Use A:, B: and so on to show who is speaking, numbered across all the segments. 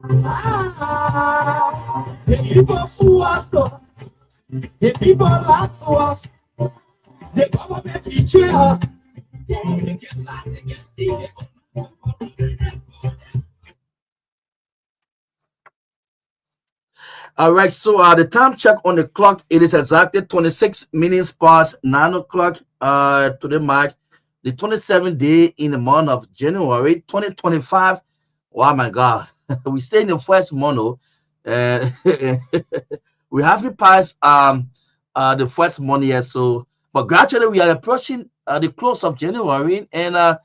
A: The people who are so, the people lie to us, the government betray us. They get lied, they get stealing. All right, so the time check on the clock, it is exactly 26 minutes past 9 o'clock to the mark, the 27th day in the month of January 2025. Oh my God, we stay in the first month, and we haven't passed the first month yet. So, but gradually we are approaching the close of January, and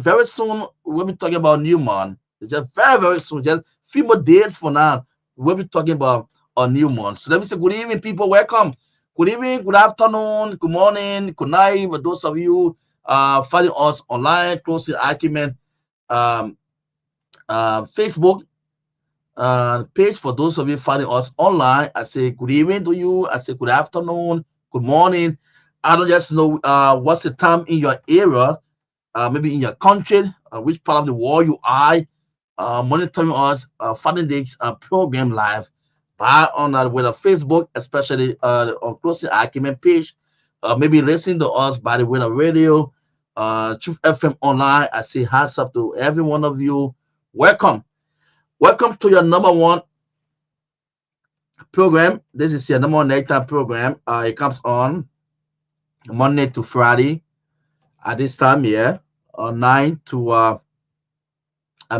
A: very soon we'll be talking about new month. It's just very soon, just few more days for now. We'll be talking about a new month. So let me say good evening, people. Welcome. Good evening, good afternoon, good morning, good night. For those of you finding us online, closing argument, um, Facebook page. For those of you finding us online, I say good evening to you. I say good afternoon, good morning. I don't just know what's the time in your area, maybe in your country, which part of the world you are, monitoring us, finding this program live by on with a Facebook, especially on Closing Argument page, maybe listening to us by the way of radio, Truth FM online. I say hands up to every one of you. Welcome. Welcome to your number one program. This is your number one nighttime program. It comes on Monday to Friday at this time here, 9 to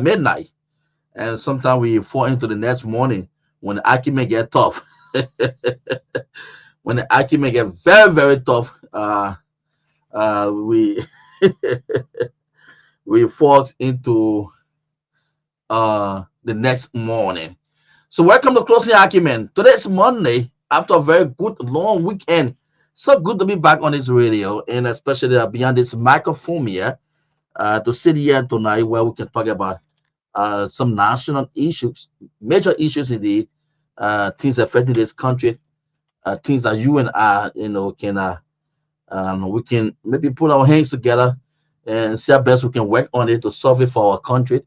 A: midnight. And sometimes we fall into the next morning when the argument get tough. When the argument get very tough, we we fall into the next morning. So welcome to Closing Argument. Today's Monday after a very good long weekend. So good to be back on this radio, and especially beyond this microphone here, to sit here tonight where we can talk about some national issues, major issues indeed, things affecting this country, things that you and I, can we can maybe put our hands together and see how best we can work on it to solve it for our country.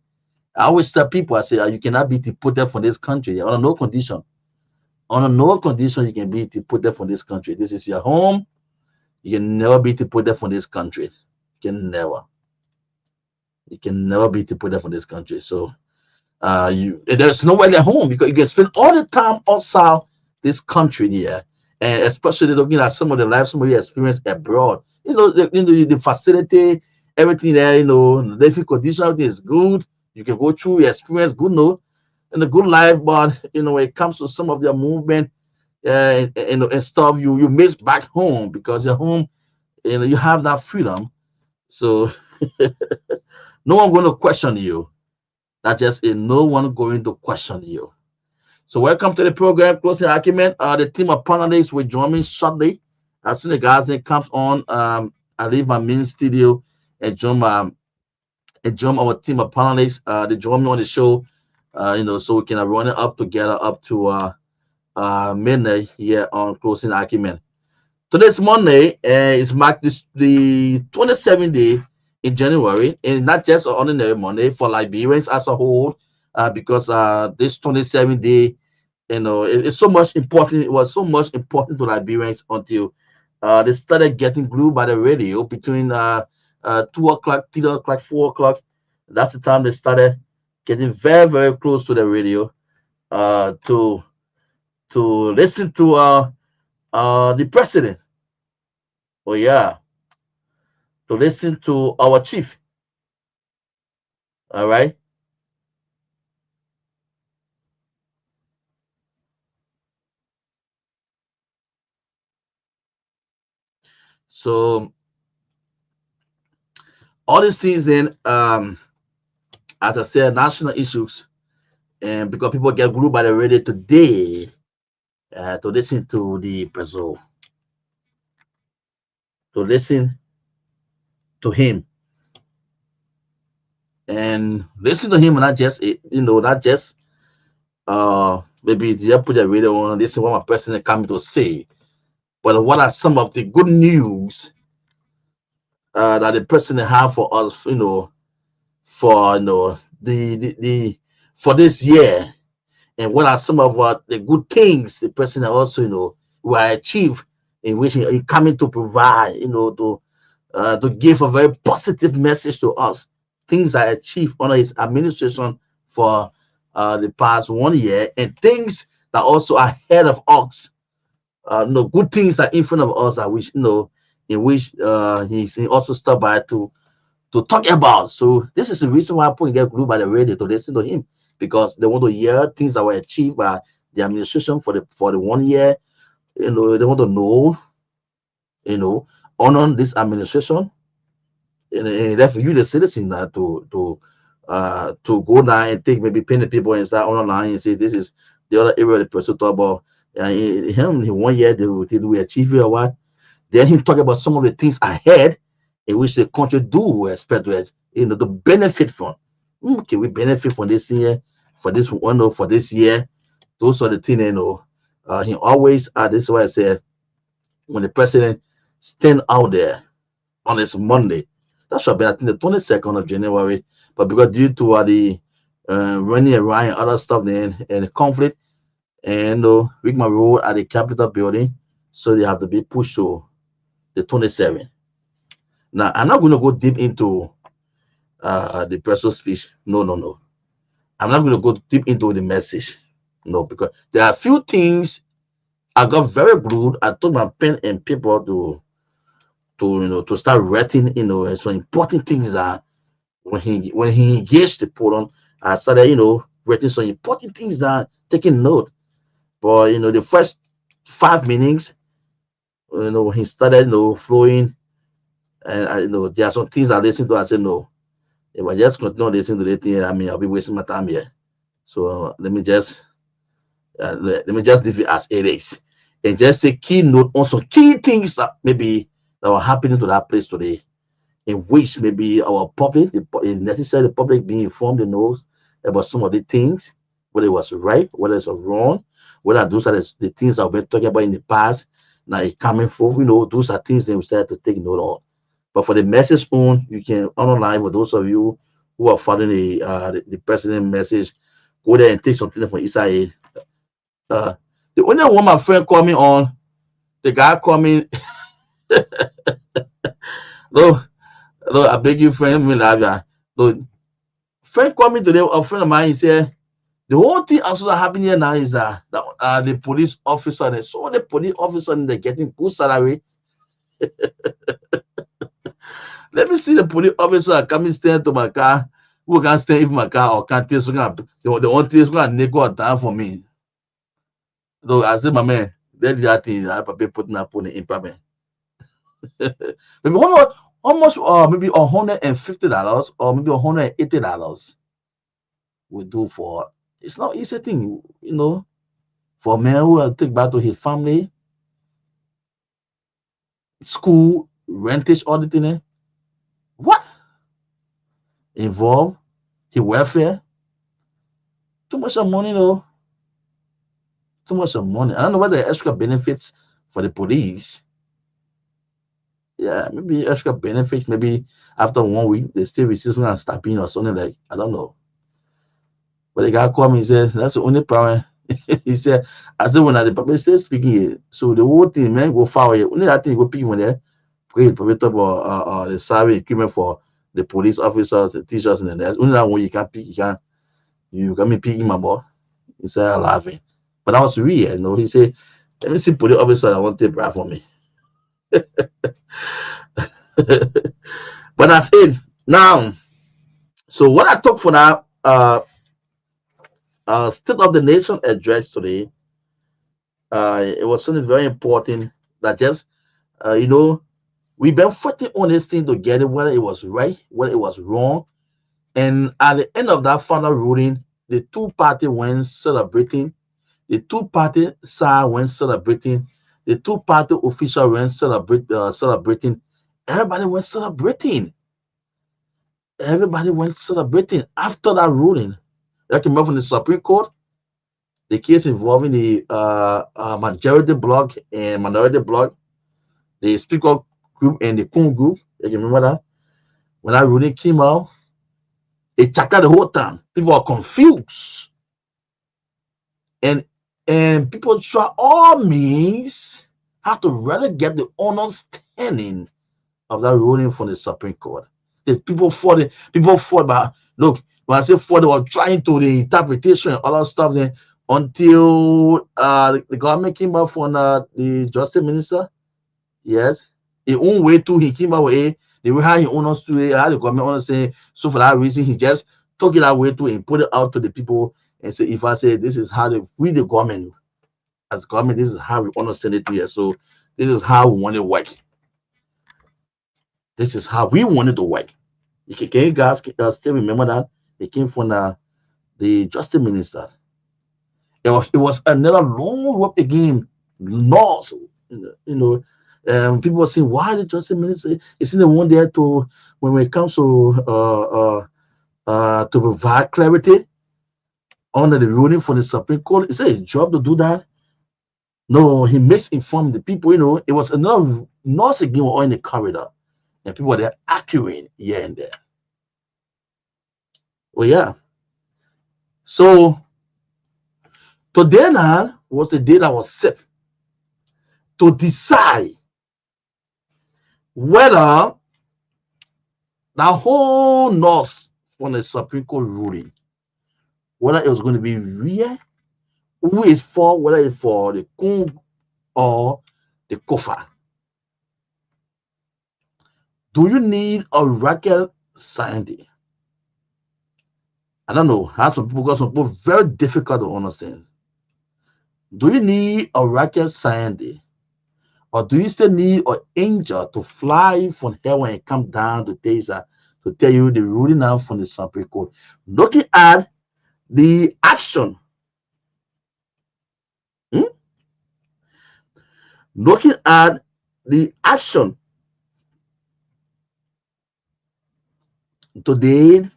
A: I always tell people, I say, you cannot be deported from this country on no condition. On no condition you can be deported from this country. This is your home. You can never be deported from this country. You can never. You can never be deported from this country. So there's nowhere at home because you can spend all the time outside this country here, and especially looking at some of the life some of you experience abroad. The facility, everything there, the living condition, everything is good. You can go through your experience, good note, and a good life, but when it comes to some of their movement and stuff, you miss back home because your home, you have that freedom. So no one going to question you. That just is no one going to question you. So welcome to the program, Closing Argument. The team of panelists will join me shortly. As soon as the guys comes on, I leave my main studio and join our team of panelists. They join me on the show, so we can run it up together up to midnight here on Closing Argument. Today's Monday is marked the 27th day in January, and not just an ordinary Monday for Liberians as a whole, because this 27th day, it's so much important. It was so much important to Liberians until they started getting glued by the radio between 2 o'clock, 3 o'clock, 4 o'clock. That's the time they started getting very close to the radio to listen to the president. Oh yeah, to listen to our chief. All right. So all these things then, as I said, national issues, and because people get glued by the radio today to listen to the Brazil, to listen to him, and listen to him, not just not just maybe they put the radio on, listen to what my president coming to say, but what are some of the good news that the president have for us, for the for this year, and what are some of the good things the president also, will achieve, in which he coming to provide, to give a very positive message to us. Things are achieved under his administration for the past 1 year, and things that also are ahead of us. Good things that in front of us, that which in which he also stopped by to talk about. So this is the reason why people get glued by the radio to listen to him, because they want to hear things that were achieved by the administration for the 1 year. They want to know, honor this administration, and that's for you, the citizen, to go down and take, maybe pin the people and start online and say this is the other area the person talk about. Him in 1 year, did we achieve it or what? Then he talk about some of the things ahead in which the country do expect to benefit from. Okay, we benefit from this year, for this one, for this year. Those are the things, he always, this is why I said, when the president stand out there on this Monday, that should be, I think, the 22nd of January, but because due to the running around and other stuff, then, and the conflict, and Rigma Road at the Capitol building, so they have to be pushed to the 27th. Now, I'm not going to go deep into the president's speech. No. I'm not going to go deep into the message. No, because there are a few things I got very glued. I took my pen and paper to start writing, some important things that when he engaged the podium, I started, writing some important things that taking note. But the first 5 minutes, when he started, flowing, and there are some things I listen to. I said no. If I just continue listening to the thing, I'll be wasting my time here. So let me just leave it as it is, and just take key note on some key things that maybe that were happening to that place today, in which maybe our public, it's necessary the public being informed and knows about some of the things, whether it was right, whether it's wrong, whether those are the things that we've been talking about in the past. Now it's coming forth, those are things they decided to take note of. But for the message on, you can online, for those of you who are following the president message, go there and take something from Israel. The only one my friend called me on, the guy called me. No, I beg you, friend, me love ya. No, friend called me today. A friend of mine, he said the whole thing also that happening here now is that the police officer, and so the police officer, they're getting good salary. Let me see the police officer coming stand to my car. Who can stand if my car or can't take so the one thing is going to nickel down for me. So I said, my man, that thing I probably putting up on the impairment. Maybe almost maybe $150 or maybe $180 we do for. It's not easy thing, for a man who will take back to his family, school, rentage, all the thing. What? Involve his welfare? Too much of money, though. Too much of money. I don't know what the extra benefits for the police. Yeah, maybe extra benefits. Maybe after 1 week, they still receive some stabbing or something like. I don't know. But the guy called me and said, that's the only problem. He said, I said, when the public still speaking here, so the whole thing, man, go far away. Only that thing go pick from there. Because probably talk about the survey equipment for the police officers, the teachers, and the only that one you can pick. You can be picking my boy. He said, laughing. But that was real, He said, let me see police officer that want to bribe for me. But that's it. Now, so what I talk for that State of the Nation address today, it was something very important that just, we've been fighting on this thing together, whether it was right, whether it was wrong. And at the end of that final ruling, the two parties went celebrating. The two party side went celebrating. The two party official went celebrating. Everybody went celebrating. Everybody went celebrating after that ruling. I can remember from the Supreme Court, the case involving the majority bloc and minority bloc, the Speaker group and the Kun group. You can remember that? When that ruling came out, It checked out the whole time. People are confused. And people try all means how to rather get the understanding of that ruling from the Supreme Court. The people fought by look, when I say fought, they were trying to the interpretation and all that stuff then until the government came out from the justice minister. Yes. His own way too, he came out with the way how he owners to it, how the government owners say, so for that reason, he just took it that way too and put it out to the people and say, if I say this is how we the government, as government, this is how we understand it here. So this is how we want it to work. This is how we want it to work. Can you guys still remember that? It came from the justice minister. It was another long rope again. Laws, people are saying, why the justice minister isn't the one there to when it comes to provide clarity under the ruling from the Supreme Court? Is it a job to do that? No, he misinformed the people. It was another nurse again were all in the corridor, and people were there arguing here and there. Well, yeah. So today now was the day that was set to decide whether the whole North from the Supreme Court ruling, whether it was going to be real, who is for, whether it's for the Kung or the Kofa. Do you need a rocket scientist? I don't know. How some people got some people very difficult to understand. Do you need a rocket scientist? Or do you still need an angel to fly from heaven and come down to tell you the ruling out from the Supreme Court? Looking at the action, looking at the action today,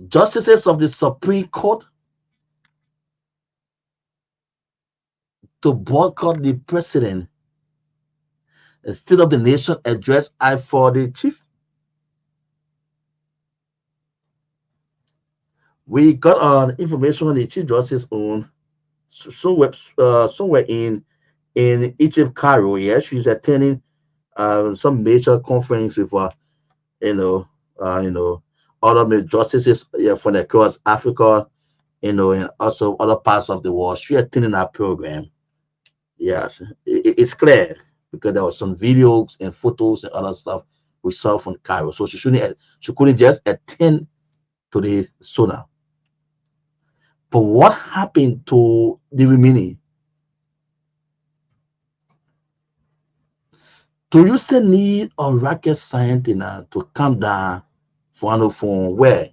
A: justices of the Supreme Court to boycott the president instead of the nation address I for the chief. We got information on the chief justice on somewhere in Egypt, Cairo. Yeah, she's attending some major conference with other justices from across Africa, and also other parts of the world. She attending our program. Yes, it's clear because there was some videos and photos and other stuff we saw from Cairo. So she couldn't just attend to the sooner. But what happened to the remaining? Do you still need a rocket scientist to come down from where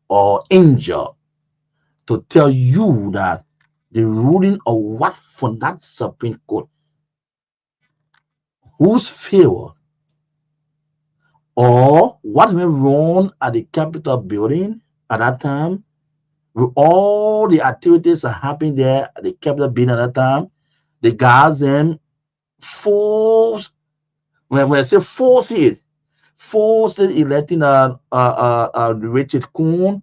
A: or angel to tell you that the ruling of what from that Supreme Court, whose favor or what went wrong at the Capitol building at that time, with all the activities that happened there at the Capitol building at that time, the guys them forced, when I say force it electing Richard Kuhn,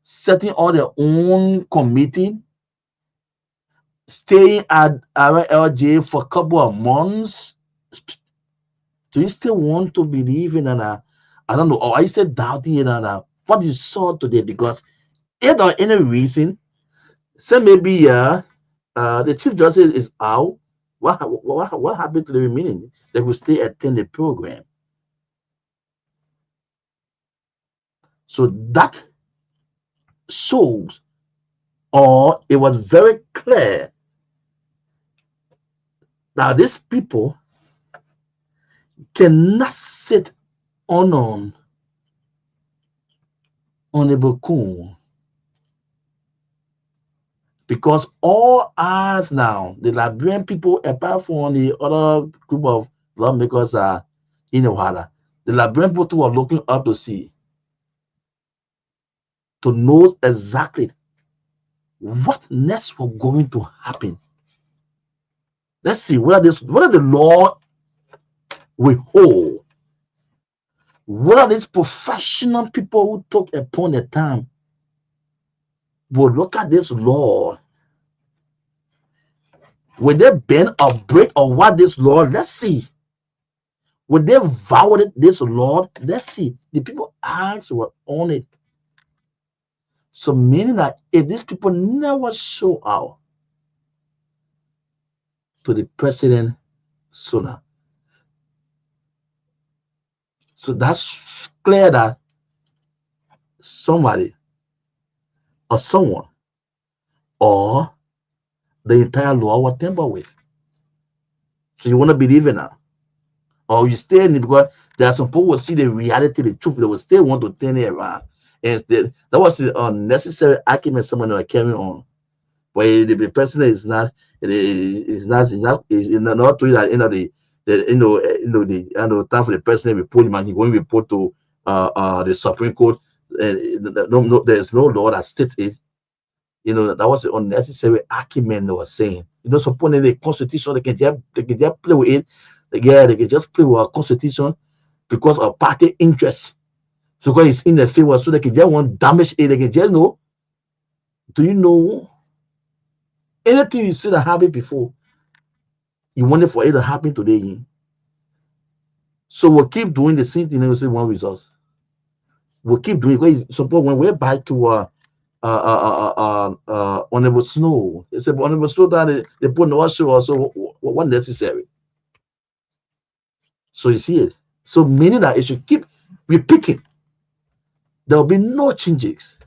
A: setting all their own committee, staying at RLJ for a couple of months. Do you still want to believe in I don't know, or are you still doubting in what you saw today? Because if there any reason, say maybe the Chief Justice is out, what happened to the remaining? They will still attend the program. So that shows, or it was very clear that these people cannot sit on Honorable Kuhn, because all eyes now, the Liberian people, apart from the other group of lawmakers, are in the water. The Liberian people who are looking up to see, to know exactly what next was going to happen. Let's see whether the law will hold. What are these professional people who took upon the time will look at this law? Will they bend or break or what this law? Let's see. Would they violate this law? Let's see. The people acts were on it. So meaning that if these people never show out to the president sooner, so that's clear that somebody or someone or the entire law was tampered with. So you want to believe in that, or you stay in it because there are some people who see the reality, the truth. They will still want to turn it around, and that was the unnecessary argument someone was carrying on. But the person is not, is not doing that. The time for the president report him and he going to report to the Supreme Court. No, there's no law that states it. That was the unnecessary argument they were saying. Supporting the constitution, they can just play with it. They can just play with our constitution because of party interest. So because it's in their favor, so they can just want damage it. They can just know. Do you know anything you see that happened before? You want it for it to happen today. So we'll keep doing the same thing and we'll see one result. We'll keep doing it. Suppose when we're back to Honorable Snow, they said Honorable Snow that they put no show also what necessary. So you see it. So meaning that it should keep repeating. There will be no changes.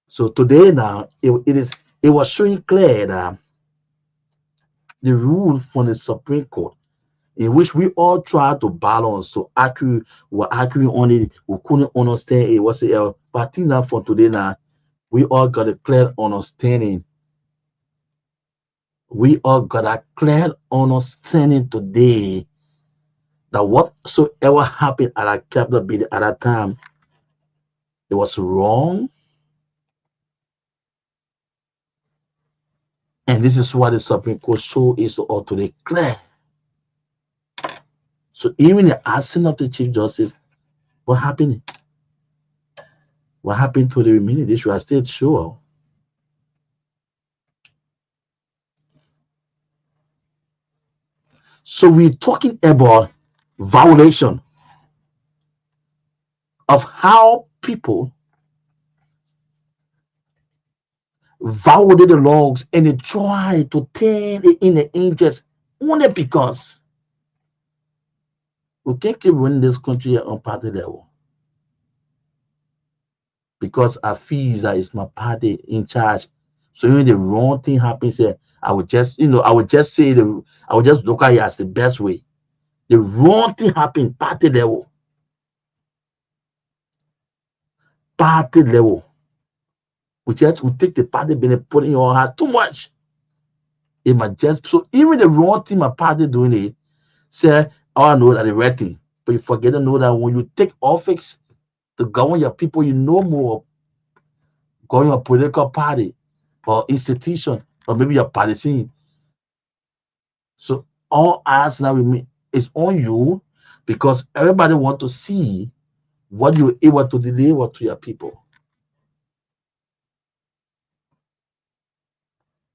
A: So today now it was showing clear that the rule from the Supreme Court, in which we all try to balance, so we're arguing on it, we couldn't understand it whatsoever. But I think that for today now, we all got a clear understanding. We all got a clear understanding today that whatsoever happened at a capital building at that time, it was wrong. And this is what the Supreme Court show is to all today clear. So even the asking of the Chief Justice, what happened? What happened to the remaining issue? I still sure. So we're talking about violation of how people violated the laws and they try to turn it in the interest only because we can't keep running this country on party level. Because Afiza is my party in charge. So when the wrong thing happens here, I would just say I would just look at it as the best way. The wrong thing happened party level. Party level. We take the party being put in your heart too much. It might just so even the wrong thing my party doing it, say, oh, I know that the right thing. But you forget to know that when you take office to govern your people, you know more govern your political party or institution, or maybe your party scene. So all eyes now is on you because everybody want to see what you're able to deliver to your people.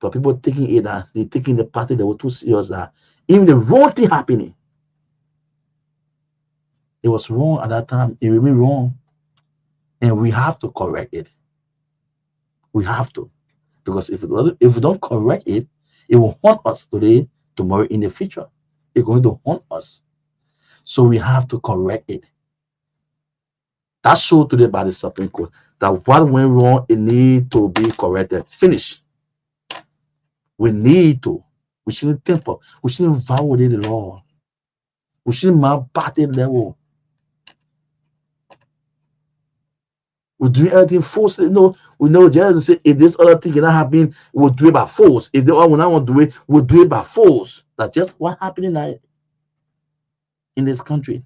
A: But people taking it that they taking the party they were too serious that even the wrong thing happening. It was wrong at that time. It remained wrong. And we have to correct it. We have to. Because if we don't correct it, it will haunt us today, tomorrow, in the future. It's going to haunt us. So we have to correct it. That's shown today by the Supreme Court. That what went wrong, it need to be corrected. Finish. We need to. We shouldn't temper. We shouldn't violate the law. We shouldn't mount party level. We do everything force. No, we know just say if this other thing cannot happen, we'll do it by force. If the one we not want to do it, we'll do it by force. That's just what happening in this country.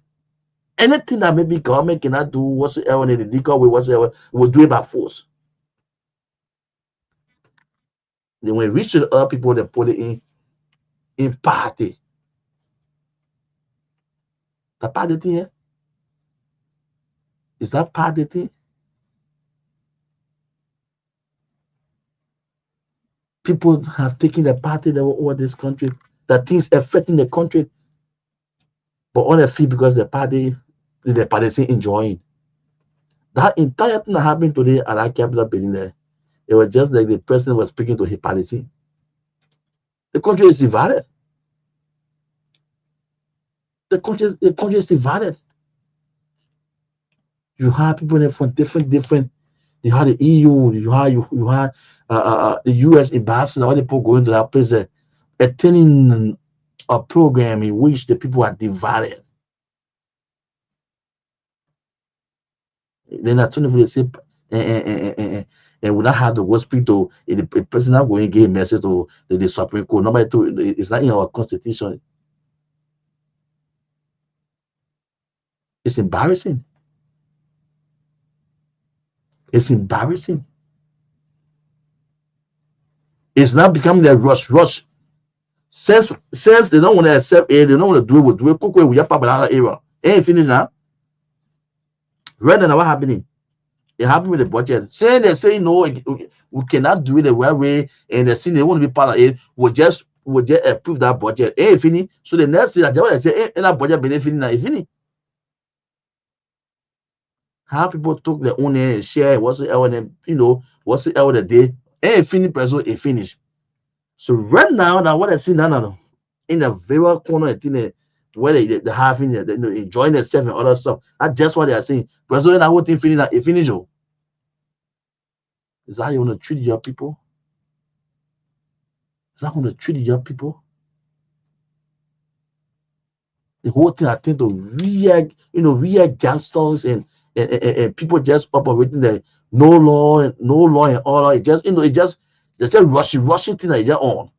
A: Anything that maybe government cannot do whatsoever in the legal way whatsoever, we'll do it by force. Then when we reach the other people, they put it in party. The party thing here? Is that party thing? People have taken the party over this country, that things affecting the country, but on the fee because the party is enjoying. That entire thing that happened today at our capital building there, it was just like the president was speaking to his party. The country is divided. The country is divided. You have people there from different. You have the EU, you have the US ambassador, all the people going to that place there, attending a program in which the people are divided. Then I turn over the say, and we not have the hospital. The person not going to give a message to the Supreme Court. Number two, it's not in our constitution. It's embarrassing. It's embarrassing. It's not becoming a rush. Since they don't want to accept it, they don't want to do it. Cook we have another era. Ain't finished now. Right now, what happening? It happened with the budget. Saying they say no, we cannot do it the right way, and they say they want to be part of it. We just approve that budget. Ain't finished. So the next thing that they want to say, that budget benefit now, it's finished. How people took their own and share what's the hour, what's the hour the day, ain't finished, person, it finished. So right now what I see now, in the very corner, where they having enjoying themselves and other stuff. That's just what they are saying. President, that whole thing finished, it finished. Is that how you want to treat your people? Is that how you want to treat your people? The whole thing I think to real gangsters and people just operating the no law and order. It just they just rushing thing that they're on.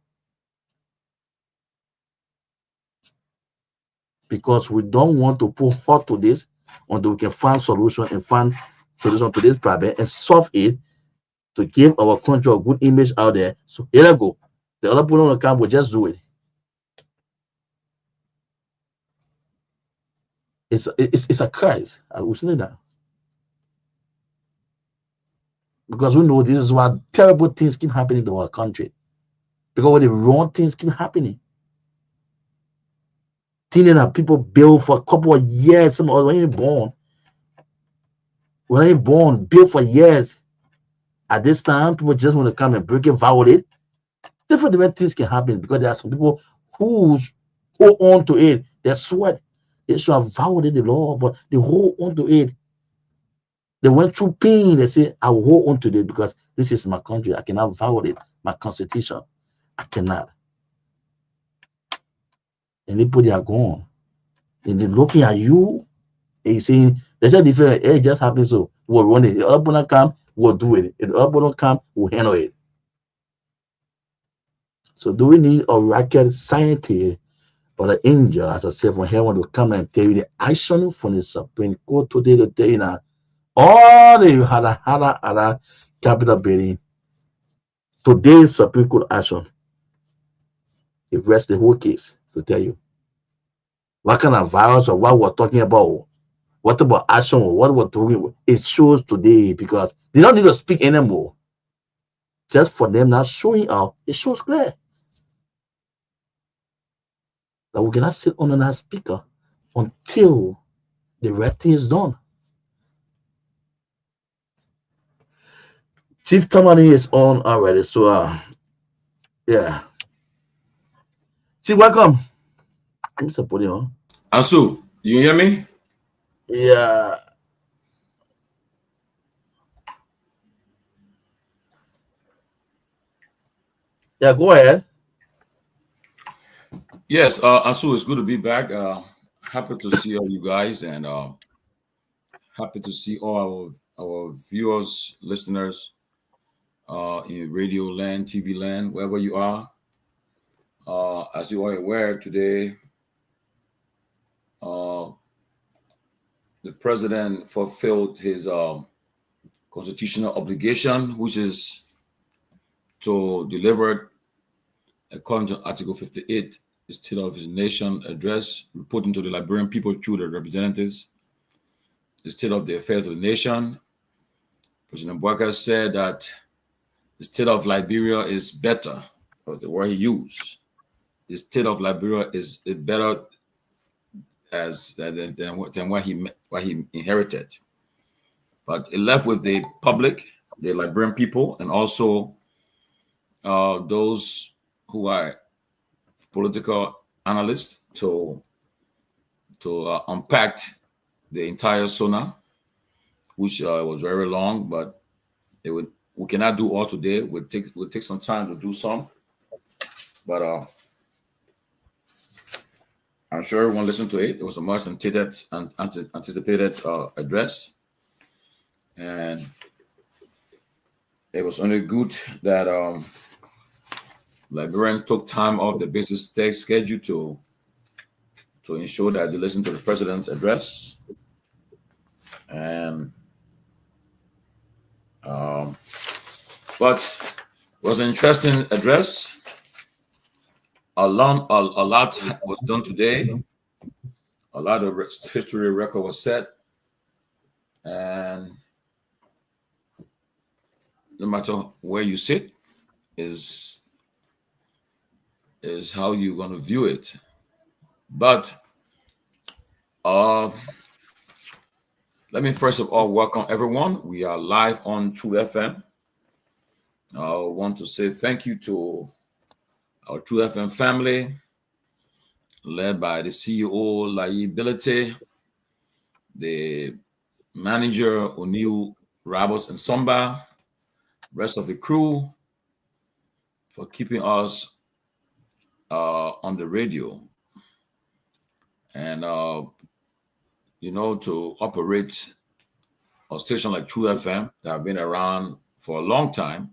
A: Because we don't want to put hot to this until we can find solution to this problem and solve it to give our country a good image out there. So here I go. The other people on the camp will just do it. It's a curse. I will say that. Because we know this is why terrible things keep happening to our country. Because when the wrong things keep happening. That people build for a couple of years. Some when you're born, build for years. At this time, people just want to come and break it, violate. Different things can happen because there are some people who hold on to it. They sweat. They should have violated the law, but they hold on to it. They went through pain. They say, I will hold on to this because this is my country. I cannot violate my constitution. I cannot. And people are gone. And they're looking at you and you're saying, there's a different, it just happens. So we'll run it. The other one come, we'll do it. If the other one come, we'll handle it. So do we need a rocket scientist or an angel, as I said, from heaven to come and tell you the action from the Supreme Court today to tell you now, all the other capital building, today's Supreme Court action, it rests the whole case to tell you what kind of virus or what we're talking about, what about action or what we're doing. It shows today because they don't need to speak anymore. Just for them not showing up, it shows clear that we cannot sit on that speaker until the right thing is done. Chief Tomalin is on already, so yeah. Chief, welcome. I'm just putting on.
B: Asu, you hear me?
A: Yeah. Yeah, go ahead.
B: Yes, Asu, it's good to be back. Happy to see all you guys and happy to see all our viewers, listeners in radio land, TV land, wherever you are. As you are aware today, uh, the president fulfilled his constitutional obligation, which is to deliver, according to Article 58, the State of his Nation address, reporting to the Liberian people through the representatives, the state of the affairs of the nation. President Boakai said that the state of Liberia is better, or the word he used. The state of Liberia is better than what he inherited. But it left with the public, the Liberian people, and also those who are political analysts to unpack the entire SONA, which was very long, but we cannot do all today. We'll take some time to do some, but I'm sure everyone listened to it. It was a much anticipated address, and it was only good that Liberians took time off the business schedule to ensure that they listened to the president's address, and but it was an interesting address. A lot was done today. A lot of history record was set, and no matter where you sit, is how you're going to view it. But let me first of all welcome everyone. We are live on True FM. I want to say thank you to our True FM family, led by the CEO, Liability, the manager, O'Neill, Rabos, and Somba, rest of the crew, for keeping us on the radio. And, to operate a station like True FM that have been around for a long time,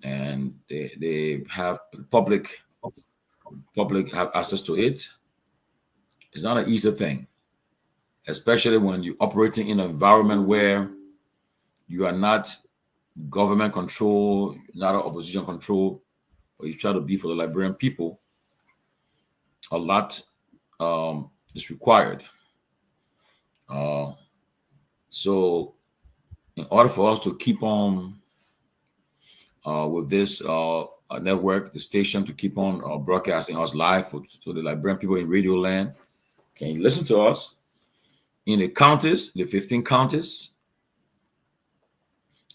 B: and they have public have access to it. It's not an easy thing, especially when you're operating in an environment where you are not government control, not opposition control, but you try to be for the Liberian people. A lot is required. So in order for us to keep on with this network, the station, to keep on broadcasting us live to the Liberian people in Radio Land, can you listen to us in the counties, the 15 counties?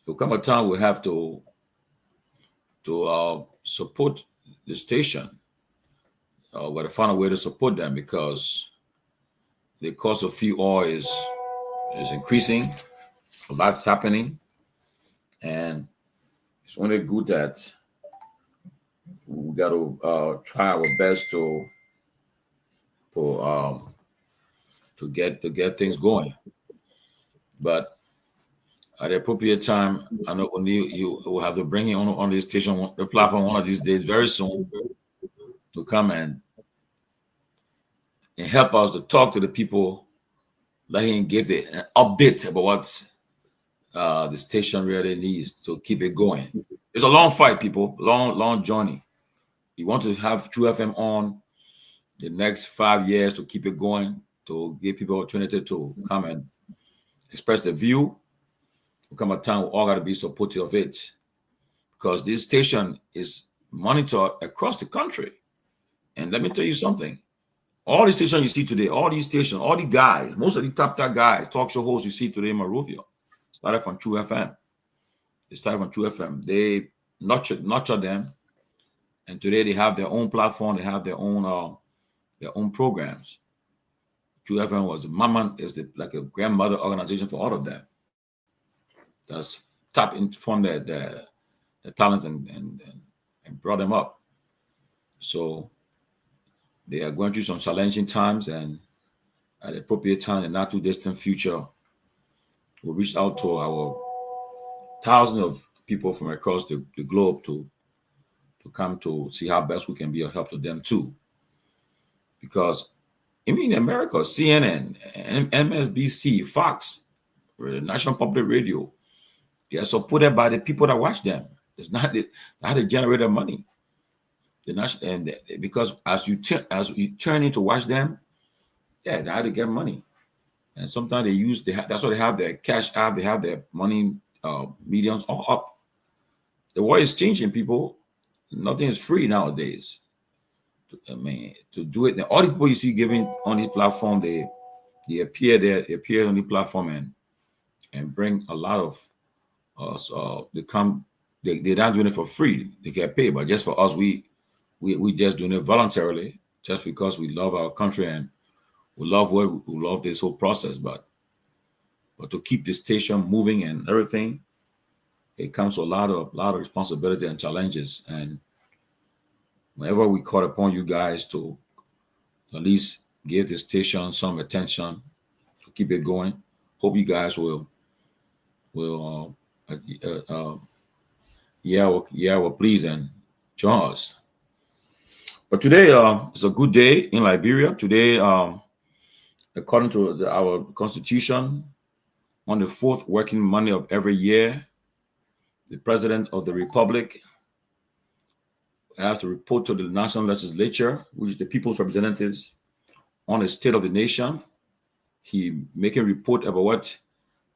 B: There'll come a time we have to support the station, but to find a way to support them, because the cost of fuel oil is increasing. A lot's happening, and it's only good that we got to try our best to get things going. But at the appropriate time, I know O'Neill, you will have to bring him on this station, the platform, one of these days, very soon, to come and help us to talk to the people, let him give an update about what the station really needs to keep it going. It's a long fight, people, long journey. You want to have True FM on the next 5 years to keep it going, to give people opportunity to come and express their view. Will come a time we all got to be supportive of it, because this station is monitored across the country. And let me tell you something. All the stations you see today, all these stations, all the guys, most of the top guys, talk show hosts you see today in Monrovia, started from True FM. They started from True FM. They nurture them, and today they have their own platform. They have their own programs. True FM was mama, is like a grandmother organization for all of them. That's tap in from their talents and brought them up. So they are going through some challenging times, and at the appropriate time, in not too distant future, we'll reach out to our thousands of people from across the globe to come to see how best we can be of help to them too. Because in America, CNN, MSNBC, Fox, National Public Radio, they are supported by the people that watch them. It's not how they generate their money. The national, and because as you turn in to watch them, yeah, they had to get money, and sometimes they use that's why they have their cash app, they have their money mediums all up. The world is changing, people. Nothing is free nowadays. I mean, to do it, all the people you see giving on this platform, they appear there, they appear on the platform and bring a lot of us. They come, they're not doing it for free. They get paid, but just for us, we just doing it voluntarily, just because we love our country and we love this whole process. But to keep the station moving and everything, it comes with a lot of responsibility and challenges. And whenever we call upon you guys to at least give the station some attention to keep it going, hope you guys will please and join us. But today is a good day in Liberia. Today, according to our constitution, on the 4th working Monday of every year, the President of the Republic has to report to the National Legislature, which is the people's representatives, on the state of the nation. He making a report about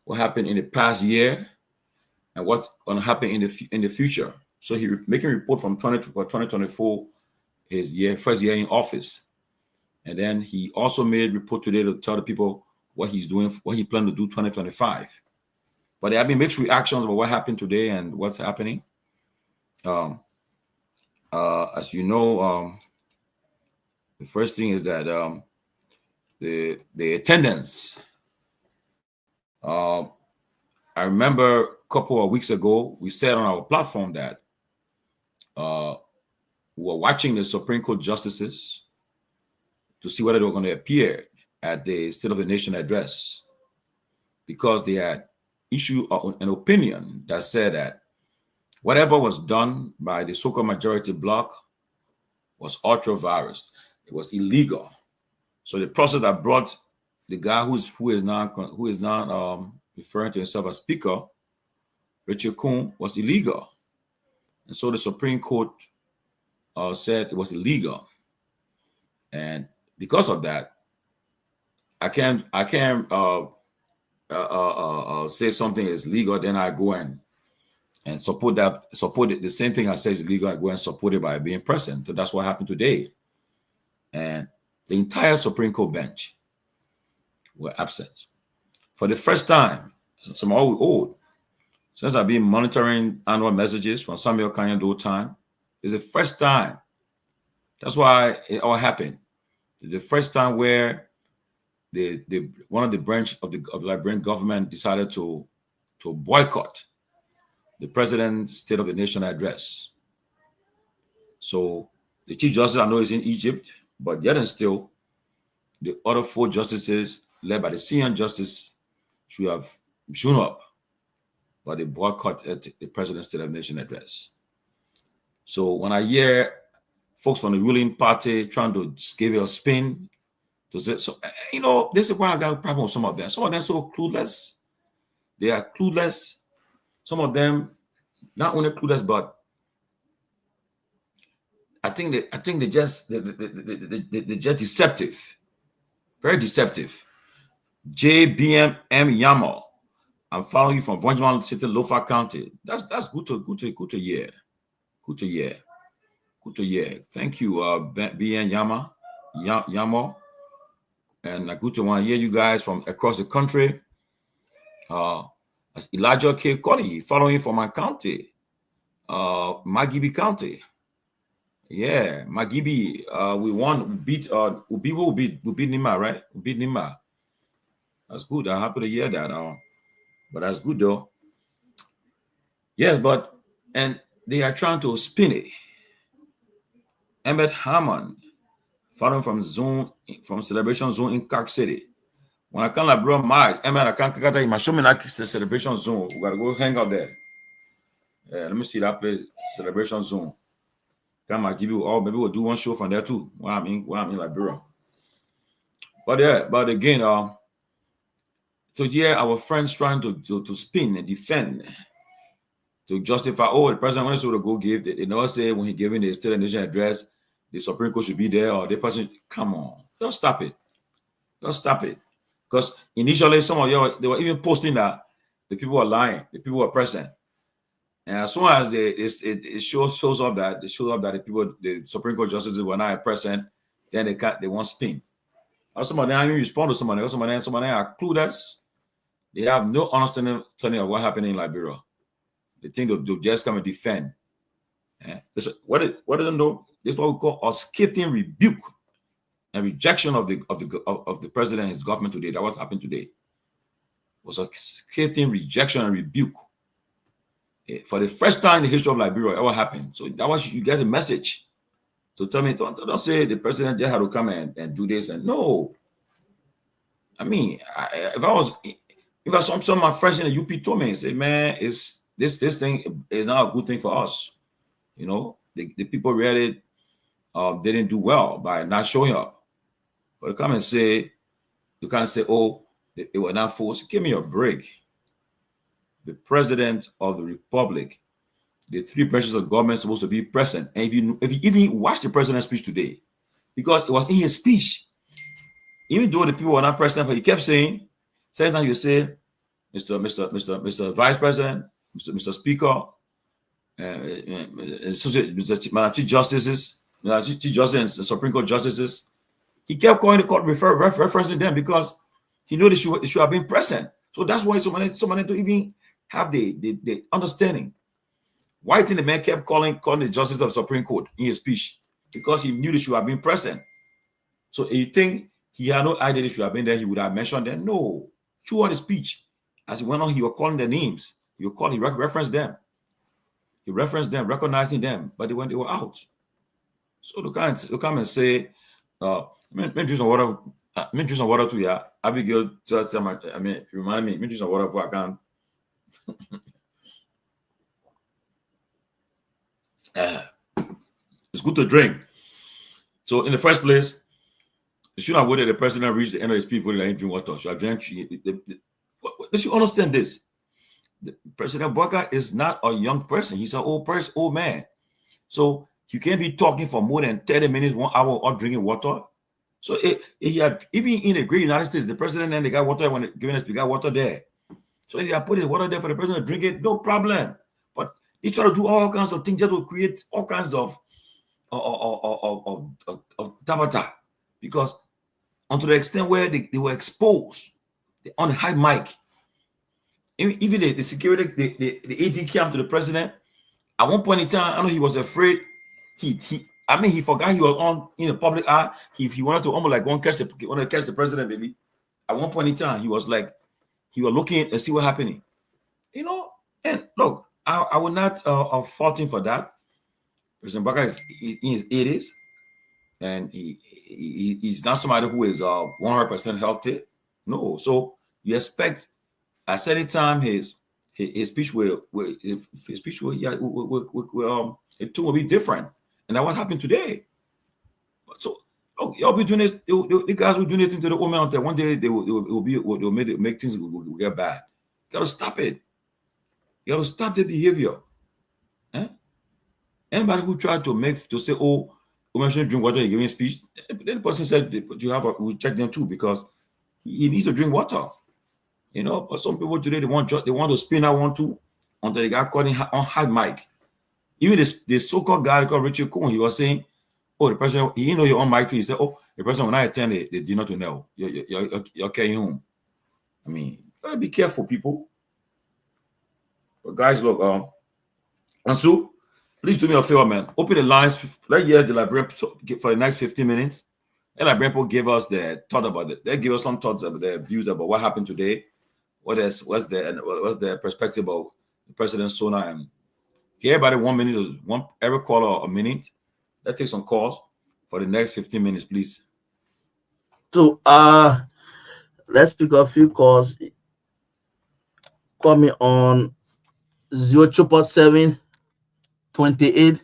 B: what happened in the past year and what's going to happen in the future. So he making a report from 2024, his first year in office. And then he also made a report today to tell the people what he's doing, what he plans to do 2025. But there have been mixed reactions about what happened today and what's happening. As you know, the first thing is that the attendance. I remember a couple of weeks ago, we said on our platform that we were watching the Supreme Court justices to see whether they were going to appear at the State of the Nation address, because they had issued an opinion that said that whatever was done by the so-called majority bloc was ultra-virus. It was illegal. So the process that brought the guy who is now referring to himself as Speaker, Richard Kuhn, was illegal. And so the Supreme Court said it was illegal. And because of that, I can't say something is legal, then I go and support it. The same thing I say is legal, I go and support it by being present. So that's what happened today. And the entire Supreme Court bench were absent. For the first time, some are old, since I've been monitoring annual messages from Samuel Kanye the whole time, it's the first time. That's why it all happened. It's the first time where one of the branch of the Liberian government decided to boycott the president's State of the Nation address. So the Chief Justice, I know, is in Egypt, but yet and still, the other 4 justices, led by the senior justice, should have shown up, but they boycotted the president's State of the Nation address. So when I hear folks from the ruling party trying to give it a spin, to say, so, this is why I got a problem with some of them. Some of them are so clueless. They are clueless. Some of them not only clueless, but I think they're just deceptive, very deceptive. JBM Yamo, I'm following you from Bonjman City, Lofa County. That's good to hear. Good to hear. Thank you, BN Yamo. And good to want to hear you guys from across the country. That's Elijah K. Cody, following from my county, Magibi County. Yeah, Magibi. We beat Nima, right? We beat Nima. That's good. I'm happy to hear that. But that's good though. Yes, and they are trying to spin it. Emmett Hammond, following from Celebration Zone in Clark City. When I come like bro, Emmett, I can't get you. Show me like the Celebration Zone. We gotta go hang out there. Yeah, let me see that place, Celebration Zone. Come, I give you all. Maybe we'll do one show from there too. What I mean, Liberia. But again, so yeah, our friends trying to spin and defend to justify, oh, the president wants to go give. They never say when he giving the State of the Nation address, the Supreme Court should be there, or the person. Come on, just stop it. Just stop it. Because initially, some of you they were even posting that the people were lying, the people were present, and as soon as it shows up that the Supreme Court justices were not present, then they want spin. Or some of them even respond to somebody. Or some of them are clueless. They have no understanding of what happened in Liberia. They think they'll just come and defend. What do they know? This is what we call a scathing rebuke and rejection of the president and his government today. That what happened today was a scathing rejection and rebuke. For the first time in the history of Liberia, ever happened. So that was you get a message. So tell me, don't say the president just had to come and do this and no. I mean, if some of my friends in the UP told me, say, man, this thing is not a good thing for us. You know, the people really didn't do well by not showing up. But you can't say, oh, they were not forced. Give me a break. The president of the republic, the three branches of government supposed to be present. And if you even watch the president's speech today, because it was in his speech, even though the people were not present, but he kept saying, sometimes you say, Mr. Vice President, Mr. Speaker, Madam Chief Justices, Chief Justice and Supreme Court Justices. He kept calling the court, referencing them because he knew they should have been present. So that's why somebody to even have the understanding. Why think the man kept calling the justice of the Supreme Court in his speech? Because he knew they should have been present. So you think he had no idea they should have been there, he would have mentioned them? No. Throughout the speech, as he went on, he was calling their names. He referenced them. He referenced them, recognizing them, but when they were out. So they come and say, me drink some water. Me drink some water too, yeah. Abigail just remind me drink some water before I can. It's good to drink. So in the first place, you shouldn't have waited the president reached the end of his speech before they drink water. So I drank. They should understand this. President Baka is not a young person. He's an old man. So you can't be talking for more than 30 minutes, 1 hour, or drinking water. So he had, even in the great United States, the president and the guy water when giving us the guy water there. So he had put his water there for the president to drink it, no problem. But he try to do all kinds of things just to create all kinds of tabata, because unto the extent where they were exposed on the high mic. Even the security, the AD came to the president. At one point in time, I know he was afraid. He forgot he was on in the public eye. He wanted to almost like go and catch the president, baby. At one point in time, he was looking and see what happening. You know, and look, I would not fault him for that. President Baka is in his 80s, and he's not somebody who is 100% healthy. No, so you expect at certain time his speech will be different, and that what happened today. So y'all be doing this. The guys will do anything to the old man until one day they'll make things will get bad. You gotta stop it. You gotta stop the behavior. Anybody who tried to say, oh, women shouldn't drink water, you're giving speech, then the person said we check them too, because he needs to drink water. You know, but some people today they want to spin that one too until they got caught on high mic. Even this so-called guy called Richard Cohen, he was saying, oh, the person, he didn't know you're on mic too. He said, oh, the person when I attend the dinner to know you're carrying home. I mean, gotta be careful, people. But guys, look, and so please do me a favor, man. Open the lines. Let's hear the librarian for the next 15 minutes. And librarian gave us their thought about it. They give us some thoughts about their views about what happened today. What's their perspective of the president's Sona, and give everybody 1 minute, every caller a minute. Let's take some calls for the next 15 minutes, please.
A: So let's pick up a few calls. Call me on 0777 28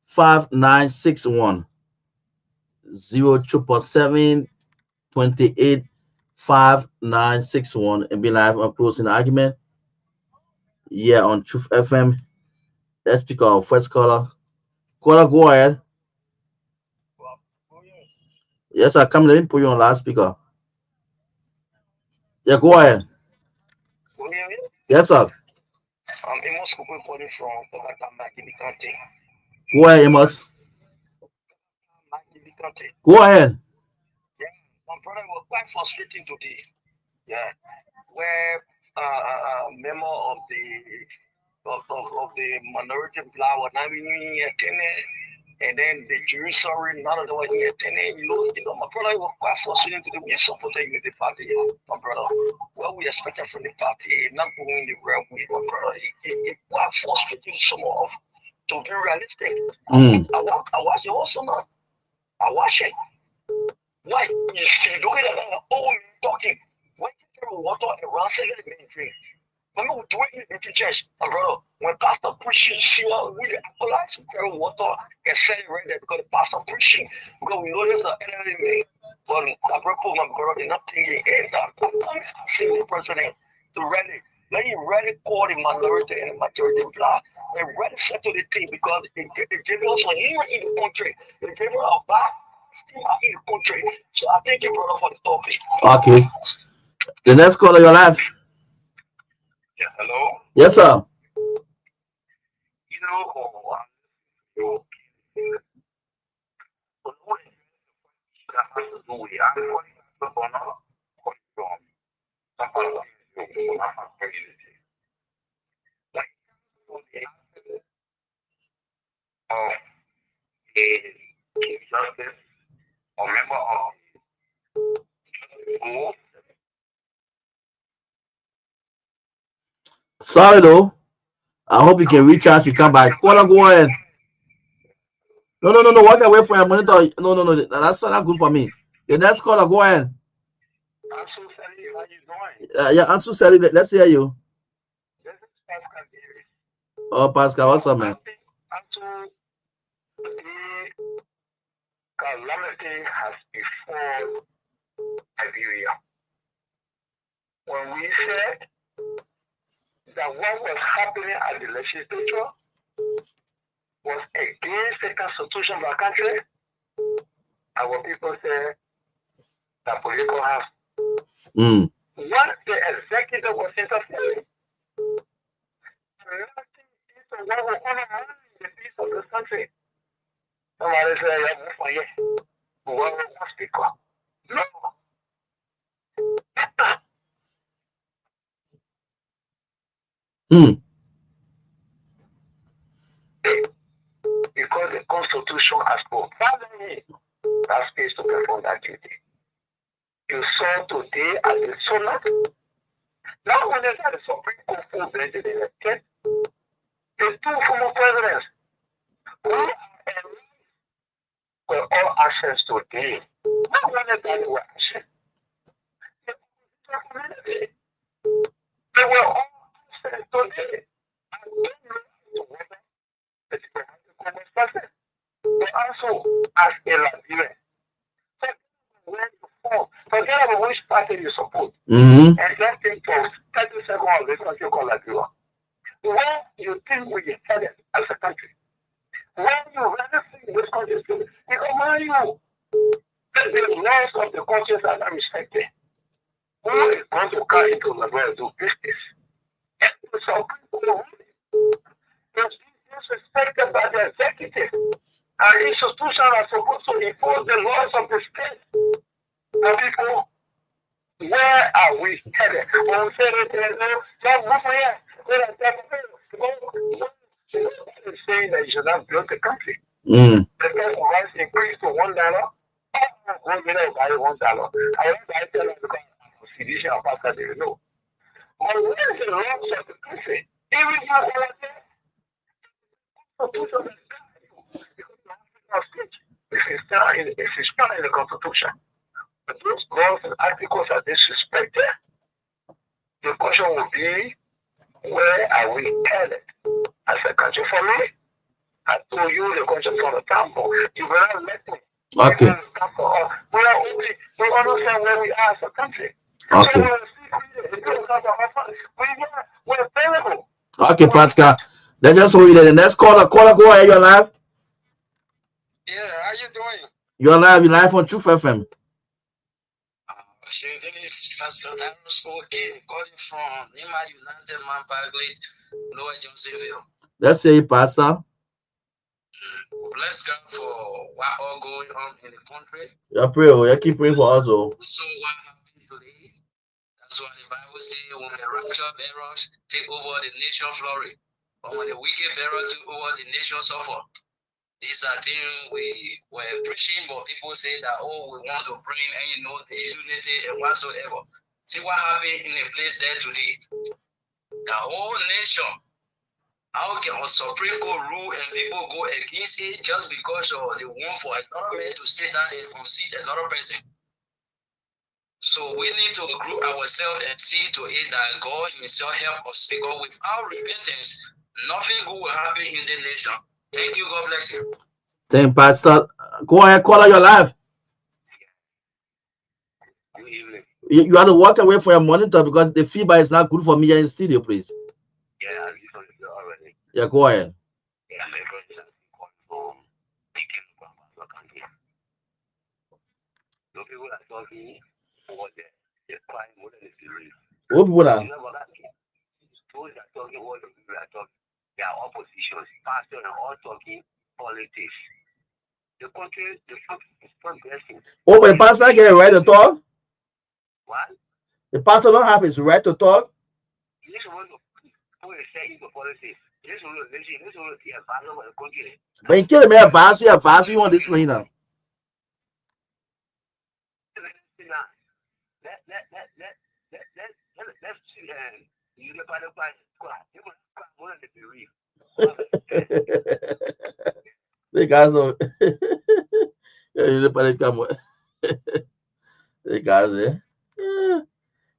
A: 5961. 0777 28 5961 and be live on Closing Argument. Yeah, on Truth FM Let's pick our first caller. Caller, go ahead. Yes, sir. Come, let me put you on loudspeaker. Yeah, go ahead. Yes, sir.
C: I'm Amos reporting from Makini County.
A: Go ahead, Amos.
C: Makini County.
A: Go ahead.
C: Yeah, my brother was quite frustrating today. Yeah, where member of the minority black was not really attending, and then the Jerusalem, none of them were attending. My brother was quite frustrating today. We supported the party, my brother. What we expected from the party, not going the real way, my brother. It quite frustrating some of. To be realistic, I watch it also now. I watch it. Why? You look at that, oh, talking. When you throw water around, say let me drink. When we do it in the church, my brother, when pastor preaching, see what we the acolytes throw water and celebrate that because the pastor preaching. Because we know there's an enemy. But I propose my brother, not thinking, and I'm coming, I see the president to rally. Let him really call the minority and the majority black and really settle the thing because it gave us a hearing in the country. It gave us a back still in the country. So I thank you, brother, for the topic.
A: Okay. The next caller, your life.
C: Yeah, hello?
A: Yes, sir.
C: You know, justice or member of school.
A: Sorry, though. I hope you can reach out. You come back. Caller, go ahead. No. Walk away from your monitor. No. That's not good for me. The next caller, go ahead.
C: I'm so sorry, how you doing?
A: Yeah, I'm so sorry. Let's hear you.
C: This is Pascal Davis.
A: Oh, Pascal, what's up, man?
C: Until the calamity has befallen Liberia. When we said that what was happening at the legislature was against the constitution of our country, our people said that political house. Once the executive was interfering, nothing is what will undermine the peace of this country. Somebody said, yeah, move on here. Whoever wants to speak up. No. Because the Constitution has provided me that space to perform that duty. You saw today at the Senate, not only that the Supreme Court full bench is elected, the two former presidents who are were all access today. Not only that they were access, they were all access today. I don't know whether the diplomatic congress person, but also as a Liberian. Where you fall, forget about which party you support. And just think for 30 seconds of this country called Liberia. Where you think we are headed as a country? Where you rather think this country is going? Because where you the laws of the countries are not respected. Who is going to carry to Liberia to do business? And some people is disrespected by the executive. Our institutions are supposed to enforce the laws of the state. And people, where are we headed? When we say that there's no move here, is saying that you should not build the country. The person wants increase to $1. $1 million buy $1. I don't buy $10 because I'm a physician or pastor, they know. But where is the laws of the country? Even if you are there, Constitution is because you have speech. If it's not in the Constitution, but those laws and articles are disrespected, the question will be, where are we headed as a country? For me, I told you the question from the temple. You will not let me.
A: Okay.
C: We understand where we are as a country.
A: Okay.
C: So we're available.
A: Okay, Pascal. Let's just hold it. The next caller, go ahead. You're live.
C: Yeah, how you doing?
A: You're live on Truth FM.
C: This is Pastor Darius calling from Nima United Man Bagley, Lower Johnsonville.
A: Let's say, Pastor.
C: Bless God for what all going on in the country.
A: Yeah, pray. Yeah, keep praying for us. Oh.
C: We saw what happened today. That's why the Bible says when the rapture bearers take over, the nation flourish. But when the wicked bearers take over, the nation suffer. These are things we were preaching, but people say that, oh, we want to bring, and the unity and whatsoever. See what happened in the place there today. The whole nation, how can a Supreme Court rule and people go against it just because they want for another man to sit down and unseat another person? So we need to group ourselves and see to it that God himself help us, because without repentance, nothing good will happen in the nation. Thank you. God bless you.
A: Thank Pastor. Go ahead, caller. You're live.
C: Good evening.
A: You have to walk away from your monitor because the feedback is not good for me here in the studio, please.
C: Yeah, I'm listening already.
A: Yeah, go ahead.
C: Yeah, my friend from speaking from our country. The people that talking about the crime more than the series.
A: What people are?
C: You know what that means? Those that talking what the people are talking. They are oppositions, pastors, and all talking politics. The country, the country is progressing.
A: Oh, but the pastor get right to talk?
C: What?
A: The pastor don't have his right to talk?
C: This is what the say into politics. This is what the advisor of the country.
A: But you can't advise you on this way now.
C: Let's see you look at the
A: They guys are you look at it come they guys there.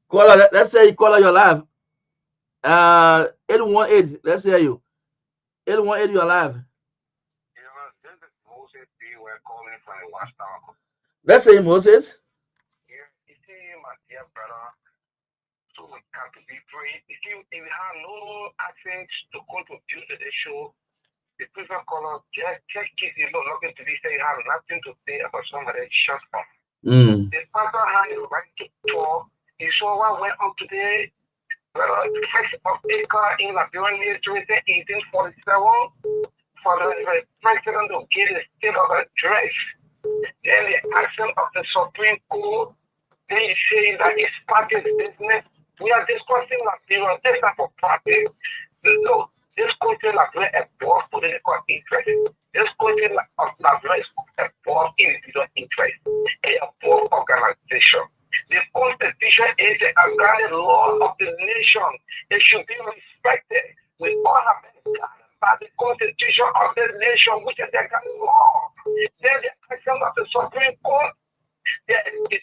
A: Caller, let's say you call your live. 818, let's hear you. 818, you're live.
C: This is Moses B. We're calling from the Watchtower.
A: Let's say Moses.
C: Yeah, you see, my dear brother, so we have to be free. If you have no accent to contribute to the show, the previous caller just keep you looking to this, say you have nothing to say about somebody, shut up. The pastor had a right to talk. You saw what went on today. The 1st of April in Liberia Team 1847 for the president to give the state of address. Then the action of the Supreme Court, they say that it's party business. We are discussing Liberia. This not for party. Look, this country Liberia is above political interest. This country of Liberia is above individual interest. It's above organization. The Constitution is the organic law of the nation. It should be respected. We all have been guided by the Constitution of the nation, which is the law. Then the action of the Supreme Court, the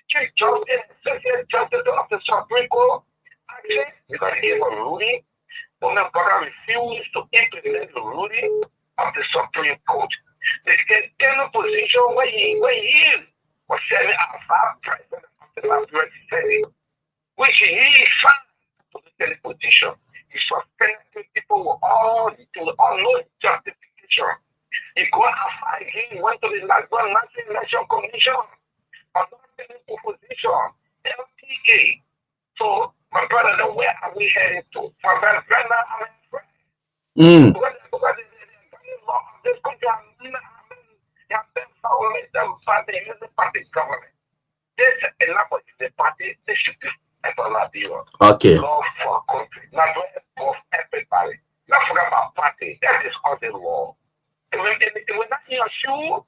C: Chief Justice and Associate Justice of the Supreme Court, actually, because they gave a ruling, but my brother refused to implement the ruling of the Supreme Court. They can take a position where he was serving as vice president of the Liberia Team, which he found to the position. He suspended people with all no justification. He got after again, went to the National Election Commission on the position, LPA. So, my brother, then where are we heading to? For Brother, I'm afraid. Because the law of this country have been following them by the party government. This is not what the party, they should be for Liberia.
A: Okay.
C: Law for a country, not for everybody. Not forget about party. That is all the law. And when not in your shoe,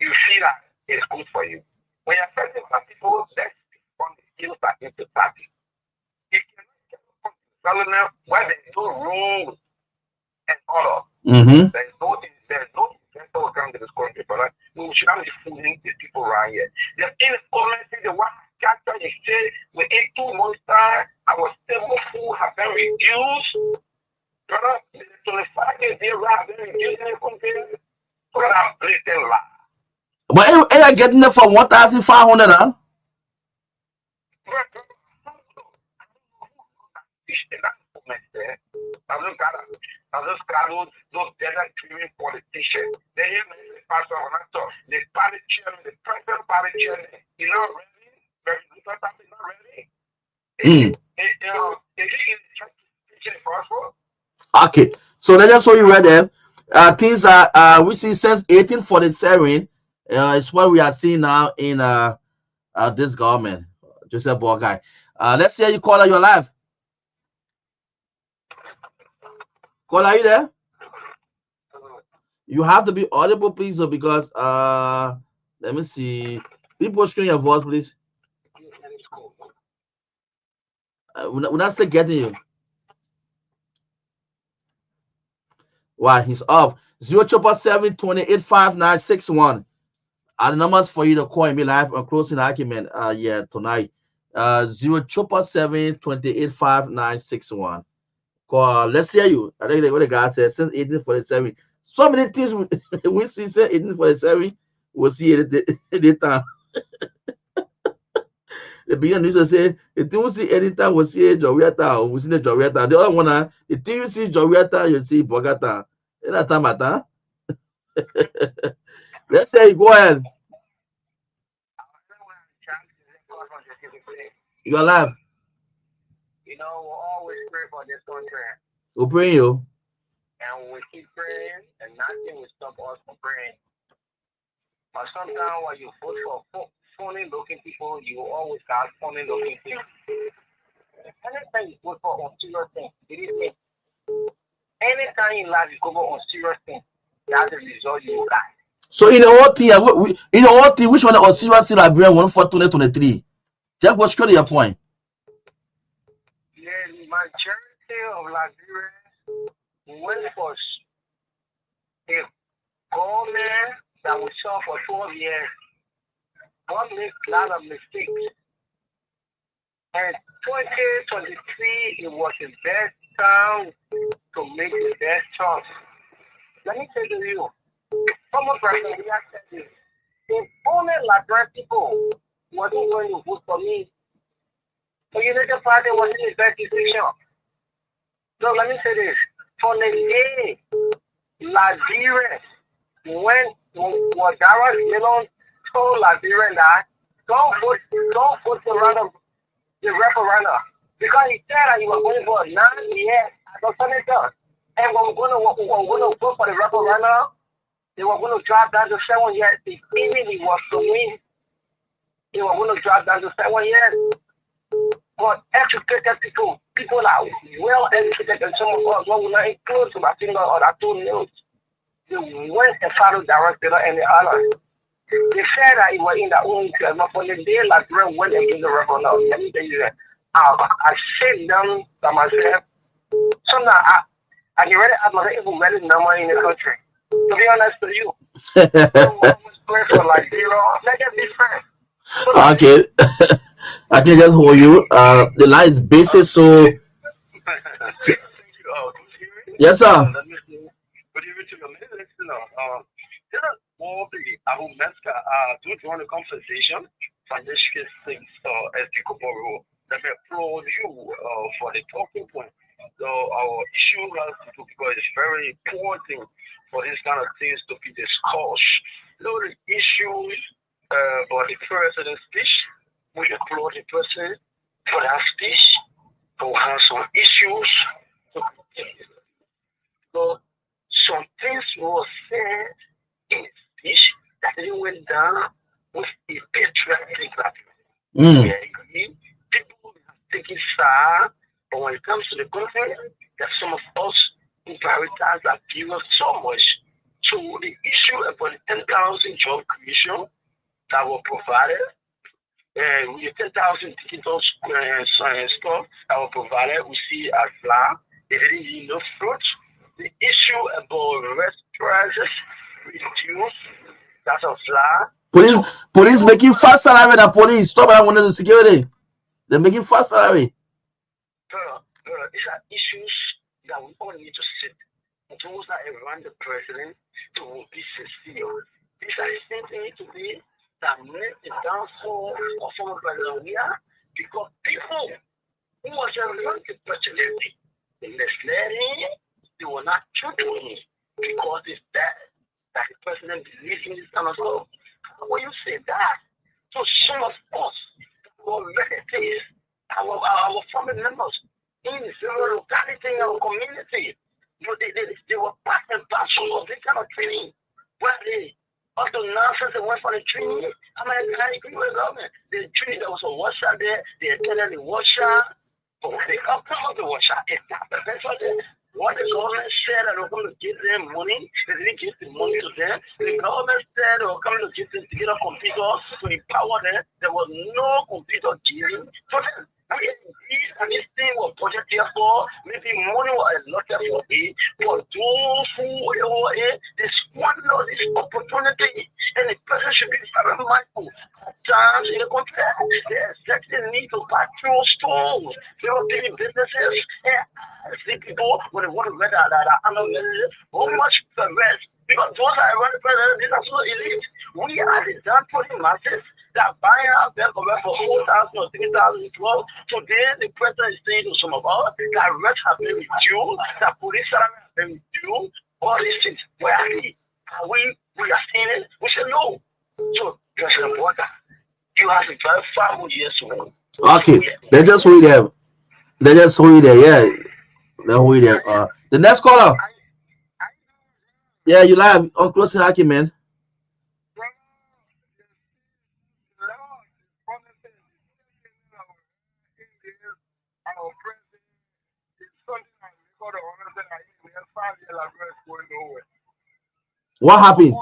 C: you feel that it's good for you. When you're affecting other people, that's on the skills that need to party. You cannot tell them where there's no rules and order. There's no investor will come to this country, but we should not be fooling the people around here. The inequality, the one chapter you say within 2 months' time, our stable food have been reduced. Brother, the 25 years they have been reduced in the country. Brother, I'm blatant lie.
A: But are getting it for 1,500, huh?
C: And those crowd, those desert dreaming politicians, they hear the pastor on that talk. The party chairman, the president party chairman, you know, ready? The president is not ready. Is it in the church teaching the gospel?
A: Okay, so let's just show you right there. Things that we see since 1847 is what we are seeing now in this government. Joseph Bogai. Let's say you call out your live. Call, are you there? You have to be audible, please, so because let me see. People screen your voice, please. We're not still getting you. Why? He's off. 077-285961 are the numbers for you to call and be live on closing argument. Yeah, tonight. 077-285961. Call. Let's hear you. I think what the guy said since 1847. So many things we see since 1847. We'll see it at the time. The beginning news say the thing we see anytime we see Joriata, we see the Joriata. The other one, the thing you see Joriata, you see Bogata. In that time, let's say go ahead. You're alive.
C: You know, we'll always pray for this country.
A: We'll pray you.
C: And we keep praying, and nothing will stop us from praying. But sometimes when you vote for funny looking people, you always got funny looking people. Anytime you vote for on serious things, believe me, anytime in life you go on serious things, that's the result you got.
A: So in the whole thing, which one on serious Liberia won for 2023? Just go straight to your point.
C: Yeah, the majority of Liberians went for a government that we saw for 12 years. God made a lot of mistakes. And 2023, it was the best time to make the best choice. Let me tell you, someone person we have said this. If only Liberian people wasn't going to vote for me, the United Party wasn't the best decision. So let me say this. For the day, Liberia, when Garguah told Liberia that don't vote the referendum, because he said that he was going for 9 years as a senator, and we're going to vote for the referendum. They were going to drop down to 7 years. The even he was to win, they were going to drop down to 7 years. But educated people are well educated, and some of us will not include to my finger or that 2 news. They went and followed director and the others. They said that it was in their own interest, but for the day Liberia went against the referendum, let me tell you that I said them by myself. Sometimes I can really ask myself if we really no money in the country. To be honest with you, so always pray for Liberia. Let them be friends.
A: Okay. I can just hold you. The line is busy, so. Yes, sir.
C: Good evening to your listener. I will to join the conversation from this things as the Kehleboe. Let me applaud you for the talking point. So our issue has to do because it's very important for these kind of things to be discussed. The issues about the president's speech. We applaud the president for that speech. We have some issues. So some things were said in the speech that it went down with a patriotic attitude. We agree. People have taken side, but when it comes to the country, there's some of us who prioritize our people so much. So the issue about the 10,000 job creation that were provided, and with the 10,000 digital stuff that were provided, we see as flat. They didn't need no fruit. The issue about rest prices reduced. That's a flat.
A: Police making fast salary. The police stop and wanted to security. They're making fast salary.
C: These are issues that we all need to sit. Those that around the president to be sincere. These are things that need to be that make the downfall of former President here because people who was around the president, they misled him, they were not opportunity because it's that the president believes in this kind of stuff. When you say that, so some of us, our relatives, our family members, in several locality in our community, they were passing back some of this kind of training. Where they, all the nonsense they went for the training, I mean, I agree with the government. The training, there was a washer there, they attended the washer, but when they come out the washer, it's not the best for them. What the government said that they were going to give them money, they didn't give the money to them. The government said they were coming to give them to get a computer to empower them. There was no computer given to them. I mean, this thing was budgeted for, maybe money was allotted for it, for those who were they squander this opportunity, and the person should be very mindful. At times in the country, they exactly need to patrol stores, they were big businesses, and ask the people when they want to rent that how much the rest. Because those are these are so elite. We are the downputting masses that buy out them for 4,000 or 3,000 12. Today, the president is saying to some of us that rents have been reduced, that police salary have been reduced, all these things. Where are we? We are seeing it. We say no. So, President Porter, you have to drive 5 more years to win.
A: Okay, they just wait there. They just wait there. Yeah, they wait there. The next caller. Yeah, you live on closing argument. What happened?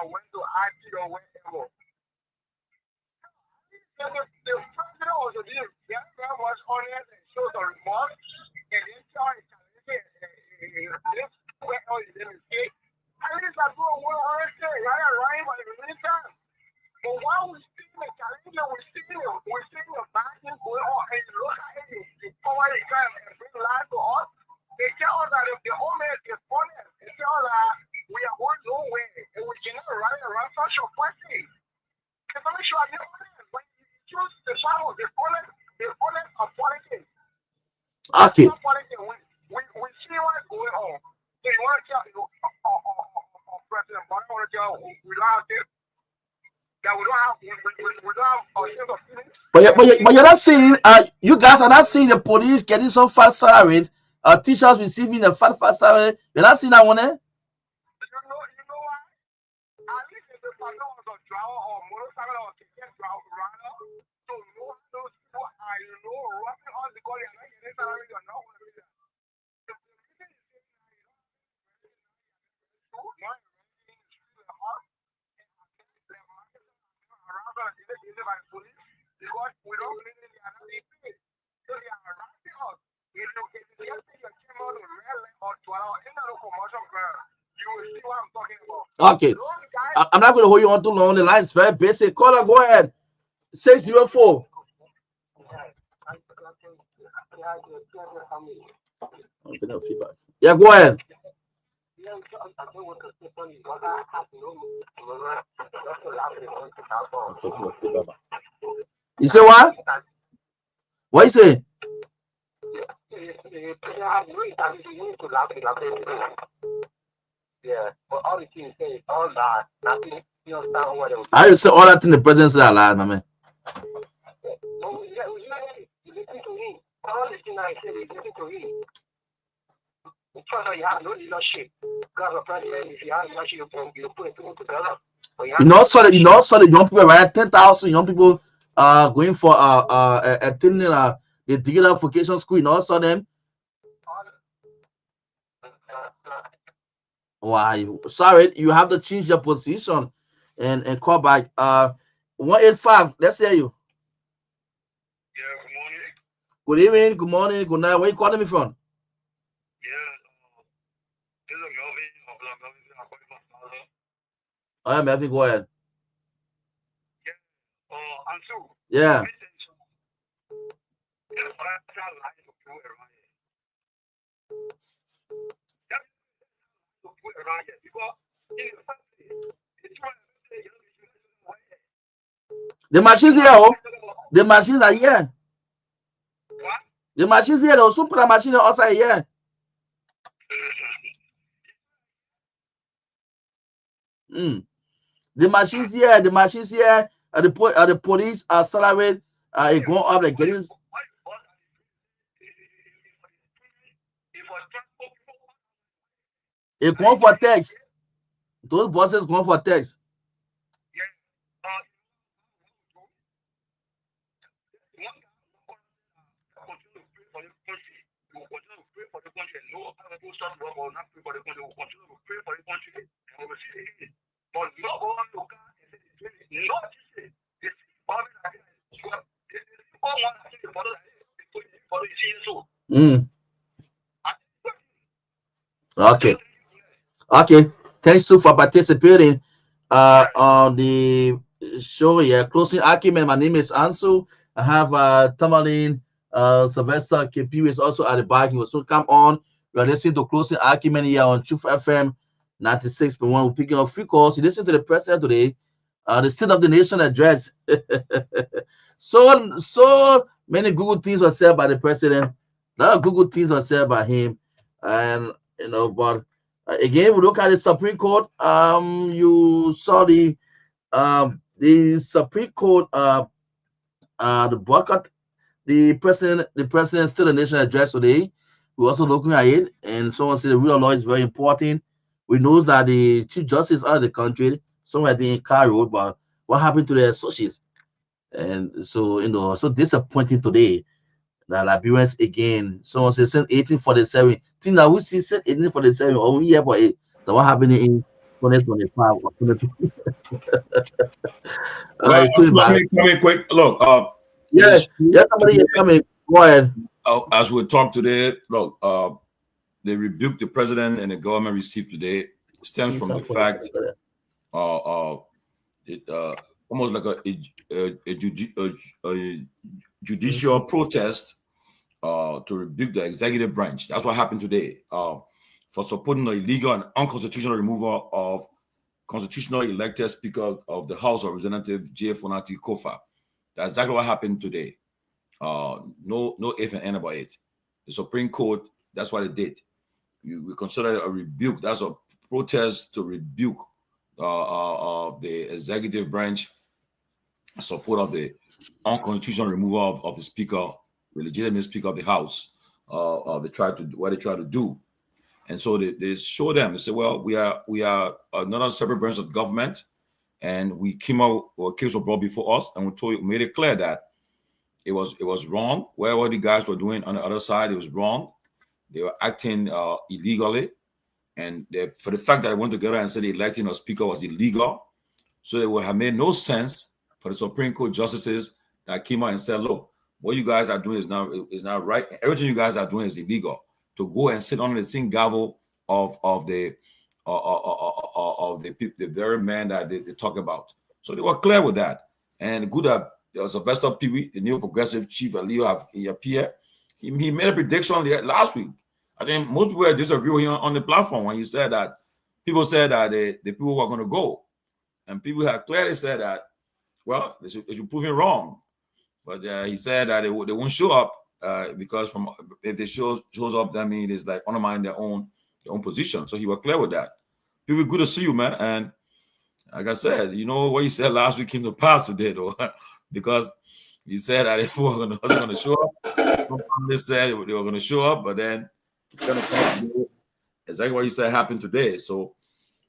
D: Went to IT or whatever. The president was being very much honest and showed some remorse, and then started challenging where else is the mistake. At least I do one understand, right, but in the meantime. But while we see the challenge, we're seeing the bad things going on, and you look at it, you forward the time and bring life to us. They tell us that if the homeland is honest, they tell us that we are going nowhere, and we cannot run around such a question. If I'm sure I'm not honest, when you choose the power, the honest are politics.
A: Okay.
D: We see what's going on. So you want to tell President Biden, want to tell we don't have this, that we don't have a sense of feeling.
A: But you're not seeing you guys are not seeing the police getting some fat salaries, teachers receiving a fat salary. You're not seeing that one, eh?
D: You know why? At least if the person was a driver or motorcycle or ticket runner, to know those people are, roughing on the goal, you're not getting salary, you're not going to be there. The reason is saying because we don't believe in the another thing. So they are harassing us. If you just think you came out of red line or 12 in a commercial ground, you will see what I'm talking about.
A: Okay. I'm not going to hold you on too long. The line is very basic. Caller, go ahead. 604. Okay, no feedback. Yeah, go ahead. You say what? What you say?
C: Yeah, but all the things say all that. Nothing. You understand what it was?
A: I just say all that in the presence of Allah, my man.
C: You listen to me. All the things I say, you listen to me. Because you have no leadership. Because the president, if you have leadership, you put it together.
A: You know, so the young people, right? 10,000 young people going for attending the digital vocation school, and also them. Why? Sorry, you have to change your position and call back. 185. Let's hear you.
D: Yeah, good morning.
A: Good evening, good morning, good night. Where you calling me from?
D: Yeah, this is Melvin. I'm calling from Plaza.
A: All right, Melvin, go ahead.
D: Yeah, Ansu.
A: Yeah.
D: That's to put around here because in the first place, it's trying to say
A: The machines here, oh, the machines are here.
D: what?
A: The machines here, they also put a machine outside here. The machines here, the police are salary going up, like getting. It going for text. Those bosses going for text.
D: But not all local, not
A: Okay. Okay. Thanks to for participating on the show. Yeah, closing argument. My name is Ansu. I have Tomalin, Sylvester Pewee is also at the back. He will soon come on. We are listening to closing argument here on Truth FM 96.1. We're picking up free calls. You listen to the president today. The State of the Nation address. so many Google things were said by the president. A lot of Google things were said by him, and but again, we look at the Supreme Court. You saw the Supreme Court the boycott the president State of the Nation address today. We're also looking at it, and someone said the rule of law is very important. We know that the Chief Justice of the country, somewhere in Cairo, but what happened to the associates? And so, so disappointing today that Liberians again. Someone said since 1847. Think that we see since 1847 or we hear about it. That what happened in 2025 or 2020.
B: Well, let me come in quick. Look,
A: yeah, somebody is coming. Go ahead.
B: As we talk today, look, the rebuke the president and the government received today stems from the fact almost like a judicial protest to rebuke the executive branch. That's what happened today for supporting the illegal and unconstitutional removal of constitutional elected Speaker of the House of Representatives, J. Fonati Kofa. That's exactly what happened today. No if and and about it. The Supreme Court, that's what it did. We consider it a rebuke. That's a protest to rebuke the executive branch support of the unconstitutional removal of the Speaker, the legitimate Speaker of the House. They try to do. And so they show them, they say, well, we are another separate branch of government, and we came out, or a case was brought before us, and we made it clear that it was wrong. Whatever the guys were doing on the other side, it was wrong. They were acting illegally, and for the fact that they went together and said electing a speaker was illegal, so it would have made no sense for the Supreme Court justices that came out and said, look, what you guys are doing is not right. Everything you guys are doing is illegal. To go and sit under the same gavel of the very man that they talk about. So they were clear with that. And good that Sylvester Pewee, the new progressive chief of Leo, he appeared. He made a prediction last week. I think most people disagree with him on the platform when he said that people said that the people were going to go. And people have clearly said that, well, they should prove him wrong. But he said that they won't show up because if they shows up, that means it's like undermining their own position. So he was clear with that. People, good to see you, man. And like I said, you know what you said last week came to pass today, though, because you said that if we wasn't going to show up, they said they were going to show up, but then exactly what you said happened today. So,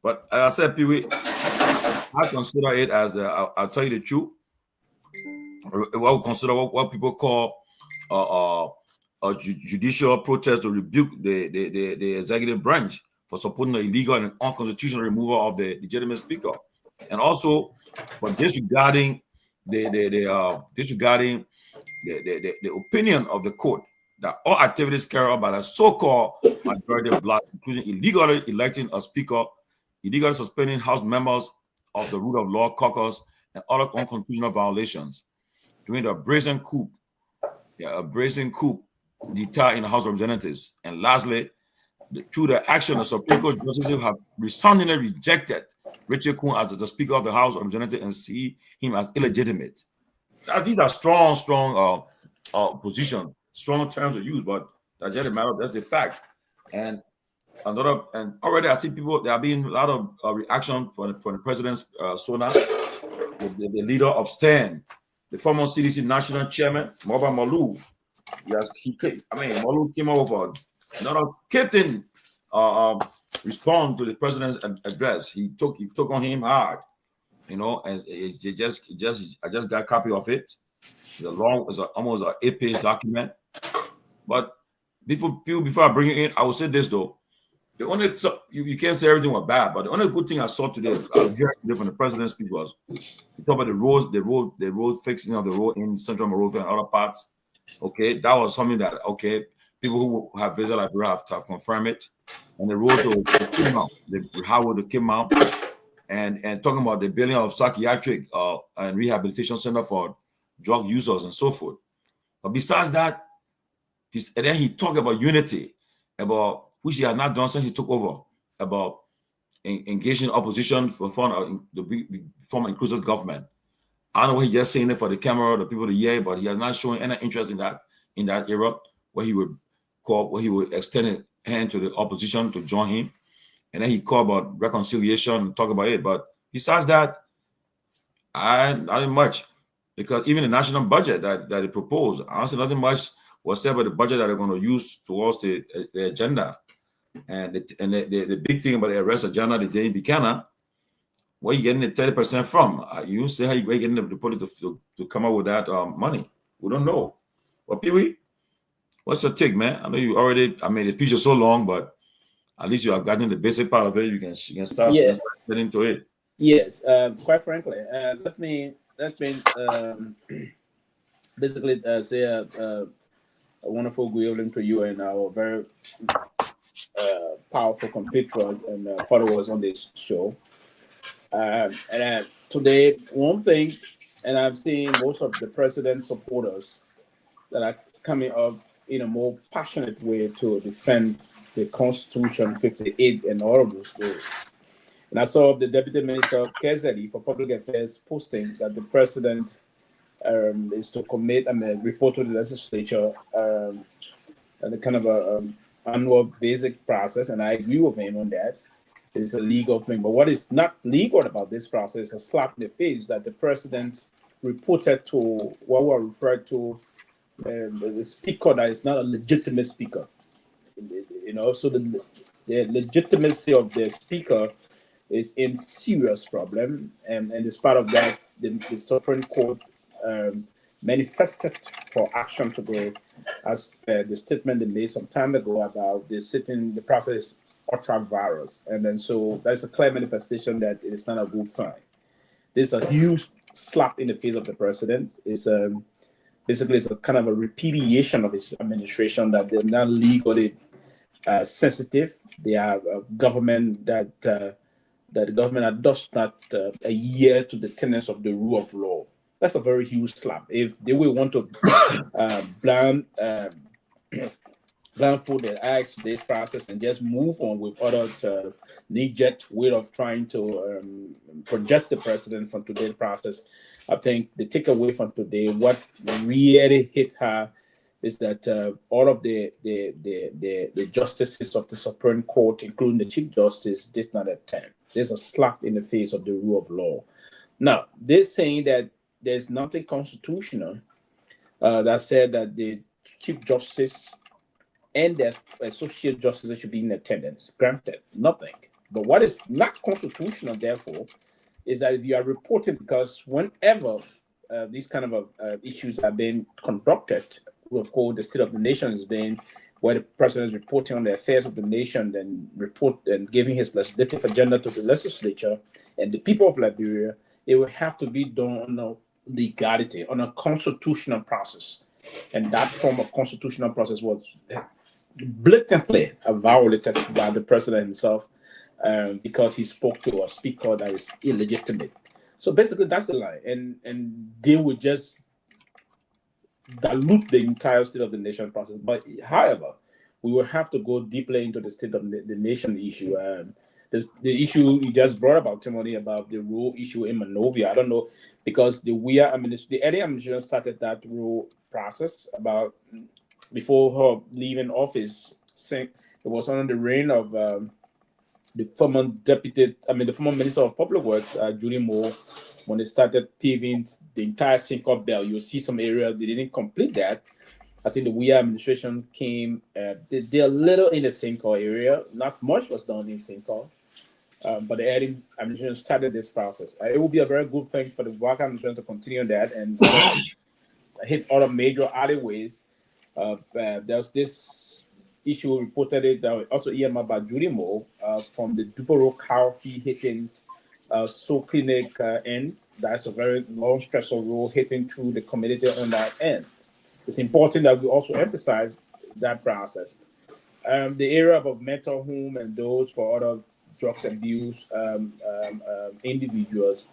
B: but as I said, Pewee, I consider it as I'll tell you the truth. What we consider what people call a judicial protest to rebuke the executive branch for supporting the illegal and unconstitutional removal of the legitimate speaker, and also for disregarding the opinion of the court that all activities carried out by the so-called majority bloc, including illegally electing a speaker, illegally suspending House members of the rule of law caucus, and other unconstitutional violations during the brazen coup deter in the House of Representatives. And lastly, through the action, the Supreme Court justices have resoundingly rejected Richard Kuhn as the Speaker of the House of Representatives and see him as illegitimate. These are strong positions, strong terms to use, but that's just a matter. That's a fact. And already I see people. There have been a lot of reaction from the president's Sona, the leader of STAN, the former CDC national chairman, Moba Malou. Yes, Malou came over. Not a scathing respond to the president's address. He took on him hard, and I just got a copy of it. It's almost an 8-page document. But before I bring it in, I will say this though: the only you can't say everything was bad, but the only good thing I saw today, from the president's speech was he talked about the road fixing of the road in Central Monrovia and other parts. Okay, that was something that people who have visited Liberia have confirmed it. And the road to Kimau, the highway to Kimau, and talking about the building of psychiatric and rehabilitation center for drug users and so forth. But besides that, and then he talked about unity, about which he has not done since he took over, about engaging opposition for the form of inclusive government. I don't know what he just saying it for the camera, the people to hear, but he has not shown any interest in that era where he would extend a hand to the opposition to join him. And then he called about reconciliation and talk about it. But besides that, nothing much. Because even the national budget that they proposed, honestly, nothing much was said about the budget that they're going to use towards the agenda. And the big thing about the arrest agenda, the Jane Buchanan, where are you getting the 30% from? You say how you getting the deposit to come up with that money? We don't know. But Pewee, what's your take, man? I know you already. The speech is so long, but at least you have gotten the basic part of it. You can start getting into it.
E: Yes. Quite frankly, let me basically say a wonderful good evening to you and our very powerful compatriots and followers on this show. Today, one thing, and I've seen most of the president's supporters that are coming up in a more passionate way to defend the Constitution 58 and all of those goals. And I saw the Deputy Minister Kezeli for Public Affairs posting that the president is to commit and report to the legislature and a kind of a annual basic process, and I agree with him on that. It's a legal thing. But what is not legal about this process is a slap in the face that the president reported to what we referred to the speaker that is not a legitimate speaker. So the legitimacy of the speaker is in serious problem, and as part of that, the Supreme Court manifested for action today, as the statement they made some time ago about the process ultra virus, and then so there's a clear manifestation that it is not a good sign. This is a huge slap in the face of the president. It's basically it's a kind of a repudiation of his administration, that they're not legally sensitive. They are a government that the government adopts not adhere to the tenets of the rule of law. That's a very huge slap. If they will want to blindfold their eyes to this process and just move on with other knee-jerk way of trying to project the president from today's process, I think the takeaway from today, what really hit her, is that all of the justices of the Supreme Court, including the Chief Justice, did not attend. There's a slap in the face of the rule of law. Now, they're saying that there's nothing constitutional that said that the Chief Justice and the associate justices should be in attendance. Granted, nothing. But what is not constitutional, therefore, is that if you are reporting, because whenever these kind of issues are being conducted, of course, the state of the nation is being where the president is reporting on the affairs of the nation, then report and giving his legislative agenda to the legislature and the people of Liberia, it will have to be done on a legality, on a constitutional process. And that form of constitutional process was blatantly violated by the president himself because he spoke to a speaker that is illegitimate. So basically, that's the lie. And they would just dilute the entire State of the Nation process. But however, we will have to go deeply into the State of the Nation issue. The issue you just brought about, Timothy, about the rule issue in Monrovia. I don't know, because the earlier administration started that rule process about before her leaving office. It was under the reign of the former Minister of Public Works, Julie Moore, when they started paving the entire Syncope Belt. You'll see some areas they didn't complete that. I think the Weah administration came, they did a little in the Syncope area. Not much was done in Syncope. But the administration started this process. It will be a very good thing for the Walker administration to continue that and hit other major alleyways. There's this issue reported that was also earmarked by Judy Moore from the Dupero Cow Fee hitting So Clinic end. That's a very long stretch of road hitting through the community on that end. It's important that we also emphasize that process. The area of mental home and those for other drug abuse individuals,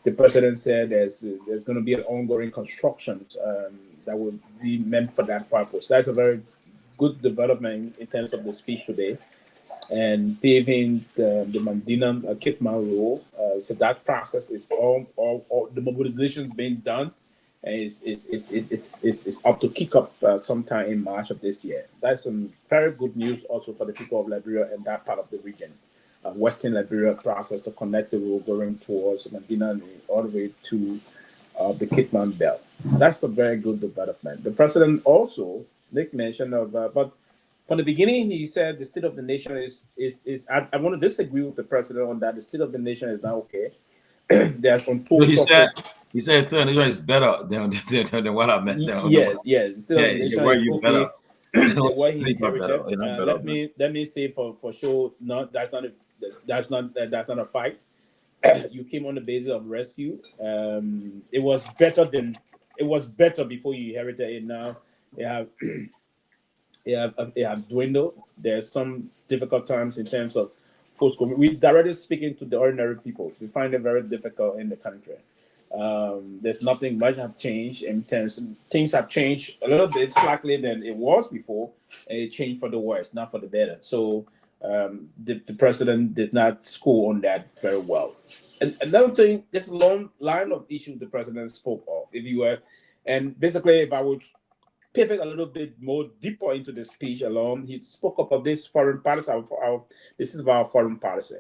E: the president said there's going to be an ongoing construction that will be meant for that purpose. That's a very good development in terms of the speech today. And paving the Mandina Kitman Road. So that process is all the mobilization is being done, and it's up to kick up sometime in March of this year. That's some very good news also for the people of Liberia and that part of the region. Western Liberia process to connect the road going towards Medina all the way to the Kitman Belt. That's a very good development. The president also make mention of, but from the beginning he said the State of the Nation is I want to disagree with the president on that. The State of the Nation is not okay. There's untold
B: He said the State of the Nation is better than what I meant.
E: Yes. The State of the Nation is okay. The way he inherited. Let me say for sure, that's not a fight. You came on the basis of rescue. It was better before you inherited it. Now it have dwindled. There's some difficult times in terms of post-COVID. We directly speaking to the ordinary people. We find it very difficult in the country. There's nothing much have changed in terms of things have changed a little bit slightly than it was before, and it changed for the worse, not for the better. So the president did not score on that very well. And another thing, this long line of issues the president spoke of, and basically if I would pivot a little bit more deeper into the speech alone, he spoke up of this foreign policy. This is about foreign policy.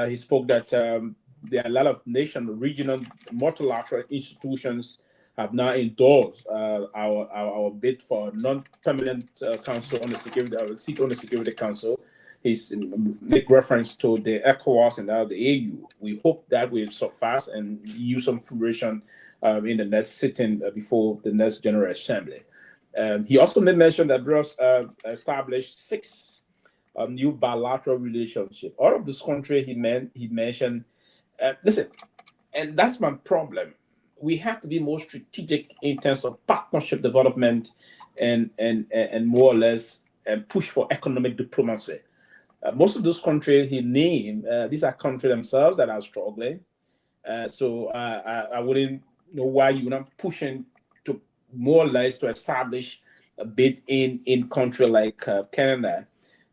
E: He spoke that there are a lot of regional, multilateral institutions have now endorsed our bid for non-permanent council on the security seat on the Security Council. He's make reference to the ECOWAS and now the AU. We hope that will surpass and use some fruition in the next sitting before the next General Assembly. He also made mention that Bruce established 6 new bilateral relationships. All of this country he mentioned. Listen, and that's my problem. We have to be more strategic in terms of partnership development and more or less push for economic diplomacy. Most of those countries he named, these are countries themselves that are struggling. So I wouldn't know why you're not pushing to more or less to establish a bid in country like Canada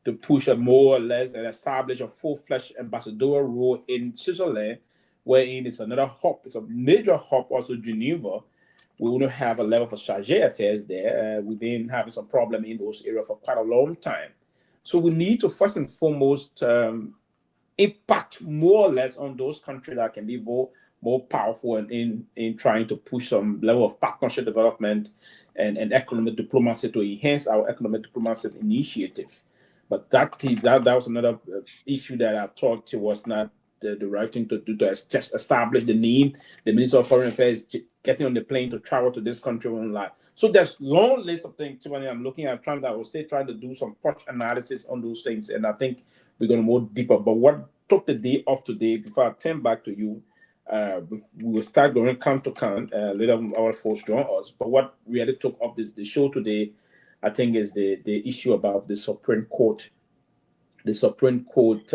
E: to push a more or less and establish a full-fledged ambassadorial role in Switzerland, wherein it's another hub, it's a major hub, also Geneva. We want to have a level for charge affairs there. We've been having some problem in those areas for quite a long time. So we need to first and foremost impact more or less on those countries that can be more powerful in trying to push some level of partnership development and economic diplomacy to enhance our economic diplomacy initiative. But that was another issue that I thought was not the right thing to do, to just establish the name. The Minister of Foreign Affairs getting on the plane to travel to this country online. So there's long list of things, Tiffany, I'm looking at, I will stay trying to do some punch analysis on those things, and I think we're going to go deeper. But what took the day off today, before I turn back to you, we will start going count to count. Later our folks join us. But what really took off the show today, I think, is the issue about the Supreme Court. The Supreme Court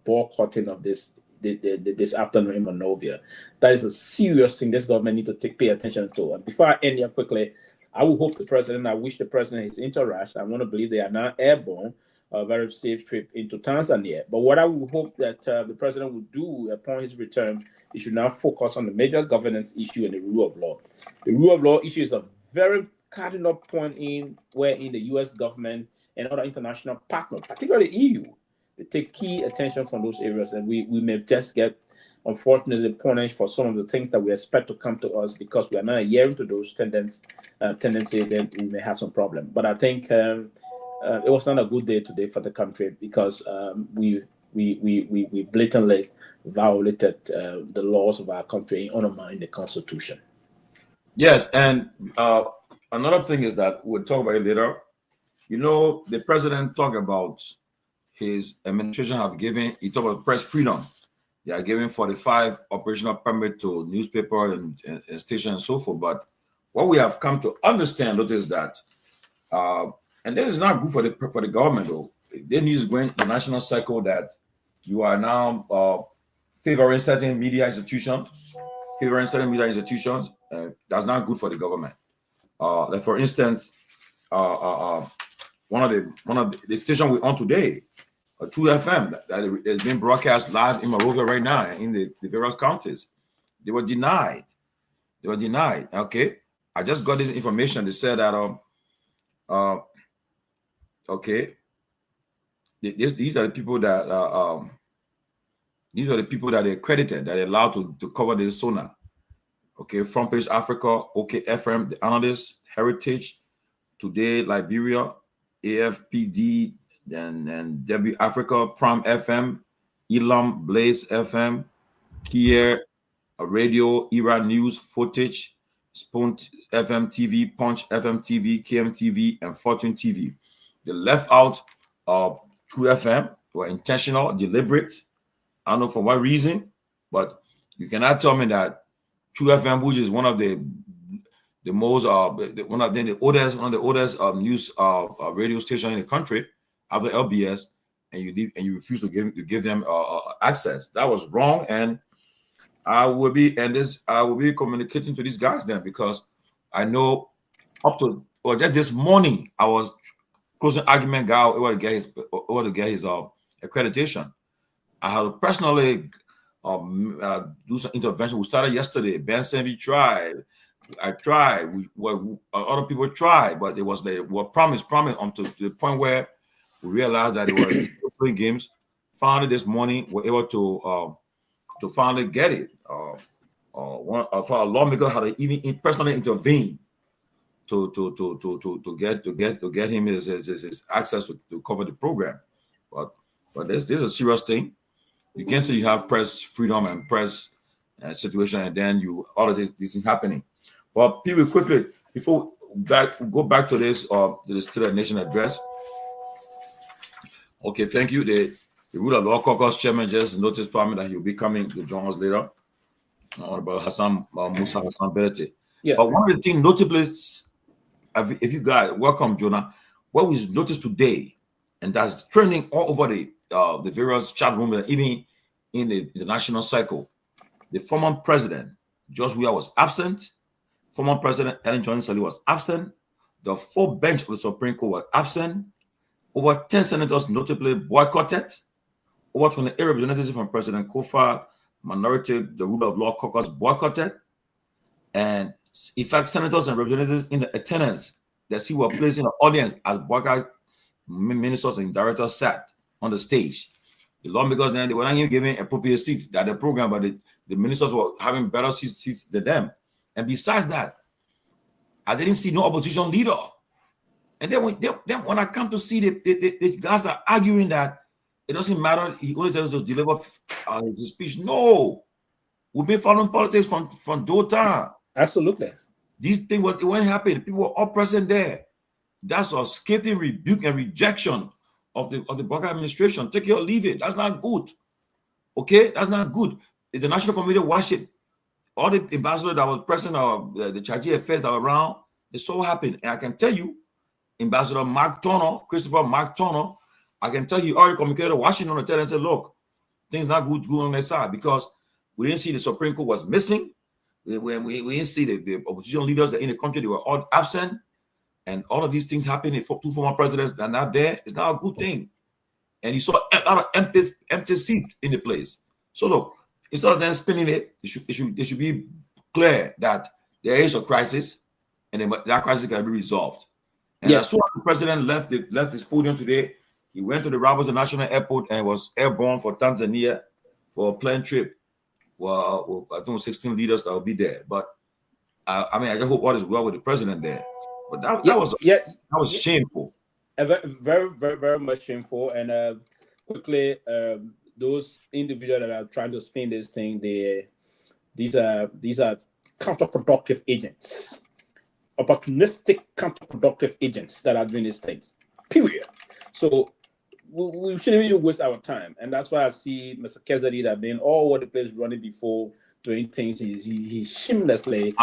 E: boycotting of this afternoon in Monrovia. That is a serious thing this government needs to pay attention to. And before I end here quickly, I wish the president his interaction. I want to believe they are now airborne, a very safe trip into Tanzania. But what I would hope that the president would do upon his return, he should now focus on the major governance issue and the rule of law. The rule of law issue is a very cardinal point wherein the U.S. government and other international partners, particularly the EU, they take key attention from those areas, and we may just get, unfortunately, punished for some of the things that we expect to come to us because we are not adhering to those tendencies. Then we may have some problem. But I think it was not a good day today for the country because we blatantly violated the laws of our country and undermined the Constitution.
B: Yes, and another thing is that we'll talk about it later. You know, the president talked about his administration have given, he talked about press freedom. They are giving 45 operational permit to newspaper and station and so forth. But what we have come to understand is that, and this is not good for the government though. They need to go in the national cycle that you are now favoring certain media institutions. That's not good for the government. Like for instance, one of the station we're on today, 2 FM, that is being broadcast live in Monrovia right now in the various counties. They were denied. Okay, I just got this information. They said that okay, these are the people that they accredited, that are allowed to cover the zona. Okay, Front Page Africa, OK FM, The Analyst, Heritage, Today, Liberia, AFPD, and W Africa, Prime FM, Elam, Blaze FM, Kier Radio, Era News, Footage, Spunt FM TV, Punch FM TV, KM TV, and Fortune TV. They left out 2 FM, were intentional, deliberate. I don't know for what reason, but you cannot tell me that 2 FM, which is one of the most one of the oldest news radio station in the country after LBS, and you refuse to give them access. That was wrong, and I will be communicating to these guys then, because I know just this morning I was closing argument guy over to get his accreditation. I had to personally do some intervention. We started yesterday. Ben Sanvee tried. I tried. Other people tried, but it was promised to the point where we realized that they were playing games. Finally, this morning, we're able to finally get it. For a lawmaker had to even personally intervene to get him his access to cover the program. But this is a serious thing. You can't say you have press freedom and press situation, and then all of this things happening. But people, quickly before go back to this the State of the Nation address. Okay, thank you. The Rule of Law Caucus chairman just noticed for me that he'll be coming to join us later. About Musa Hassan Berete.
E: Yeah.
B: But one of the things notably, if you guys welcome Jonah, what we noticed today, and that's trending all over the various chat rooms, even in the national cycle, the former president George Weah was absent. Former President Ellen Johnson Sirleaf was absent. The full bench of the Supreme Court was absent. Over 10 senators notably boycotted. Over 28 representatives from President Kofa minority, the Rule of Law Caucus boycotted. And in fact, senators and representatives in the attendance that were placed in the audience as boycott ministers and directors sat on the stage. The lawmakers then, they were not even giving appropriate seats that the program, but the ministers were having better seats than them. And besides that, I didn't see no opposition leader. And then when I come to see the guys are arguing that it doesn't matter, he only tells us to deliver his speech. No, we've been following politics from Dota.
E: Absolutely.
B: These things, it won't happen. People were all present there. That's a scathing rebuke and rejection of the Barker administration. Take it or leave it. That's not good. Okay, that's not good. The National Committee watched it. All the ambassadors that was present, the charge affairs that were around, it so happened. And I can tell you, Ambassador Christopher Mark Turner, I can tell you, already communicated to Washington and tell them, said, look, things not good on their side, because we didn't see the Supreme Court was missing. We didn't see the opposition leaders in the country. They were all absent, and all of these things happening. Two former presidents are not there. It's not a good thing. And you saw a lot of empty seats in the place. So look, instead of them spinning it, it should be clear that there is a crisis, and that crisis can be resolved. And as soon as the president left his podium today, he went to the Rabat International Airport and was airborne for Tanzania for a plane trip. Well, I think 16 leaders that will be there. But I mean, I just hope all is well with the president there. But that was shameful.
E: Very, very, very much shameful. And quickly, those individuals that are trying to spin this thing, these are counterproductive agents, opportunistic counterproductive agents that are doing these things. Period. So we shouldn't even waste our time, and that's why I see Mr. Kehleboe that been all over the place running before doing things. He shamelessly.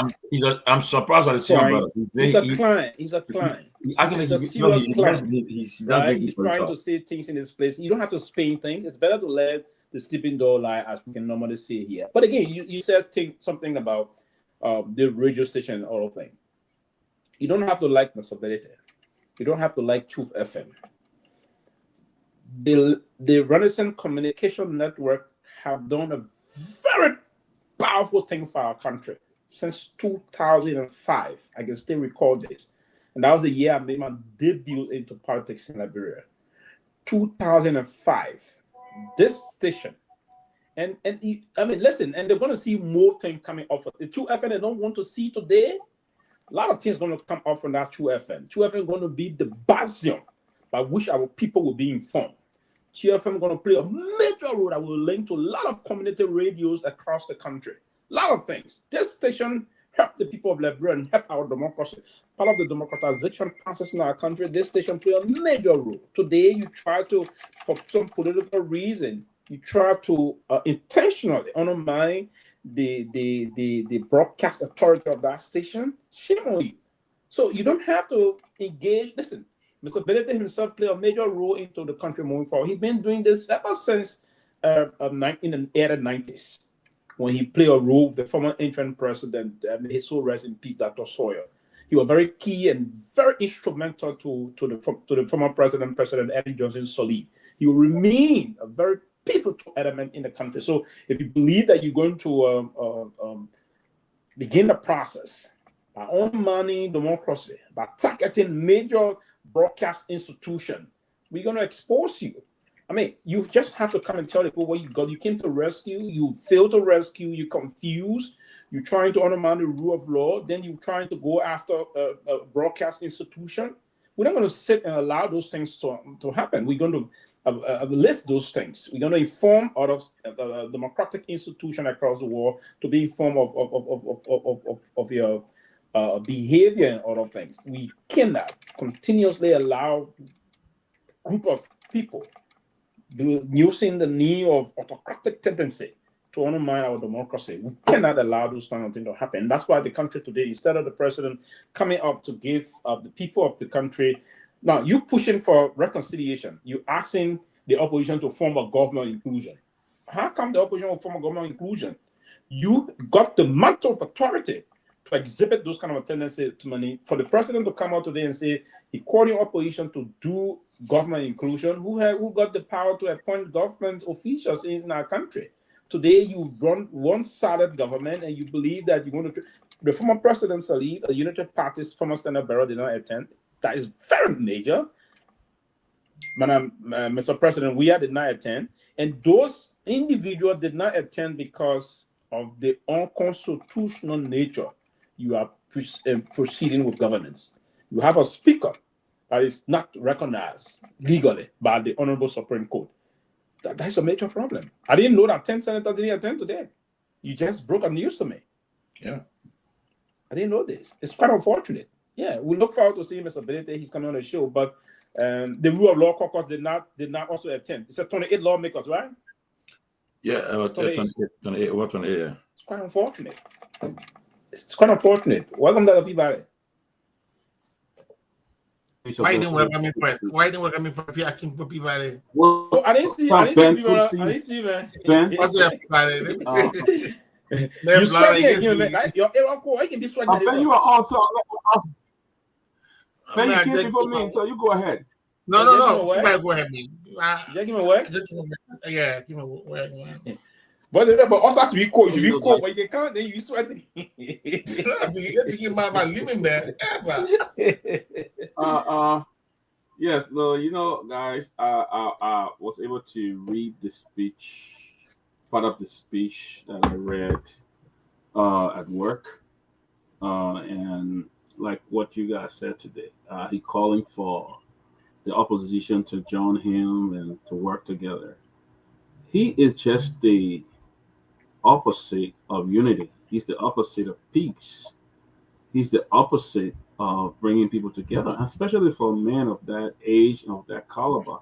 B: I'm surprised at the same brother.
E: He's a client. He's a client. He's a serious client. He's trying to say things in his place. You don't have to spin things. It's better to let the sleeping dog lie, as we can normally say here. But again, you said something about the radio station and all of things. You don't have to like Mr. Belete. You don't have to like Truth FM. The Renaissance Communication Network have done a very powerful thing for our country since 2005. I can still recall this. And that was the year I made my debut into politics in Liberia. 2005. This station. And I mean, listen, and they're going to see more things coming off of the 2FM they don't want to see today. A lot of things going to come off from that 2FM. 2FM is going to be the bastion by which our people will be informed. 2FM is going to play a major role that will link to a lot of community radios across the country. A lot of things. This station helped the people of Liberia and help our democracy. Part of the democratization process in our country, this station play a major role. Today, you try to, for some political reason, you try to intentionally undermine the broadcast authority of that station. Shame on you. So you don't have to engage. Listen, Mr. Belete himself played a major role into the country moving forward. He's been doing this ever since in the early 90s, when he played a role with the former interim president, his soul rest in peace, Dr. Sawyer. He was very key and very instrumental to the former president, President Ellen Johnson Sirleaf. He will remain a very pivotal element in the country. So if you believe that you're going to begin the process by undermining democracy, by targeting major broadcast institutions, we're going to expose you. I mean, you just have to come and tell people what you got. You came to rescue, you failed to rescue, you confused, you're trying to undermine the rule of law, then you're trying to go after a broadcast institution. We're not going to sit and allow those things to happen. We're going to lift those things. We're going to inform out of democratic institution across the world to be informed of your behavior and other things. We cannot continuously allow a group of people using the knee of autocratic tendency to undermine our democracy. We cannot allow those kind of things to happen. That's why the country today, instead of the president coming up to give the people of the country, now you pushing for reconciliation, you asking the opposition to form a government inclusion. How come the opposition will form a government inclusion? You got the mantle of authority to exhibit those kind of tendencies to money. For the president to come out today and say he called the opposition to do government inclusion, who got the power to appoint government officials in our country? Today you run one-sided government and you believe that you're going to. The former president Sirleaf, a United Party's former Standard Bearer, did not attend. That is very major. Mr. President, we did not attend, and those individuals did not attend because of the unconstitutional nature you are proceeding with governance. You have a speaker that is not recognized legally by the Honorable Supreme Court. That's a major problem. I didn't know that 10 senators didn't attend today. You just broke a news to me.
B: Yeah.
E: I didn't know this. It's quite unfortunate. Yeah, we look forward to seeing Mr. Belete. He's coming on the show, but the Rule of Law Caucus did not also attend. It's 28 lawmakers, right?
B: Yeah, 28, yeah.
E: It's quite unfortunate. It's quite unfortunate. Welcome to the Peabody.
F: Why didn't welcome me first? Why didn't welcome me for Peabody?
E: Well, I didn't see. I didn't see, man.
F: What's up, Peabody? They're
E: You
F: blind,
E: sweating
F: you can
E: again,
F: see.
E: like your I can be sweating.
G: I bet you are also. Ben, you
F: Man,
G: came
F: just
G: before
F: keep
G: me,
F: on-
G: so you go ahead.
F: No,
E: Just give me
F: no.
E: what?
F: Keep on go ahead, man.
E: Just give me what?
F: Yeah, keep on working.
E: But also has to be cold. You should
A: You
E: be
A: know,
E: cold,
A: guys.
E: but you can't. Then you be sweating.
F: You're thinking about living there ever.
G: Yes, no, you know, guys, I was able to read the speech, part of the speech that I read at work, and like what you guys said today, he calling for the opposition to join him and to work together. He is just the opposite of unity. He's the opposite of peace. He's the opposite of bringing people together, especially for a man of that age and of that caliber,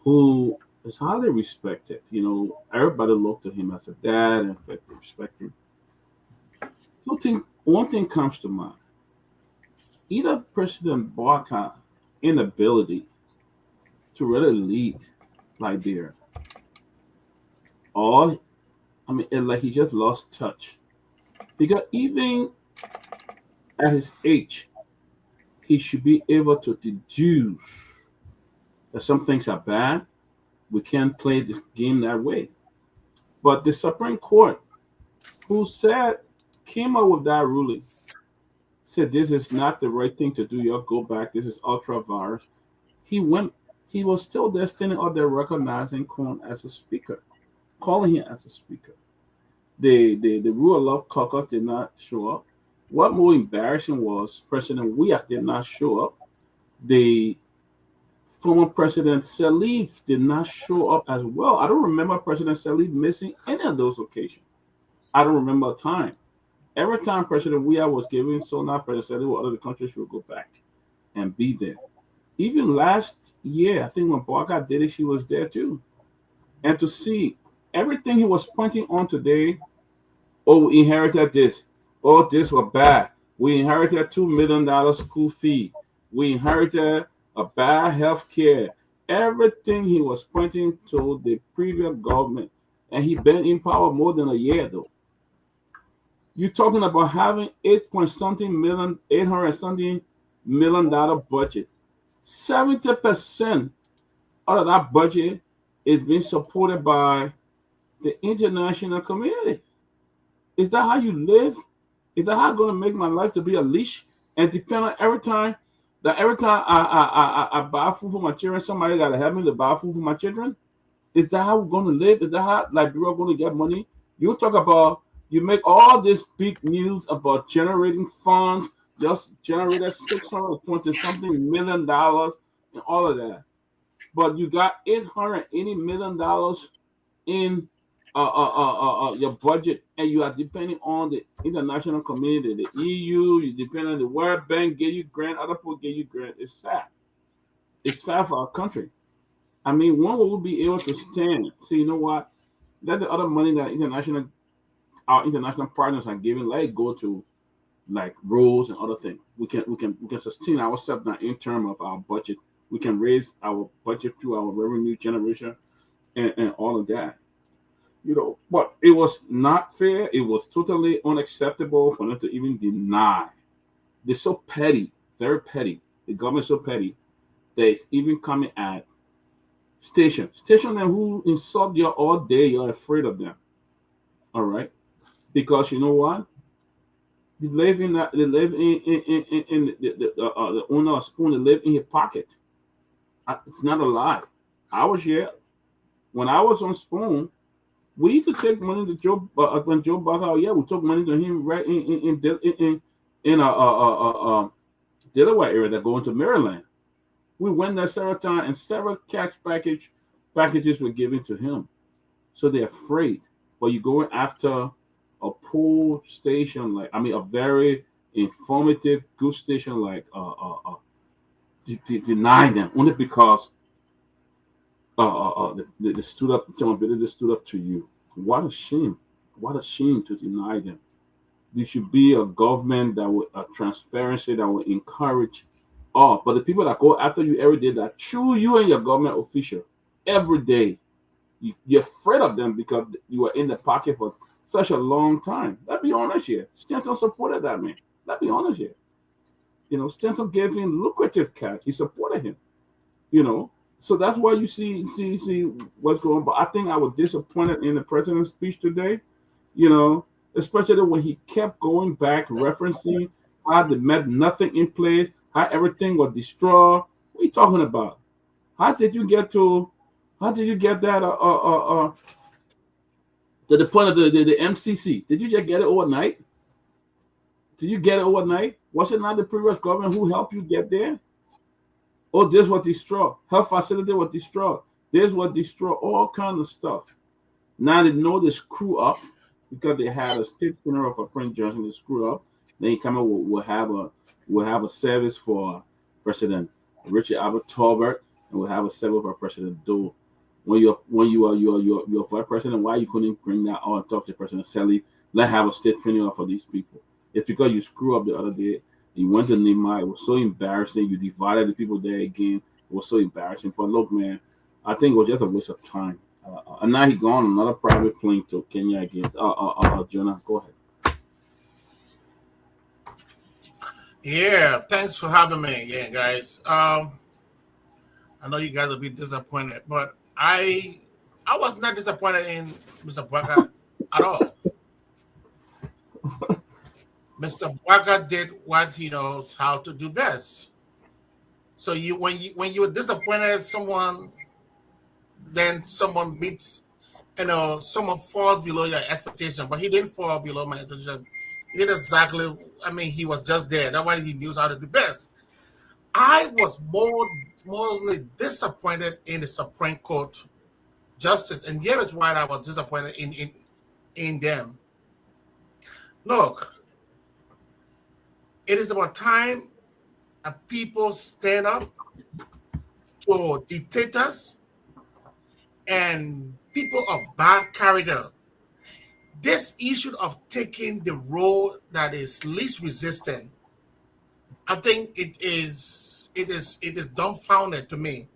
G: who is highly respected. You know, everybody looked to him as a dad and respect him. One thing comes to mind. Either President Barker inability to really lead Liberia, or I mean, like he just lost touch. Because even at his age, he should be able to deduce that some things are bad. We can't play this game that way. But the Supreme Court, who said, came up with that ruling, said this is not the right thing to do. You'll go back. This is ultra virus. He went. He was still there standing out there recognizing Corn as a speaker, calling him as a speaker. The rule of law caucus did not show up. What more embarrassing was President Weah did not show up. The former President Salif did not show up as well. I don't remember President Salif missing any of those occasions. I don't remember a time. Every time President Weah was giving so now President Salif or other countries would go back and be there. Even last year, I think when Barker did it, she was there too. And to see everything he was pointing on today, oh, we inherited this. Oh, this was bad. We inherited $2 million school fee. We inherited a bad health care. Everything he was pointing to the previous government. And he been in power more than a year though. You're talking about having $800 something million budget. 70% out of that budget is being supported by the international community. Is that how you live? Is that how I'm going to make my life to be a leash and depend on every time I buy food for my children, somebody got to help me to buy food for my children? Is that how we're going to live? Is that how Liberia are going to get money? You talk about, you make all this big news about generating funds, just generated $620 something million and all of that. But you got $880 million in your budget, and you are depending on the international community, the EU. You depend on the World Bank, give you grant, other people give you grant. It's sad. It's sad for our country. I mean, when will we be able to stand? See, you know what? That's the other money that our international partners are giving. Let it go to like roads and other things. We can sustain ourselves now in terms of our budget. We can raise our budget through our revenue generation and all of that. You know, but it was not fair. It was totally unacceptable for them to even deny. They're so petty, very petty. The government's so petty that it's even coming at station them who insult you all day. You're afraid of them. All right, because you know what? They live in the owner of Spoon. They live in his pocket. It's not a lie. I was here when I was on Spoon. We used to take money to Joe when Joe Barker. Yeah, we took money to him right in Delaware area that go into Maryland. We went there several times, and several cash packages were given to him. So they're afraid. But you going after a poor station a very informative, good station deny them only because they stood up. They stood up to you. What a shame! What a shame to deny them. There should be a government that will a transparency that will encourage all. But the people that go after you every day, that chew you and your government official every day, you're afraid of them because you are in the pocket for such a long time. Let's be honest here. Stanton supported that man. Let's be honest here. You know, Stanton gave him lucrative cash. He supported him. You know, so that's why you see what's going on. But I think I was disappointed in the president's speech today. You know, especially when he kept going back, referencing how they met nothing in place, how everything was destroyed. What are you talking about? How did you get that to the point of the MCC? Did you just get it overnight? Did you get it overnight? Was it not the previous government who helped you get there? Oh, this was destroyed. Health facility was destroyed. This was destroyed. All kinds of stuff. Now they know they screw up because they had a state funeral for Prince Johnson. They screw up. Then he come up. We'll have a service for President Richard Albert Tolbert, and we'll have a service for President Doe. When you are vice president, why you couldn't bring that on and talk to President Sally? Let's have a state funeral for these people. It's because you screw up the other day. You went to Nehemiah. It was so embarrassing. You divided the people there again. It was so embarrassing. But look, man, I think it was just a waste of time. And now he gone on another private plane to Kenya again. Jonah, go ahead.
F: Yeah, thanks for having me again, guys. I know you guys will be disappointed, but I was not disappointed in Mr. Bwaka at all. Mr. Bwaka did what he knows how to do best. So when you were disappointed at someone, then someone beats, someone falls below your expectation, but he didn't fall below my expectation. He did exactly. I mean, he was just there. That's why he knew how to do best. I was mostly disappointed in the Supreme Court justice, and here is why I was disappointed in them. Look, it is about time that people stand up to dictators and people of bad character. This issue of taking the road that is least resistant, I think it is dumbfounded to me.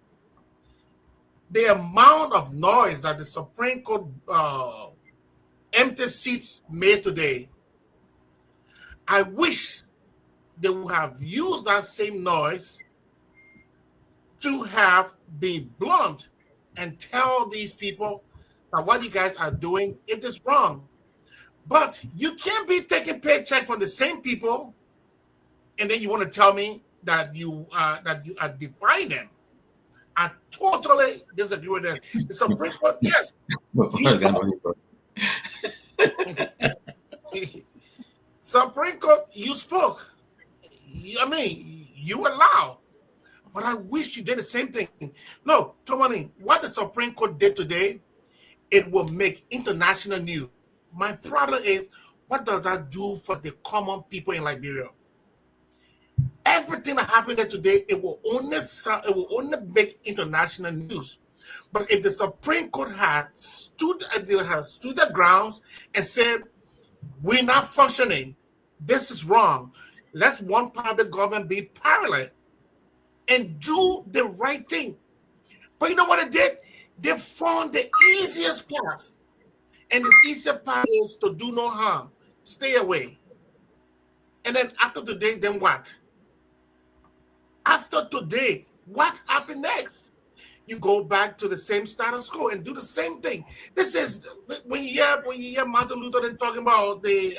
F: The amount of noise that the Supreme Court empty seats made today, I wish they would have used that same noise to have been blunt and tell these people that what you guys are doing, it is wrong. But you can't be taking paycheck from the same people, and then you want to tell me that you are defying them. I totally disagree with them. The Supreme Court, yes. Supreme Court, you spoke. I mean, you were loud. But I wish you did the same thing. No, Tomalin, what the Supreme Court did today, it will make international news. My problem is, what does that do for the common people in Liberia? Everything that happened there today, it will only make international news. But if the Supreme Court had stood their grounds and said, we're not functioning, this is wrong, let's one part of the government be parallel and do the right thing. But you know what it did? They found the easiest path. And the easiest path is to do no harm. Stay away. And then after today, then what? After today, what happened next? You go back to the same status quo and do the same thing. This is when you hear Martin Luther King talking about the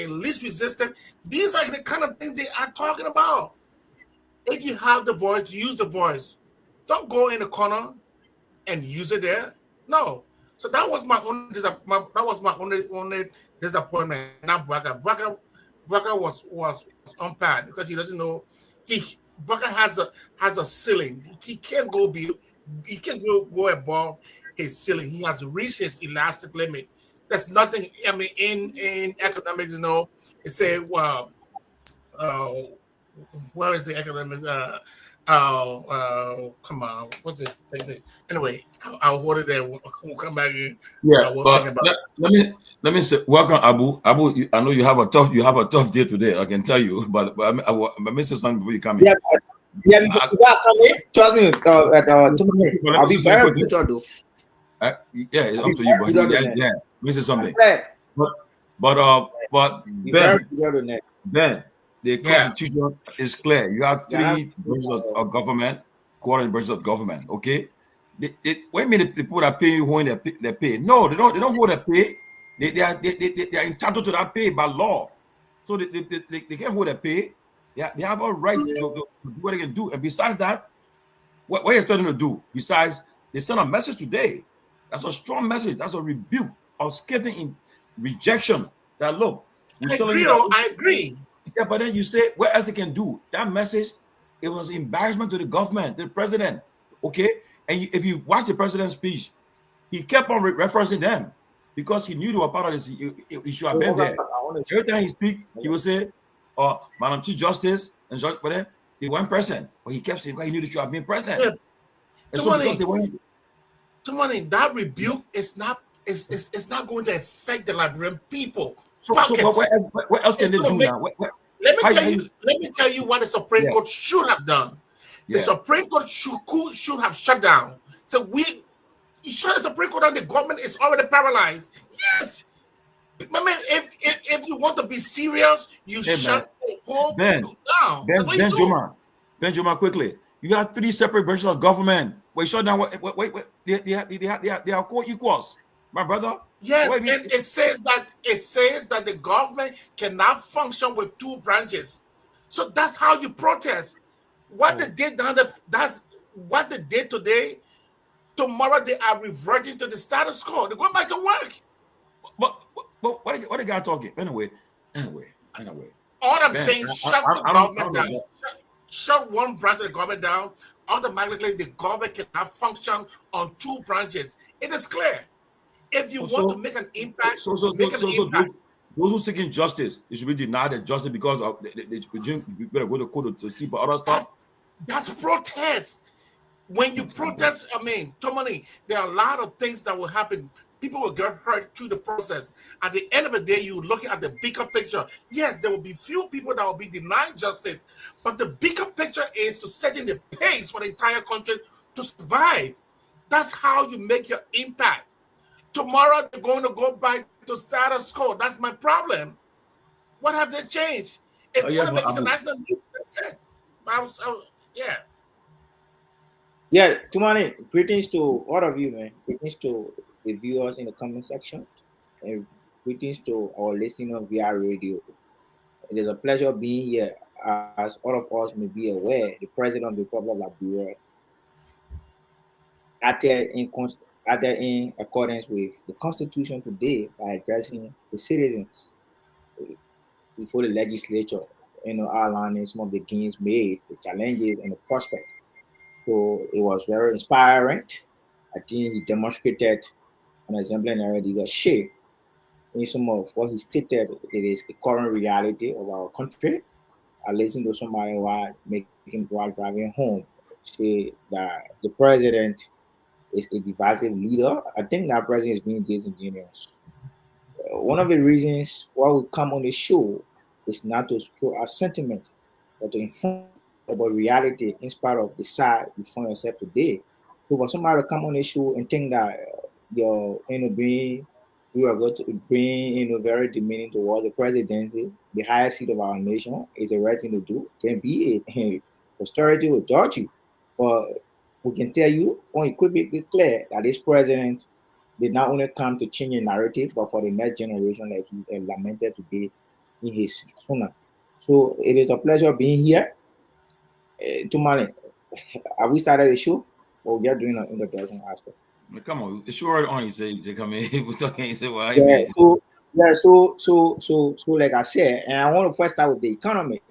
F: least resistant. These are the kind of things they are talking about. If you have the voice, use the voice. Don't go in the corner and use it there. No. So that was my only disappointment. Not Bwaka. Bwaka was unpaid because he doesn't know. Bwaka has a ceiling. He can't go above his ceiling. He has reached his elastic limit. There's nothing. I mean, in economics, it say, well, where is the economics? Come on, what's it? Anyway, I'll hold it there. We'll come back.
B: Yeah, but let me say, welcome, Abu. Abu, I know you have a tough day today. I can tell you, but I may say something before you come in.
H: Before I come in, trust me. I'll be very quick, though.
B: Yeah, it's up to you, but yeah. Let me say something. But Ben, the constitution is clear. You have three branches of government, quarter branches of government. Okay, when the people that pay you hold their pay? No, they don't hold their pay. They are entitled to that pay by law. So they can't hold their pay. They have a right to do what they can do. And besides that, what are you expecting to do? Besides, they sent a message today. That's a strong message. That's a rebuke of skating in rejection. That look,
F: I agree.
B: Yeah, but then you say what else they can do? That message, it was embarrassment to the government, to the president. Okay, and if you watch the president's speech, he kept on referencing them because he knew they were part of this. He should have been there. Every time he speak, he would say, Madam Chief Justice, and Judge, but then he wasn't present. But he kept saying, he knew they should have been present.
F: Yeah.
B: And so because they weren't.
F: That rebuke is not going to affect the Liberian people.
B: So what else can they do now?
F: Let me tell you what the Supreme Court should have done. The Supreme Court should have shut down. So you shut the Supreme Court down, the government is already paralyzed. Yes. I mean, if you want to be serious, you shut the whole down.
B: Ben Juma, quickly. You have three separate branches of government. Wait, shut down. Wait. They are co-equals, my brother.
F: Yes, and it says that the government cannot function with two branches. So that's how you protest. What they did that's what they did today. Tomorrow they are reverting to the status quo. They're going back to work.
B: But what the guy talking? Anyway.
F: All I'm saying, shut the government down. Shut one branch of the government down. Automatically, the government cannot function on two branches. It is clear. If you want to make an impact,
B: those who seeking justice, they should be denied the justice because of they better go to court to see other stuff.
F: That's protest. When you protest, Tomalin, there are a lot of things that will happen. People will get hurt through the process. At the end of the day, you're looking at the bigger picture. Yes, there will be few people that will be denied justice, but the bigger picture is to set in the pace for the entire country to survive. That's how you make your impact. Tomorrow, they're going to go back to status quo. That's my problem. What have they changed? If you want to make international news, that's it.
H: Yeah, Tomalin, greetings to all of you, man. Greetings to the viewers in the comment section. And greetings to our listeners via radio. It is a pleasure being here. As all of us may be aware, the President of the Republic of Liberia acted in accordance with the Constitution today by addressing the citizens before the legislature, outlining some of the gains made, the challenges, and the prospects. So it was very inspiring. I think he demonstrated an exemplary leadership in some of what he stated. It is the current reality of our country. I listened to somebody while driving home say that the president is a divisive leader. I think that president is being disingenuous. One of the reasons why we come on the show is not to show our sentiment, but to inform about reality in spite of the side you find yourself today. So for somebody to come on the show and think that you are going to bring very demeaning towards the presidency, the highest seat of our nation, is the right thing to do, can be it. Posterity will judge you. But we can tell you unequivocally clear that this president did not only come to change the narrative, but for the next generation, like he lamented today in his funeral. So it is a pleasure being here. Tomalin, have we started the show? Or we are doing an introduction aspect?
B: Come on, it's already on. You say come in. We're talking. You say, well,
H: so like I said, and I want to first start with the economy.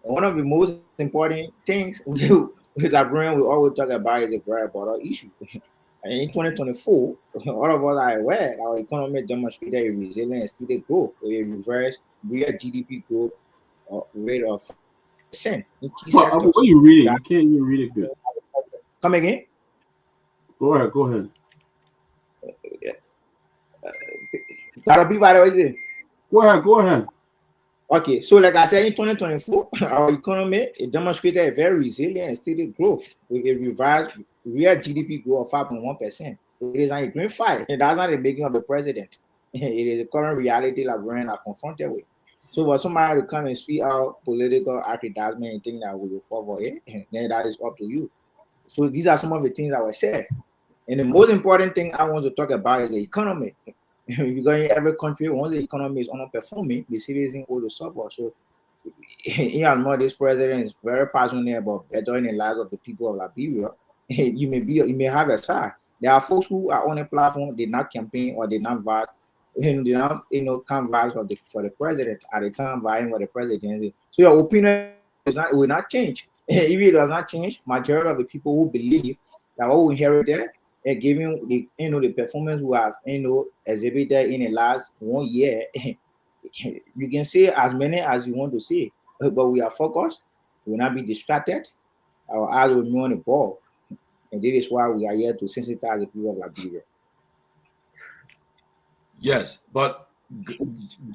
H: One of the most important things with Liberian we always talk about is a very important issue. And in 2024, all of us are aware our economy demonstrated a resilient and steady growth, a reverse real GDP growth rate of 5%.
G: What are you reading? I can't even read it good.
H: Come again?
G: Go ahead.
H: Gotta be by the way.
G: Go ahead.
H: Okay, so like I said, in 2024, our economy it demonstrated a very resilient and steady growth with a revised real GDP growth of 5.1%. It is not a green fight. That's not the making of the president. It is the current reality that we're confronted with. So for somebody to come and speak out political advertisement and think that we will fall for it, then that is up to you. So these are some of the things that were said. And the most important thing I want to talk about is the economy. Because in every country, once the economy is underperforming, the citizens will suffer. So, this president is very passionate about bettering the lives of the people of Liberia. You may have a side. There are folks who are on a platform, they not campaign or they not vote, they not canvass for the president at the time vying for the presidency. So your opinion will not change. If it does not change, majority of the people who believe that what we inherited and giving the performance we have exhibited in the last 1 year, you can say as many as you want to say, but we are focused, we will not be distracted, our eyes will be on the ball, and this is why we are here to sensitize the people of Liberia.
B: Yes, but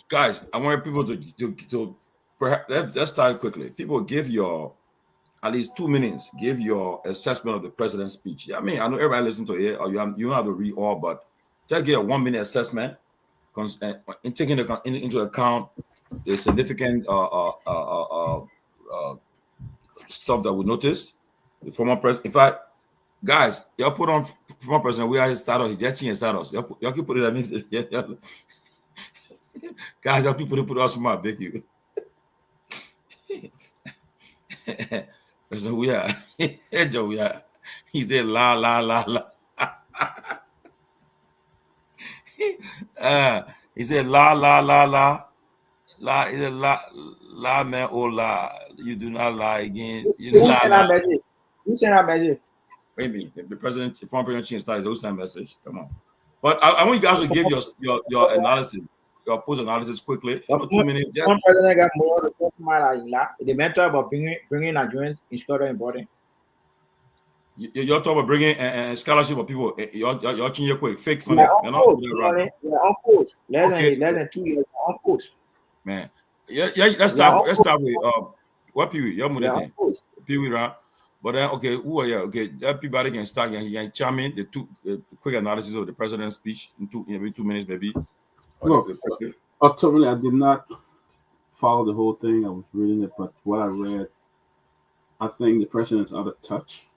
B: guys, I want people to perhaps let's start quickly. People, give your at least 2 minutes. Give your assessment of the president's speech. Yeah, I mean, I know everybody listen to it, or you don't have to read all, but just give a 1 minute assessment, in taking into account the significant stuff that we noticed. The former president, in fact, guys, y'all put on former president. We are his status. He just changed status. Y'all can put it. That means, guys, y'all people put us from my big you. So we are. We are. He said la la la la. He said la la la la. La is a la man or la. You do not lie again.
H: Who sent that message? Who sent that message?
B: Wait a minute. The president, the former president changed status. Who sent message? Come on. But I want you guys to give your analysis, your post analysis quickly. 2 minutes.
H: One president got more to talk about the mentor about bringing Nigerians in Scotland important.
B: You're talking about bringing scholarship of people. You're changing quick. Fake money.
H: They're on course. Less than 2 years on course.
B: Man, yeah. Let's start with what Pewee? You're more than Pewee, right? But then, okay, who are you? Okay, everybody can start. You can chime in the quick analysis of the president's speech in 2 minutes, maybe.
G: Look, ultimately, I did not follow the whole thing. I was reading it, but what I read, I think the president's out of touch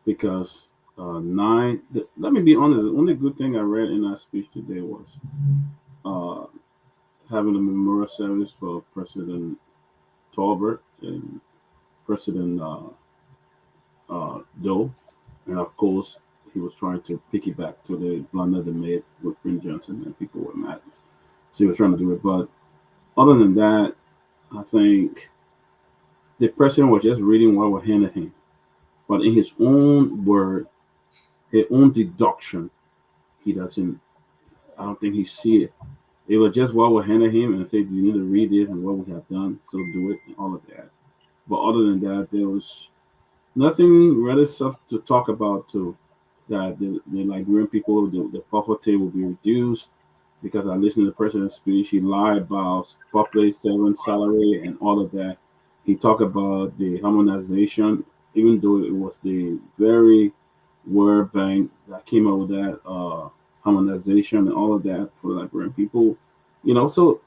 G: because let me be honest. The only good thing I read in that speech today was having a memorial service for President Torgbean and President Doe, and of course he was trying to piggyback to the blunder they made with Prince Johnson, and people were mad. So he was trying to do it, but other than that, I think the president was just reading what was handed him, but in his own word, his own deduction, he doesn't. I don't think he see it. It was just what was handed him and said, you need to read it and what we have done, so do it, and all of that. But other than that, there was nothing really stuff to talk about too. That the Liberian people, the poverty will be reduced, because I listened to the president's speech. He lied about public servant salary and all of that. He talked about the harmonization, even though it was the very World Bank that came up with that harmonization and all of that for the Liberian people. So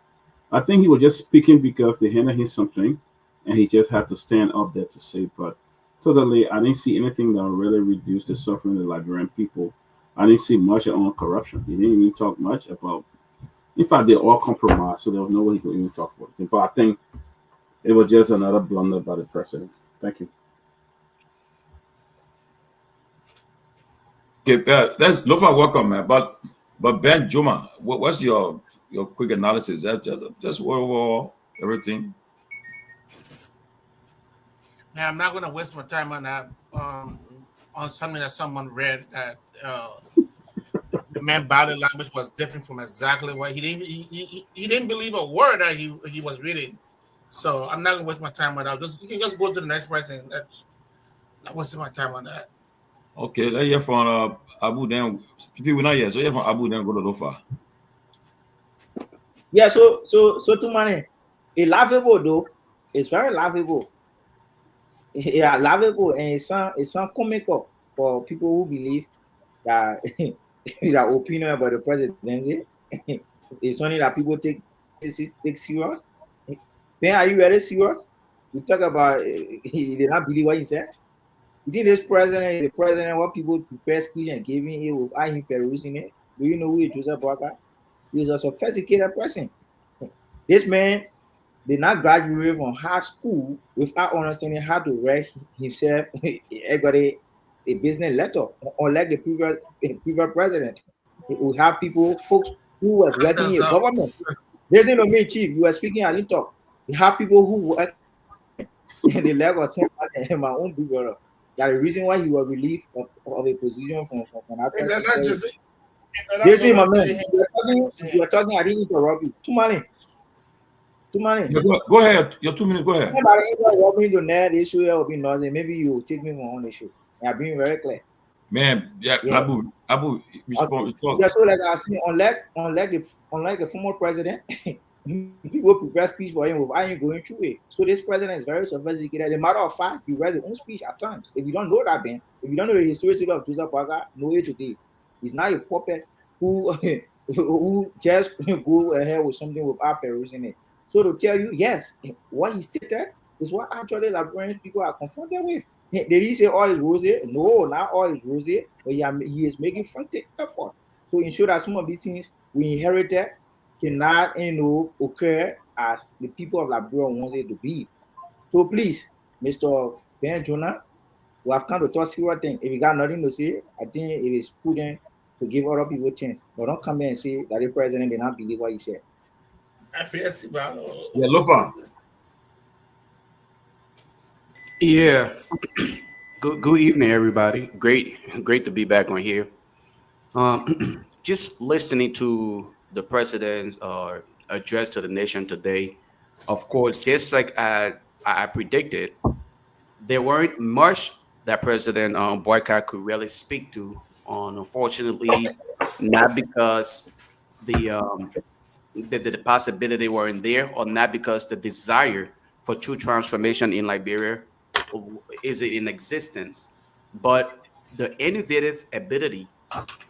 G: I think he was just speaking because they handed him something, and he just had to stand up there to say. But totally, I didn't see anything that really reduced the suffering of the Liberian people. I didn't see much on corruption. He didn't even talk much about. In fact, they all compromised, so there was no way he could even talk about it. But I think it was just another blunder by the president. Thank you.
B: Okay, let's Lofa, welcome, man. But Ben Juma, what's your quick analysis? Just overall everything.
F: Now, I'm not going to waste my time on that. On something that someone read that the man body language was different from exactly what he didn't believe a word that he was reading. So I'm not going to waste my time on that. You can just go to the next person. That's not wasting my time on that.
B: Okay, let's hear from Abu. Then people not here, so hear from Abu. Then go to Lofa.
H: Yeah, so too many. It's laughable though. It's very laughable. Yeah, laughable, and it's some comical for people who believe that that opinion about the presidency is something that people take serious. Ben, are you very serious? We talk about he did not believe what he said. You think this president is the president what people prepare speech and giving it without him perusing it? Do you know who is Joseph Boakai? He's a sophisticated person. This man did not graduate from high school without understanding how to write himself a business letter, unlike the previous president. We have folks who was working in government. Listen to me, Chief. You were speaking, I didn't talk. We have people who work in the level of my own big brother. That the reason why he was relieved of a position from that president. Listen, my man. You are talking, I didn't interrupt you. Too many.
B: Yeah, go ahead. Your 2 minutes. Go ahead.
H: The issue will be nothing. Maybe you will take me on the issue. I'm being very clear.
B: Man, yeah. Abu, respond.
H: Yeah, so like I said, unlike the former president, people prepare speech for him without him going through it. So this president is very sophisticated. As a matter of fact, he writes his own speech at times. If you don't know that, Ben, if you don't know the history of Joseph Boakai, know it today. He's not a puppet who who just go ahead with something without perusing it. So to tell you, yes, what he stated is what actually Liberian people are confronted with. Did he say all is rosy? No, not all is rosy, but he is making frantic effort to ensure that some of these things we inherited cannot, occur as the people of Liberia wants it to be. So please, Mr. Ben Jonah, we have come to talk serious thing. If you got nothing to say, I think it is prudent to give other people a chance. But don't come here and say that the president did not believe what he said.
B: Yeah, Lofa.
I: Yeah. Good evening, everybody. Great to be back on here. Just listening to the president's address to the nation today. Of course, just like I predicted, there weren't much that President Boycott could really speak to. Unfortunately, not because the possibility weren't there, or not because the desire for true transformation in Liberia is in existence, but the innovative ability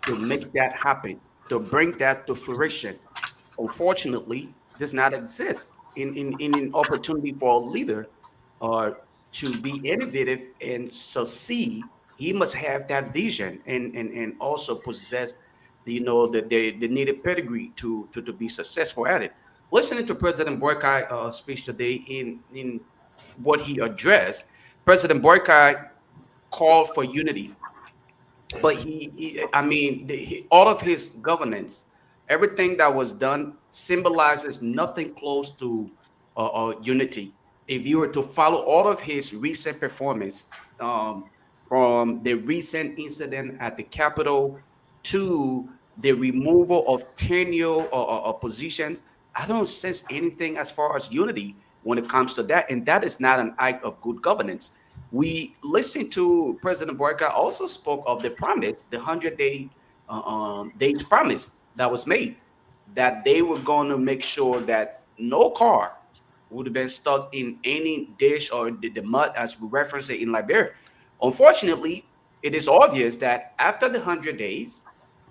I: to make that happen, to bring that to fruition, unfortunately, does not exist in an opportunity for a leader to be innovative and succeed. He must have that vision and also possess the needed pedigree to be successful at it. Listening to President Boycott speech today in what he addressed, President Boycott called for unity, but all of his governance, everything that was done symbolizes nothing close to unity. If you were to follow all of his recent performance, from the recent incident at the Capitol to the removal of tenure or positions, I don't sense anything as far as unity when it comes to that. And that is not an act of good governance. We listened to President Boyka also spoke of the promise, the 100-day days promise that was made, that they were going to make sure that no car would have been stuck in any dish or the mud, as we reference it in Liberia. Unfortunately, it is obvious that after the 100 days,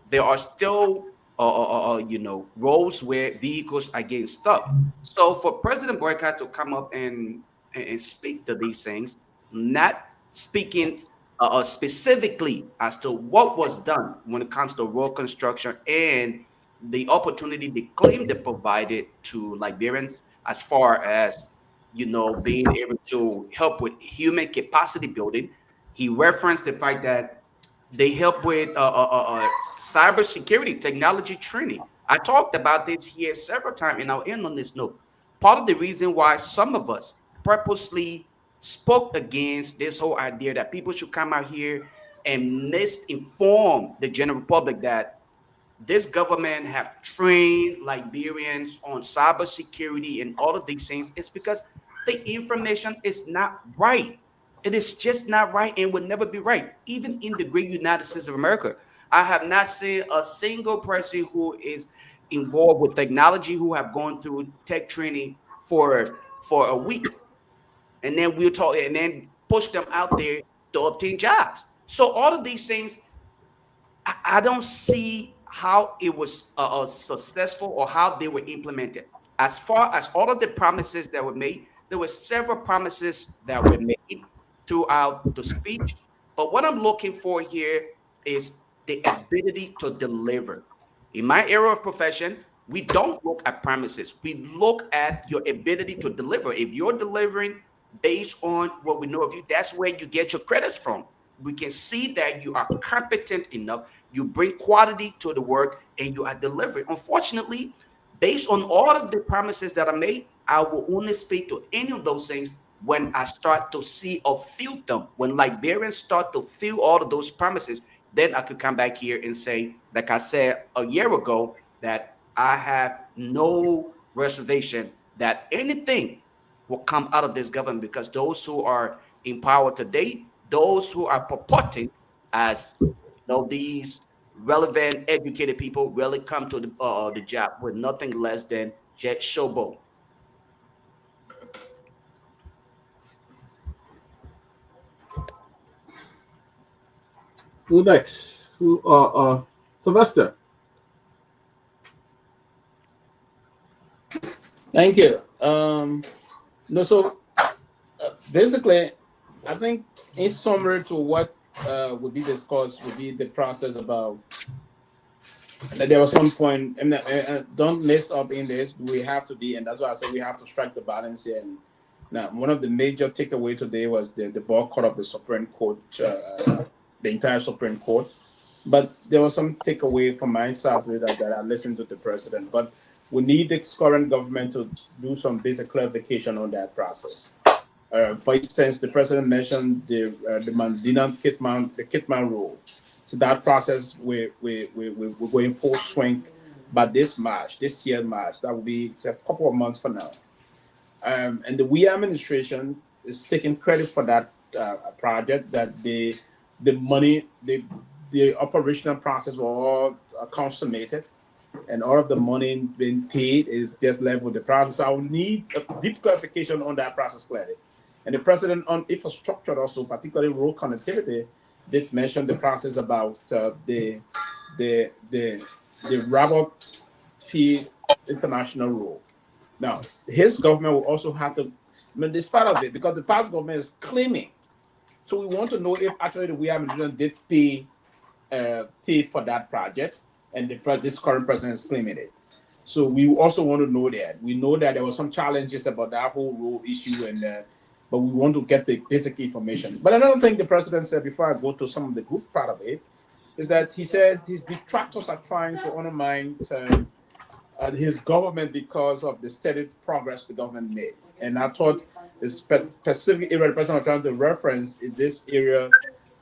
I: there are still roads where vehicles are getting stuck. So for President Boycott to come up and speak to these things, not speaking specifically as to what was done when it comes to road construction and the opportunity they claim they provided to Liberians as far as being able to help with human capacity building. He referenced the fact that they help with cybersecurity technology training. I talked about this here several times, and I'll end on this note. Part of the reason why some of us purposely spoke against this whole idea that people should come out here and misinform the general public that this government have trained Liberians on cybersecurity and all of these things is because the information is not right. It is just not right and will never be right. Even in the great United States of America, I have not seen a single person who is involved with technology who have gone through tech training for a week, and then we'll talk and then push them out there to obtain jobs. So all of these things, I don't see how it was successful or how they were implemented. As far as all of the promises that were made, there were several promises that were made throughout the speech. But what I'm looking for here is the ability to deliver. In my area of profession, we don't look at promises. We look at your ability to deliver. If you're delivering based on what we know of you, that's where you get your credits from. We can see that you are competent enough, you bring quality to the work, and you are delivering. Unfortunately, based on all of the promises that are made, I will only speak to any of those things when I start to see or feel them. When Liberians start to feel all of those promises, then I could come back here and say, like I said a year ago, that I have no reservation that anything will come out of this government, because those who are in power today, those who are purporting as these relevant, educated people, really come to the job with nothing less than jet showboat.
G: Who next? Who? Sylvester.
E: Thank you. No, so basically, I think in summary to what would be discussed would be the process about that there was some point, and don't mess up in this. We have to be, and that's why I say we have to strike the balance here. And now, one of the major takeaway today was the boycott of the Supreme Court, the entire Supreme Court. But there was some takeaway from my side with that I listened to the president. But we need the current government to do some basic clarification on that process. For instance, the president mentioned the Mandina Kitman rule. So that process we're going full swing by this March, this year March. That will be a couple of months from now. And the we administration is taking credit for that project. That the money, the operational process were all consummated, and all of the money being paid is just left with the process. I will need a deep clarification on that process clearly. And the president on infrastructure also, particularly road connectivity, did mention the process about the Robert P. International Road. Now, his government will also have to, I mean, this part of it, because the past government is claiming. So we want to know if actually the we administration did pay for that project, and this current president is claiming it. So we also want to know that. We know that there were some challenges about that whole road issue, and but we want to get the basic information. But another thing the president said before I go to some of the good part of it is that he said his detractors are trying to undermine his government because of the steady progress the government made. And I thought the specific area the president was trying to reference is this area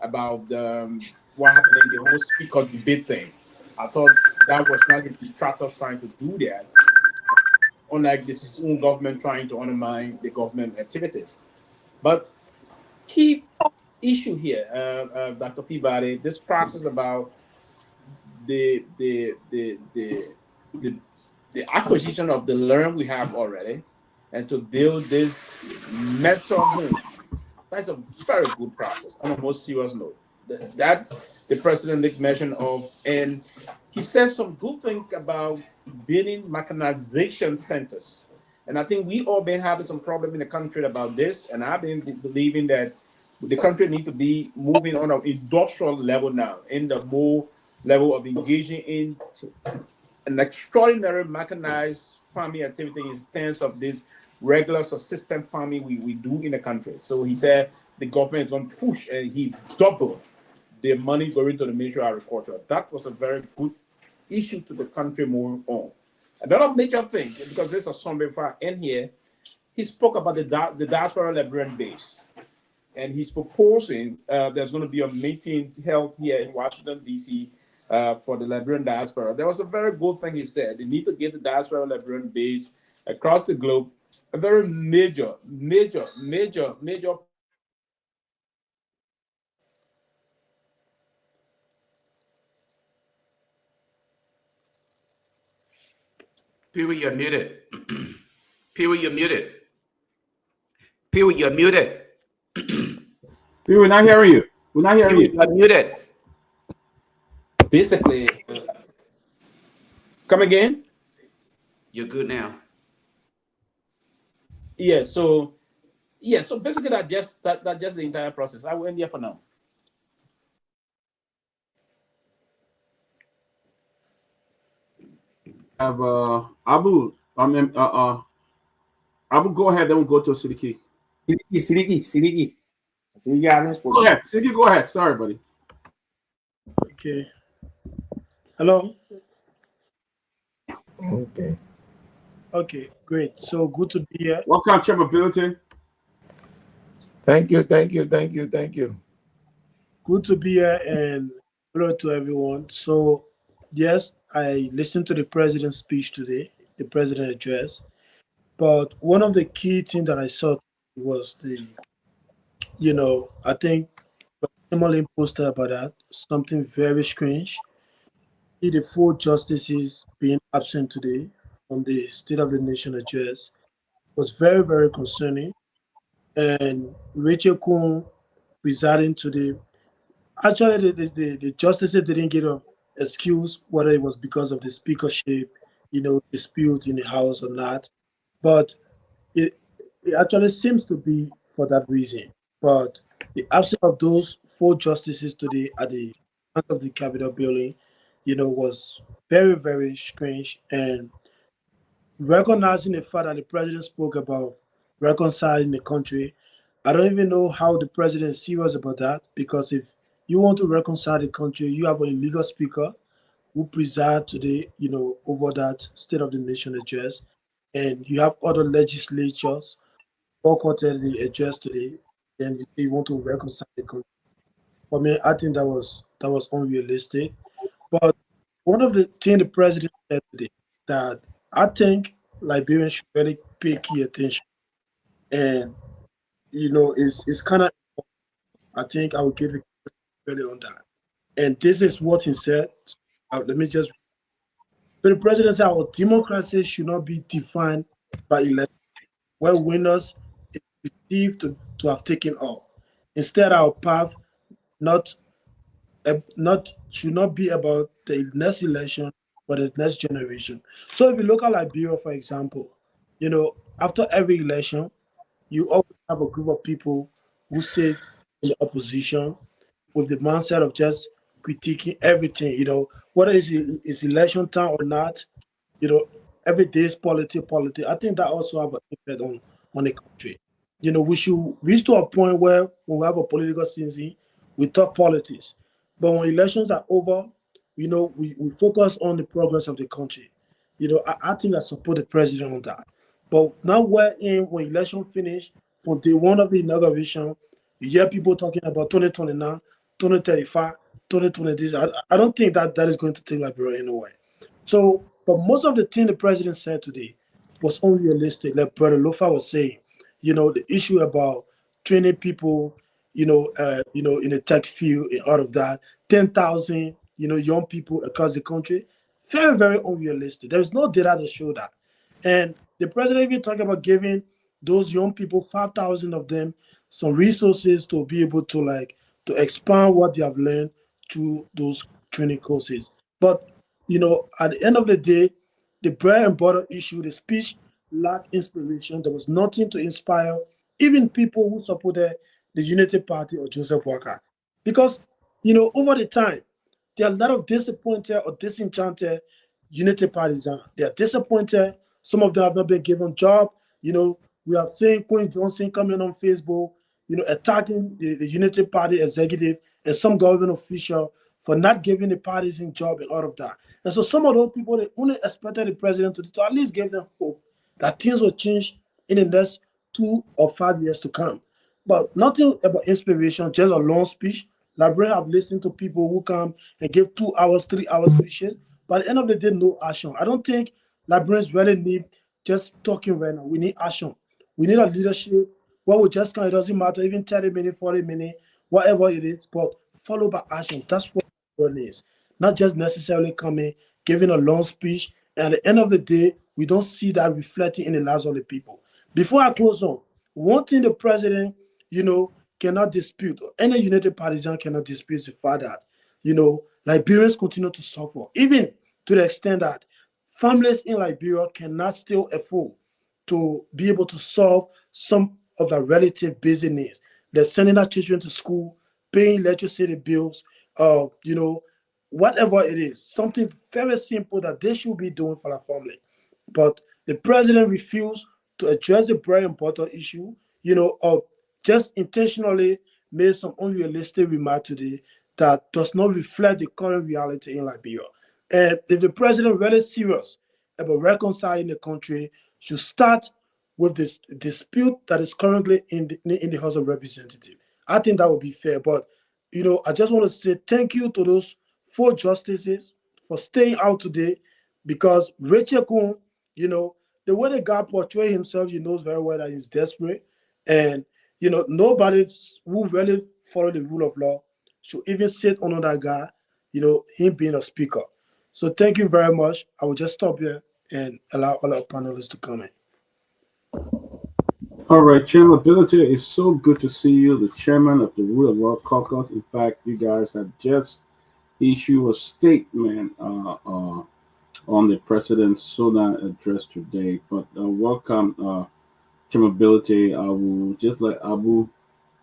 E: about what happened in the whole speaker debate thing. I thought that was not the detractors trying to do that, unlike this is own government trying to undermine the government activities. But key issue here, Dr. Peabody, this process about the the the the the, the acquisition of the land we have already, and to build this metro home. That's a very good process on a most serious note. That the president did mention of, and he says some good thing about building mechanization centers. And I think we all been having some problem in the country about this, and I've been believing that the country need to be moving on an industrial level now, in the more level of engaging in an extraordinary mechanized farming activity in terms of this regular subsistence farming we do in the country. So he said the government is going to push, and he doubled the money going to the Ministry of Agriculture. That was a very good issue to the country moving on. Another major thing, because this is something before I end here, he spoke about the diaspora Liberian base. And he's proposing there's going to be a meeting held here in Washington, D.C. For the Liberian diaspora. There was a very good thing he said. They need to get the diaspora Liberian base across the globe a very major
I: Pewee, you're muted. Pewee, you're muted. Pewee, you're muted.
G: We're not hearing you. We're not hearing
I: Pewee,
G: you.
I: you're muted.
E: Basically, come again?
I: You're good now.
E: Yeah. So basically, that just the entire process. I will end here for now.
G: Have Abu. Abu, go ahead. Then we'll go to Siddiqui.
H: Siliki. I haven't spoken.
G: Go ahead, Siddiqui. Go ahead. Sorry, buddy.
J: Okay. Hello. Okay, great. So good to be here.
G: Welcome, Chair Mobility.
K: Thank you.
J: Good to be here, and hello to everyone. So, yes, I listened to the president's speech today, the president address. But one of the key things that I saw was I think Tomalin posted about that, something very strange. The four justices being absent today from the State of the Nation address was very, very concerning. And Rachel Kuhn presiding today, actually, the justices didn't get an excuse whether it was because of the speakership, dispute in the House or not. But it actually seems to be for that reason. But the absence of those four justices today at the front of the Capitol building, was very, very strange. And recognizing the fact that the president spoke about reconciling the country, I don't even know how the president is serious about that, because if you want to reconcile the country, you have a legal speaker who preside today, over that State of the Nation address, and you have other legislatures boycotted the address today, then you want to reconcile the country. For me, I think that was unrealistic. But one of the things the president said today that I think Liberians should really pay key attention, and it's kind of, I think I will give it really on that. And this is what he said. Let me just. So the president said our democracy should not be defined by election, where winners is perceived to have taken all. Instead, our path not should not be about the next election, but the next generation. So if you look at Liberia, for example, after every election, you always have a group of people who sit in the opposition with the mindset of just critiquing everything, whether it's election time or not, every day is politics. I think that also have an impact on the country. We should reach to a point where when we have a political season, we talk politics. But when elections are over, we focus on the progress of the country. I think I support the president on that. But now when election finish, from day one of the inauguration, you hear people talking about 2029, 2035, 2020. This. I don't think that is going to take Liberia anywhere. So, but most of the thing the president said today was unrealistic. Like Brother Lofa was saying, the issue about training people, in the tech field and all of that, 10,000, young people across the country, very, very unrealistic. There is no data to show that. And the president even talked about giving those young people, 5,000 of them, some resources to be able to to expand what they have learned through those training courses. But at the end of the day, the bread and butter issue, the speech lacked inspiration. There was nothing to inspire even people who supported the Unity Party or Joseph Walker. Because, over the time, there are a lot of disappointed or disenchanted Unity partisans. They are disappointed. Some of them have not been given job. We have seen Queen Johnson coming on Facebook, attacking the Unity Party executive and some government official for not giving the parties in job and all of that. And so some of those people, they only expected the president to at least give them hope that things will change in the next 2 or 5 years to come. But nothing about inspiration, just a long speech. Librarians have listened to people who come and give 2 hours, 3 hours speeches. But at the end of the day, no action. I don't think librarians really need just talking right now. We need action. We need a leadership where we just it doesn't matter, even 30 minutes, 40 minutes, whatever it is, but followed by action. That's what it is. Not just necessarily coming, giving a long speech, and at the end of the day, we don't see that reflecting in the lives of the people. Before I close on, one thing the president, cannot dispute, or any United Partisan cannot dispute the fact that, Liberians continue to suffer, even to the extent that families in Liberia cannot still afford to be able to solve some of their relative basic needs. They're sending their children to school, paying electricity bills, whatever it is, something very simple that they should be doing for their family. But the president refused to address the very important issue, or just intentionally made some unrealistic remark today that does not reflect the current reality in Liberia. And if the president really serious about reconciling the country, should start with this dispute that is currently in the House of Representatives. I think that would be fair. But I just want to say thank you to those four justices for staying out today, because Rachel Kuhn, the way the guy portray himself, he knows very well that he's desperate. And nobody who really follow the rule of law should even sit under that guy, him being a speaker. So thank you very much. I will just stop here and allow all our panelists to comment.
G: All right, Chairman Ability, it's so good to see you, the chairman of the Rule of Law Caucus. In fact, you guys have just issued a statement on the president's Sudan address today. But welcome, Chairman Ability. I will just let Abu,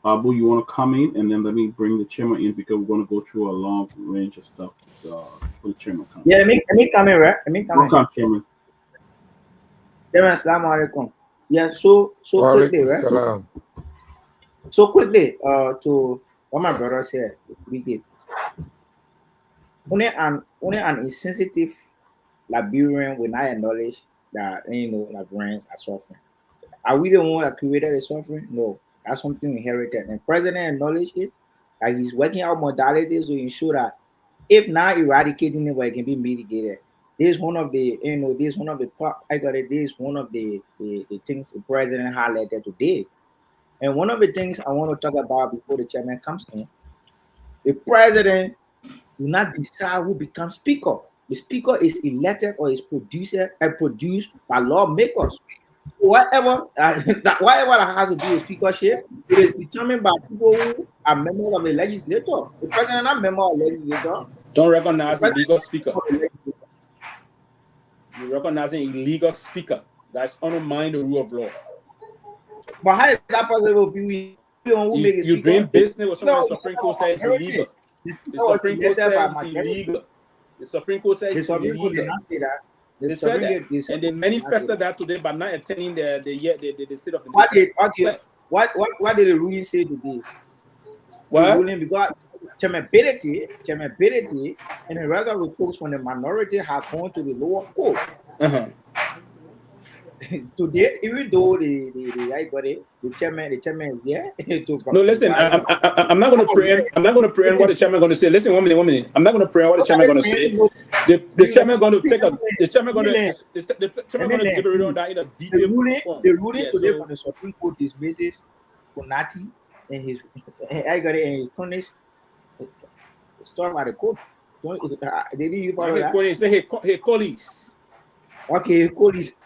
G: you want to come in, and then let me bring the chairman in, because we're going to go through a long range of stuff for the chairman.
H: Yeah, let me come in, right? Let me come in.
G: Welcome, Chairman.
H: Chairman, assalamu alaikum. Yeah, so quickly, right?
K: Salam.
H: So quickly, to what my brother said, we did. Only an insensitive Liberian will not acknowledge that Liberians are suffering. Are we the one that created the suffering? No, that's something inherited. And President acknowledged it, that he's working out modalities to ensure that if not eradicating it, it can be mitigated. This is one of the, this is one of the things the president highlighted today. And one of the things I want to talk about before the chairman comes in, the president do not decide who becomes speaker. The speaker is elected or is produced by lawmakers. Whatever that has to do with speakership, it is determined by people who are members of the legislature. The president is not a member of the legislature.
E: Don't recognize the legal speaker. You're recognizing a legal speaker that's undermining the rule of law.
H: But how is that possible?
E: You doing business with someone the Supreme Court says is illegal. The Supreme Court says it's illegal. The Supreme Court says it's illegal. They said that, and they manifested that today by not attending the state of the nation.
H: What did the ruling say today?
E: What?
H: The ruling, because chairmanability, and the rest of the folks from the minority have gone to the lower court. Today, even though the chairman is here.
E: No, listen. I'm not going to preempt. I'm not going to preempt what the chairman is going to say. Listen, 1 minute. I'm not going to preempt what the chairman is going to say. The chairman going to take a. The chairman going to deliberate on that in a detailed form.
H: The ruling today from the Supreme Court dismisses Funati and his cronies. Storm at the court. They didn't even follow that.
E: Say hey, colleagues.
H: Okay, colleagues.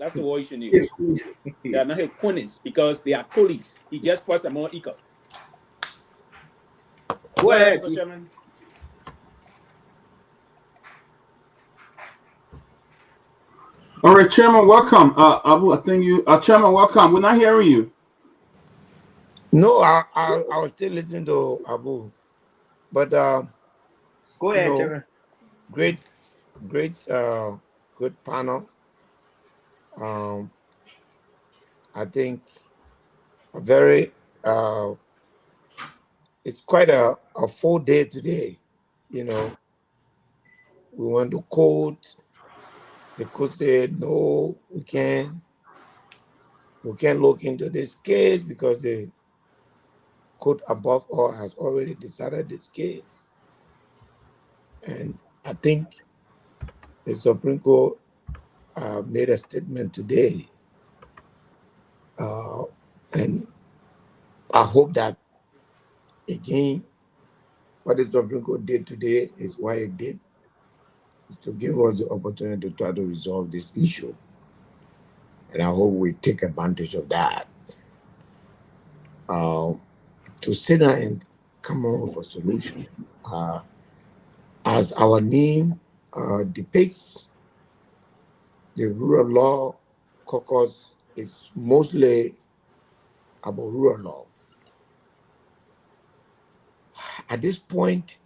E: That's the word you should use. They are not his cronies because they are colleagues. He just forced them more equal.
H: Go ahead,
E: Chairman.
G: All right, Chairman, welcome. Abu, I think you, Chairman, welcome. We're not hearing you.
K: No, I was still listening to Abu, but
H: go ahead, Chairman.
K: Great, good panel. I think a very it's quite a full day today. We went to court. The court said no, we can't look into this case because the court above all has already decided this case. And I think the Supreme Court made a statement today. And I hope that, again, what the Supreme Court did today is why it did. is to give us the opportunity to try to resolve this issue. And I hope we take advantage of that to sit down and come up with a solution. As our name depicts, the rule of law caucus is mostly about rule of law. At this point,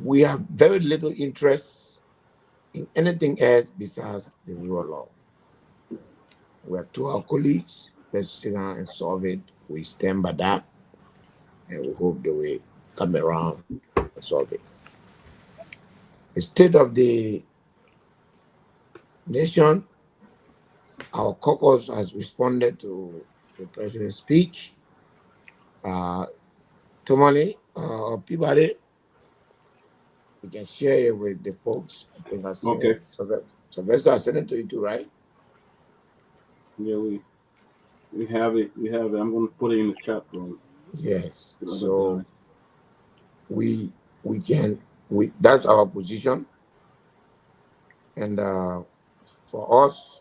K: we have very little interest in anything else besides the rule of law. We have told our colleagues, let's sit down and solve it. We stand by that, and we hope they will come around and solve it. The state of the nation, our caucus has responded to the president's speech. Tomalin or Peabody, we can share it with the folks. I think I sent
G: Okay.
K: Sylvester, I sent it to you too, right?
G: Yeah, we have it. We have it. I'm going to put it in the chat room.
K: Yes. So we can that's our position, and for us,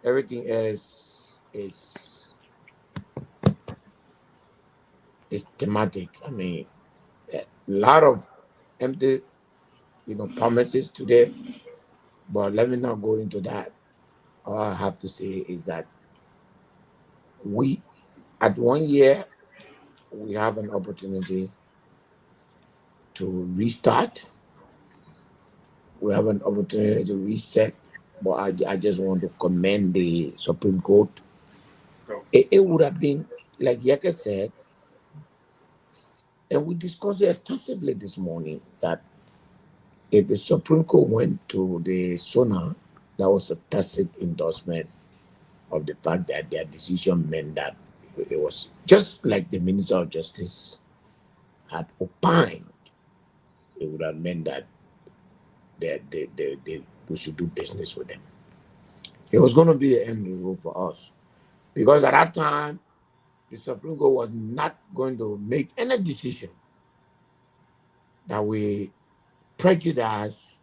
K: everything else is thematic. I mean, a lot of empty, promises today, but let me not go into that. All I have to say is that we, at 1 year, we have an opportunity to restart. We have an opportunity to reset, but I just want to commend the Supreme Court. It would have been, like Yaka said, and we discussed it extensively this morning, that if the Supreme Court went to the SONA, that was a tacit endorsement of the fact that their decision meant that it was just like the Minister of Justice had opined. It would have meant that we should do business with them. It was going to be the end rule for us, because at that time, the Supreme Court was not going to make any decision that will prejudice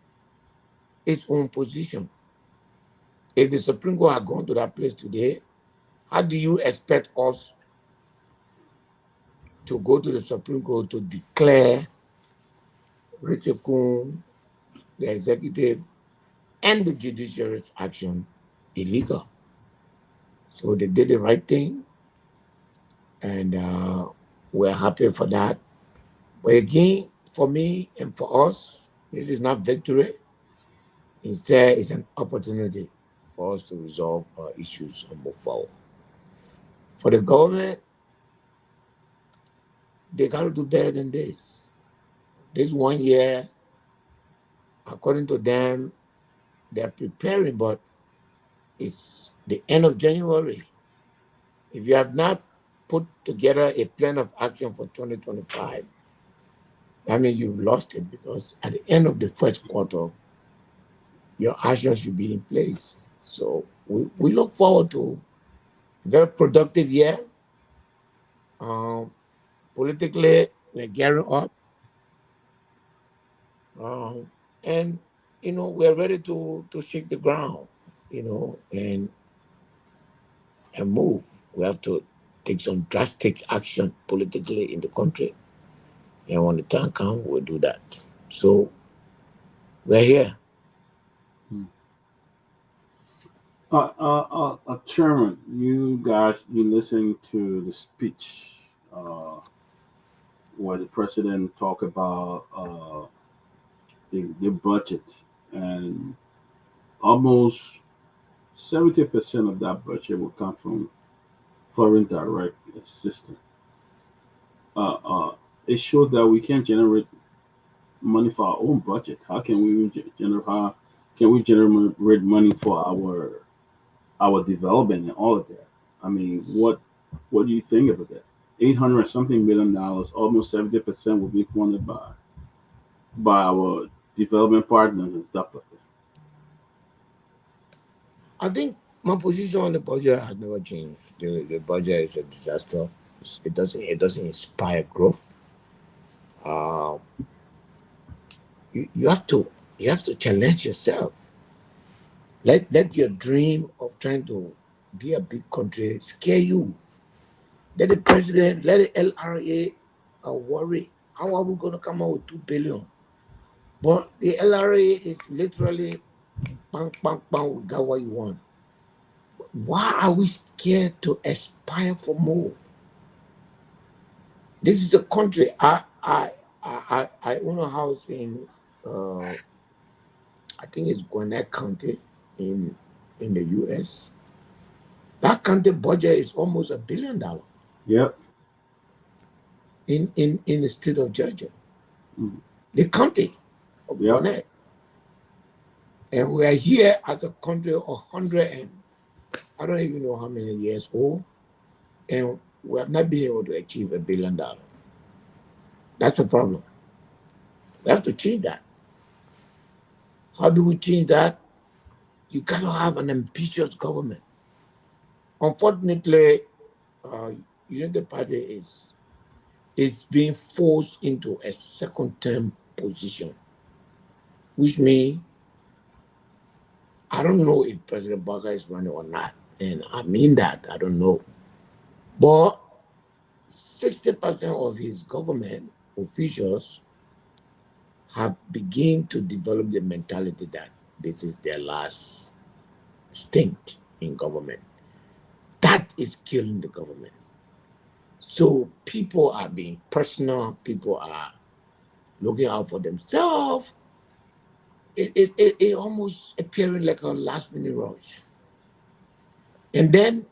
K: its own position. If the Supreme Court had gone to that place today, how do you expect us to go to the Supreme Court to declare Richard Kuhn, the executive, and the judiciary's action illegal? So they did the right thing, and we're happy for that. But again, for me and for us, this is not victory. Instead, it's an opportunity for us to resolve our issues and move forward. For the government, they got to do better than this. This 1 year, according to them, they're preparing, but it's the end of January. If you have not put together a plan of action for 2025, that means you've lost it, because at the end of the first quarter, your action should be in place. So we look forward to a very productive year. Politically, we're gearing up. And, we're ready to shake the ground, and move. We have to take some drastic action politically in the country. And when the time comes, we'll do that. So we're here.
G: Chairman, you listening to the speech where the president talked about the budget, and almost 70% of that budget will come from foreign direct assistance. It showed that we can't generate money for our own budget. How can we generate money for our development and all of that? I mean, what do you think about that? $800 something million, almost 70% will be funded by our development partners and stuff like that.
K: I think my position on the budget has never changed. The budget is a disaster. It doesn't inspire growth. you have to challenge yourself. Let your dream of trying to be a big country scare you. Let the president, let the LRA worry. How are we going to come out with 2 billion? But the LRA is literally bang, bang, bang, we got what you want. Why are we scared to aspire for more? This is a country. I own a house in I think it's Gwinnett County in the US. That county budget is almost $1 billion.
G: Yep.
K: In the state of Georgia.
G: Mm.
K: The county of Gwinnett. And we are here as a country of 100 and I don't even know how many years old, and we have not been able to achieve $1 billion. That's a problem. We have to change that. How do we change that? You got to have an ambitious government. Unfortunately, the party is being forced into a second-term position, which means I don't know if President Baga is running or not, and I mean that, I don't know. But 60% of his government officials have begun to develop the mentality that this is their last stint in government. That is killing the government. So people are being personal, people are looking out for themselves. It almost appearing like a last-minute rush. And then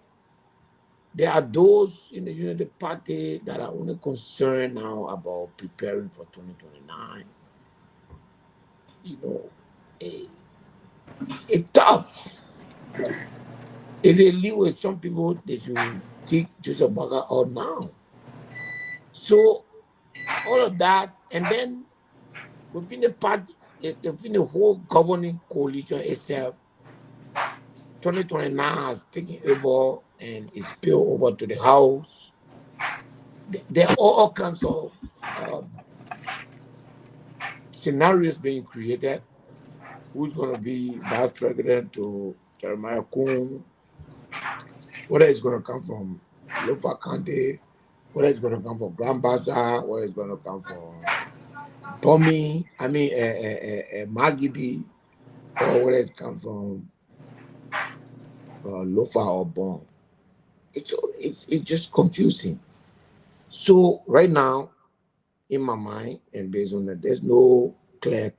K: there are those in the Unity Party that are only concerned now about preparing for 2029. It's tough. If they live with some people, they should take Joseph Baga out now. So all of that, and then within the party, within the whole governing coalition itself, 2029 has taken over and is spilled over to the House. There are all kinds of scenarios being created. Who's going to be vice president to Jeremiah Kuhn? Whether it's going to come from Lofa County, whether it's going to come from Grand Bazaar, whether it's going to come from Magibi, or whether it comes from Lofa or Bon. It's just confusing. So right now, in my mind, and based on that, there's no clear,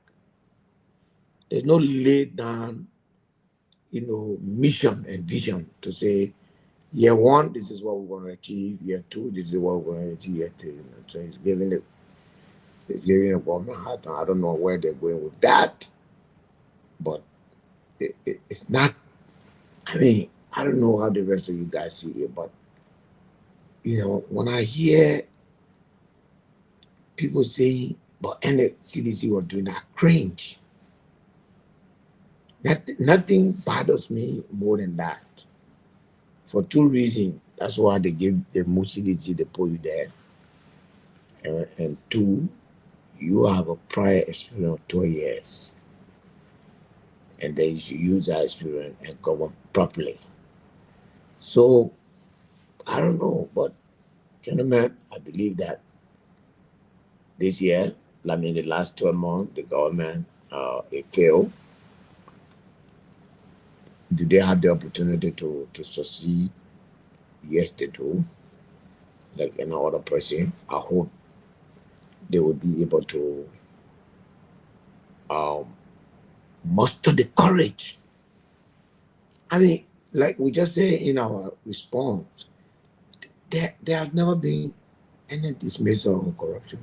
K: there's no laid down, mission and vision to say, year 1, this is what we're going to achieve. Year 2, this is what we're going to achieve. Year 3, so it's giving a government hard time. I don't know where they're going with that, but it's not. I mean, I don't know how the rest of you guys see it, but when I hear people say, but and the CDC were doing that, cringe. Nothing bothers me more than that. For 2 reasons. That's why they give the CDC, they put you there. And 2, you have a prior experience of 2 years. And then you should use that experience and govern properly. So, I don't know, but gentlemen, I believe that this year, the last 12 months, the government, it failed. Do they have the opportunity to succeed? Yes, they do. Like any other person, I hope they will be able to muster the courage. I mean, like we just say in our response, there has never been any dismissal of corruption.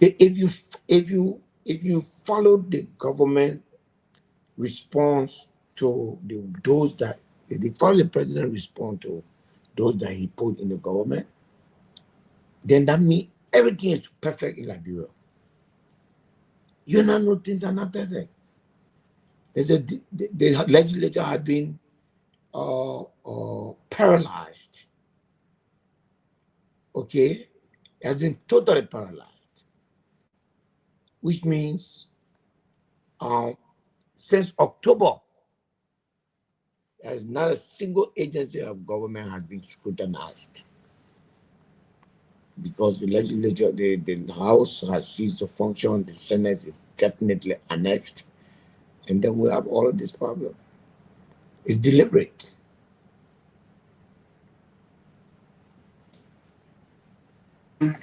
K: If you follow the government response to those that, if they follow the president response to those that he put in the government, then that means everything is perfect in Liberia. You know, things are not perfect. The legislature had been paralyzed. Okay? It has been totally paralyzed. Which means Since October, there's not a single agency of government has been scrutinized because the legislature, the House has ceased to function, the Senate is definitely annexed, and then we have all of this problem. It's deliberate.
E: Let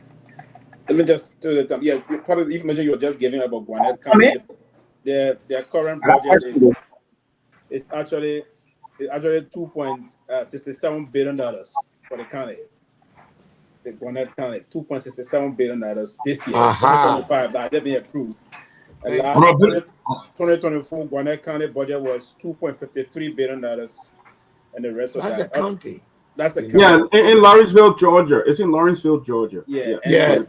E: me just do the time. Yeah, part of the information you were just giving about Gwinnett County, their current budget is actually $2.67 billion for the county. The Gwinnett County, $2.67 billion this year, 2025. That had been approved. And last 2024 Gwinnett County budget was $2.53 billion, and the rest of
K: that's
E: that.
K: the county.
E: That's the
G: Yeah, in Lawrenceville, Georgia. It's in Lawrenceville, Georgia.
E: Yeah,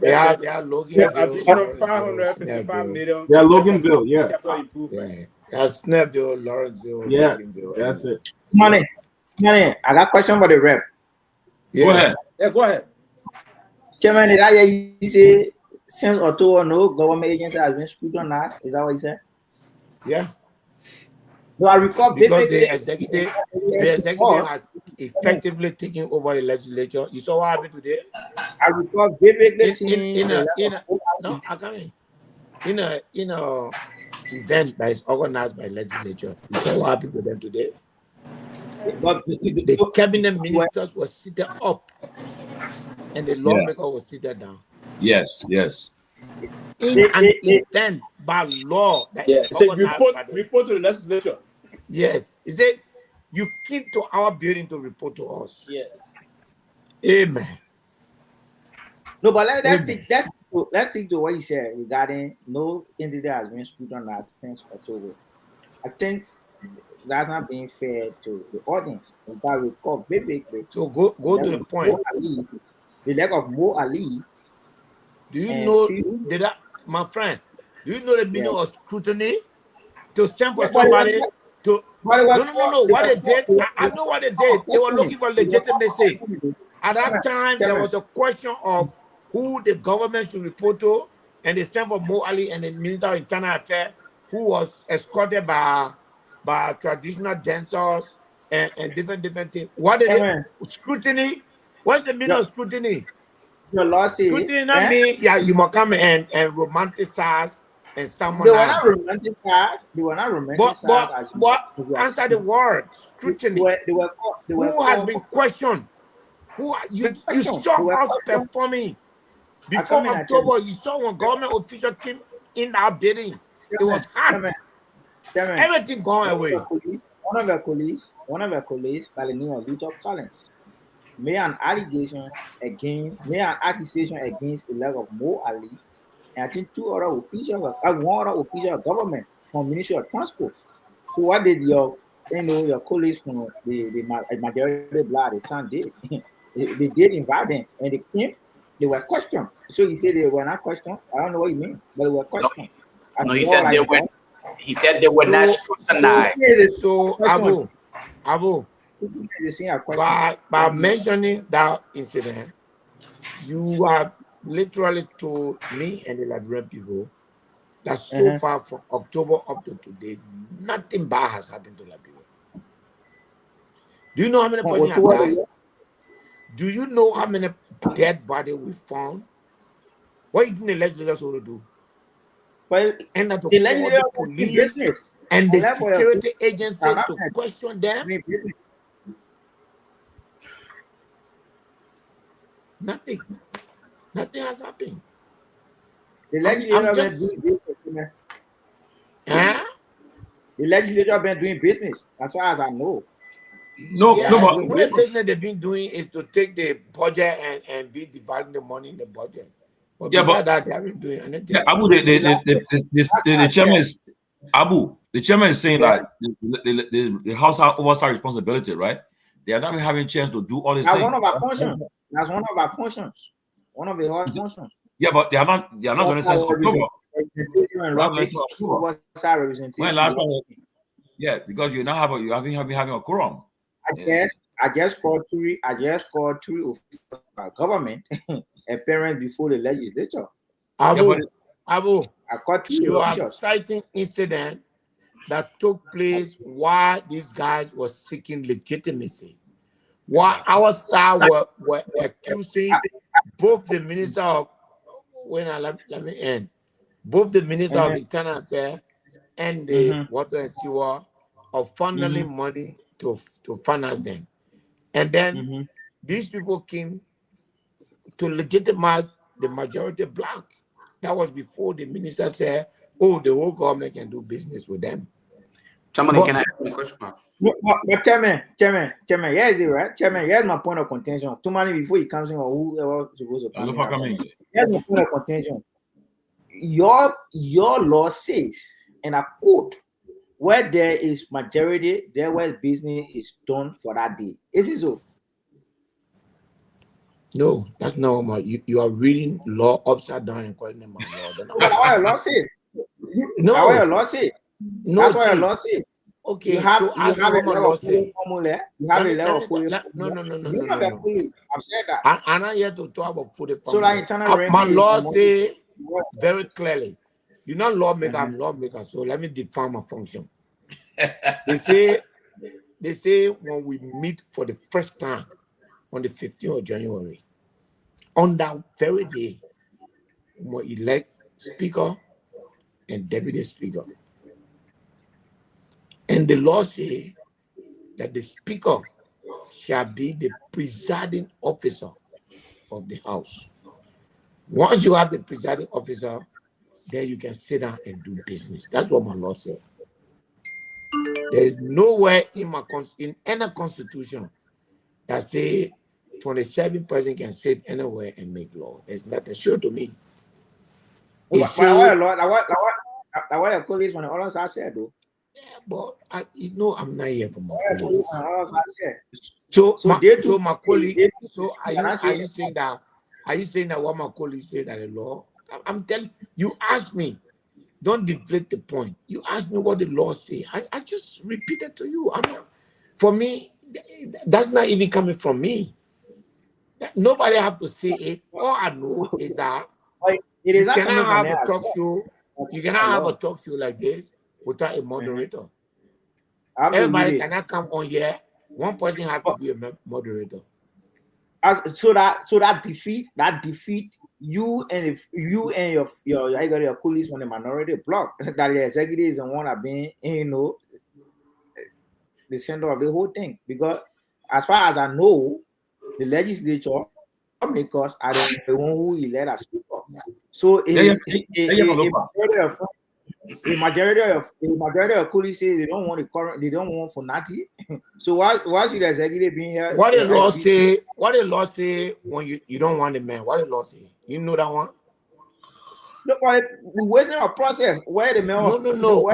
K: they are Loganville.
E: There's additional $555 million.
G: Yeah, Loganville, yeah.
E: Capital improvement.
K: That's Snellville, Lawrenceville,
G: Yeah,
K: Loganville.
G: that's it.
H: Money, I got a question for the rep.
K: Yeah.
B: Go ahead.
E: Yeah, go ahead.
H: Chairman, did I hear you say since October no government agency has been scrutinized? Is that what you said?
K: Yeah.
H: No, I recall
K: because the executive has effectively taken over the legislature. You saw what happened today?
H: I recall vividly
K: in a event that is organized by legislature. You saw what happened to them today? But the cabinet ministers were seated up and the lawmaker was seated down.
B: Yes.
K: In an event by law that is organized
E: report to the legislature.
K: Yes. He said, you keep to our building to report to us.
E: Yes.
K: Amen.
H: No, but let's stick to what you said regarding no entity has been scrutinized since October. I think that's not being fair to the audience. In fact, we call vividly.
K: So go to the point.
H: The lack of Mo Ali.
K: Do you know my friend? Do you know the meaning of scrutiny? To send for somebody to no. What they did, I know what they did. They were looking for legitimacy. At that time, there was a question of who the government should report to, and they sent for Mo Ali and the Minister of Internal Affairs, who was escorted by traditional dancers and different things. What is it? Scrutiny? What's the meaning of scrutiny?
H: Your law says
K: scrutiny not mean you must come and romanticize and someone.
H: They were not romanticized.
K: But answer the word scrutiny. Who has been questioned? Who you saw us performing before October? You saw when government officials came in our building. It was hard. Everything gone away.
H: One of our colleagues by the name of Victor Collins made an accusation against the leg of Mo Ali, and I think one other official of government from Ministry of Transport. So what did your colleagues from the majority blood at the time did? they did invite them and they came. They were questioned. So he said they were not questioned. I don't know what you mean, but they were questioned.
I: No, he said they were. He said they were not scrutinized.
K: So Abu, by mentioning that incident, you have literally told me and the Liberian people that so far from October up to today, nothing bad has happened to Liberia. Do you know how many persons have died? Do you know how many dead bodies we found? What you think the legislators will do?
H: Well,
K: and that the legislature police and the security agency to question them. Nothing has happened.
H: The legislature have been doing business as far as I know.
K: The business they've been doing is to take the budget and be dividing the money in the budget. But that they haven't doing anything.
B: Abu, the chairman is Abu. The chairman is saying that the House has oversight responsibility, right? They are not having a chance to do all these things.
H: One of our functions. That's one of our functions. One of the hard functions.
B: Yeah, but they are not going to sense October. When last time? Yeah, because you now having a quorum.
H: I just called three officials of government apparent before the legislature.
K: Abu,
H: I caught two
K: You are
H: pictures.
K: citing incident that took place while these guys were seeking legitimacy. While our side were accusing both the minister of let me end. Both the minister of internal affairs and the water and sewer of funneling money to finance them. And then these people came to legitimize the majority black. That was before the minister said, oh, the whole government can do business with them.
I: Tomalin, can I ask you a question?
H: But Chairman, here's it, right? Chairman, here's my point of contention. Too many before he comes in or whoever supposed to come in. Here's my point of contention. Your law says, and I quote, where there is majority, there where business is done for that day. Is it so?
K: No, that's not what you are reading law upside down and calling them law.
H: That's what your law says.
K: No,
H: that's what your law says.
K: No,
H: that's what your law says.
K: Okay,
H: you have
K: so
H: a level of formula. You have a level of
K: No.
H: I've said that.
K: I'm not here to talk about food.
H: So that internal
K: my law say very clearly, you're not lawmaker, I'm lawmaker. So let me define my function. They say when we meet for the first time on the 15th of January, on that very day, we elect speaker and deputy speaker. And the law says that the speaker shall be the presiding officer of the house. Once you have the presiding officer, then you can sit down and do business. That's what my law says. There is nowhere in any constitution that say 27 person can sit anywhere and make law. There's nothing. Show to me.
H: Why your colleagues when all else I said though?
K: Yeah, but I'm not here for my colleagues.
H: So
K: my colleague. So are you saying that? Are you saying that what my colleagues say that the law? I'm telling you. Ask me. Don't deflate the point. You asked me what the law say. I just repeated to you. For me, that's not even coming from me. Nobody have to say it. All I know is that you cannot have a talk show. You cannot have a talk show like this without a moderator. Everybody cannot come on here. One person has to be a moderator.
H: So that defeat you and your colleagues from the minority bloc that the executive is the one that being the center of the whole thing, because as far as I know, the legislature makers are the one who elect as speaker. So a majority of colleagues say they don't want Funati. So why should the executive be here?
K: What the law say? What the law say when you don't want the man? What the law say? You know that one?
H: No, but we're wasting our process. Where the man?
K: No.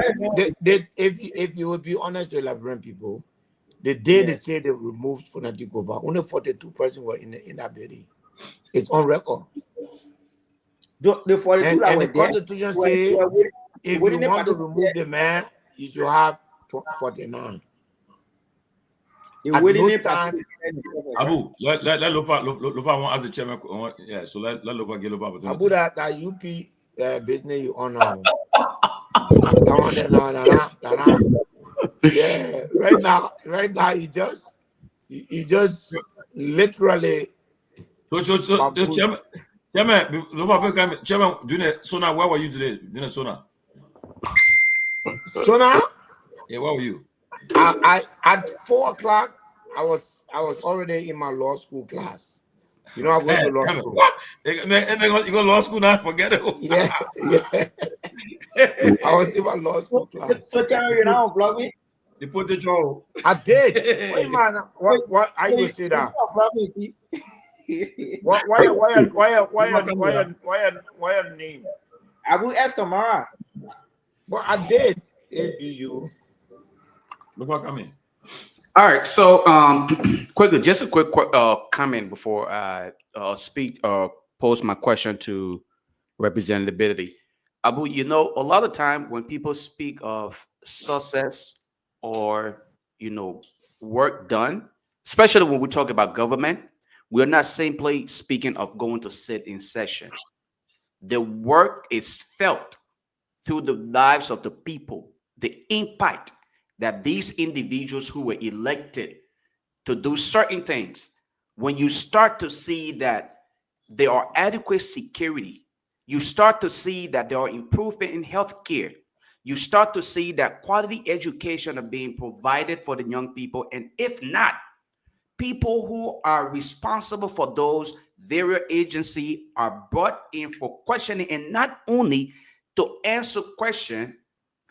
K: If you would be honest with Liberian people, the day they say they removed Funati over, only 42 persons were in that building. It's on record.
H: The 42
K: and the Constitution say if you want to remove the man, you should have 49.
B: No time. Abu, let Lofa want as the chairman. Yeah, so let Lofa get Lofa opportunity.
K: Abu, that UP business you on now. Yeah, right now he just literally.
B: So chairman, chairman, doing it. Sona, where were you today? Doing it, Sona.
K: Sona?
B: Yeah, where were you?
K: I at 4:00 I was already in my law school class. You know, I went to law school.
B: And you go to law school now, forget it.
K: Yeah. I was in my law school class.
H: So tell me, you know, blog me.
B: You put the jaw.
K: I did. Wait, man. What I you say that? Why your name?
H: Abu Escamara.
K: Well, I did. ABU.
B: Before coming.
I: All right. So quickly, just a quick comment before I pose my question to Representative Peabody. Abu, a lot of time when people speak of success or work done, especially when we talk about government, we're not simply speaking of going to sit in session. The work is felt through the lives of the people, the impact that these individuals who were elected to do certain things, when you start to see that there are adequate security, you start to see that there are improvement in healthcare, you start to see that quality education are being provided for the young people, and if not, people who are responsible for those various agencies are brought in for questioning, and not only to answer questions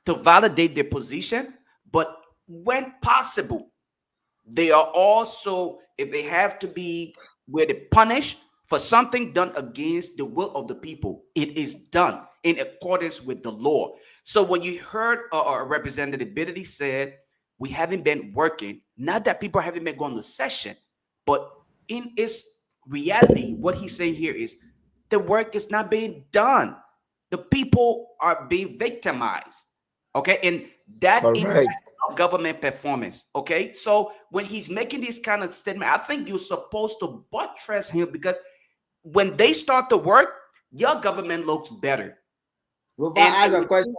I: to validate their position, but when possible, they are also, if they have to be where they punish for something done against the will of the people, it is done in accordance with the law. So when you heard Representative Biddy said, we haven't been working, not that people haven't been going to session, but in its reality, what he's saying here is the work is not being done. The people are being victimized. Okay. And that
K: Correct.
I: government performance. Okay, so when he's making this kind of statement, I think you're supposed to buttress him, because when they start to work, your government looks better.
H: Lofa, ask a question.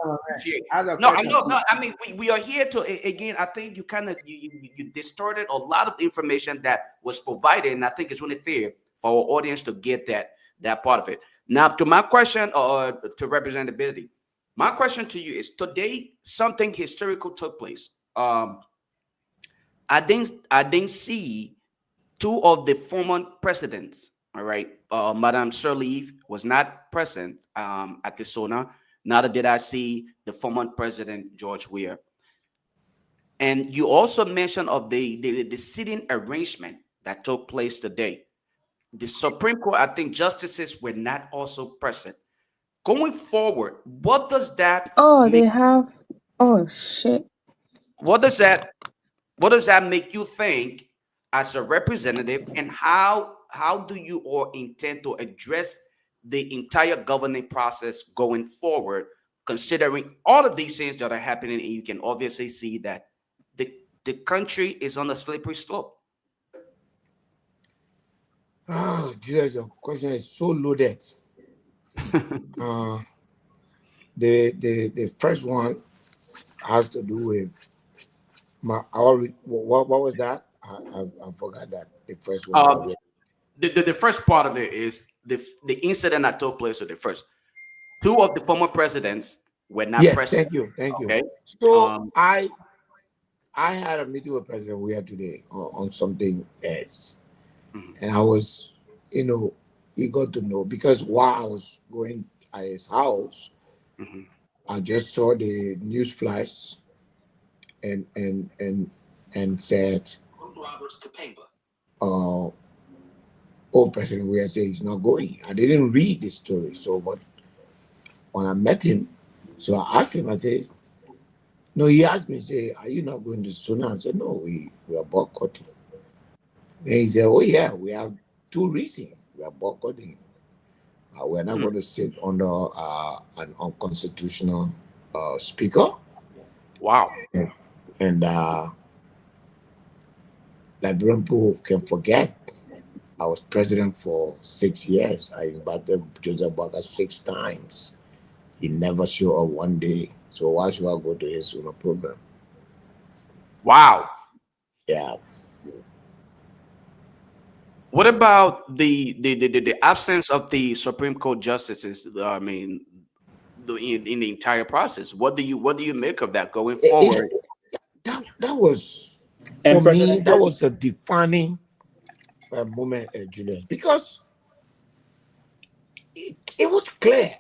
I: No, I'm not. No, I mean, we are here to again. I think you kind of you distorted a lot of the information that was provided, and I think it's really fair for our audience to get that part of it. Now, to my question, to representability, my question to you is: today, something historical took place. I didn't see two of the former presidents. All right, Madame Sirleaf was not present at the SONA. Neither did I see the former president George Weah. And you also mentioned of the sitting arrangement that took place today. The Supreme Court, I think justices were not also present. Going forward, what does that
L: Oh, they
I: make?
L: have. Oh shit.
I: What does that make you think as a representative, and how do you all intend to address the entire governing process going forward, considering all of these things that are happening, and you can obviously see that the country is on a slippery slope?
K: Oh, Julius, your question is so loaded. The first one has to do with what was that? I forgot that. The first one.
I: The first part of it is the incident that took place. The first two of the former presidents were not present.
K: Thank you.
I: Okay.
K: So I had a meeting with President Weah today on something else, and I was, eager to know, because while I was going at his house, I just saw the news flash and said, President Weah said he's not going. I didn't read the story, but when I met him, so I asked him, I said, no, he asked me, say, are you not going to SONA? I said, no, we are boycotting. And he said, oh yeah, we have two reasons we are boycotting. We're not going to sit under an unconstitutional speaker.
I: Wow.
K: And Liberian people can forget, I was president for 6 years. I invited Joseph Baga 6 times. He never showed up one day. So why should I go to his program?
I: Wow.
K: Yeah.
I: What about the absence of the Supreme Court justices? I mean, in the entire process, what do you make of that going forward?
K: That was, for me, that was the defining moment, Julius, because it was clear.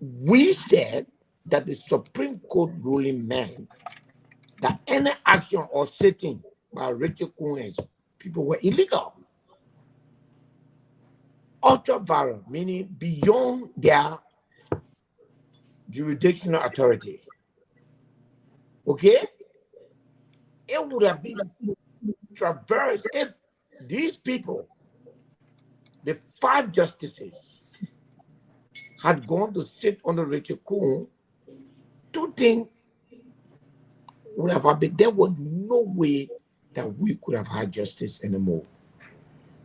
K: We said that the Supreme Court ruling meant that any action or sitting by Richard Cohen's people were illegal. Ultra viral, meaning beyond their jurisdictional authority. Okay? It would have been traversed if these people, the 5 justices, had gone to sit under Richard Cohen. 2 things would have happened. There was no way that we could have had justice anymore.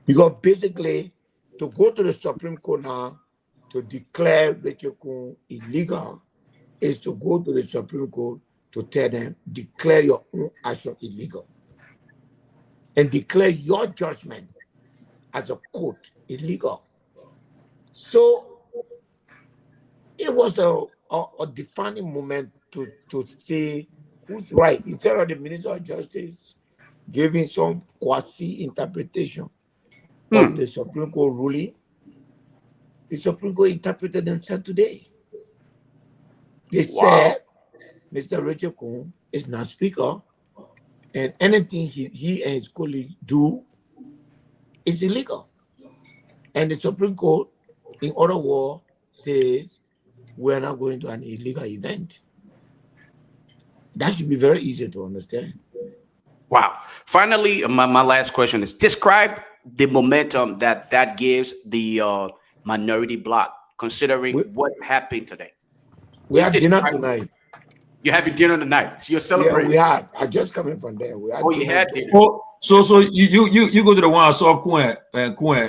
K: Because basically, to go to the Supreme Court now to declare Richard Cohen illegal is to go to the Supreme Court to tell them, declare your own action illegal and declare your judgment as a court illegal. So it was a defining moment to say who's right. Instead of the Minister of Justice giving some quasi-interpretation of the Supreme Court ruling, the Supreme Court interpreted themselves today. They said Mr. Richard Kuhn is not speaker, and anything he and his colleagues do is illegal. And the Supreme Court, in other words, says we're not going to an illegal event. That should be very easy to understand.
I: Wow. Finally, my last question is, describe the momentum that gives the minority bloc, considering what happened today.
K: We had dinner tonight.
I: You have your dinner tonight. So you're celebrating.
K: Yeah, we had. I just coming from there. We had
I: you had dinner.
B: So you go to the one I saw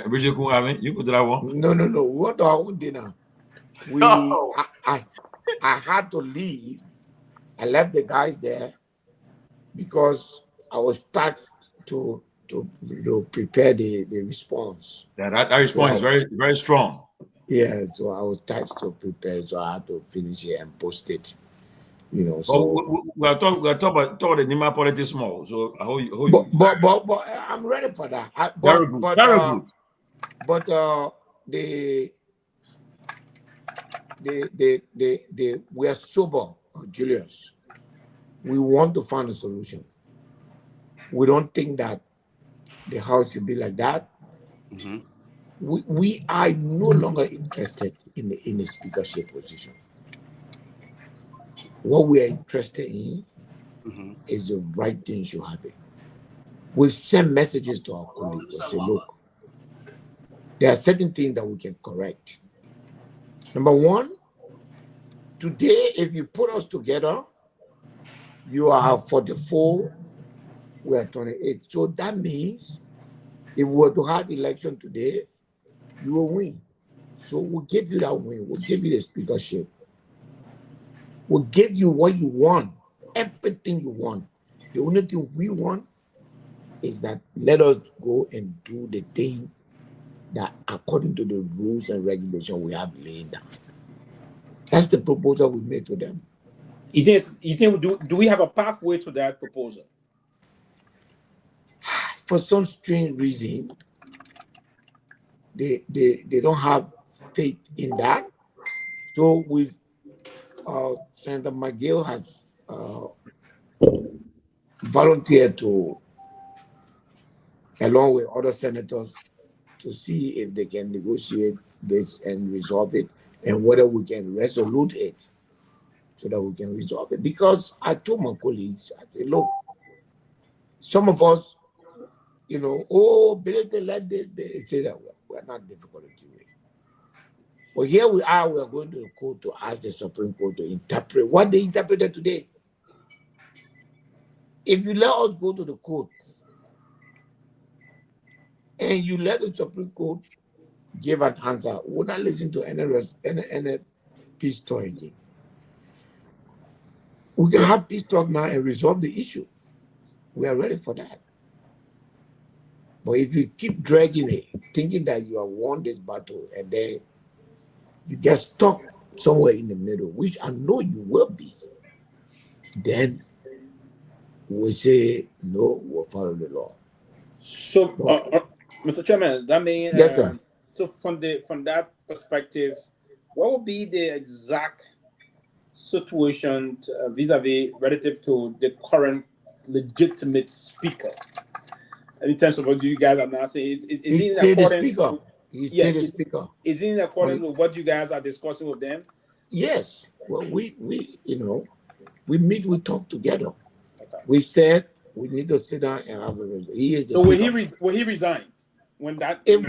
B: Richard Kuhn. I mean, you go to that one?
K: No. We went to our own dinner. I had to leave. I left the guys there because I was tasked to prepare the response.
B: Yeah, that response is very, very strong.
K: Yeah, so I was tasked to prepare, so I had to finish it and post it. You know, so
B: we're talking about the Nima politics small. So
K: but I'm ready for that.
B: Very good.
K: But we are sober, Julius. We want to find a solution. We don't think that the house should be like that.
I: Mm-hmm.
K: We are no longer interested in the speakership position. What we are interested in is the right thing should happen. We've sent messages to our colleagues and say, look, there are certain things that we can correct. Number one, today, if you put us together, you are 44, we are 28. So that means if we were to have election today, you will win. So we'll give you that win. We'll give you the speakership. We'll give you what you want, everything you want. The only thing we want is that let us go and do the thing that according to the rules and regulations we have laid down. That's the proposal we made to them.
E: You think do we have a pathway to that proposal?
K: For some strange reason, they don't have faith in that. So we've Senator McGill has volunteered to, along with other senators, to see if they can negotiate this and resolve it, and whether we can resolute it so that we can resolve it. Because I told my colleagues, I said, look, some of us, Billy, let they say that we're not difficult to deal with. But here we are going to the court to ask the Supreme Court to interpret what they interpreted today. If you let us go to the court and you let the Supreme Court give an answer, we'll not listen to any peace talk again. We can have peace talk now and resolve the issue. We are ready for that. But if you keep dragging it, thinking that you have won this battle, and then you get stuck somewhere in the middle, which I know you will be, then we say, no, we'll follow the law.
E: So, Mr. Chairman, that means,
K: yes, sir.
E: So from that perspective, what would be the exact situation vis-a-vis relative to the current legitimate speaker? In terms of what you guys are now saying, is he in accordance?
K: He's still the speaker.
E: Is he in accordance with what you guys are discussing with them?
K: Yes. Well, we meet, we talk together. Okay. We said we need to sit down and have a resolution. He is the speaker.
E: Will he resign? When that
K: if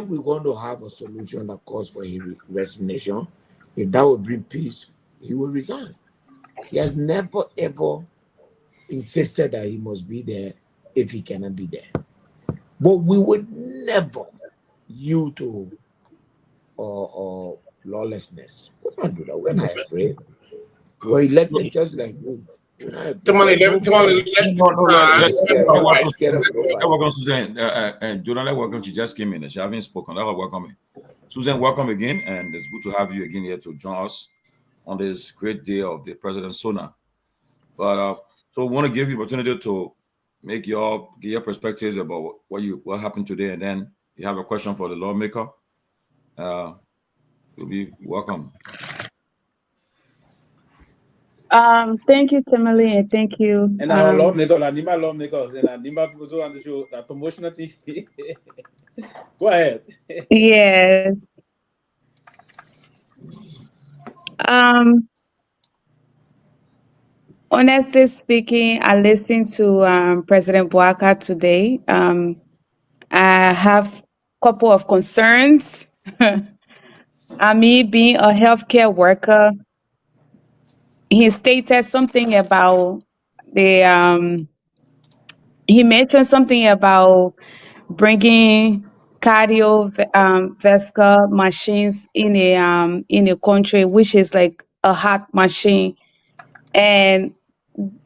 K: we're going to have a solution that calls for his resignation, if that will bring peace, he will resign. He has never ever insisted that he must be there if he cannot be there. But we would never yield to lawlessness. We're not do that. We're not afraid. were elected just like you.
F: Tomalin,
B: welcome, Susan. And Jonathan, welcome. She just came in. She haven't spoken. Welcome. Susan, welcome again, and it's good to have you again here to join us on this great day of the President's Sona. But so we want to give you opportunity to give your perspective about what happened today, and then you have a question for the lawmaker. You'll be welcome.
L: Thank you, Tomalin, and thank you.
E: And our lawmakers, and Nima people who want to show that promotional thing. Go ahead.
L: Yes. Honestly speaking, I listened to President Bouaka today. I have a couple of concerns. Me being a healthcare worker, he stated something about he mentioned something about bringing cardiovascular machines in a country, which is like a heart machine. And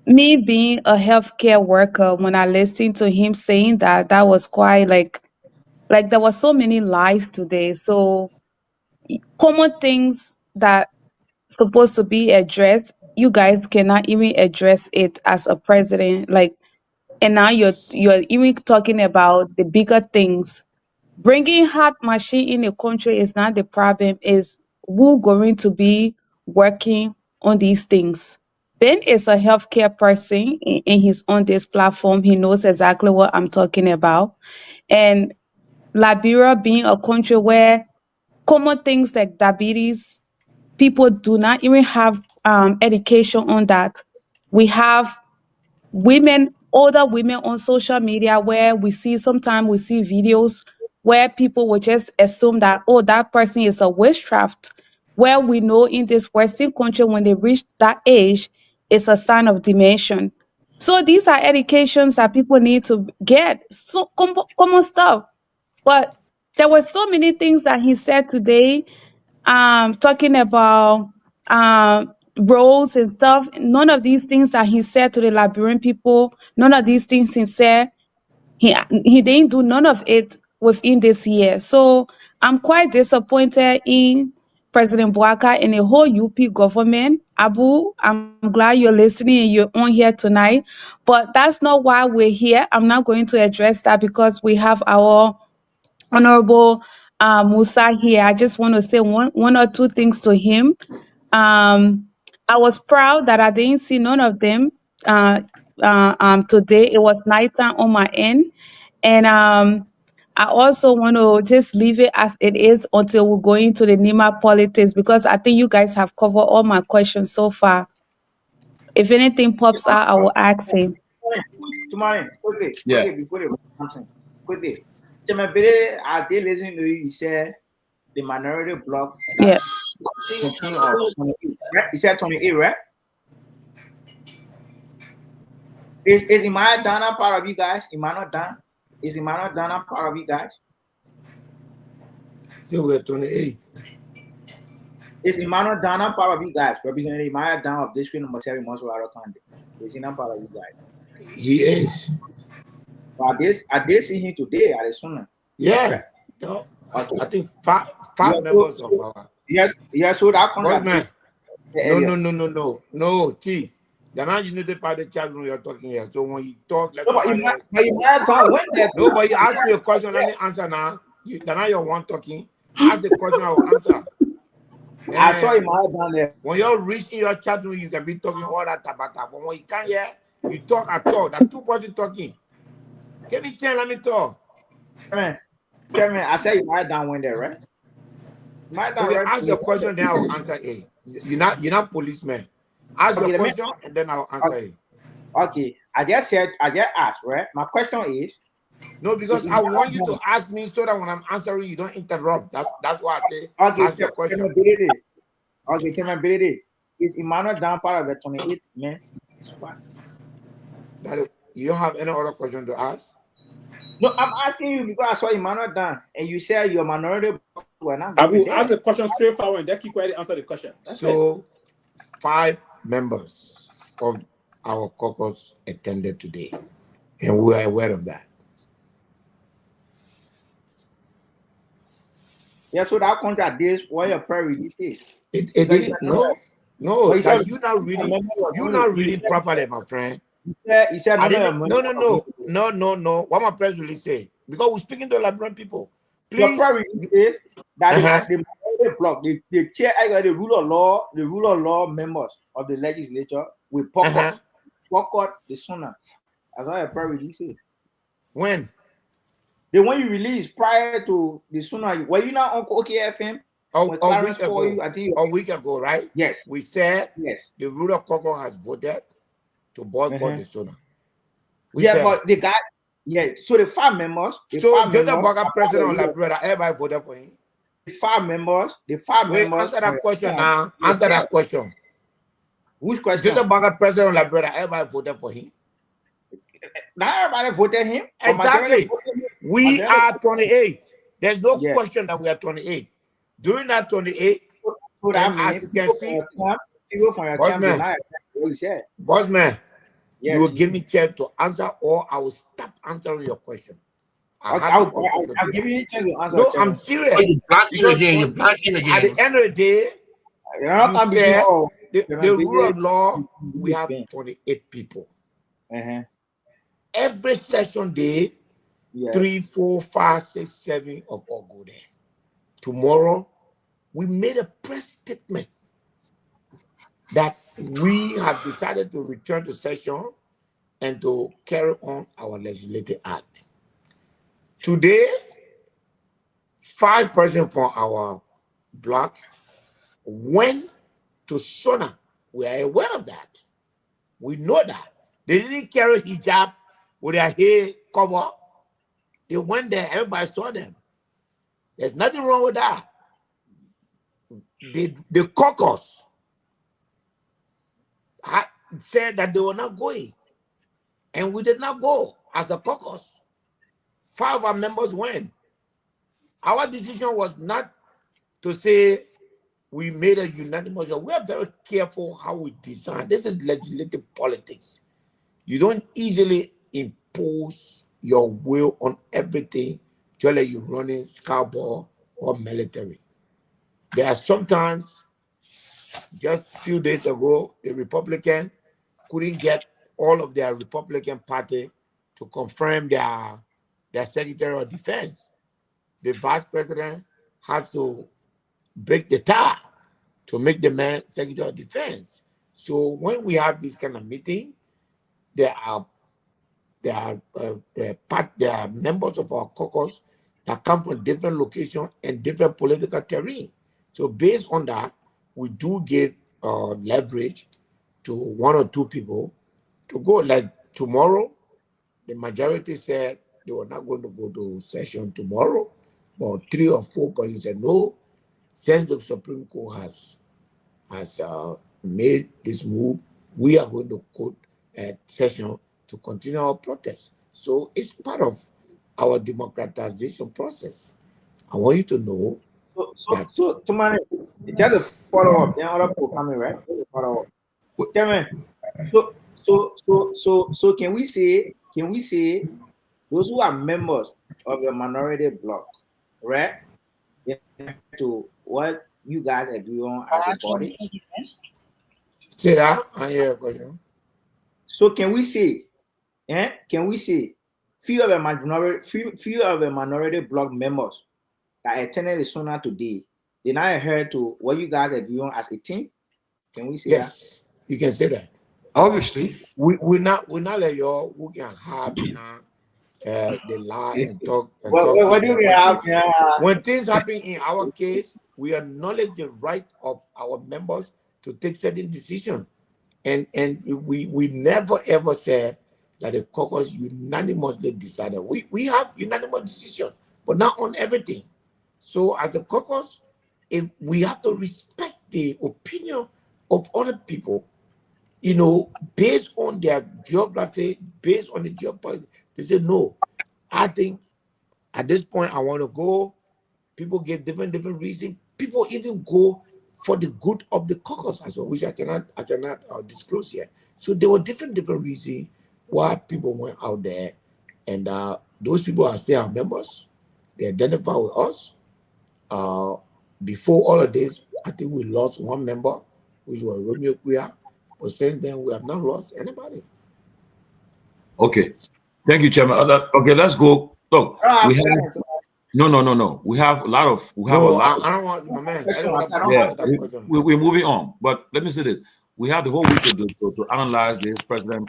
L: me being a healthcare worker, when I listened to him saying that, that was quite like there were so many lies today. So common things that supposed to be addressed, you guys cannot even address it as a president. Like, and now you're even talking about the bigger things. Bringing heart machine in a country is not the problem. Is who going to be working on these things? Ben is a healthcare person and he's on this platform. He knows exactly what I'm talking about. And Liberia being a country where common things like diabetes, people do not even have education on that. We have older women on social media where sometimes we see videos where people will just assume that, oh, that person is a witchcraft, where we know in this Western country, when they reach that age, it's a sign of dementia. So these are educations that people need to get, so common stuff. But there were so many things that he said today, talking about roles and stuff. None of these things that he said to the Liberian people, none of these things he said, he didn't do none of it within this year. So I'm quite disappointed in President Bouaka and the whole UP government. Abu, I'm glad you're listening and you're on here tonight, but that's not why we're here. I'm not going to address that because we have our Honorable Musa here. I just want to say one or two things to him. I was proud that I didn't see none of them today. It was nighttime on my end. And I also want to just leave it as it is until we go into the Nima politics, because I think you guys have covered all my questions so far. If anything pops out, I will ask him.
H: Tomorrow, quickly, before they something, quickly. I did listen to you. You said the minority bloc.
L: Yeah.
H: You said 28, right? Is Emmanuel Dana part of you guys? Emmanuel Dan? Is Emmanuel Dana part of you guys?
K: So we're 28.
H: Is Emmanuel Dana part of you guys? Representing Emmanuel Dana of district number 7, Monswara County. Is he not part of you guys?
K: He is.
H: But I did see him today at the Sona.
K: Yeah. No. Okay. I think five members of our.
H: Yes, so that
K: contract. No, T. They're not United Party chat room you're talking here. So when you talk, like nobody ask me a question, let me answer now. They're not your one talking. Ask the question, I will answer. And
H: I saw him down there.
K: When you're reaching your chat room, you can be talking all that tabata. But when you can't hear, you talk at all. That's two person talking. Give me chance, let me talk.
H: Tell me, I said you might down when there, right?
K: Okay, ask your question, then I will answer it. You're not policeman. Ask your question, and then I'll answer it.
H: Okay, I just asked, right? My question is.
K: No, because I want you to ask me so that when I'm answering, you don't interrupt. That's why I say ask your question.
H: Okay, tell me this. Is Emmanuel down part of the 28 men squad?
K: You don't have any other question to ask?
H: No, I'm asking you because I saw Emmanuel down, and you said you're minority.
E: I will ask the question straightforward and then keep quiet and answer the question.
K: So 5 members of our caucus attended today, and we are aware of that.
H: Yeah, so that contract is what your prayer release is.
K: It didn't. No,
H: But
K: that you not reading properly, my friend.
H: He said
K: I didn't. No. What my press release say? Because we're speaking to Liberian people. Please.
H: Your prayer release says that the minority bloc, the chair, the rule of law members of the legislature will boycott the SONA. That's what your prayer release is.
K: When?
H: The one you released prior to the SONA, were you not on OKFM?
K: A week ago, right?
H: Yes.
K: We said
H: yes.
K: The ruler caucus has voted to boycott the SONA.
H: But the guy, so the 5 members.
K: Just the president of Liberia, everybody voted for him.
H: The 5 members.
K: Answer that question now. Answer that question.
H: Which question?
K: Just the president of Liberia, everybody voted for him.
H: Not everybody voted him.
K: Exactly. We are 28. There's no question that we are 28. During that 28, as you can see, Bossman, you will give me chance to answer, or I will stop answering your question.
H: I'll give you a chance to answer.
K: No, I'm serious.
F: You're blocking again.
K: At the end of the day, the rule of law, we have 28 people. Every session day, 3, 4, 5, 6, 7 of all go there. Tomorrow, we made a press statement that we have decided to return to session and to carry on our legislative act. Today, 5 persons from our block went to SONA. We are aware of that. We know that. They didn't carry hijab with their hair cover. They went there, everybody saw them. There's nothing wrong with that. The caucus had said that they were not going. And we did not go as a caucus. 5 of our members went. Our decision was not to say we made a unanimous. We are very careful how we design. This is legislative politics. You don't easily impose your will on everything just like you're running scoutball or military. There are sometimes, just a few days ago, the Republican couldn't get all of their Republican party to confirm their Secretary of Defense. The Vice President has to break the tie to make the man Secretary of Defense. So when we have this kind of meeting, there are members of our caucus that come from different locations and different political terrain. So based on that, we do give leverage to 1 or 2 people to go. Like tomorrow, the majority said they were not going to go to session tomorrow, but 3 or 4 persons said no. Since the Supreme Court has made this move, we are going to go at session to continue our protest. So it's part of our democratization process. I want you to know.
H: So Tomalin, just a follow up. There are other people coming, right? Follow up. Tell me. So can we say those who are members of the minority bloc, right? To what you guys agree on as a body?
K: Say that. I hear you.
H: So can we say few of the minority bloc members that attended the SONA today, they now adhere to what you guys agree on as a team? Can we say that?
K: You can say that.
I: Obviously.
K: We're not let y'all who can have the lie and talk.
H: What do we have?
K: When things happen in our case, we acknowledge the right of our members to take certain decisions. And we never ever said that the caucus unanimously decided. We have unanimous decision, but not on everything. So as a caucus, if we have to respect the opinion of other people, based on their geography, based on the geopolitics, they say, no, I think at this point I want to go. People give different reasons. People even go for the good of the caucus as well, which I cannot disclose here. So there were different reasons why people went out there, and those people are still our members. They identify with us. Before all of this, I think we lost one member, which was Romeo Guar. But since then, we have not lost anybody.
B: Okay. Thank you, Chairman. Okay, let's go. Look, we have no. We have a lot of. We have a lot.
K: I don't want my man.
B: We're moving on. But let me say this: we have the whole week to analyze this president,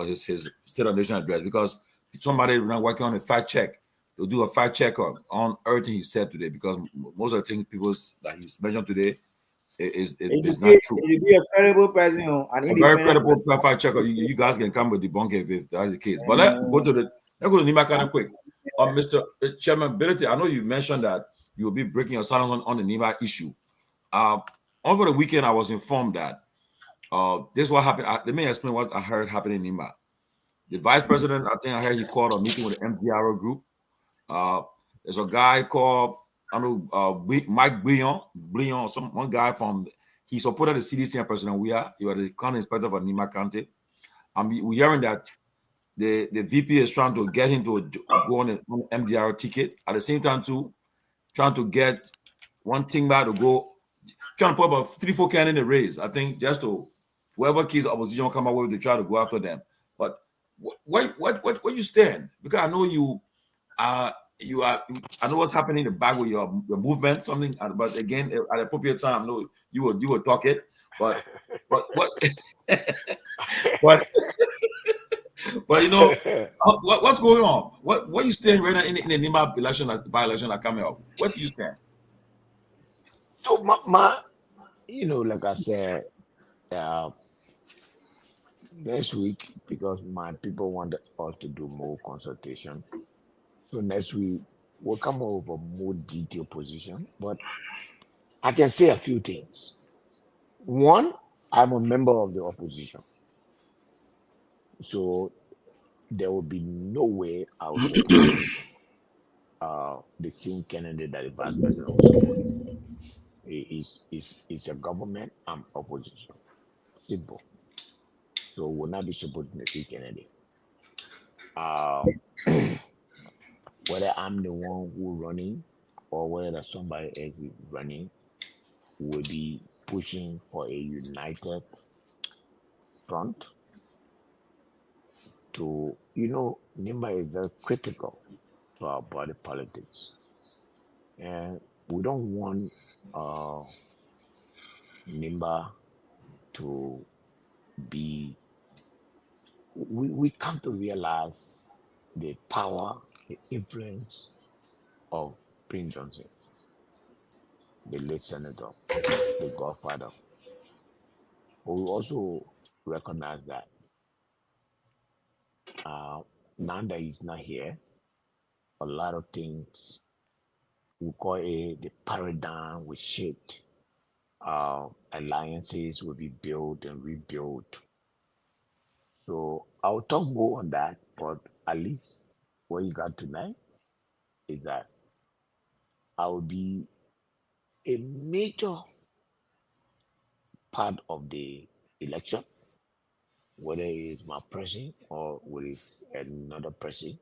B: his State of the Nation address, because somebody now working on a fact check. To do a fact check on everything he said today, because most of the things people that he's mentioned today is not true.
H: It will be a credible person,
B: a very credible fact checker. You guys can come with debunk if that is the case. But let's go to Nima kind of quick. Mr. Chairman Ability, I know you mentioned that you will be breaking your silence on the Nima issue. Over the weekend, I was informed that this is what happened. Let me explain what I heard happen in Nima. The vice president, I think I heard he called a meeting with the MDRO group. There's a guy called Mike Myean, one guy he supported the CDC and President Weah. He was the county inspector for Nima County. We're hearing that the VP is trying to get him to go on an MDR ticket. At the same time, too, trying to get one thing back to go, trying to put about 3-4 candidates in the race. I think just to whoever keeps opposition will come up with, they try to go after them. But what you stand? Because I know you are. I know what's happening in the back with your movement, something. But again, at appropriate time, I know you will talk it. But what? But you know what's going on? What you stand right now in the Nima election, by-election that coming up? What do you stand?
K: So my like I said, next week, because my people want us to do more consultation. So next week we'll come up with a more detailed position. But I can say a few things. One, I'm a member of the opposition. So there will be no way I will support the same candidate that the vice president will support. It's a government and opposition. Simple. So we'll not be supporting the same candidate. Whether I'm the one who running or whether somebody else is running, will be pushing for a united front to, Nimba is very critical to our body politics. And we don't want Nimba to be, we come to realize the power, the influence of Prince Johnson, the late senator, the godfather. But we also recognize that now that he's not here, a lot of things we call the paradigm will shift. Alliances will be built and rebuilt. So I'll talk more on that, but at least what you got tonight is that I will be a major part of the election, whether it's my person or whether it's another person,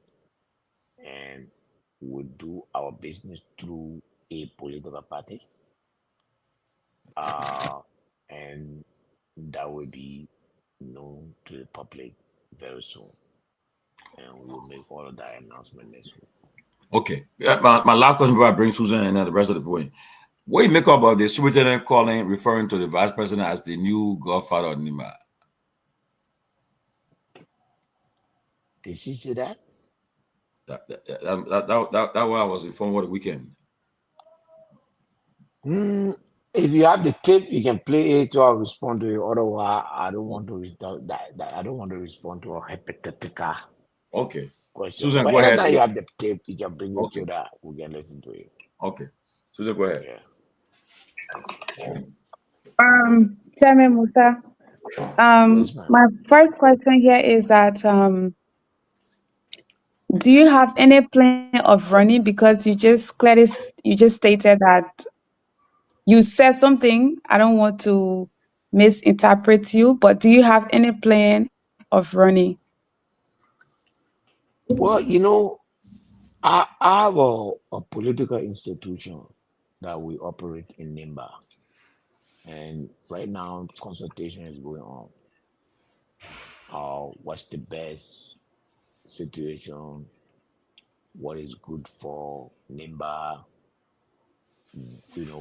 K: and we'll do our business through a political party. And that will be known to the public very soon. And we'll make all of that announcement next week.
B: Okay. My last question before I bring Susan and the rest of the point. What do you make up of the superintendent calling, referring to the vice president as the new godfather of Nima?
K: Did she say that?
B: That what I was informed over the weekend.
K: If you have the tape, you can play it, so I'll respond to it. Otherwise, I don't want to respond I don't want to respond to a hypothetical
B: question.
K: Susan, but go ahead. Now you have the tape, you can bring it so that we can listen to it.
B: Okay. Susan, go ahead.
K: Yeah.
L: Chairman Musa, my first question here is that do you have any plan of running? Because you just stated that You said something. I don't want to misinterpret you, but do you have any plan of running?
K: Well, I have a political institution that we operate in Nimba, and right now consultation is going on. What's the best situation? What is good for Nimba?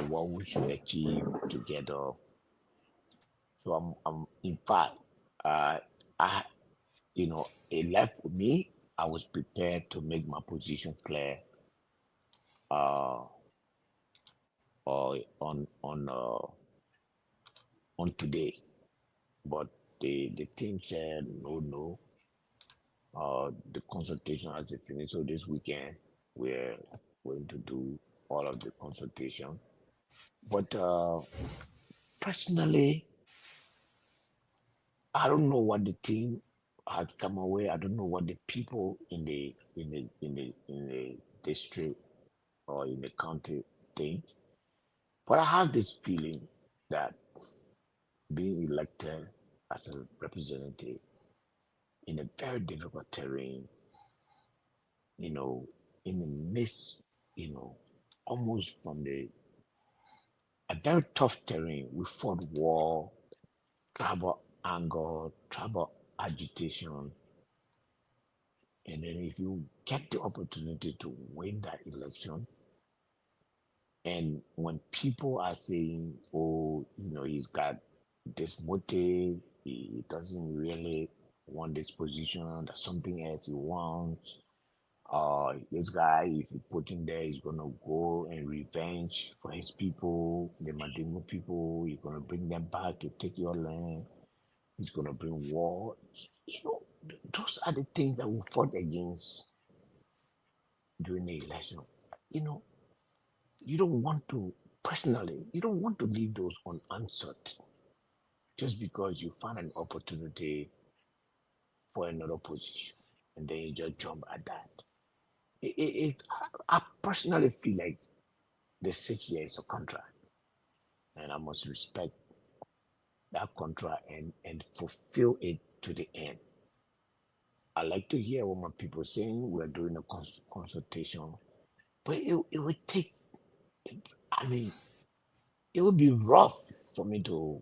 K: What we should achieve together. So I'm in fact, I, it left with me. I was prepared to make my position clear, uh, on today, but the team said no, no. The consultation has to finish. So this weekend we're going to do all of the consultation. But personally, I don't know what the team has come away. I don't know what the people in the district or in the county think. But I have this feeling that being elected as a representative in a very difficult terrain, in the midst, almost from a very tough terrain. We fought war, tribal anger, tribal agitation. And then if you get the opportunity to win that election, and when people are saying, oh, he's got this motive, he doesn't really want this position, there's something else he wants. This guy, if you put him there, he's gonna go and revenge for his people, the Mandingo people. He's gonna bring them back to take your land. He's gonna bring war. Those are the things that we fought against during the election. You know, you don't want to personally, you don't want to leave those unanswered just because you found an opportunity for another position, and then you just jump at that. I personally feel like the 6 years is a contract, and I must respect that contract and fulfill it to the end. I like to hear what my people saying. We're doing a consultation, but it would take. I mean, it would be rough for me to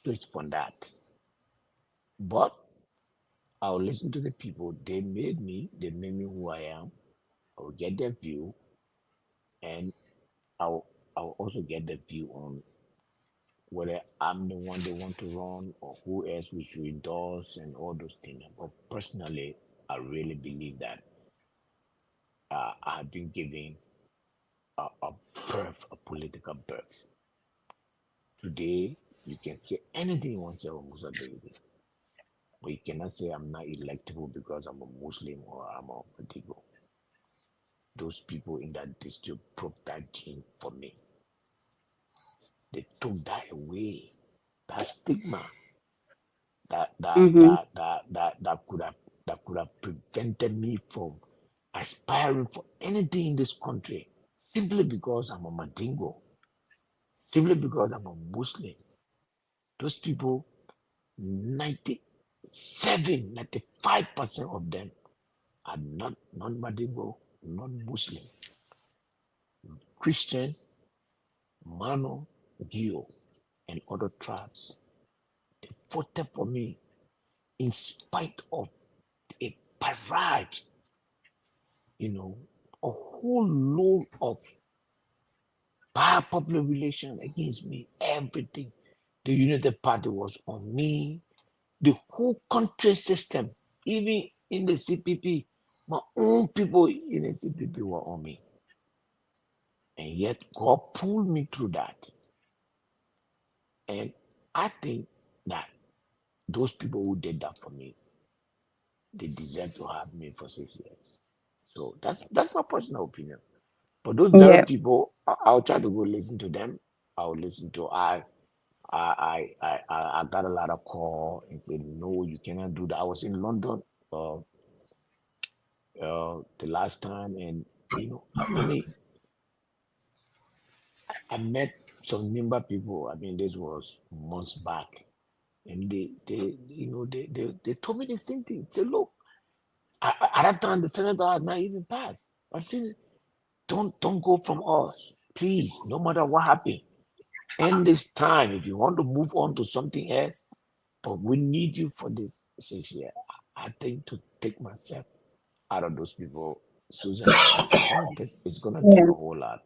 K: switch from that. But I'll listen to the people. They made me. They made me who I am. I will get their view, and I'll also get the view on whether I'm the one they want to run or who else we should endorse and all those things. But personally, I really believe that I've been given a birth, a political birth. Today, you can say anything you want to say about Musa David, but you cannot say I'm not electable because I'm a Muslim or I'm a Madigo. Those people in that district broke that gene for me. They took that away, that stigma that that
L: Mm-hmm.
K: that that that that could have prevented me from aspiring for anything in this country simply because I'm a Mandingo, simply because I'm a Muslim. Those people, 95% of them are not non-Mandingo, non-Muslim, Christian, Mano, Gio, and other tribes. They voted for me in spite of a barrage, a whole load of bad public relation against me, everything. The United Party was on me, the whole country system, even in the CPP, my own people in the CPP were on me. And yet God pulled me through that. And I think that those people who did that for me, they deserve to have me for 6 years. So that's my personal opinion. But those very
L: Yeah.
K: people, I'll try to go listen to them. I'll listen to I got a lot of call and said no, you cannot do that. I was in London the last time, and I mean, I met some member people. I mean, this was months back, and they told me the same thing. Say, look, at that time the senator had not even passed. I said, don't go from us, please. No matter what happened, end this time. If you want to move on to something else, but we need you for this. I said, yeah, I think to take myself out of those people, Susan, it's gonna take
L: Yeah.
K: a whole lot.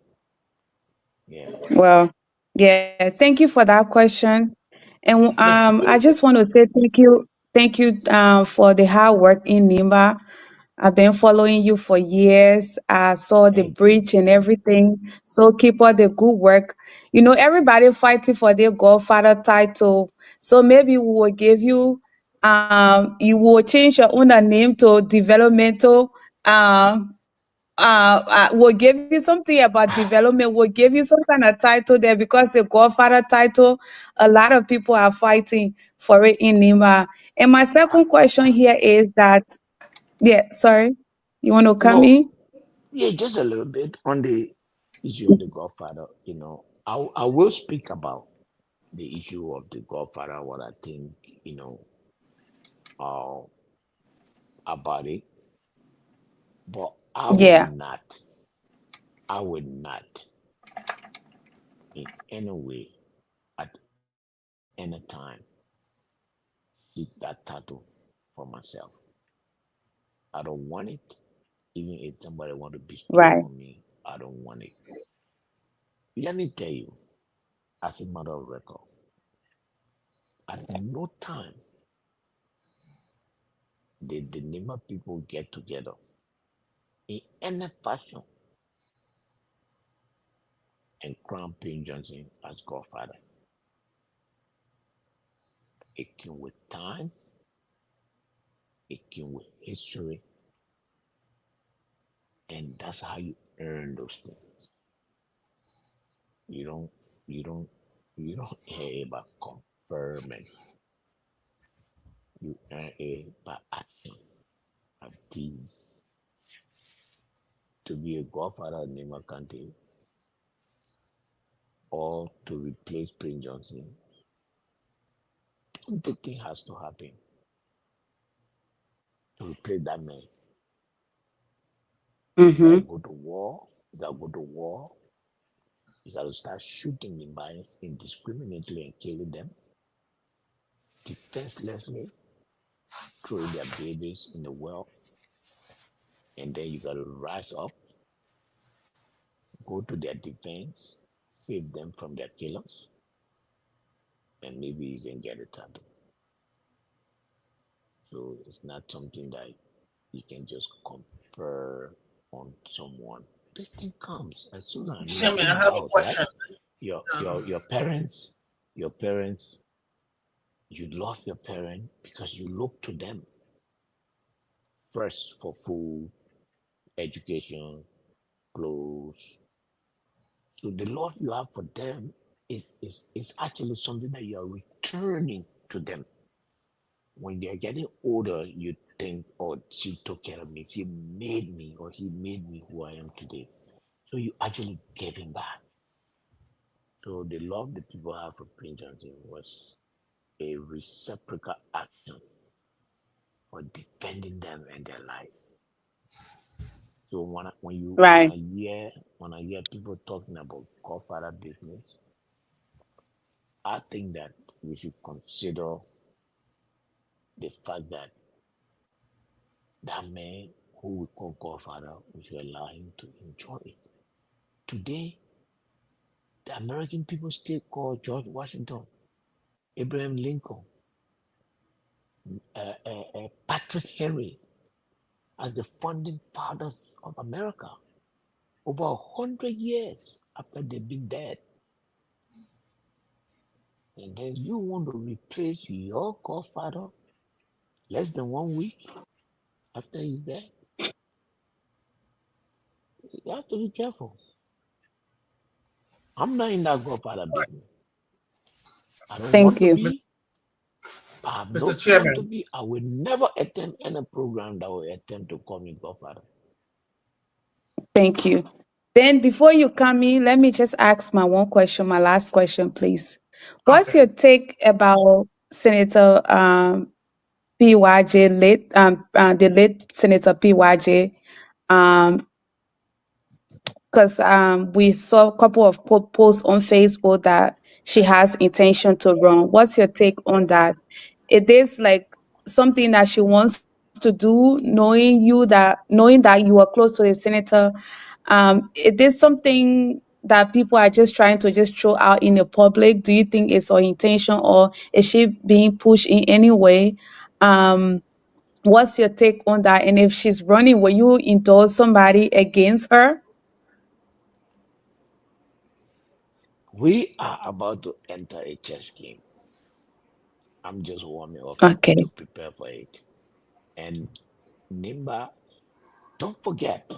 K: Yeah.
L: Well, yeah, thank you for that question. And
F: Mr.
L: I just want to say thank you for the hard work in Nimba. I've been following you for years. I saw the
K: Thank you.
L: bridge and everything. So keep up the good work. You know, everybody fighting for their Godfather title. So maybe we will give you you will change your own name to developmental we'll give you something about development. We'll give you some kind of title there because the Godfather title, a lot of people are fighting for it in Nima. And my second question here is that, yeah, sorry, you want to come
K: No,
L: in?
K: yeah, just a little bit on the issue of the Godfather. I will speak about the issue of the Godfather, what I think, uh, about it, but
L: Yeah,
K: I would not in any way at any time seek that title for myself. I don't want it. Even if somebody want to bestow
L: right.
K: on me, I don't want it. Let me tell you, as a matter of record, at no time did the Nima people get together in any fashion and crown Prince Johnson as Godfather. It came with time, it came with history, and that's how you earn those things. You don't, you don't, you don't hear about conferment. You earn it by action. Of these to be a Godfather in Nima County or to replace Prince Johnson, the thing has to happen to replace that man. You gotta
L: Mm-hmm.
K: go to war. You gotta go to war. You gotta start shooting the Mayans indiscriminately and killing them defenselessly, throwing their babies in the well, and then you gotta rise up, go to their defense, save them from their killers, and maybe you can get a title. So it's not something that you can just confer on someone. This thing comes. And Susan, I mean,
F: Chairman,
K: think
F: I have a
K: about it, right?
F: question.
K: Your
F: Um,
K: your your parents, your parents, you love your parents because you look to them first for food, education, clothes. So the love you have for them is actually something that you are returning to them. When they're getting older, you think, oh, she took care of me, she made me, or he made me who I am today. So you actually gave him back. So the love that people have for Prince Johnson was a reciprocal action for defending them and their life. So
L: Right.
K: when I hear people talking about Godfather business, I think that we should consider the fact that that man who we call Godfather, we should allow him to enjoy it. Today, the American people still call George Washington, Abraham Lincoln, Patrick Henry as the founding fathers of America over 100 years after they've been dead. And then you want to replace your Godfather less than 1 week after he's dead? You have to be careful. I'm not in that Godfather business. I don't want
L: Thank
K: to
L: you.
K: be. I have no
F: Mr.
K: plan to
F: Chairman,
K: be. I will never attend any program that will attempt to call me Godfather.
L: Thank you. Ben, before you come in, let me just ask my one question, my last question, please. What's
F: Okay.
L: your take about Senator PYJ, the late Senator PYJ? Because we saw a couple of posts on Facebook that she has intention to run. What's your take on that? It is like something that she wants to do, knowing that you are close to the senator. It is something that people are just trying to just throw out in the public. Do you think it's her intention, or is she being pushed in any way? Um, what's your take on that? And if she's running, will you endorse somebody against her?
M: We are about to enter a chess game. I'm just warming up
L: Okay.
M: to prepare for it. And Nimba, don't forget,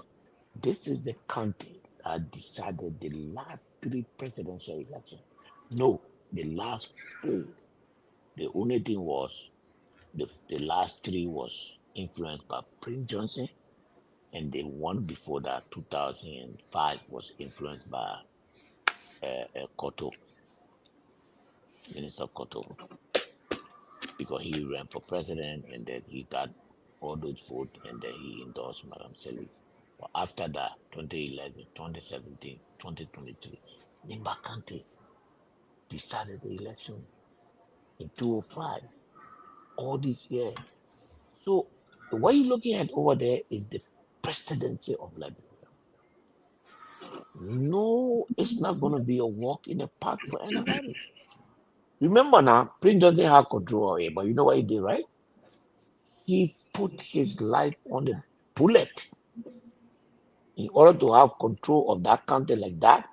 M: this is the country that decided the last three presidential elections. No, the last four. The only thing was the last three was influenced by Prince Johnson, and the one before that, 2005, was influenced by Koto, Minister Koto, because he ran for president and then he got all those votes and then he endorsed Madam Selig. But after that, 2011, 2017, 2023, Nimba Kante decided the election in 2005, all these years. So what you're looking at over there is the presidency of Liberia. No, it's not going to be a walk in the park for anybody. Remember now, Prince doesn't have control of it, but you know what he did, right? He put his life on the bullet in order to have control of that country like that.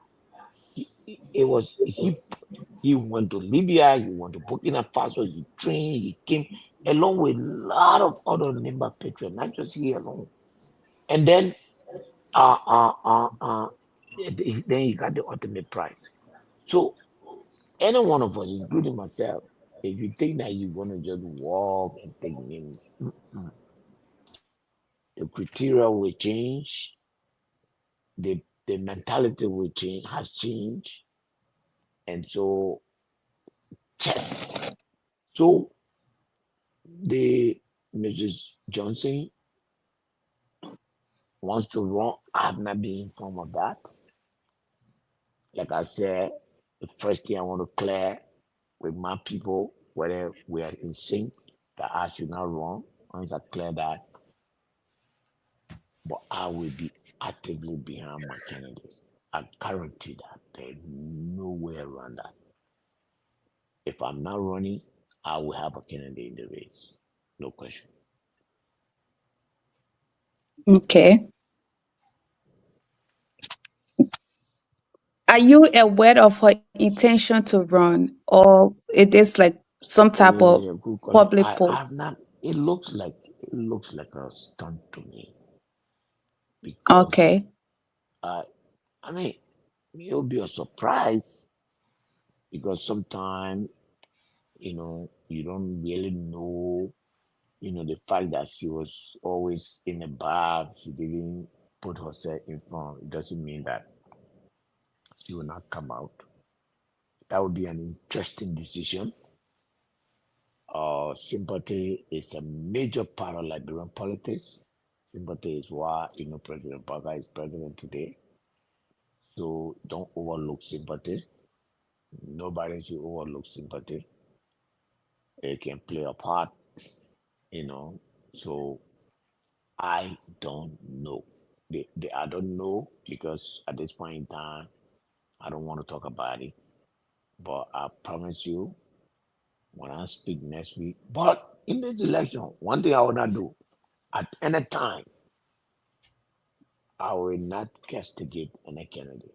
M: He went to Libya, he went to Burkina Faso, he trained, he came along with a lot of other member patriots, not just he alone. And then uh, uh, uh, uh, then he got the ultimate prize. So any one of us, including myself, if you think that you're going to just walk and take names, the criteria will change, the mentality will change, has changed, and so chess. So the Mrs. Johnson wants to run. I have not been informed of that. Like I said, the first thing I want to clear with my people, whether we are in sync, that I should not run. Once I clear that, but I will be actively behind my candidate. I guarantee that there's no way around that. If I'm not running, I will have a candidate in the race. No question.
L: Okay. Are you aware of her intention to run, or it is like some type of
M: Good question.
L: public
M: I have
L: post?
M: not. It looks like a stunt to me because
L: Okay.
M: I I mean it'll be a surprise because sometimes you don't really know the fact that she was always in the bar, she didn't put herself in front. It doesn't mean that she will not come out. That would be an interesting decision. Sympathy is a major part of Liberian politics. Sympathy is why President Baga is president today. So don't overlook sympathy. Nobody should overlook sympathy. It can play a part, you know. So I don't know. I don't know because at this point in time, I don't want to talk about it. But I promise you, when I speak next week, but in this election, one thing I will not do at any time, I will not castigate any candidate.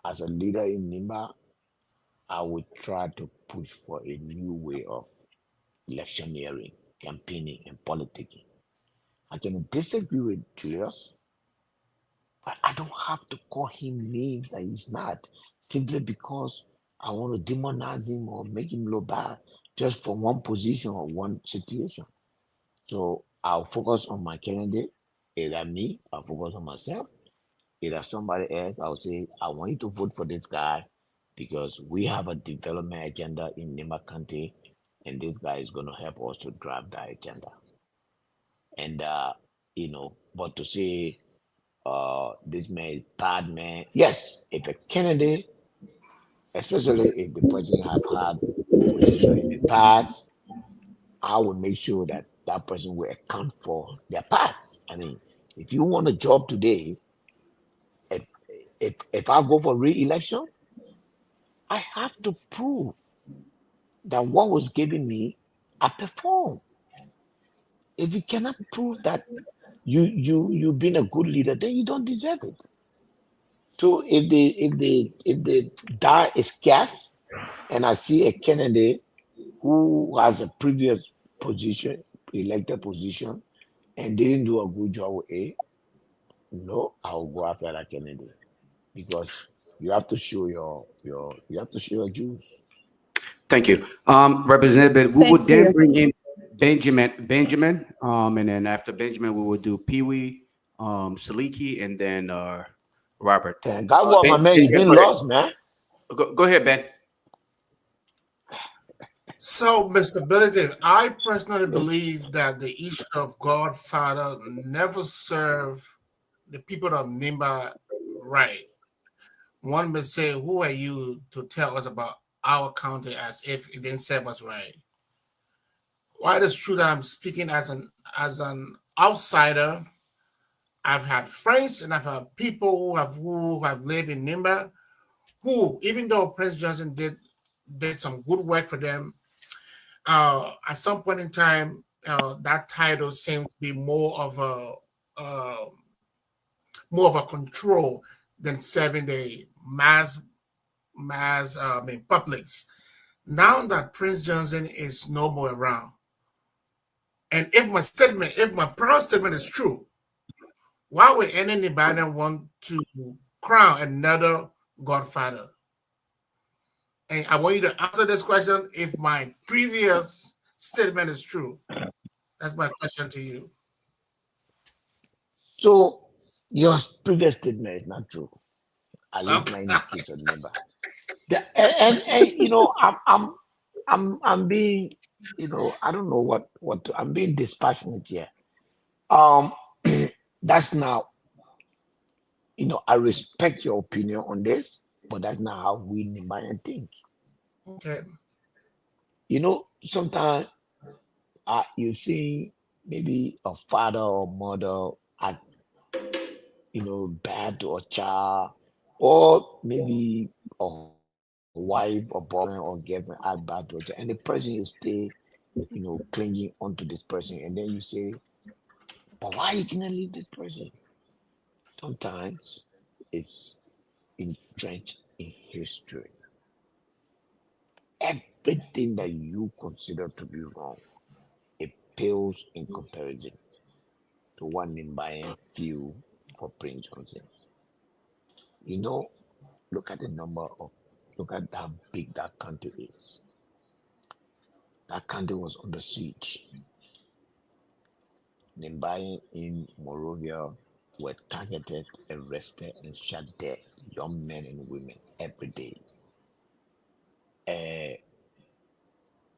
M: As a leader in Nimba, I will try to push for a new way of electioneering, campaigning, and politicking. I can disagree with Julius, but I don't have to call him names that he's not simply because I want to demonize him or make him look bad just for one position or one situation. So I'll focus on my candidate, either me, I'll focus on myself, either somebody else, I would say, I want you to vote for this guy because we have a development agenda in Nima County, and this guy is going to help us to drive that agenda. And, but to say, this man is bad man, yes, if a candidate, especially if the person have had position in the past, I will make sure that that person will account for their past. I mean, if you want a job today, if if I go for re-election, I have to prove that what was given me, I perform. If you cannot prove that you've been a good leader, then you don't deserve it. So if the die is cast, and I see a candidate who has a previous position, elected position, and didn't do a good job with it, no, I'll go after that candidate because you have to show you have to show your juice.
I: Thank you. Representative, we
L: Thank
I: would then
L: you.
I: bring in Benjamin, and then after Benjamin, we would do Pewee, Saliki, and then Robert.
M: And Garguah, my man, you've
I: Benjamin,
M: been
I: go ahead.
M: lost, man.
I: Go ahead, Ben.
F: So, Mr. Benedict, I personally believe that the issue of Godfather never served the people of Nimba right. One may say, who are you to tell us about our county as if it didn't serve us right? While it is true that I'm speaking as an outsider, I've had friends and I've had people who have lived in Nimba who, even though Prince Johnson did some good work for them, at some point in time, that title seems to be more of a control than serving the mass publics. Now that Prince Johnson is no more around, and if my proud statement is true, why would anybody want to crown another godfather? And I want you to answer this question if my previous statement is true. That's my question to you.
M: So your previous statement is not true. At least
F: Okay.
M: 90% remember. And I'm being, I don't know what to, I'm being dispassionate here. That's now, I respect your opinion on this, but that's not how we Nimbayan think.
F: Okay.
M: Sometimes you see maybe a father or mother at bad to a child, or maybe a wife or boyfriend or girlfriend act bad to a child, and the person is still clinging onto this person, and then you say, but why you cannot leave this person? Sometimes it's entrenched in history. Everything that you consider to be wrong, it pales in comparison to what Nimbayan feel for Prince Johnson. Look at look at how big that country is. That country was under siege. Nimbayan in Morovia were targeted, arrested, and shot dead, young men and women, every day.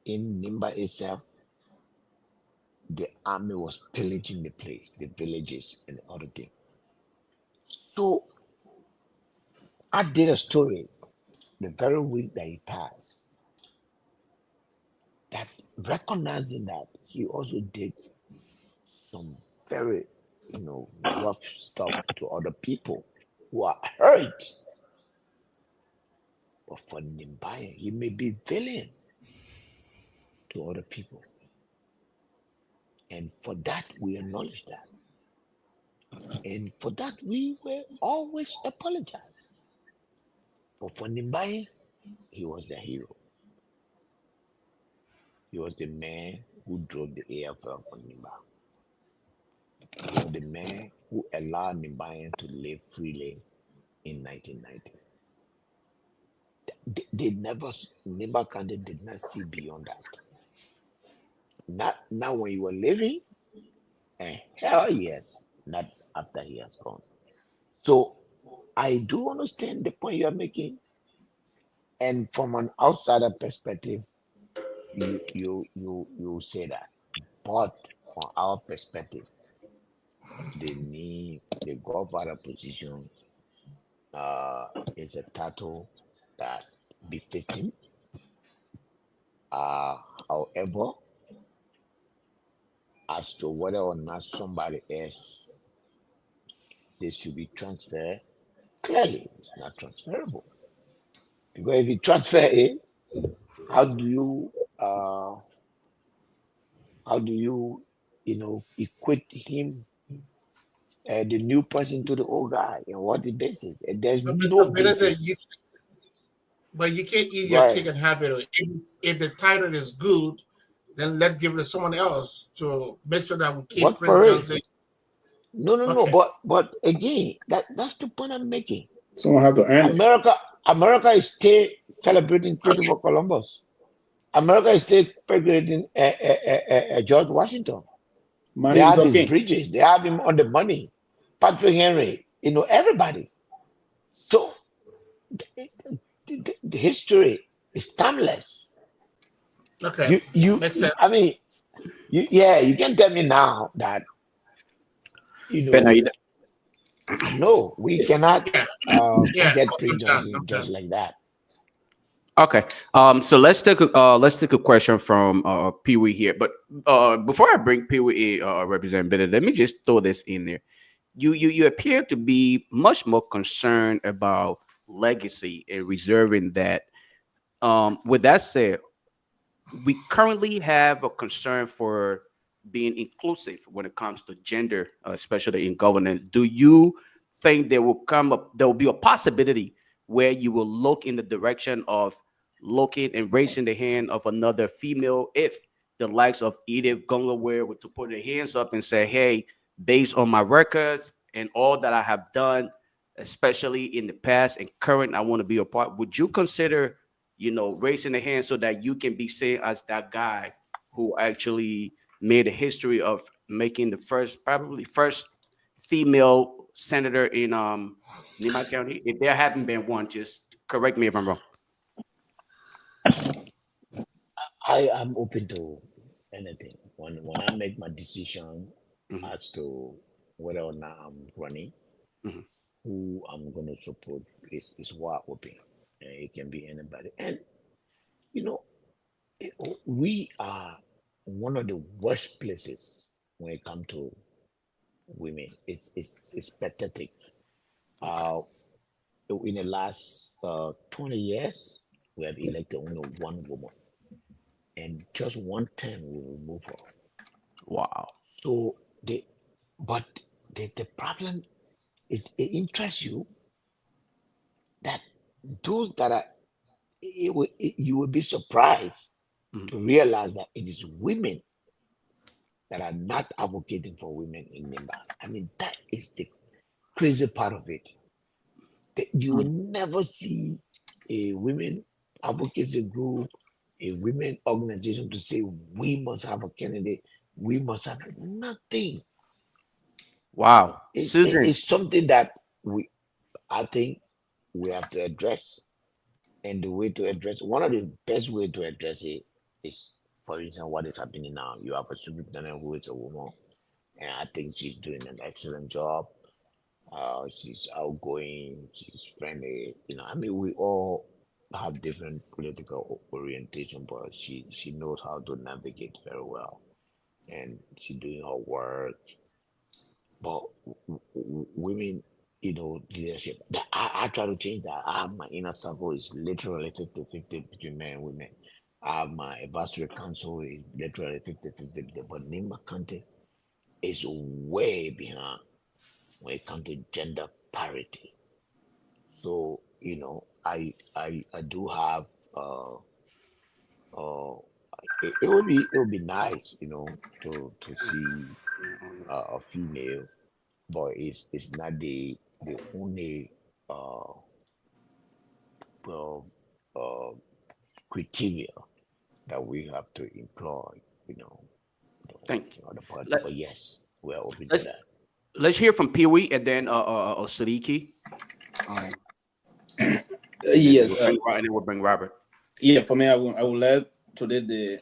M: In Nimba itself, the army was pillaging the place, the villages, and other things. So I did a story the very week that he passed, that recognizing that he also did some very, rough stuff to other people who are hurt. But for Nimbaya, he may be villain to other people. And for that, we acknowledge that. And for that, we will always apologize. But for Nimbaya, he was the hero. He was the man who drove the AFL for Nimba. He was the man who allowed Nimbaya to live freely in 1990. They never, Nimba County did not see beyond that. Not now when you were living, and hell yes, not after he has gone. So I do understand the point you are making, and from an outsider perspective, you say that. But from our perspective, the godfather position is a title that befits him. However, as to whether or not somebody else they should be transferred, clearly it's not transferable. Because if you transfer it, how do you uh how do you equate him, the new person, to the old guy, and what the basis? And there's
F: But
M: no
F: Mr. Benedict,
M: basis.
F: but you can't eat
M: Go
F: your cake
M: ahead.
F: and have it. If the title is good, then let's give it to someone else to make sure that we keep
M: Work for it.
F: presidency.
M: No.
F: Okay.
M: But again, that's the point I'm making.
E: Someone have to earn it.
M: America is still celebrating Christopher Columbus. America is still celebrating George Washington. They
E: Martin
M: have
E: Luther
M: his
E: King.
M: bridges. They have him on the money. Patrick Henry. Everybody. So the history is timeless.
F: Okay. Makes sense.
M: I mean, you can tell me now that
I: Ben, are you
M: no, we cannot
F: Yeah.
M: get
F: I'm
M: presidency
F: done.
M: just like that.
I: okay? So let's take a question from Pewee here. But before I bring Pewee representative, let me just throw this in there. You appear to be much more concerned about legacy and reserving that. With that said, we currently have a concern for being inclusive when it comes to gender, especially in governance. Do you think there will be a possibility where you will look in the direction of looking and raising the hand of another female if the likes of Edith Gongloe were to put their hands up and say, hey, based on my records and all that I have done, especially in the past and current, I want to be a part. Would you consider raising the hand so that you can be seen as that guy who actually made a history of making probably first female senator in Nima County? If there haven't been one, just correct me if I'm wrong.
M: I am open to anything. When I make my decision
I: Mhm.
M: as to whether or not I'm running,
I: Mhm.
M: who I'm going to support is wide open. It can be anybody. And you know, we are one of the worst places when it comes to women. It's pathetic.
I: Okay.
M: In the last 20 years, we have elected only one woman, and just one term we remove her.
I: Wow.
M: So but the problem is, it interests you that those that are, you will be surprised
I: Mhm.
M: to realize that it is women that are not advocating for women in Nimba. I mean, that is the crazy part of it. You will never see a women advocacy group, a women organization to say we must have a candidate, we must have nothing.
I: Wow. Susan.
M: It's something that I think we have to address. And the way to address, one of the best way to address it is, for instance, what is happening now. You have a superintendent who is a woman, and I think she's doing an excellent job. She's outgoing, she's friendly. I mean, we all have different political orientation, but she knows how to navigate very well, and she's doing her work. But women, leadership. I try to change that. I have my inner circle is literally 50-50 between men and women. I have my advisory council is literally 50-50, but Nima Kante is way behind when it comes to gender parity. So, I do have uh it would be nice, to see a female, but it's not the only uh well uh criteria that we have to employ, you know,
I: Thank you.
M: in other party.
I: Let,
M: But yes, we are open to
I: let's
M: that.
I: let's hear from Pewee and then Sadiki.
E: Yes.
I: And then we'll bring Robert.
E: Yeah, for me, I will let today the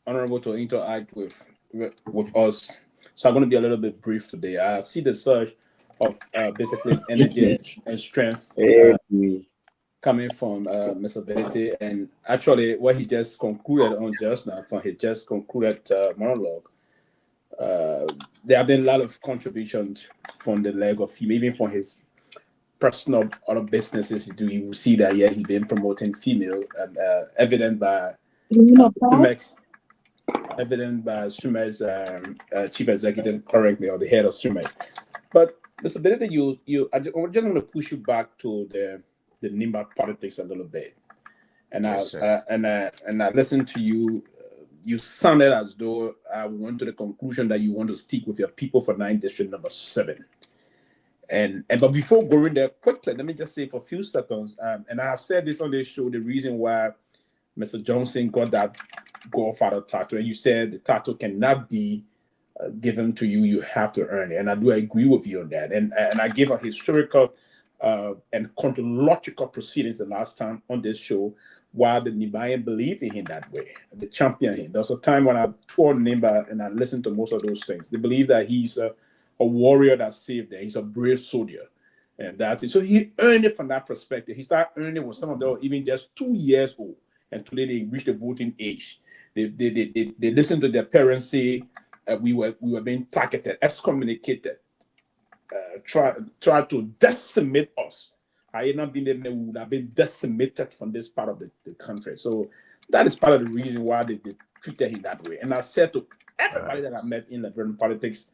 E: honorable to interact with us. So I'm going to be a little bit brief today. I see the surge of basically energy and strength coming from Mr. Benedict, and actually what he just concluded on just now from his just concluded monologue. There have been a lot of contributions from the leg of him, even from his personal other businesses he do. You will see that he's been promoting female, evident by Sumex, chief executive, correct me, or the head of Sumex. But Mr. Benedict, I just want to push you back to the Nimba politics a little bit, and
M: Yes,
E: I listened to you. You sounded as though I went to the conclusion that you want to stick with your people for 9 district number 7. And but before going there quickly, let me just say for a few seconds, and I have said this on this show, the reason why Mr. Johnson got that godfather title, and you said the title cannot be given to you, you have to earn it. And I do agree with you on that. And I gave a historical and chronological proceedings the last time on this show, while the Nibayan believed in him that way, the champion him. There was a time when I toured Nimba and I listened to most of those things. They believe that he's a warrior that saved them. He's a brave soldier. And that's it. So he earned it from that perspective. He started earning it when some of them were even just 2 years old. And today they reached the voting age. They listened to their parents say we were being targeted, excommunicated, try to decimate us. I had not been there, we would have been decimated from this part of the country. So that is part of the reason why they treated him that way. And I said to everybody that I met in Liberian politics,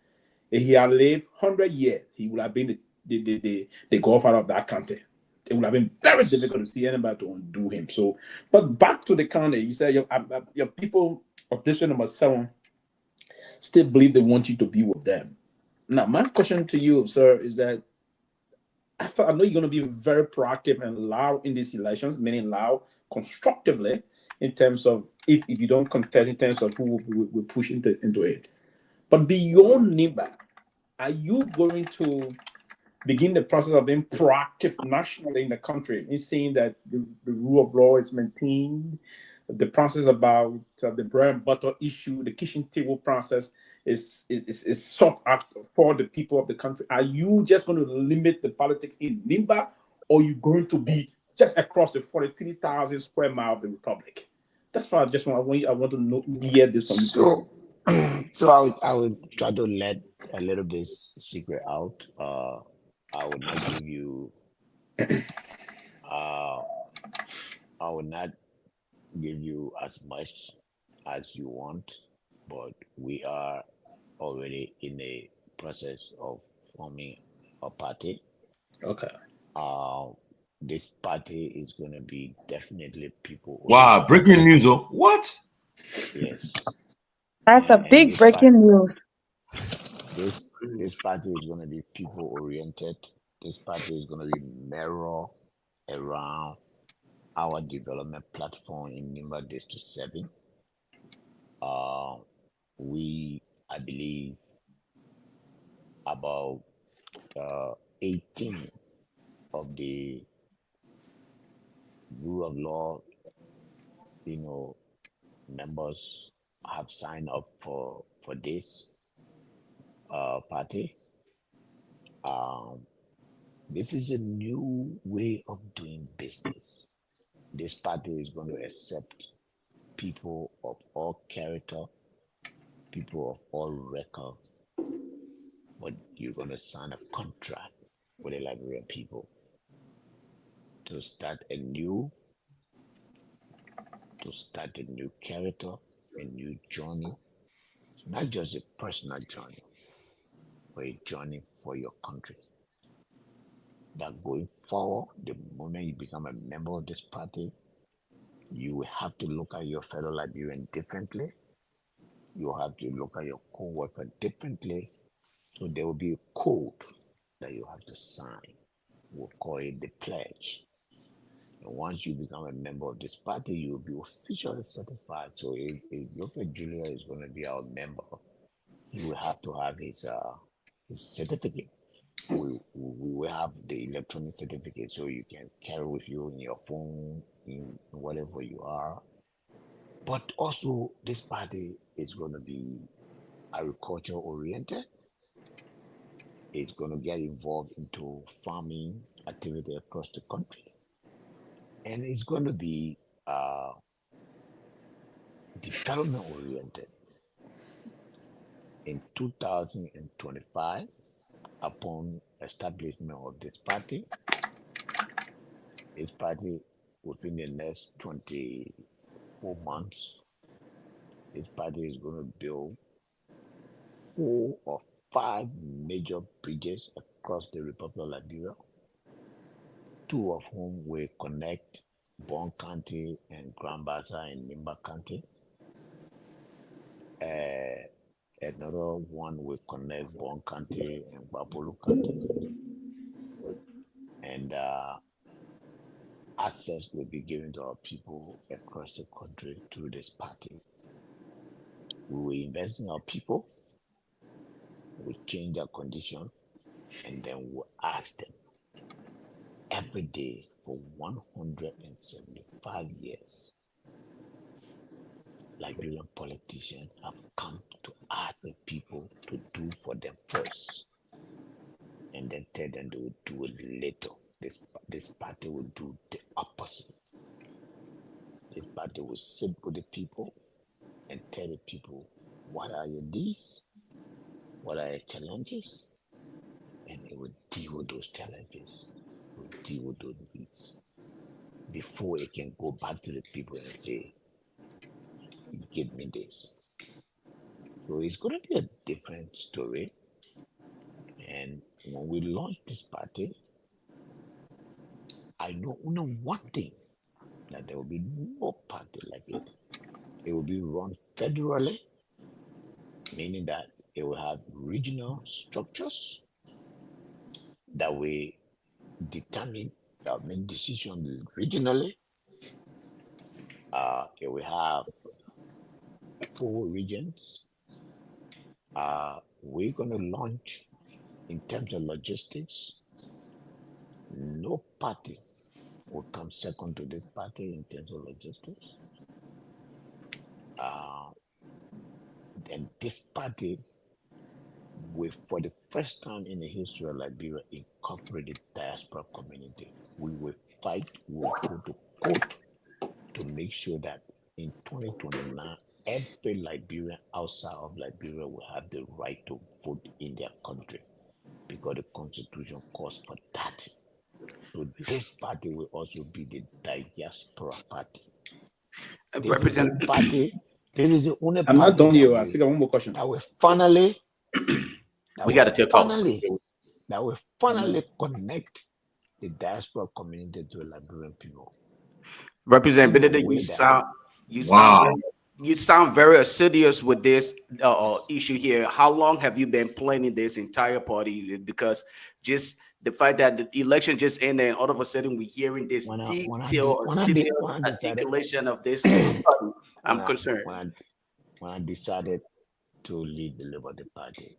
E: if he had lived 100 years, he would have been the godfather of that country. It would have been very difficult to see anybody to undo him. So, but back to the county, you said your people of district number 7 still believe they want you to be with them. Now, my question to you, sir, is that I know you're going to be very proactive and loud in these elections, meaning loud constructively in terms of if you don't contest in terms of who will push into it. But beyond NIBA, are you going to begin the process of being proactive nationally in the country in seeing that the rule of law is maintained, the process about the bread and butter issue, the kitchen table process is sought after for the people of the country? Are you just going to limit the politics in Nimba, or are you going to be just across the 43,000 square mile of the republic? That's why I want to know, hear this from you.
M: So I would try to let a little bit secret out. I would not give you I would not give you as much as you want, but we are already in the process of forming a party.
E: Okay.
M: This party is going to be definitely people.
B: Wow, breaking news! Oh, what?
M: Yes.
L: That's a big breaking news.
M: This party is going to be people oriented. This party is going to be mirror around our development platform in Nimba District 7. I believe, about 18 of the rule of law, members have signed up for this party. This is a new way of doing business. This party is going to accept people of all character, people of all record, but you're going to sign a contract with the Liberian people to start a new character, a new journey, not just a personal journey, but a journey for your country. That going forward, the moment you become a member of this party, you will have to look at your fellow Liberian differently. You have to look at your co-worker differently. So there will be a code that you have to sign. We'll call it the pledge. And once you become a member of this party, you will be officially certified. So if Lofa Julius is going to be our member, he will have to have his certificate. we will have the electronic certificate so you can carry with you in your phone, in whatever you are. But also, this party is going to be agriculture oriented. It's going to get involved into farming activity across the country, and it's going to be development oriented. In 2025, upon establishment of this party within the next 24 months, this party is going to build 4 or 5 major bridges across the Republic of Liberia, 2 of whom will connect Bon County and Grand Bassam and Nimba County. Another one will connect Bon County and Babolu County. And access will be given to our people across the country through this party. We will invest in our people, we change their condition, and then we'll ask them every day for 175 years. Liberian politicians have come to ask the people to do for them first, and then tell them they will do it later. This party will do the opposite. This party will sit with the people and tell the people what are your needs, what are your challenges, and it will deal with those challenges, it will deal with those needs before it can go back to the people and say, give me this. So it's going to be a different story. And when we launch this party, I know only one thing, that there will be no party like it. It will be run federally, meaning that it will have regional structures that will determine, that make decisions regionally. It will have 4 regions. We're going to launch in terms of logistics. No party will come second to this party in terms of logistics. Then this party will, for the first time in the history of Liberia, incorporate the diaspora community. We will fight, we will go to court to make sure that in 2029, every Liberian outside of Liberia will have the right to vote in their country, because the Constitution calls for that. So this party will also be the diaspora party. This is the party. This is the only
E: I'm not
M: party
E: done here. I still got one more question.
M: that will finally,
I: We got to take calls.
M: that will finally connect the diaspora community to the Liberian people.
I: Representative, you sound very assiduous with this issue here. How long have you been planning this entire party? Because just the fact that the election just ended, and all of a sudden we're hearing this detailed articulation of this party, I'm concerned.
M: When I decided to lead the Liberty Party,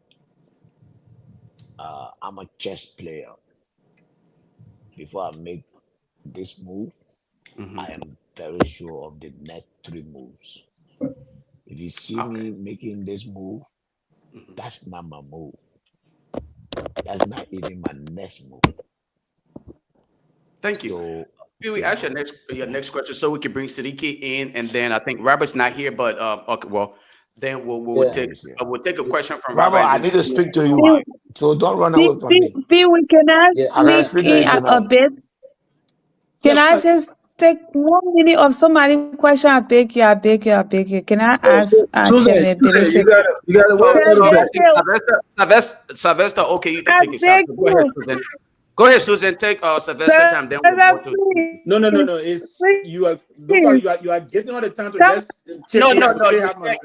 M: I'm a chess player. Before I make this move, I am very sure of the next 3 moves. If you see me making this move, that's not my move. That's not even my next move.
I: Thank you. We ask your next question so we can bring Siddiqui in, and then I think Robert's not here, but okay, well, then we'll take a question from
K: Robert. I need to speak to you, so don't run away from me.
L: Pewee, can I sneak in a bit? Can I just take 1 minute of somebody's question? I beg you. Can I ask Chairman Billy?
A: You gotta wait a little bit.
I: Sylvester, okay, you can take a shot. Go ahead, Susan. Go ahead, Susan. Take Sylvester time. Then we'll go to.
E: No. It's you are getting all the time to just.
I: No.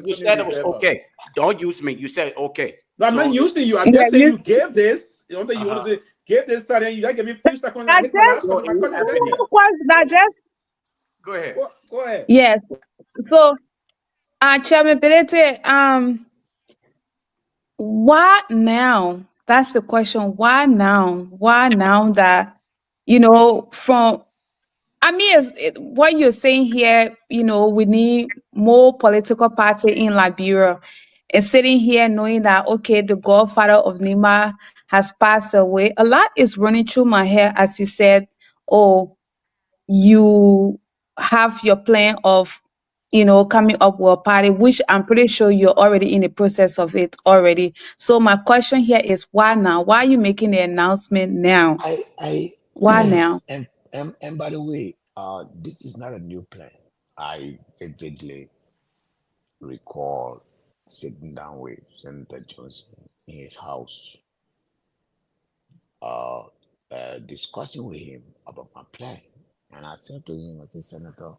I: You said it was okay. Don't use me. You said okay.
E: No, I'm not using you. I'm just saying you gave this. You want to say give this time, and you like give me a few seconds.
I: Go ahead.
E: Go ahead.
L: Yes. So, Chairman Billy, what now? That's the question. Why now? Why now that, from, I mean, what you're saying here, we need more political party in Liberia. And sitting here knowing that, okay, the godfather of Nima has passed away, a lot is running through my head as you said, oh, you have your plan of, coming up with a party, which I'm pretty sure you're already in the process of it already. So my question here is why now? Why are you making the announcement now?
M: I
L: Why now?
M: and by the way, this is not a new plan. I vividly recall sitting down with Senator Johnson in his house, uh, discussing with him about my plan. And I said to him, I said, Senator,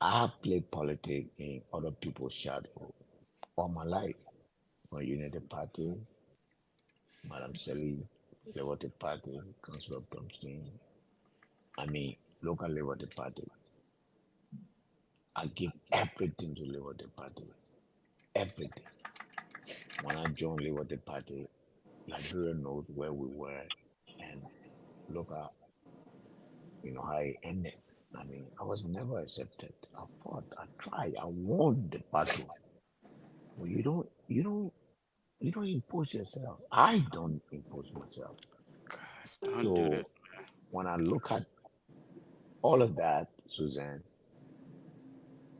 M: I have played politics in other people's shadow all my life. My United Party, Madam Sally, Liberty Party, Council of Thompson, local Liberty Party. I give everything to Liberty Party. Everything. When I joined Liberty Party, Liberia knows where we were and look at how it ended. I was never accepted. I fought, I tried, I won the battle. But you don't impose yourself. I don't impose myself.
I: Don't do
M: So
I: this.
M: when I look at all of that, Suzanne,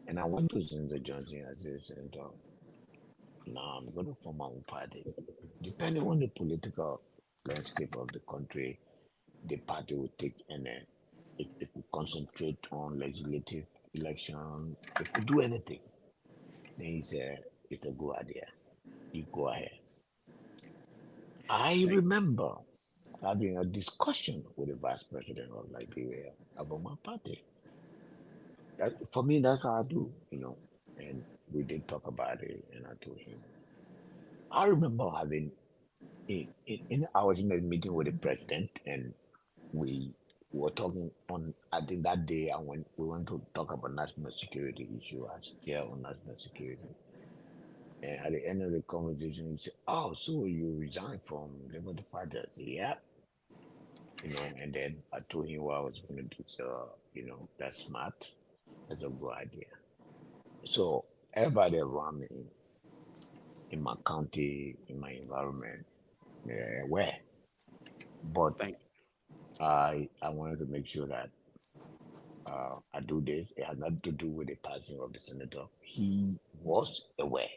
M: and I went to Senator Johnson as a senator, now I'm going to form my own party. Depending on the political landscape of the country, the party will take and it could concentrate on legislative election. It could do anything. Then it's a good idea. You go ahead. I remember having a discussion with the vice president of Liberia about my party. For me, that's how I do, And we did talk about it, and I told him. I remember having, I was in a meeting with the president, and we were talking on, I think that day, and when we went to talk about national security issue as chair on national security. And at the end of the conversation, he said, "Oh, so you resigned from Liberty Party?" I said, "Yeah." And then I told him what I was going to do. So, that's smart. That's a good idea. So everybody around me, in my county, in my environment, they're aware. But I wanted to make sure that I do this. It had nothing to do with the passing of the senator. He was aware.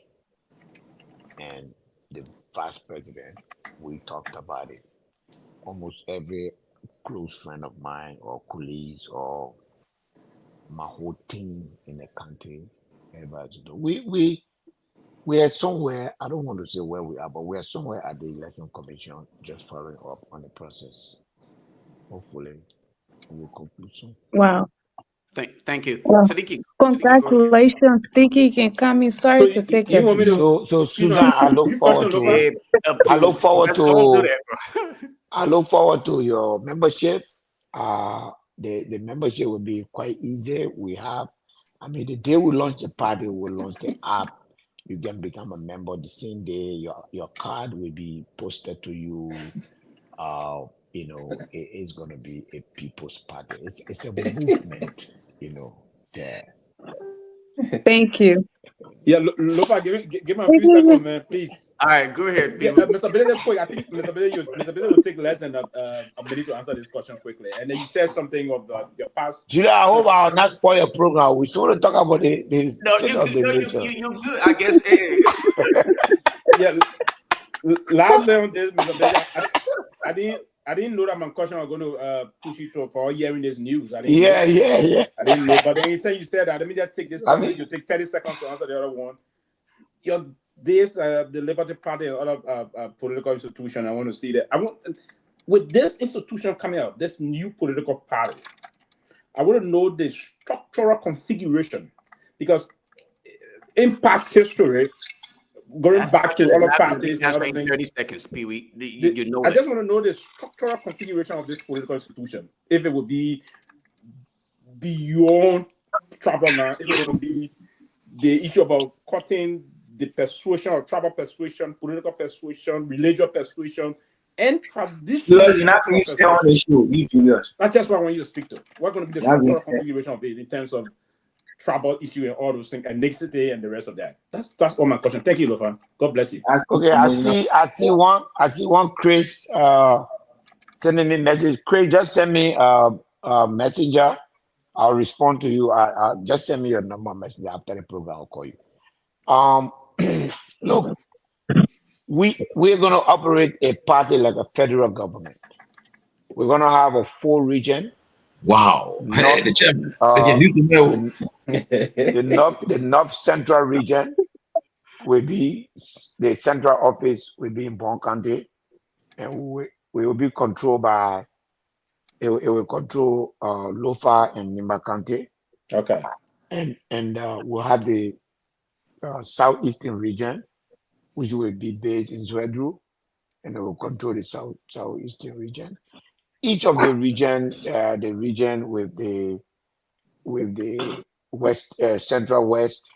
M: And the vice president, we talked about it. Almost every close friend of mine or colleagues or my whole team in the country, everybody do. We are somewhere, I don't want to say where we are, but we are somewhere at the election commission just following up on the process. Hopefully we'll conclude soon.
L: Wow.
I: Thank you.
L: Well,
I: Siddiqui, go ahead.
L: congratulations, Sticky. You can come in. Sorry
E: So
L: to
E: you,
L: take
E: you
L: your
E: want me
L: time.
E: to,
M: So Susan, I look
E: quick
M: forward
E: question, Lofa?
M: to I look forward
I: Let's don't do
M: to
I: that, bro.
M: I look forward to your membership. The membership will be quite easy. We have, the day we launch the party, we'll launch the app. You can become a member the same day. Your card will be posted to you. It's gonna be a people's party. It's a movement. Yeah.
L: Thank you.
E: Yeah, Lofa, give me a few seconds, man, please.
I: All right, go ahead,
E: Yeah,
I: Pewee.
E: Mr. Billy, just quick. I think Mr. Billy will take less than a minute to answer this question quickly. And then you said something of your past.
M: Julia, I hope I'll not spoil your program. We should talk about the
I: No,
M: state of the nation.
I: you good. I guess. Hey.
E: Yeah, last day on this, Mr. Billy, I didn't know that my question was going to push you for hearing this news. I didn't know.
M: Yeah.
E: I didn't know. But then you said that. Let me just take this time. You take 30 seconds to answer the other one. The Liberty Party and other political institution, I want to see that. With this institution coming out, this new political party, I want to know the structural configuration, because in past history, going back to other parties and other things,
I: 30 seconds, Pewee. You know
E: I just want to know the structural configuration of this political institution. If it would be beyond trouble now, if it would be the issue about cutting the persuasion or tribal persuasion, political persuasion, religious persuasion, and traditional.
H: Julius, you're not going to stay on the show. You, Julius.
E: That's just what I want you to speak to. What's going to be the
H: Not
E: structural
H: gonna say.
E: configuration of it in terms of tribal issue and all those things, and next day and the rest of that. That's all my question. Thank you, Lofa. God bless you.
K: Okay, I see one Chris sending me message. Chris, just send me a messenger. I'll respond to you. Just send me your number messenger after the program. I'll call you. Look, we're gonna operate a party like a federal government. We're gonna have a full region.
B: Wow.
K: North, the North Central region will be, the central office will be in Bon County, and we will be controlled by, it will control Lofa and Nimba County.
E: Okay.
K: And we'll have the southeastern region, which will be based in Zwedru, and it will control the southeastern region. Each of the region with the west, central west,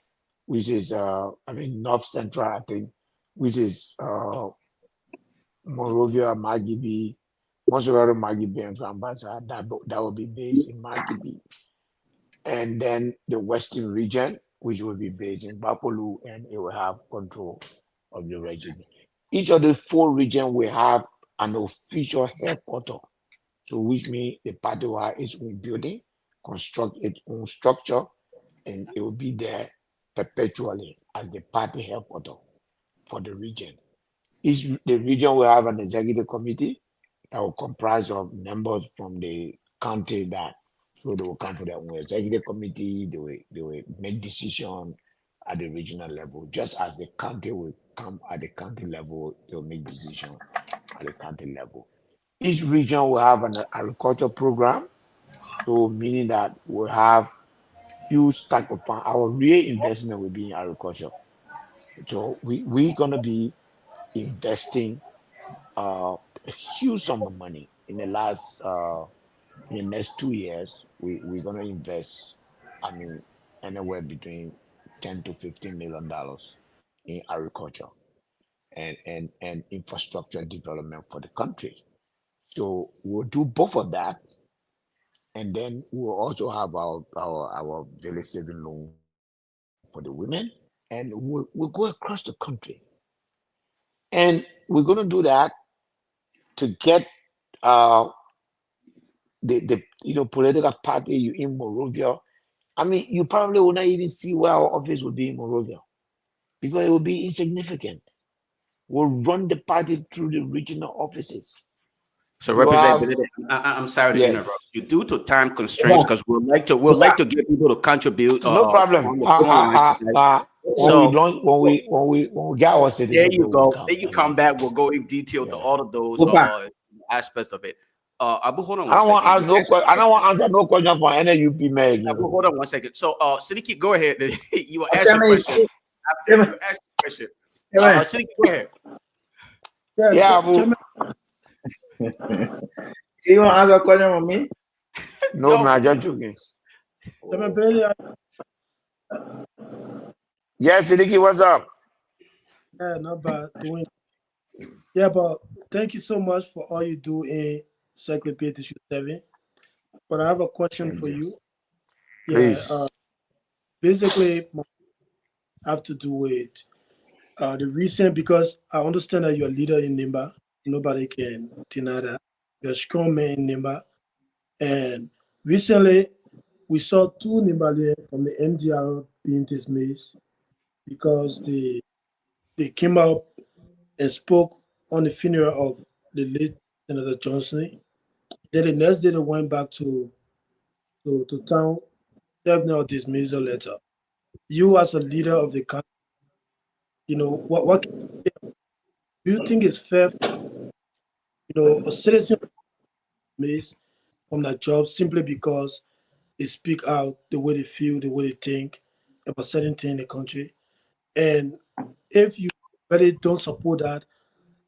K: which is north central, I think, which is Monrovia, Margibi, Monserrato, Margibi, and Grambasa. That will be based in Margibi. And then the western region, which will be based in Bapolu, and it will have control of the region. Each of the 4 regions will have an official headquarters. So which means the party will have its own building, construct its own structure, and it will be there perpetually as the party headquarters for the region. The region will have an executive committee that will comprise of members from the county so they will come to their own executive committee, they will make decisions at the regional level, just as the county will come at the county level, they will make decisions at the county level. Each region will have an agriculture program, so meaning that we'll have huge type of fund. Our real investment will be in agriculture. So we're gonna be investing a huge sum of money in the next 2 years. We're gonna invest, anywhere between $10 to $15 million in agriculture and infrastructure development for the country. So we'll do both of that, and then we'll also have our village saving loan for the women, and we'll go across the country, and we're going to do that to get the political party you in Monrovia. You probably will not even see where our office will be in Monrovia because it will be insignificant. We'll run the party through the regional offices.
I: So, Representative, I'm sorry to interrupt you. Due to time constraints, because we'd like to get people to contribute.
K: No problem. When we get our city,
I: there you go. Then you come back. We'll go in detail to all of those aspects of it. Abu, hold on.
K: I don't want to answer no question for any UP man.
I: Abu, hold on 1 second. So, Siddiqui, go ahead. You will ask your question. After you ask your question, Siddiqui, go ahead.
H: Yeah, Abu. So you want to answer a question from me?
K: No, man, just joking. Yeah, Siddiqui, what's up?
J: Yeah, not bad. Yeah, but thank you so much for all you do in Secretary Issue 7. But I have a question for you.
K: Please.
J: Basically, I have to do with the recent, because I understand that you're a leader in Nimba. Nobody can deny that. You're a strong man in Nimba. And recently, we saw 2 Nimbalians from the MDR being dismissed because they came out and spoke on the funeral of the late Senator Johnson. Then the next day they went back to town, serving a dismissal letter. You as a leader of the country, what do you think is fair? A citizen dismissed from that job simply because they speak out the way they feel, the way they think about certain things in the country. And if you really don't support that,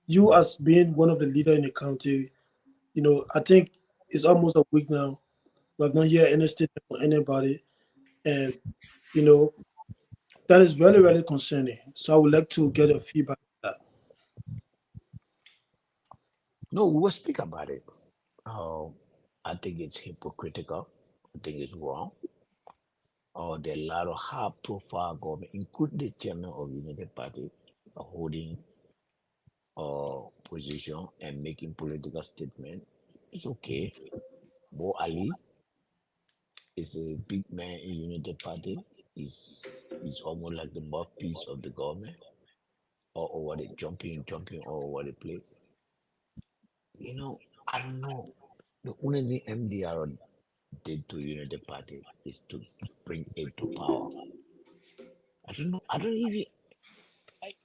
J: you as being one of the leaders in the county, I think it's almost a week now. We have not heard any statement from anybody. And, That is very, very concerning. So I would like to get a feedback on that.
M: No, we will speak about it. I think it's hypocritical. I think it's wrong. There are a lot of high-profile government, including the chairman of the United Party, holding position and making political statement. It's okay. Bo Ali is a big man in United Party. He's almost like the mouthpiece of the government, all over the jumping all over the place. You know, I don't know. The only thing MDR did to United Party is to bring it to power. I don't know. I don't even.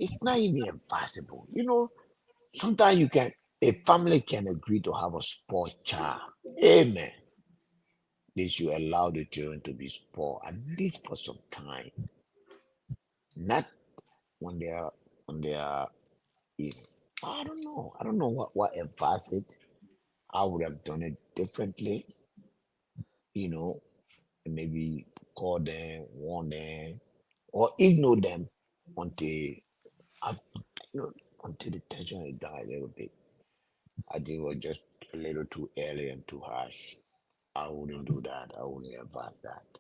M: It's not even impossible. You know, sometimes a family can agree to have a sport child. Amen. They should allow the children to be sport at least for some time. Not when they are you know, I don't know. I don't know what advice it. I would have done it differently, you know, and maybe call them, warn them, or ignore them until I've, until the tension is down a little bit. I think it was just a little too early and too harsh. I wouldn't do that. I wouldn't advise that.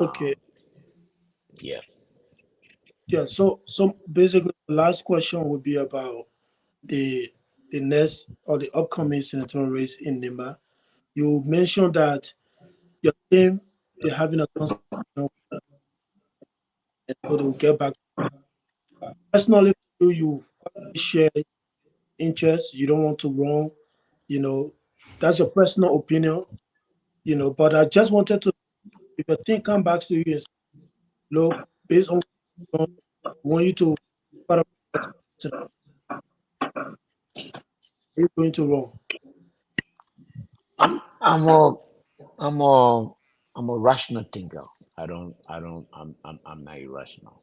J: Okay.
M: Yeah.
J: Yeah. So basically, the last question would be about the next or the upcoming senatorial race in Nimba. You mentioned that your team they're having a consultation, and so they will get back. Personally, you've already shared interest. You don't want to run. You know, that's your personal opinion. You know, but I just wanted to, if your team come back to you and say, look, based on what you want you to part of you're going to run.
M: I'm a rational thinker. I'm not irrational.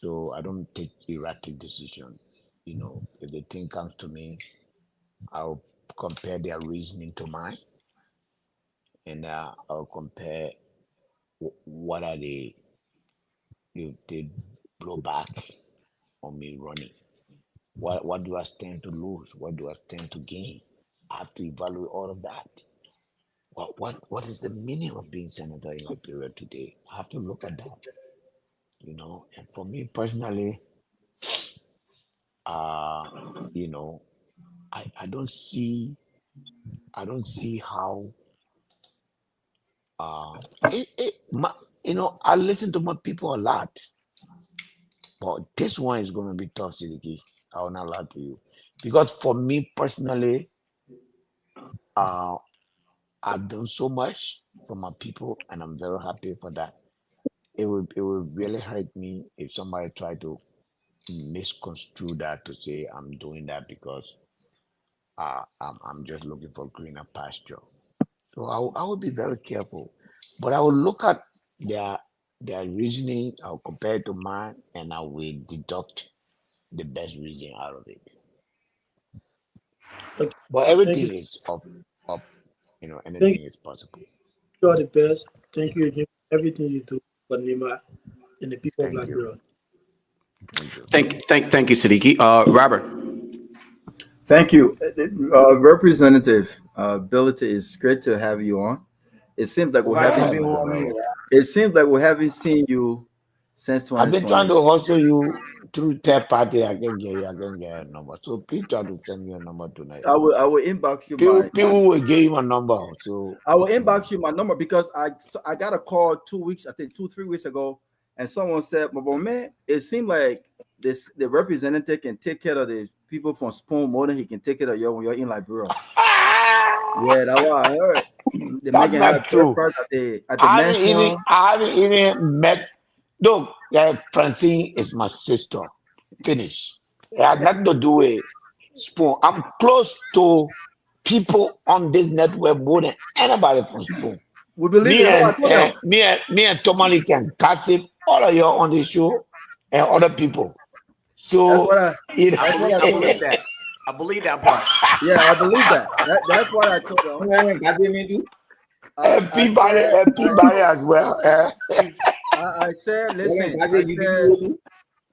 M: So I don't take erratic decisions. You know, if the thing comes to me, I'll compare their reasoning to mine, and I'll compare what are they blow back on me running. What do I stand to lose? What do I stand to gain? I have to evaluate all of that. What is the meaning of being senator in Liberia today? I have to look at that. You know, and for me personally, you know, I don't see how you know, I listen to my people a lot, but this one is going to be tough, Sidiki. I will not lie to you, because for me personally, I've done so much for my people, and I'm very happy for that. It would really hurt me if somebody tried to misconstrue that to say I'm doing that because I'm just looking for greener pasture. So I would be very careful, but I will look at their reasoning. I'll compare it to mine, and I will deduct the best reason out of it.
J: Okay.
M: But everything is up. You know, anything is possible.
J: You are the best. Thank you again for everything you do for Nima and the people of Liberia.
I: Thank you, Siddiqui. Robert.
N: Thank you, Representative Ability. It's great to have you on. It seems like we haven't. It seems like we haven't seen you since 2020.
M: I've been trying to hustle you through third party. I can get a number. So please try to send me a number tonight.
N: I will inbox you.
M: People will give you a number. So
N: I will inbox you my number because I got a call 2 weeks, I think 2-3 weeks ago, and someone said, "But man, it seemed like the representative can take care of the people from Spoon more than he can take care of you when you're in Liberia." Yeah, that's what I heard.
M: That's not true. I haven't even met. Look, Francine is my sister. Finish. It has nothing to do with Spoon. I'm close to people on this network more than anybody from Spoon.
N: We believe
M: me and Tomalin can gossip all of you on the show and other people. So
I: I believe that part.
N: Yeah, I believe that. That's what I told them.
M: And Peabody as well.
N: I said,
H: Well,
N: listen,
H: I said you didn't know me.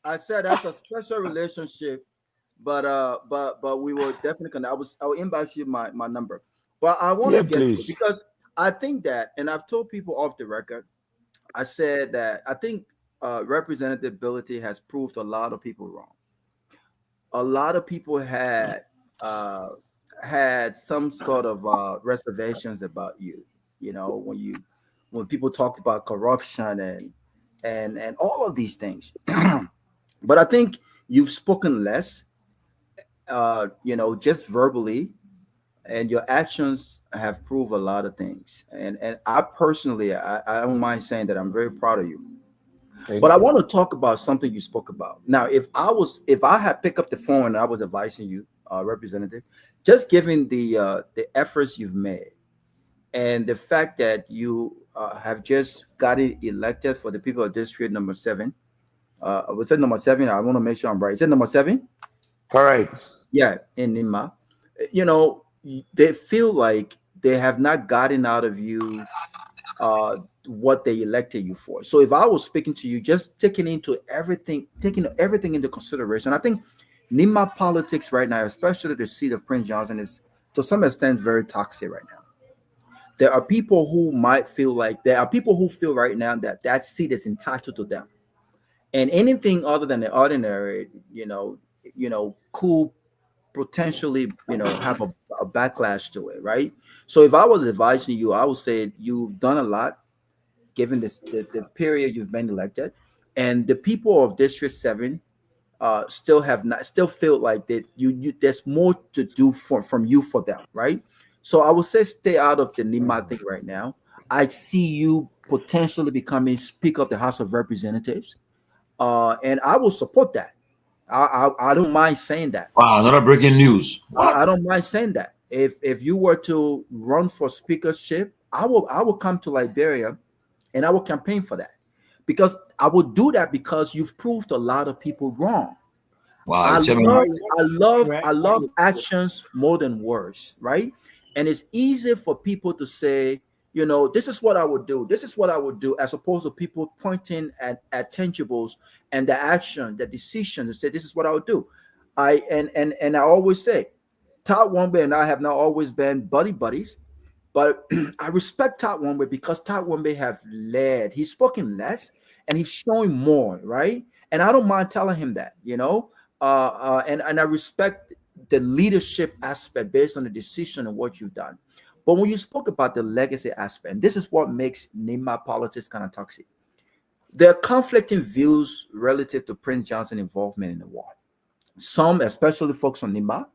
N: I said that's a special relationship, but we will definitely connect. I will inbox you my number. But I want to
M: Yeah,
N: get to it
M: please.
N: because I think that, and I've told people off the record, I said that I think representability has proved a lot of people wrong. A lot of people uh, had some sort of reservations about you. You know, when people talked about corruption and all of these things. But I think you've spoken less, just verbally, and your actions have proved a lot of things. And I personally, I don't mind saying that I'm very proud of you. But
M: Thank
N: I
M: you.
N: want to talk about something you spoke about. Now, if I had picked up the phone and I was advising you, Representative, just given the efforts you've made and the fact that you have just gotten elected for the people of District Number 7. Was it number 7? I want to make sure I'm right. Is it number 7?
M: All right.
N: Yeah, in Nima. They feel like they have not gotten out of you what they elected you for. So if I was speaking to you, just taking everything into consideration, I think Nima politics right now, especially the seat of Prince Johnson, is to some extent very toxic right now. There are people who feel right now that that seat is entitled to them, and anything other than the ordinary, could potentially, have a backlash to it, right? So if I was advising you, I would say you've done a lot given the period you've been elected, and the people of District 7 still feel like that you there's more to do from you for them, right? So I would say stay out of the Nima thing right now. I see you potentially becoming Speaker of the House of Representatives, and I will support that. I don't mind saying that.
B: Wow, another breaking news.
N: I don't mind saying that. If you were to run for speakership, I will come to Liberia and I will campaign for that, because I will do that because you've proved a lot of people wrong.
B: Wow,
N: I
B: you tell me.
N: love, I love, I love actions more than words, right? And it's easy for people to say, this is what I would do. This is what I would do, as opposed to people pointing at tangibles and the action, the decision to say, this is what I would do. And I always say, Todd Wombe and I have not always been buddies, but I respect Todd Wombe because Todd Wombe have led. He's spoken less and he's showing more, right? And I don't mind telling him that, and I respect the leadership aspect based on the decision and what you've done. But when you spoke about the legacy aspect, and this is what makes Nima politics kind of toxic. There are conflicting views relative to Prince Johnson's involvement in the war. Some, especially folks on Nima,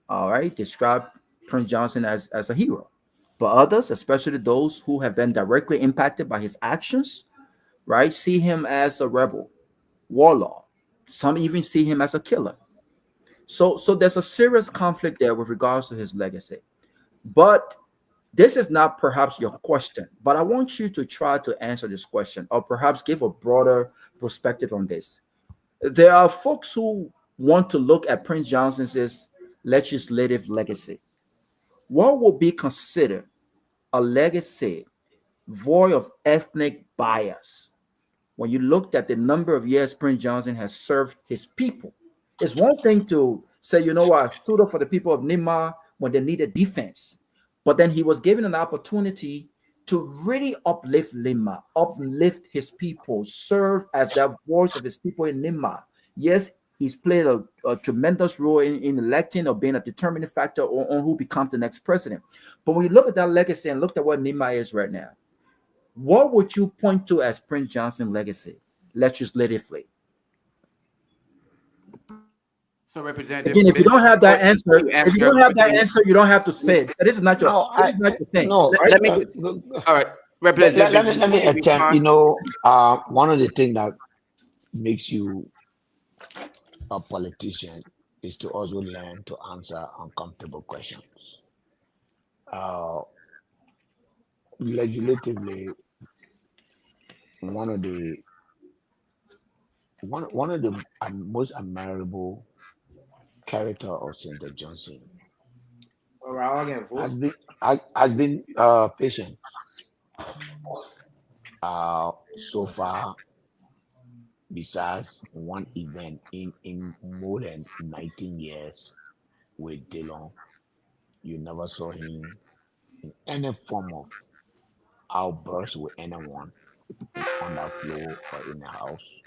N: all right, describe Prince Johnson as a hero. But others, especially those who have been directly impacted by his actions, right, see him as a rebel, warlord. Some even see him as a killer. So there's a serious conflict there with regards to his legacy. But this is not perhaps your question, but I want you to try to answer this question, or perhaps give a broader perspective on this. There are folks who want to look at Prince Johnson's legislative legacy. What will be considered a legacy void of ethnic bias? When you looked at the number of years Prince Johnson has served his people, it's one thing to say, I stood up for the people of Nima when they needed defense. But then he was given an opportunity to really uplift Nima, uplift his people, serve as that voice of his people in Nima. Yes, he's played a tremendous role in electing or being a determining factor on who becomes the next president. But when you look at that legacy and look at what Nima is right now, what would you point to as Prince Johnson's legacy legislatively?
I: So, Representative,
N: Again, if you don't have that answer, you don't have to say it. This is not your,
M: No,
N: this is not your thing.
M: no.
N: Right?
I: let me. All right, Representative.
M: Let me attempt. One of the things that makes you a politician is to also learn to answer uncomfortable questions. Legislatively, one of the most admirable character of Senator Johnson has been patient. So far, besides one event in more than 19 years with Dillon, you never saw him in any form of outburst with anyone on that floor or in the house.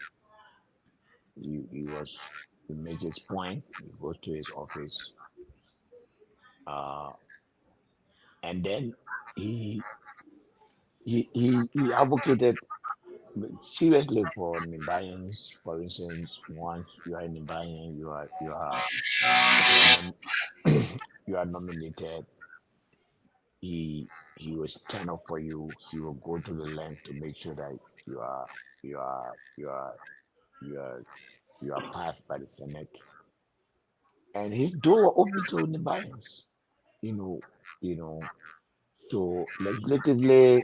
M: He makes his point, he goes to his office, and then he he advocated seriously for Nimbayans. For instance, once you are in Nimbayan, you are nominated. He will stand up for you. He will go to the length to make sure that you are you are you are you are you are passed by the Senate. And his door open to Nimbayans. You know, you know. So legislatively,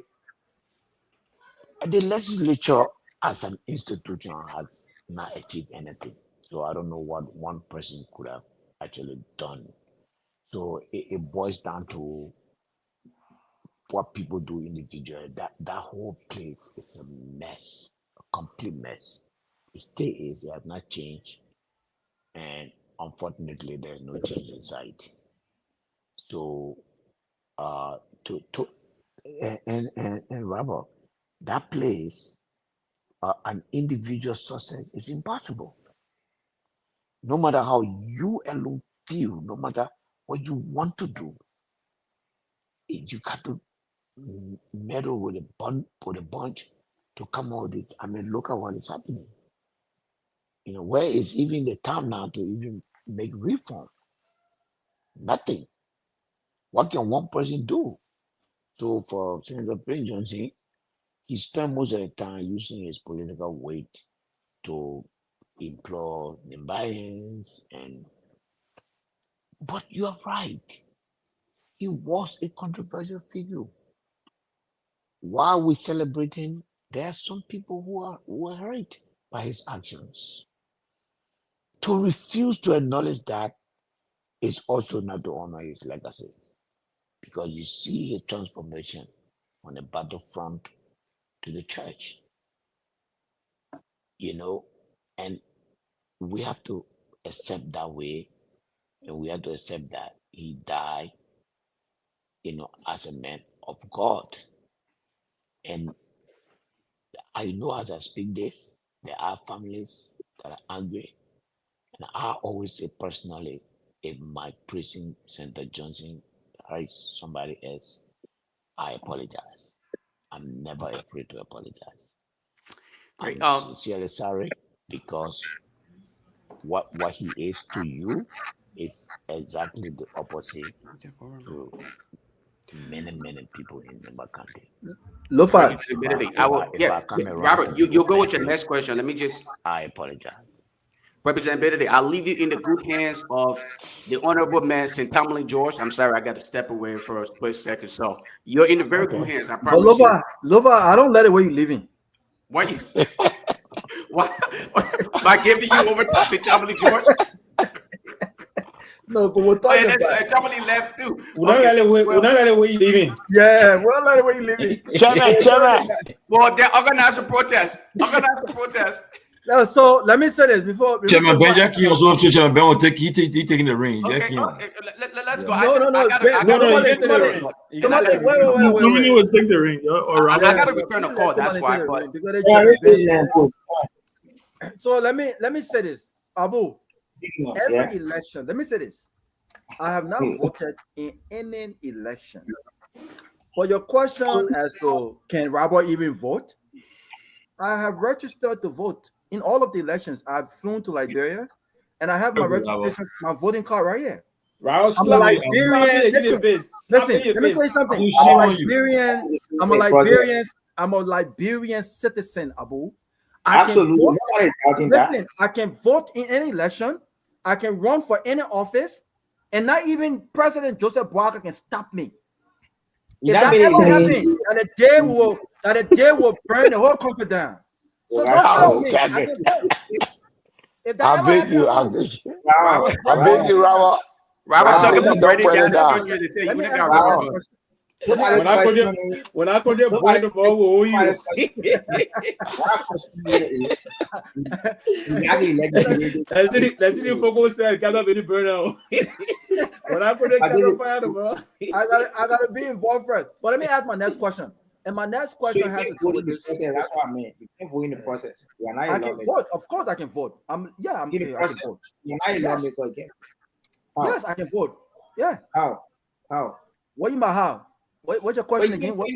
M: the legislature as an institution has not achieved anything. So I don't know what one person could have actually done. So it boils down to what people do individually. That whole place is a mess, a complete mess. It still is. It has not changed, and unfortunately, there's no change in sight. So, to and Robert, that place, an individual success is impossible. No matter how you alone feel, no matter what you want to do, you got to meddle with a bunch to come out with it. I mean, look at what is happening. Where is even the time now to even make reform? Nothing. What can one person do? So for Senator Prince Johnson, he spent most of the time using his political weight to implore Nimbayans but you are right. He was a controversial figure. While we celebrate him, there are some people who are hurt by his actions. To refuse to acknowledge that is also not to honor his legacy, because you see his transformation from the battlefront to the church, and we have to accept that way, and we have to accept that he died, as a man of God. And I know as I speak this, there are families that are angry, and I always say personally, if my precinct Senator Johnson hurts somebody else, I apologize. I'm never afraid to apologize.
I: Great.
M: I'm sincerely sorry, because what he is to you is exactly the opposite to many people in Member County.
N: Lofa,
I: Robert, you go with your next question. Let me just.
M: I apologize.
I: Representative, I'll leave you in the good hands of the honorable man, St. Tomalin George. I'm sorry, I got to step away for a split second. So you're in the very good hands, I promise you.
N: Lofa, I don't let it where you living.
I: Why you? Why? By giving you over to St. Tomalin George?
N: No, but we're talking
I: about Tomalin left too.
E: We're not letting where you living.
N: Yeah, we're not letting where you living.
M: Chairman.
I: Well, they organize a protest.
N: No, so let me say this before.
B: Chairman Ben Jackie also Chairman Ben will taking the ring.
I: Okay, let's go.
N: No,
J: Nobody will take the ring.
I: I got to return a call. That's why.
N: So let me say this, Abu. Every election, let me say this. I have not voted in any election. For your question as to can Robert even vote, I have registered to vote in all of the elections. I've flown to Liberia, and I have my registration, my voting card right here. I'm a Liberian. Listen, let me tell you something. I'm a Liberian citizen, Abu. I can vote in any election. I can run for any office, and not even President Joseph Boakai can stop me. If that ever happened, that a day will burn the whole country down. So don't stop me.
M: I beg you, Robert.
I: Robert talking about burning down the country.
E: When I call you boy tomorrow, who are you? Let's see focus there. Gather very burnout. When I put the gather fire tomorrow,
N: I gotta be involved first. But let me ask my next question. And my next question has to do with this.
H: That's what I mean. You can vote in the process. You are not
N: I can vote. Of course, I can vote. I can vote.
H: You're not a lawmaker again.
N: Yes, I can vote. Yeah.
H: How?
N: What you mean how? What's your question again? What?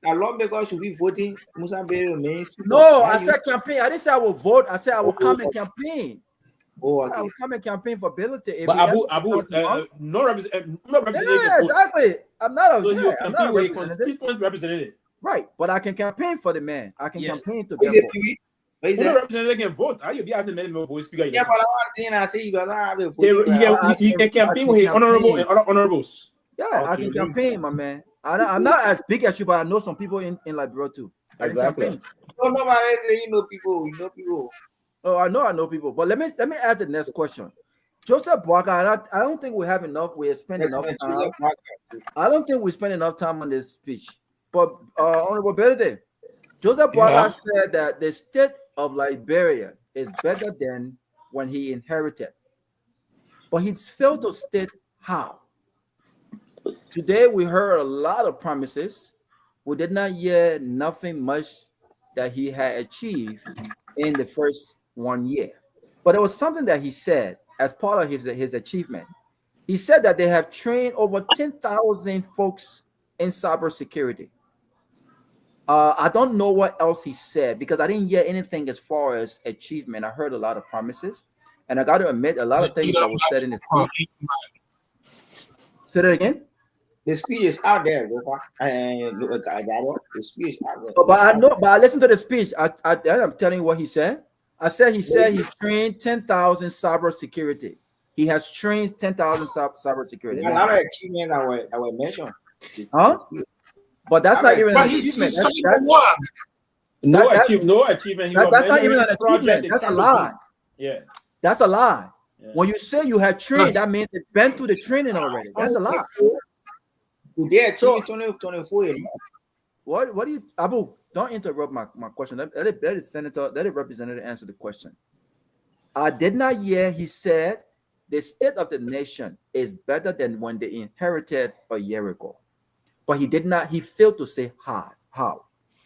H: A lawmaker should be voting.
N: No, I said campaign. I didn't say I will vote. I said I will come and campaign.
H: Oh, okay.
N: I will come and campaign for ability.
E: But Abu, no representation.
N: Yeah, exactly. I'm not a.
E: So
N: I'm not a
E: constituent representative.
N: Right, but I can campaign for the man. I can campaign to
H: get
N: vote.
E: Who the representative can vote? How you be asking them to vote speaker?
H: Yeah, but I was saying, I say you got to have a vote.
E: He can campaign with his honorable and other honorables.
N: Yeah, I can campaign, my man. I'm not as big as you, but I know some people in Liberia too.
E: Exactly.
H: So nobody say you know people. You know people.
N: Oh, I know people. But let me ask the next question. Joseph Boakai, I don't think we have enough. We spend enough time. I don't think we spend enough time on this speech. But Honorable Benedict, Joseph Boakai said that the state of Liberia is better than when he inherited. But he's failed to state how. Today we heard a lot of promises. We did not hear nothing much that he had achieved in the first 1 year. But it was something that he said as part of his achievement. He said that they have trained over 10,000 folks in cybersecurity. I don't know what else he said because I didn't hear anything as far as achievement. I heard a lot of promises, and I got to admit a lot of things that was said in the speech. Say that again.
H: The speech is out there, the speech is out there.
N: But I know, but I listened to the speech. I'm telling you what he said. He said he trained 10,000 cybersecurity. He has trained 10,000 cybersecurity.
H: Another achievement I will mention.
N: Huh? But that's not even an achievement.
E: No achievement.
N: That's not even an achievement. That's a lie.
E: Yeah.
N: That's a lie. Yeah. When you say you have trained, that means it's been through the training already. That's a lie.
H: So, 24.
N: What do you, Abu? Don't interrupt my question. Let the representative answer the question. I did not hear he said the state of the nation is better than when they inherited a year ago. But he failed to say how.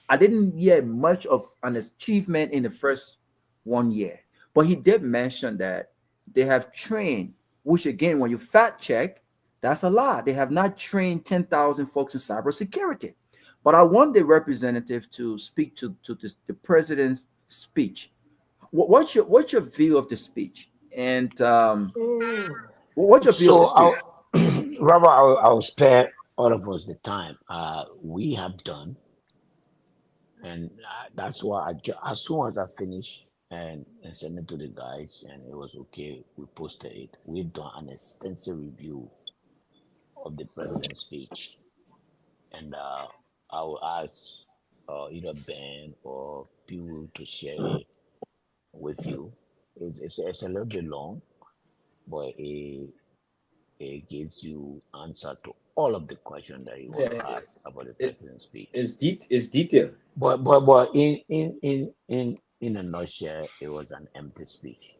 N: I didn't hear much of an achievement in the first 1 year. But he did mention that they have trained, which again, when you fact check, that's a lie. They have not trained 10,000 folks in cybersecurity. But I want the representative to speak to the president's speech. What's your view of the speech? And what's your view of the speech?
M: Robert, I'll spare all of us the time. We have done, and that's why as soon as I finish and send it to the guys, and it was okay, we posted it. We've done an extensive review of the president's speech, and I will ask either Ben or Pewee to share it with you. It's a little bit long, but it gives you answer to all of the questions that you want to ask about the president's speech.
E: It's detailed.
M: But in a nutshell, it was an empty speech.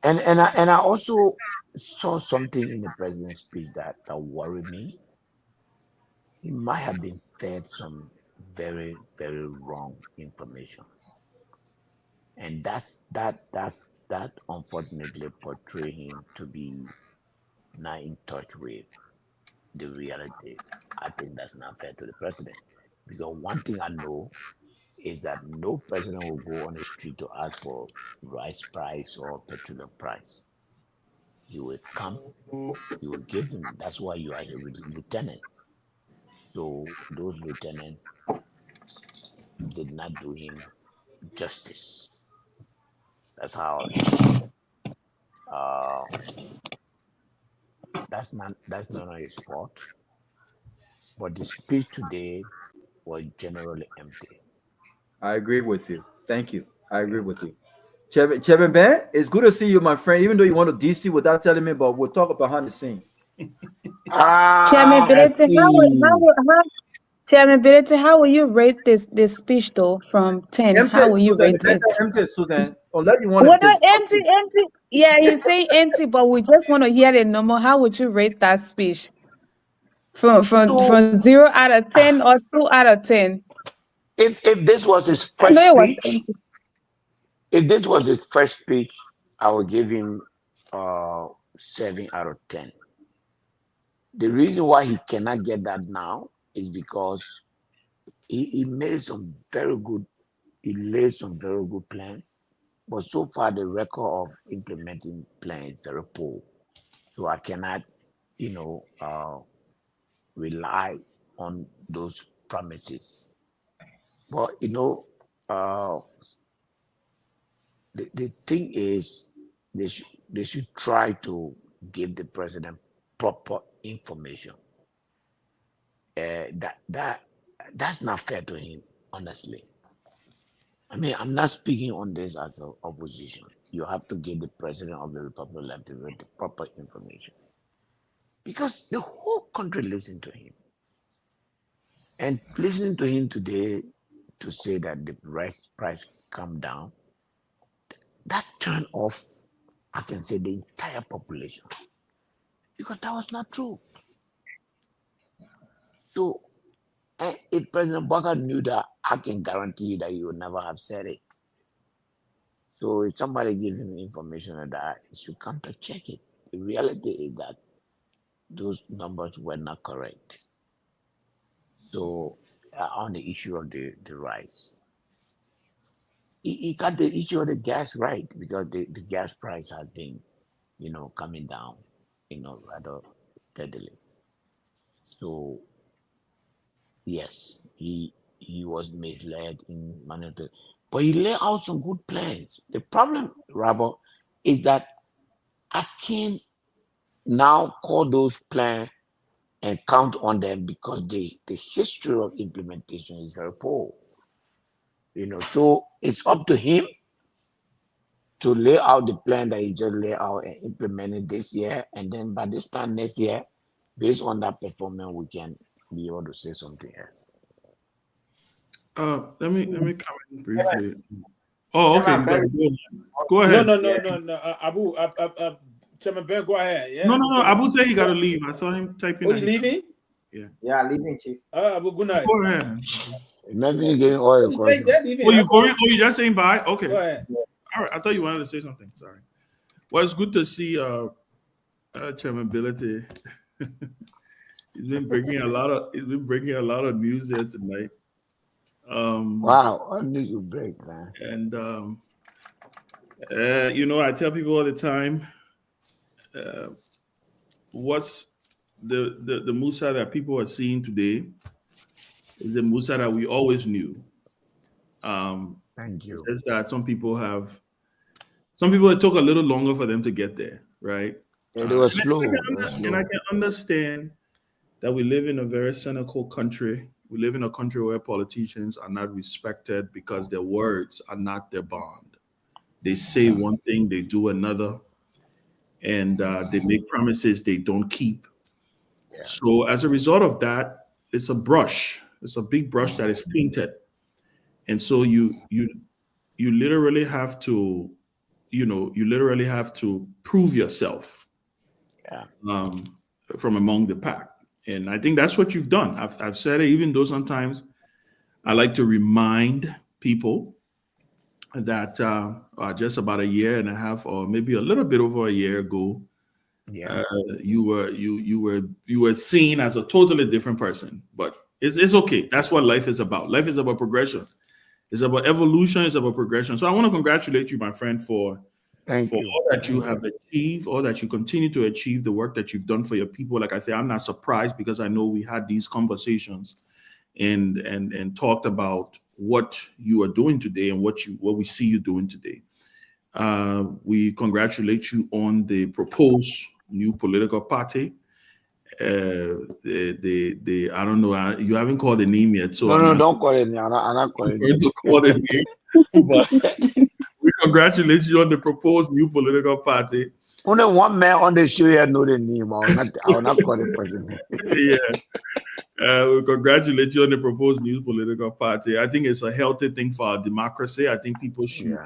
M: And I also saw something in the president's speech that worried me. He might have been fed some very, very wrong information. And that unfortunately portray him to be not in touch with the reality. I think that's not fair to the president. Because one thing I know is that no president will go on the street to ask for rice price or petroleum price. You will come, you will give him. That's why you are a lieutenant. So those lieutenants did not do him justice. That's how that's not his fault. But the speech today was generally empty.
N: I agree with you. Thank you. I agree with you. Chairman Ben, it's good to see you, my friend. Even though you want to DC without telling me, but we'll talk behind the scene.
L: Chairman
M: I
L: Benedict,
M: see.
L: Chairman Benedict, how will you rate this speech though from 10?
N: Empty,
L: How will you
N: Susan.
L: rate it?
N: Empty, Susan. Unless you want
L: Well,
N: to
L: not
N: disrupt
L: empty,
N: it.
L: empty. Yeah, he's saying empty, but we just want to hear the number. How would you rate that speech from
M: So
L: 0 out of 10 or 2 out of 10?
M: if this was his
L: I know
M: first
L: it was
M: speech,
L: empty.
M: if this was his first speech, I would give him 7 out of 10. The reason why he cannot get that now is because he made some very good, he laid some very good plans, but so far the record of implementing plans is very poor. So I cannot, rely on those promises. But the thing is, they should try to give the president proper information. That's not fair to him, honestly. I mean, I'm not speaking on this as an opposition. You have to give the president of the Republic of Liberia the proper information because the whole country listened to him. And listening to him today to say that the price come down, that turned off, I can say, the entire population because that was not true. So if President Baka knew that, I can guarantee you that he would never have said it. So if somebody gives him information on that, he should come to check it. The reality is that those numbers were not correct. So on the issue of the rice, he got the issue of the gas right because the gas price has been, coming down, rather steadily. So yes, he was misled in monetary, but he laid out some good plans. The problem, Robert, is that I can't now call those plans and count on them because the history of implementation is very poor. So it's up to him to lay out the plan that he just laid out and implement it this year, and then by this time next year, based on that performance, we can be able to say something else.
O: Let me comment briefly. Oh, okay. Go ahead.
E: No. Abu, Chairman Ben, go ahead. Yeah.
O: No. Abu said he got to leave. I saw him typing.
E: Oh, you leaving?
H: Yeah, leaving, Chief.
E: Abu, good night.
O: Go ahead.
M: Maybe getting all the questions.
O: Oh, you going? Oh, you just saying bye? Okay.
E: Go ahead.
O: All right. I thought you wanted to say something. Sorry. Well, it's good to see Chairman Ability. He's been bringing a lot of news there tonight.
M: Wow, what did you break, man?
O: And I tell people all the time, what's the Musa that people are seeing today is the Musa that we always knew.
M: Thank you.
O: It's that some people it took a little longer for them to get there, right?
M: Yeah, they were slow.
O: And I can understand that we live in a very cynical country. We live in a country where politicians are not respected because their words are not their bond. They say one thing, they do another, and they make promises they don't keep. Yeah. So as a result of that, it's a brush. It's a big brush that is painted, and so you literally have to, prove yourself, from among the pack. And I think that's what you've done. I've said it, even though sometimes I like to remind people that just about a year and a half, or maybe a little bit over a year ago, you were seen as a totally different person. But it's okay. That's what life is about. Life is about progression. It's about evolution. It's about progression. So I want to congratulate you, my friend, for all that you have achieved, all that you continue to achieve, the work that you've done for your people. Like I say, I'm not surprised because I know we had these conversations and talked about what you are doing today and what we see you doing today. We congratulate you on the proposed new political party. The I don't know, you haven't called the name yet. So
M: no, don't call it. I'm not calling it.
O: To call the name, but we congratulate you on the proposed new political party.
M: Only one man on the show here know the name. I will not call the president.
O: Yeah. We congratulate you on the proposed new political party. I think it's a healthy thing for our democracy. I think people should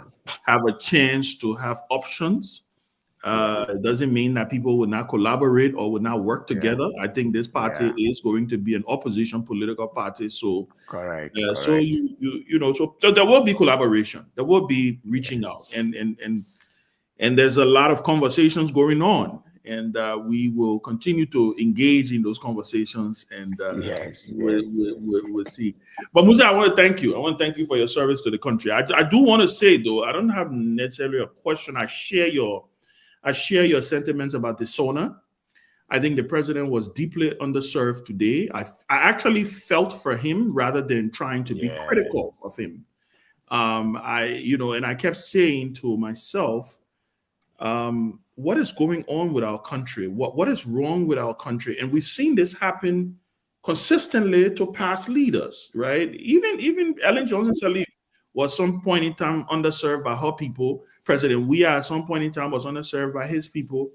O: have a chance to have options. It doesn't mean that people will not collaborate or will not work together. I think this party is going to be an opposition political party. So,
M: correct.
O: So you know, so there will be collaboration. There will be reaching out, and there's a lot of conversations going on, and we will continue to engage in those conversations. And we'll see. But Musa, I want to thank you. I want to thank you for your service to the country. I do want to say though, I don't have necessarily a question. I share your sentiments about the SONA. I think the president was deeply underserved today. I actually felt for him rather than trying to be critical of him. And I kept saying to myself, what is going on with our country? What is wrong with our country? And we've seen this happen consistently to past leaders, right? Even Ellen Johnson Sirleaf was some point in time underserved by her people. President Weah at some point in time was underserved by his people.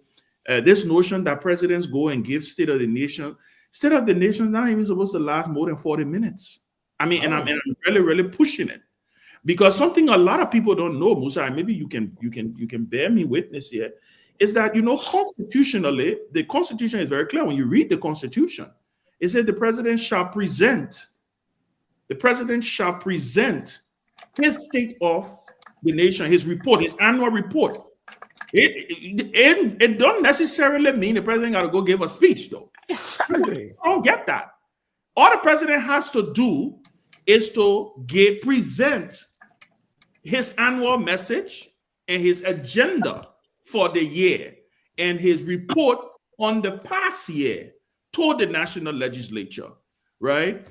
O: This notion that presidents go and give State of the Nation is not even supposed to last more than 40 minutes. I mean, and I'm really, really pushing it. Because something a lot of people don't know, Musa, and maybe you can bear me witness here, is that, constitutionally, the Constitution is very clear. When you read the Constitution, it said the president shall present his state of the nation, his report, his annual report. It don't necessarily mean the president got to go give a speech, though. I don't get that. All the president has to do is to present his annual message and his agenda for the year and his report on the past year to the national legislature, right?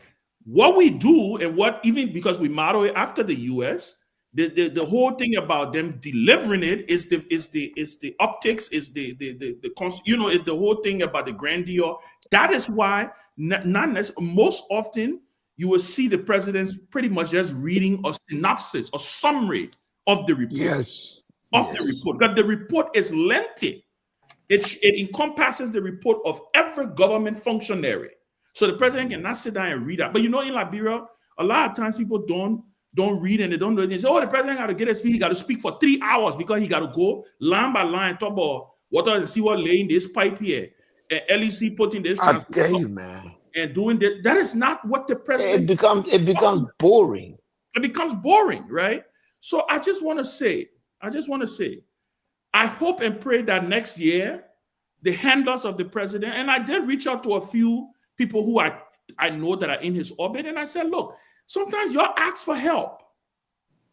O: What we do, and what even because we model it after the U.S., the whole thing about them delivering it is the optics, is the is the whole thing about the grandeur. That is why most often you will see the presidents pretty much just reading a synopsis, a summary of the report. The report, because the report is lengthy. It encompasses the report of every government functionary. So the president cannot sit down and read that. But in Liberia, a lot of times people don't read and they don't know. They say, the president got to get a speech. He got to speak for 3 hours because he got to go line by line, talk about water and see what laying this pipe here. And LEC putting this.
M: I tell you, man.
O: And doing that. That is not what the president.
M: It becomes boring.
O: It becomes boring, right? So I just want to say, I hope and pray that next year, the handlers of the president, and I did reach out to a few people who I know that are in his orbit, and I said, look, sometimes you ask for help.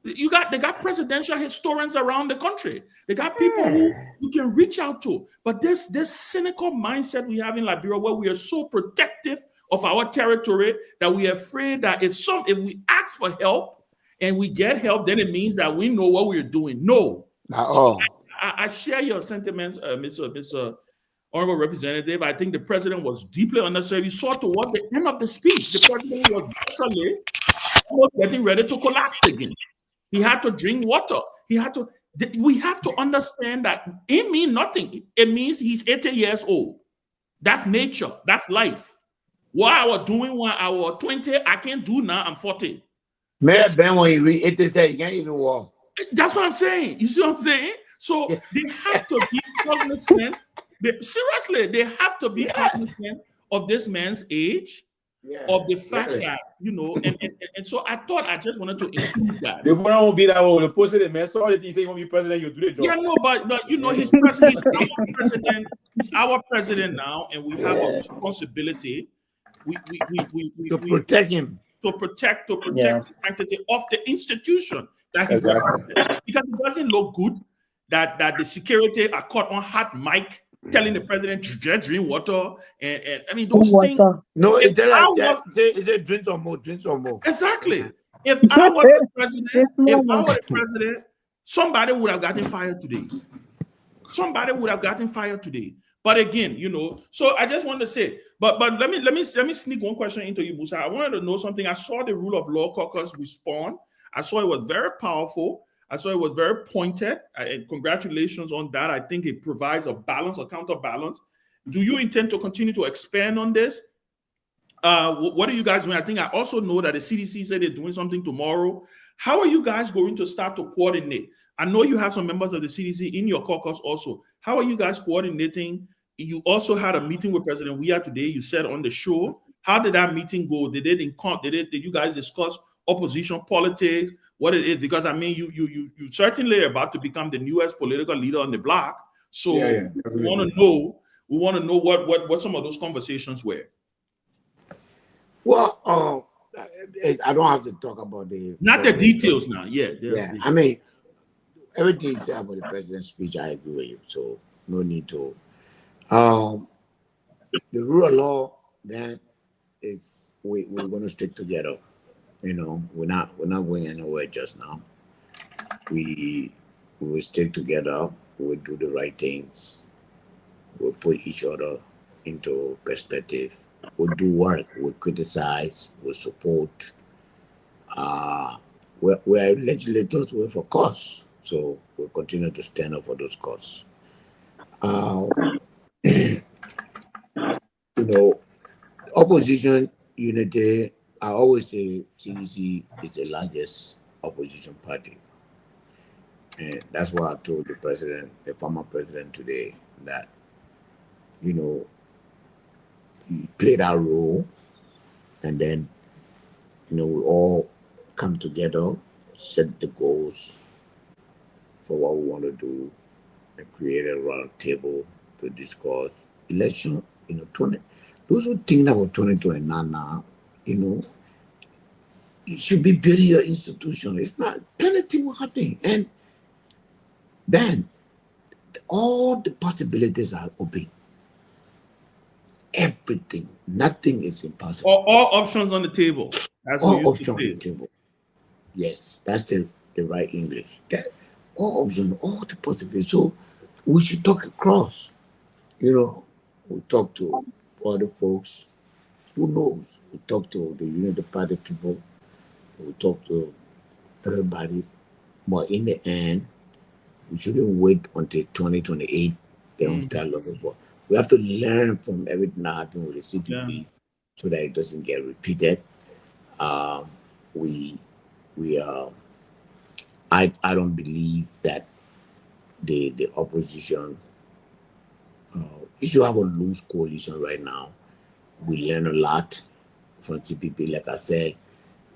O: They got presidential historians around the country. They got people who you can reach out to. But this cynical mindset we have in Liberia, where we are so protective of our territory that we are afraid that if we ask for help and we get help, then it means that we know what we're doing. No. So I share your sentiments, Mr. Honorable Representative. I think the president was deeply underserved. You saw toward the end of the speech, the president was literally almost getting ready to collapse again. He had to drink water. We have to understand that it means nothing. It means he's 80 years old. That's nature. That's life. What I was doing when I was 20, I can't do now. I'm 40.
K: Man, Ben, when you read it, they say you can't even walk.
O: That's what I'm saying. You see what I'm saying? So they have to be cognizant. Seriously, they have to be cognizant of this man's age, of the fact that, and so I thought I just wanted to include that.
N: The one won't be that way. The president, man, so all the things saying when be president, you do the job.
O: Yeah, no, but he's our president. He's our president now, and we have a responsibility. We
K: protect him.
O: To protect the sanctity of the institution that he represents. Because it doesn't look good that the security are caught on hot mic telling the president to drink water and I mean those things.
K: No, it's like drink some more.
O: Exactly. If I was the president, somebody would have gotten fired today. But again, so I just want to say, but let me sneak one question into you, Musa. I wanted to know something. I saw the Rule of Law Caucus respond. I saw it was very powerful. I saw it was very pointed. And congratulations on that. I think it provides a balance, a counterbalance. Do you intend to continue to expand on this? What are you guys doing? I think I also know that the CDC said they're doing something tomorrow. How are you guys going to start to coordinate? I know you have some members of the CDC in your caucus also. How are you guys coordinating? You also had a meeting with President Weah today. You said on the show. How did that meeting go? Did you guys discuss opposition politics? What it is? Because I mean, you certainly are about to become the newest political leader on the block. So we want to know what some of those conversations were.
K: Well, I don't have to talk about
O: not the details now. Yeah.
K: I mean, everything you say about the president's speech, I agree with you. So no need to. The rule of law, that is, we're going to stick together. You know, we're not going anywhere just now. We will stick together. We'll do the right things. We'll put each other into perspective. We'll do work. We'll criticize. We'll support. We're legislators. We're for cause. So we'll continue to stand up for those causes. You know, opposition unity, I always say CDC is the largest opposition party. And that's why I told the former president today, that, you know, he played our role, and then, you know, we all come together, set the goals for what we want to do, and create a round table to discuss election. You know, those who think about 2029 now, you know, you should be building your institution. It's not, plenty will happen. And then all the possibilities are open. Everything, nothing is impossible.
O: All options on the table.
K: All options on the table. Yes, that's the right English. All options, all the possibilities. So we should talk across. You know, we talk to other folks. Who knows? We talk to the Unity Party people. We talk to everybody. But in the end, we shouldn't wait until 2028. Then we start looking for. We have to learn from everything that happened with the CPP so that it doesn't get repeated. I don't believe that the opposition, if you have a loose coalition right now, we learn a lot from CPP. Like I said,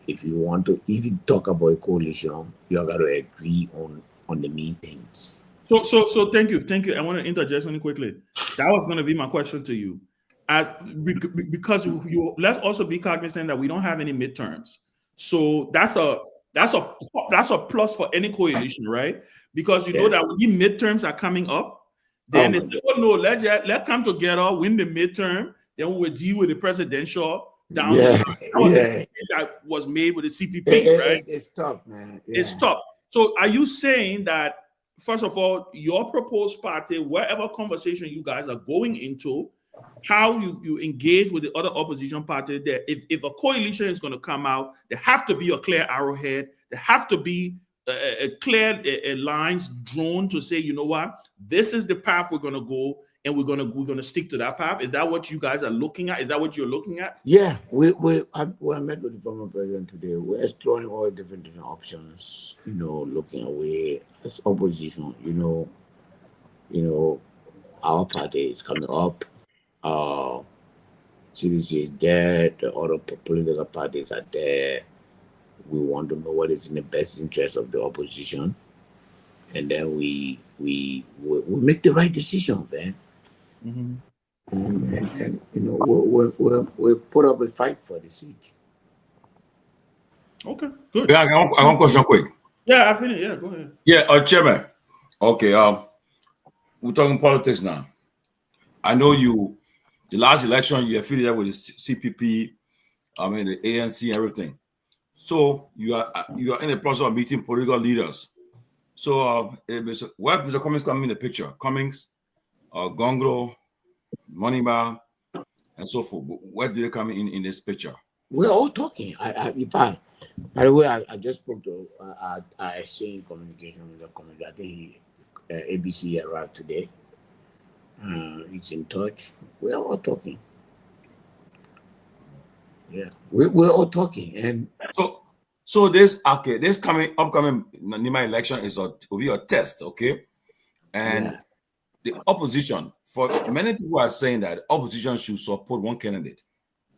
K: if you want to even talk about a coalition, you have got to agree on the main things.
O: So thank you. I want to interject something quickly. That was going to be my question to you, because let's also be cognizant that we don't have any midterms. So that's a plus for any coalition, right? Because you know that when the midterms are coming up, then they say, "Oh no, let's come together, win the midterm, then we will deal with the presidential down the that was made with the CPP." Right?
K: It's tough, man.
O: It's tough. So are you saying that, first of all, your proposed party, wherever conversation you guys are going into, how you engage with the other opposition party there, if a coalition is going to come out, there have to be a clear arrowhead. There have to be a clear lines drawn to say, you know what, this is the path we're going to go, and we're going to stick to that path. Is that what you guys are looking at? Is that what you're looking at?
K: Yeah, I met with the former president today. We're exploring all different options. You know, looking away as opposition. You know, our party is coming up. CDC is there. The other political parties are there. We want to know what is in the best interest of the opposition, and then we make the right decision, man.
O: Mm-hmm.
K: And you know, we'll put up a fight for the seat.
O: Okay, good.
B: Yeah, I want one question quick.
O: Yeah, I finished. Yeah, go ahead.
B: Yeah, Chairman. Okay, we're talking politics now. I know the last election you affiliated with the CPP, I mean the ANC and everything. So you are in the process of meeting political leaders. So where Mr. Cummings come in the picture? Cummings, Gongloe, Moneyman, and so forth. Where do they come in this picture?
K: We're all talking.
M: By the way, I just spoke to I exchanged communication with the community. I think ABC arrived today. He's in touch. We're all talking. Yeah, we're all talking, and
B: so this upcoming Nima election will be a test, okay? And the opposition, for many people are saying that opposition should support one candidate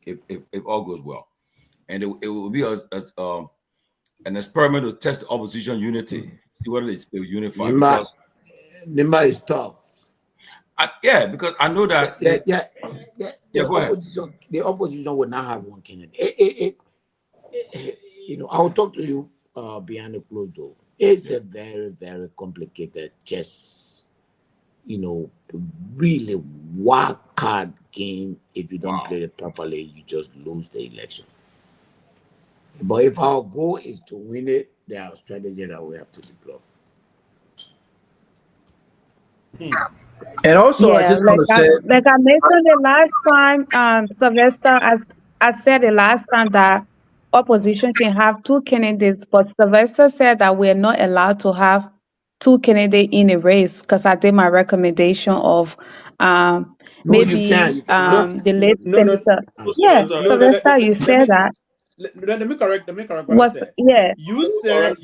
B: if all goes well, and it will be an experiment to test the opposition unity, see whether they unify.
M: Nima is tough.
B: Because I know that.
M: The opposition will not have one candidate. I'll talk to you behind the closed door. It's a very, very complicated chess. To really wild card game. If you don't play it properly, you just lose the election. But if our goal is to win it, there are strategies that we have to deploy.
N: And also, I just want to say,
L: like I mentioned the last time, Sylvester, I said the last time that opposition can have two candidates, but Sylvester said that we're not allowed to have two candidates in a race because I did my recommendation of maybe the late senator. Yeah, Sylvester, you said that.
E: Let me correct what I
L: Was
E: said.
L: yeah.
E: You said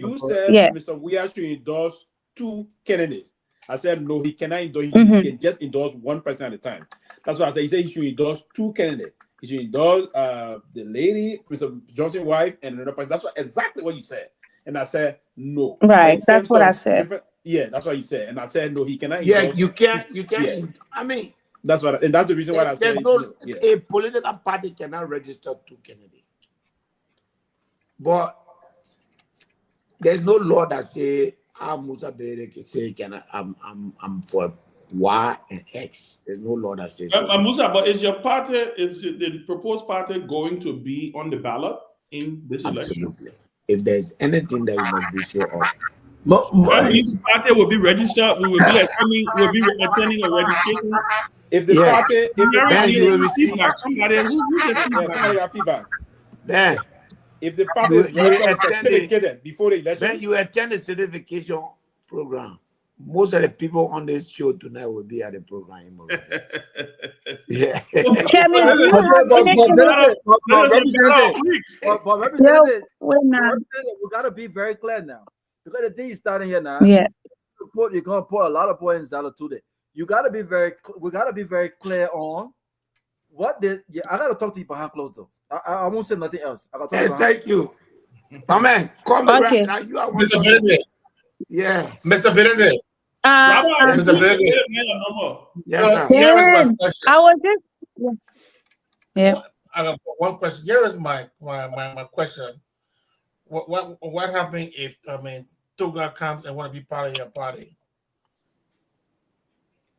L: Yeah.
E: Mr. Weah should endorse two candidates. I said no, he cannot endorse. He can just endorse one person at a time. That's what I said. He said he should endorse two candidates. He should endorse the lady, Mr. Johnson's wife, and another person. That's exactly what you said. And I said no.
L: Right. That's what I said.
E: Yeah, that's what you said. And I said no, he cannot.
M: Yeah, you can't. Yeah. I mean,
E: that's what. And that's the reason why I said
M: a political party cannot register two candidates. But there's no law that say Musa Bere can say I'm for Y and X. There's no law that says
O: Musa, but is the proposed party going to be on the ballot in this election?
M: Absolutely. If there's anything that you must be sure of.
O: If the party will be registered, we will be attending a registration.
E: If the party,
M: then you will receive
E: feedback.
M: Then
E: if the party is certificated before the election,
M: then you attend the certification program. Most of the people on this show tonight will be at the program. Yeah.
N: Chairman, we gotta be very clear now. Because the thing is starting here now.
L: Yeah.
N: You're gonna put a lot of points out to it. We gotta be very clear on what I gotta talk to you behind closed doors. I won't say nothing else.
M: Thank you. Amen. Come
L: okay.
M: Now you are
F: Mr. Benedict.
M: Yeah.
F: Mr. Benedict.
N: Mr. Benedict.
M: Yeah.
F: Here is my question.
L: I was just
F: I got one question. Here is my question. What happens if Toga comes and want to be part of your party?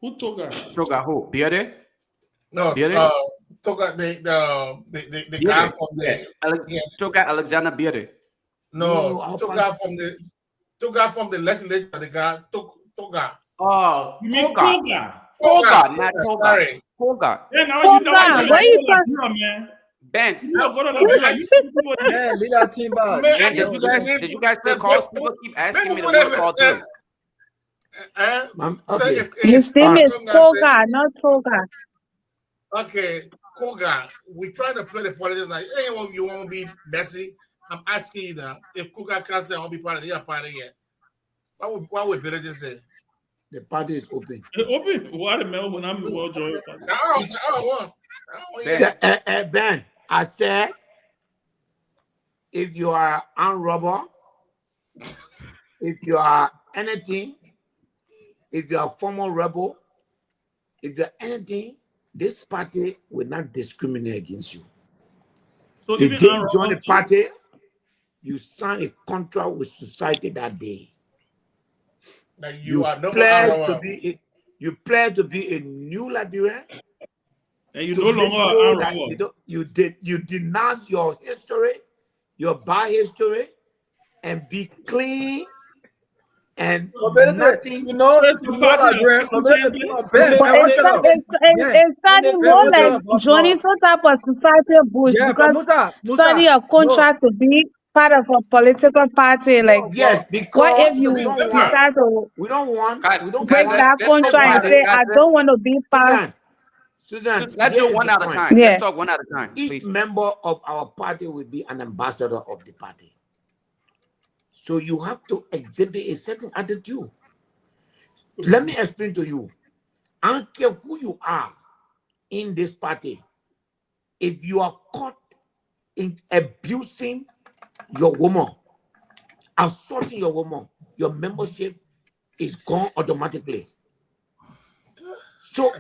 O: Who Toga?
I: Toga who? Peabody?
F: No, Toga the guy from the
I: Toga Alexander Peabody.
F: No, Toga from the legislature. The guy Toga.
I: Oh,
O: Toga.
I: Toga, not Toga.
F: Sorry.
I: Toga.
O: Yeah, now you know
L: where you from?
O: Man.
I: Ben,
N: Liberia Team.
I: Ben, did you guys still call? People keep asking me to work call too.
L: His name is Koga, not Toga.
F: Okay, Koga. We're trying to play the politics like, hey, you want to be messy? I'm asking you now. If Koga can't say I'll be part of your party yet, what would Billy just say?
M: The party is open.
O: Open? What a man when I'm well joined.
M: Ben, I said, if you are armed robber, if you are anything, if you are former rebel, if you are anything, this party will not discriminate against you.
O: So
M: the day you join the party, you sign a contract with society that day. You pledge to be a new Liberian.
O: And you no longer
M: you denounce your history, your bad history, and be clean and nothing.
L: It's starting more like joining some type of society bush because signing a contract to be part of a political party. Like,
K: Yes,
L: what
K: because
L: if
K: we
L: you
K: don't want,
L: decide to
K: we don't want,
I: Guys,
K: we don't
L: break
K: want
L: that
I: let's talk one
L: contract
I: at
L: and
I: a
K: nobody.
L: say,
I: guys.
L: I don't want to be part?
K: Susan,
I: Let's
K: here
I: do
K: is
I: one
K: the
I: at a
K: point.
I: time.
L: Yeah.
I: Let's talk one at a time,
K: Each
I: please.
K: member of our party will be an ambassador of the party. So you have to exhibit a certain attitude. Let me explain to you. I don't care who you are in this party. If you are caught in abusing your woman, assaulting your woman, your membership is gone automatically. So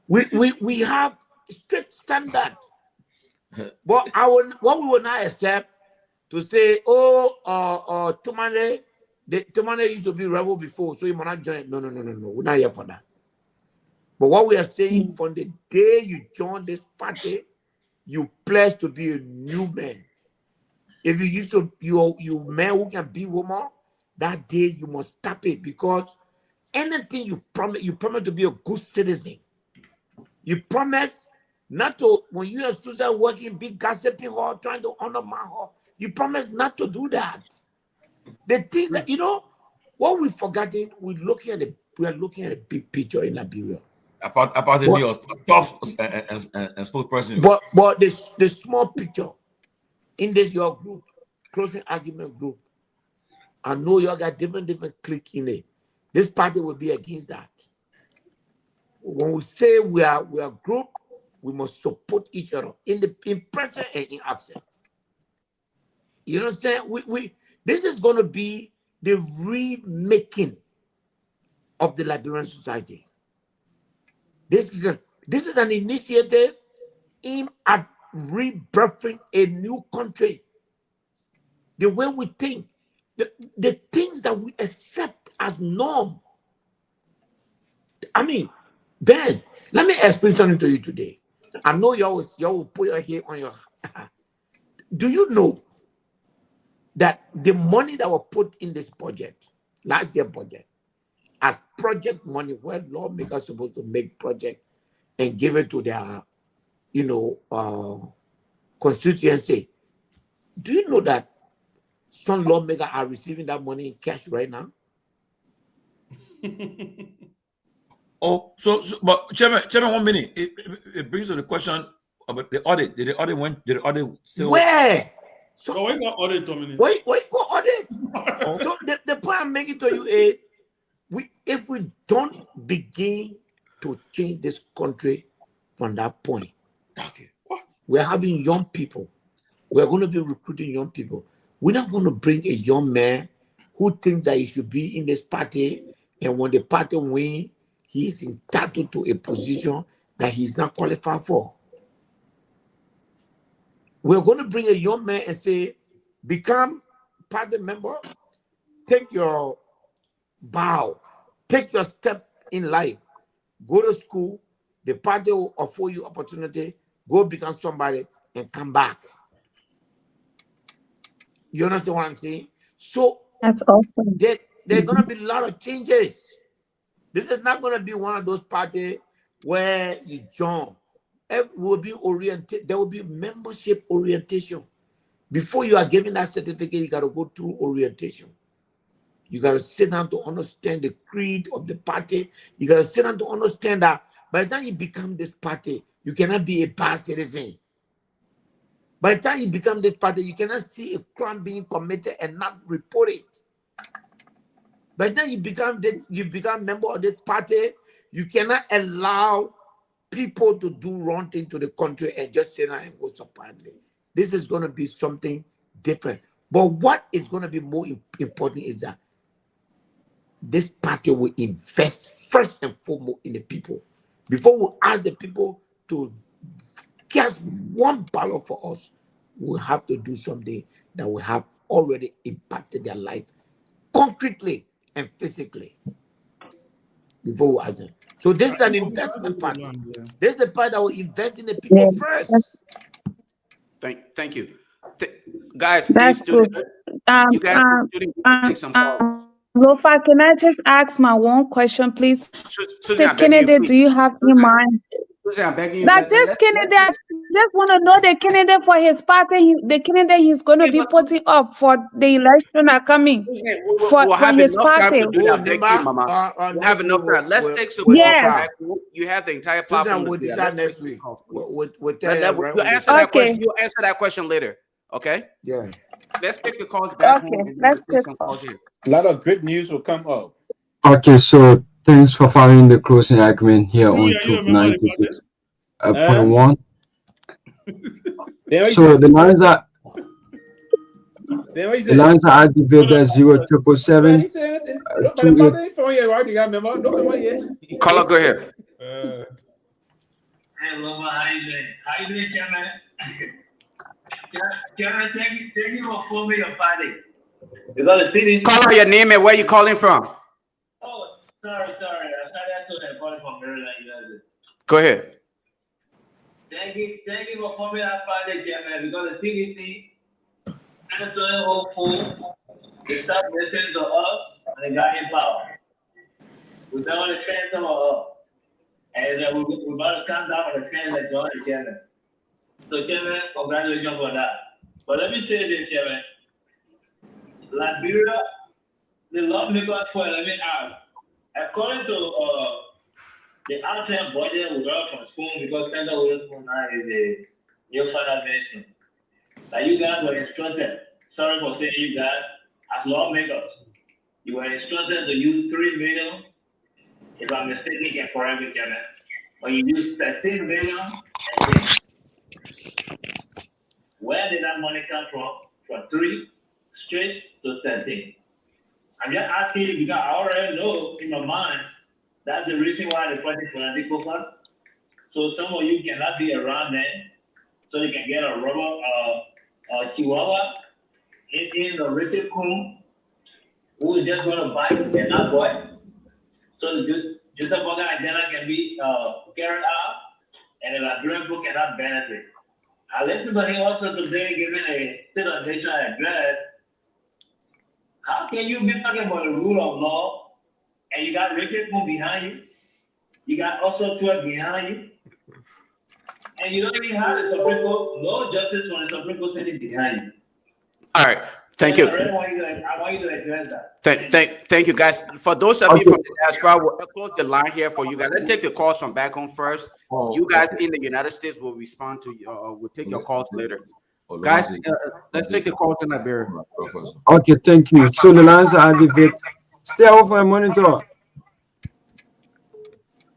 K: we have strict standard. But what we will not accept to say, Tomalin, Tomalin used to be rebel before, so you might not join. No. We're not here for that. But what we are saying, from the day you join this party, you pledge to be a new man. If you used to, you man who can be woman, that day you must stop it, because anything you promise to be a good citizen. You promise not to, when you and Susan working, be gossiping her, trying to undermine her. You promise not to do that. The thing that, what we're forgetting, we are looking at a big picture in Liberia.
B: Apart the news, tough and spokesperson.
K: But the small picture in this your group, closing argument group, I know you all got different clique in it. This party will be against that. When we say we are a group, we must support each other in present and in absence. You know what I'm saying? This is going to be the remaking of the Liberian society. This is an initiative aimed at rebirthing a new country. The way we think, the things that we accept as norm. I mean, Ben, let me explain something to you today. I know y'all will put your head on your. Do you know that the money that was put in this budget, last year budget, as project money, where lawmakers supposed to make project and give it to their, constituency? Do you know that some lawmakers are receiving that money in cash right now?
B: But Chairman, 1 minute. It brings to the question about the audit. Did the audit still?
K: Where?
O: So we got audit, Dominic.
K: Wait, go audit. So the point I'm making to you is, if we don't begin to change this country from that point,
B: okay, what?
K: We're having young people. We're going to be recruiting young people. We're not going to bring a young man who thinks that he should be in this party, and when the party wins, he is entitled to a position that he's not qualified for. We're going to bring a young man and say, become party member, take your bow, take your step in life, go to school, the party will offer you opportunity, go become somebody and come back. You understand what I'm saying? So
L: That's awesome.
K: There's going to be a lot of changes. This is not going to be one of those parties where you join. It will be oriented. There will be membership orientation. Before you are given that certificate, you got to go through orientation. You got to sit down to understand the creed of the party. You got to sit down to understand that by the time you become this party, you cannot be a bad citizen. By the time you become this party, you cannot see a crime being committed and not report it. By the time you become member of this party, you cannot allow people to do wrong thing to the country and just sit down and go suppliantly. This is going to be something different. But what is going to be more important is that this party will invest first and foremost in the people. Before we ask the people to cast one ballot for us, we have to do something that will have already impacted their life concretely and physically before we ask them. So this is an investment party. This is the part that will invest in the people first.
I: Thank you. Guys,
L: That's
I: please,
L: good.
I: you guys take some calls.
L: Lofa, can I just ask my one question, please?
I: Susan,
L: Kennedy, do you have in mind?
I: Susan, I'm begging you.
L: Not just Kennedy, I just want to know the candidate for his party, the candidate he's going to be putting up for the election are coming
I: We'll
L: from
I: have
L: his
I: enough time
L: party.
I: to do that. Thank you, Mama. We'll have enough time. Let's take some calls from back. You have the entire platform.
K: We'll decide next week. We'll
I: You'll answer that question. You'll answer that question later. Okay?
K: Yeah.
I: Let's take the calls back home.
L: Okay,
I: And
L: let's
I: we'll take
L: take
I: some calls here.
E: A lot of great news will come up.
P: Okay, so thanks for following the closing argument here on Truth 96.1. So the lines are activated 0777
I: Caller, go ahead.
Q: Hey, Lofa, how you doing? How you doing, Chairman? Chairman, thank you for forming your party. Because the city.
I: Call out your name and where you calling from.
Q: Oh, sorry. I thought that's what I'm calling from Maryland, United.
I: Go ahead.
Q: Thank you for forming that party, Chairman. Because the CDC is so hopeful. They start listening to us and they got in power. We don't want to send some of us. And we're about to come down on the trend that joined the Chairman. So, Chairman, congratulations for that. But let me say this, Chairman. Liberia, the lawmakers for 11 hours. According to the outside budget, we got from school because Senator Wilson now is a new father nation. That you guys were instructed, sorry for saying you guys, as lawmakers, you were instructed to use 3 million. If I'm mistaken, you can correct me, Chairman. But you used 13 million. Where did that money come from? From 3 straight to 13. I'm just asking you because I already know in my mind that's the reason why the project political fund. So some of you cannot be around there, so you can get a rubber chihuahua in the Richard Coon who is just going to buy it and not boy. So just a program agenda can be carried out and the Liberian people cannot benefit. I listened to him also today giving a State of Nation address. How can you be talking about the rule of law and you got Richard Coon behind you? You got also 12 behind you. And you don't even have the Supreme Court, no justice from the Supreme Court sitting behind you.
I: All right. Thank you.
Q: I want you to address that.
I: Thank you, guys. For those of you from the diaspora, we'll close the line here for you guys. Let's take the calls from back home first. You guys in the United States will respond to you. We'll take your calls later. Guys, let's take the calls in Liberia.
P: Okay, thank you. So the lines are activated. Stay off my monitor.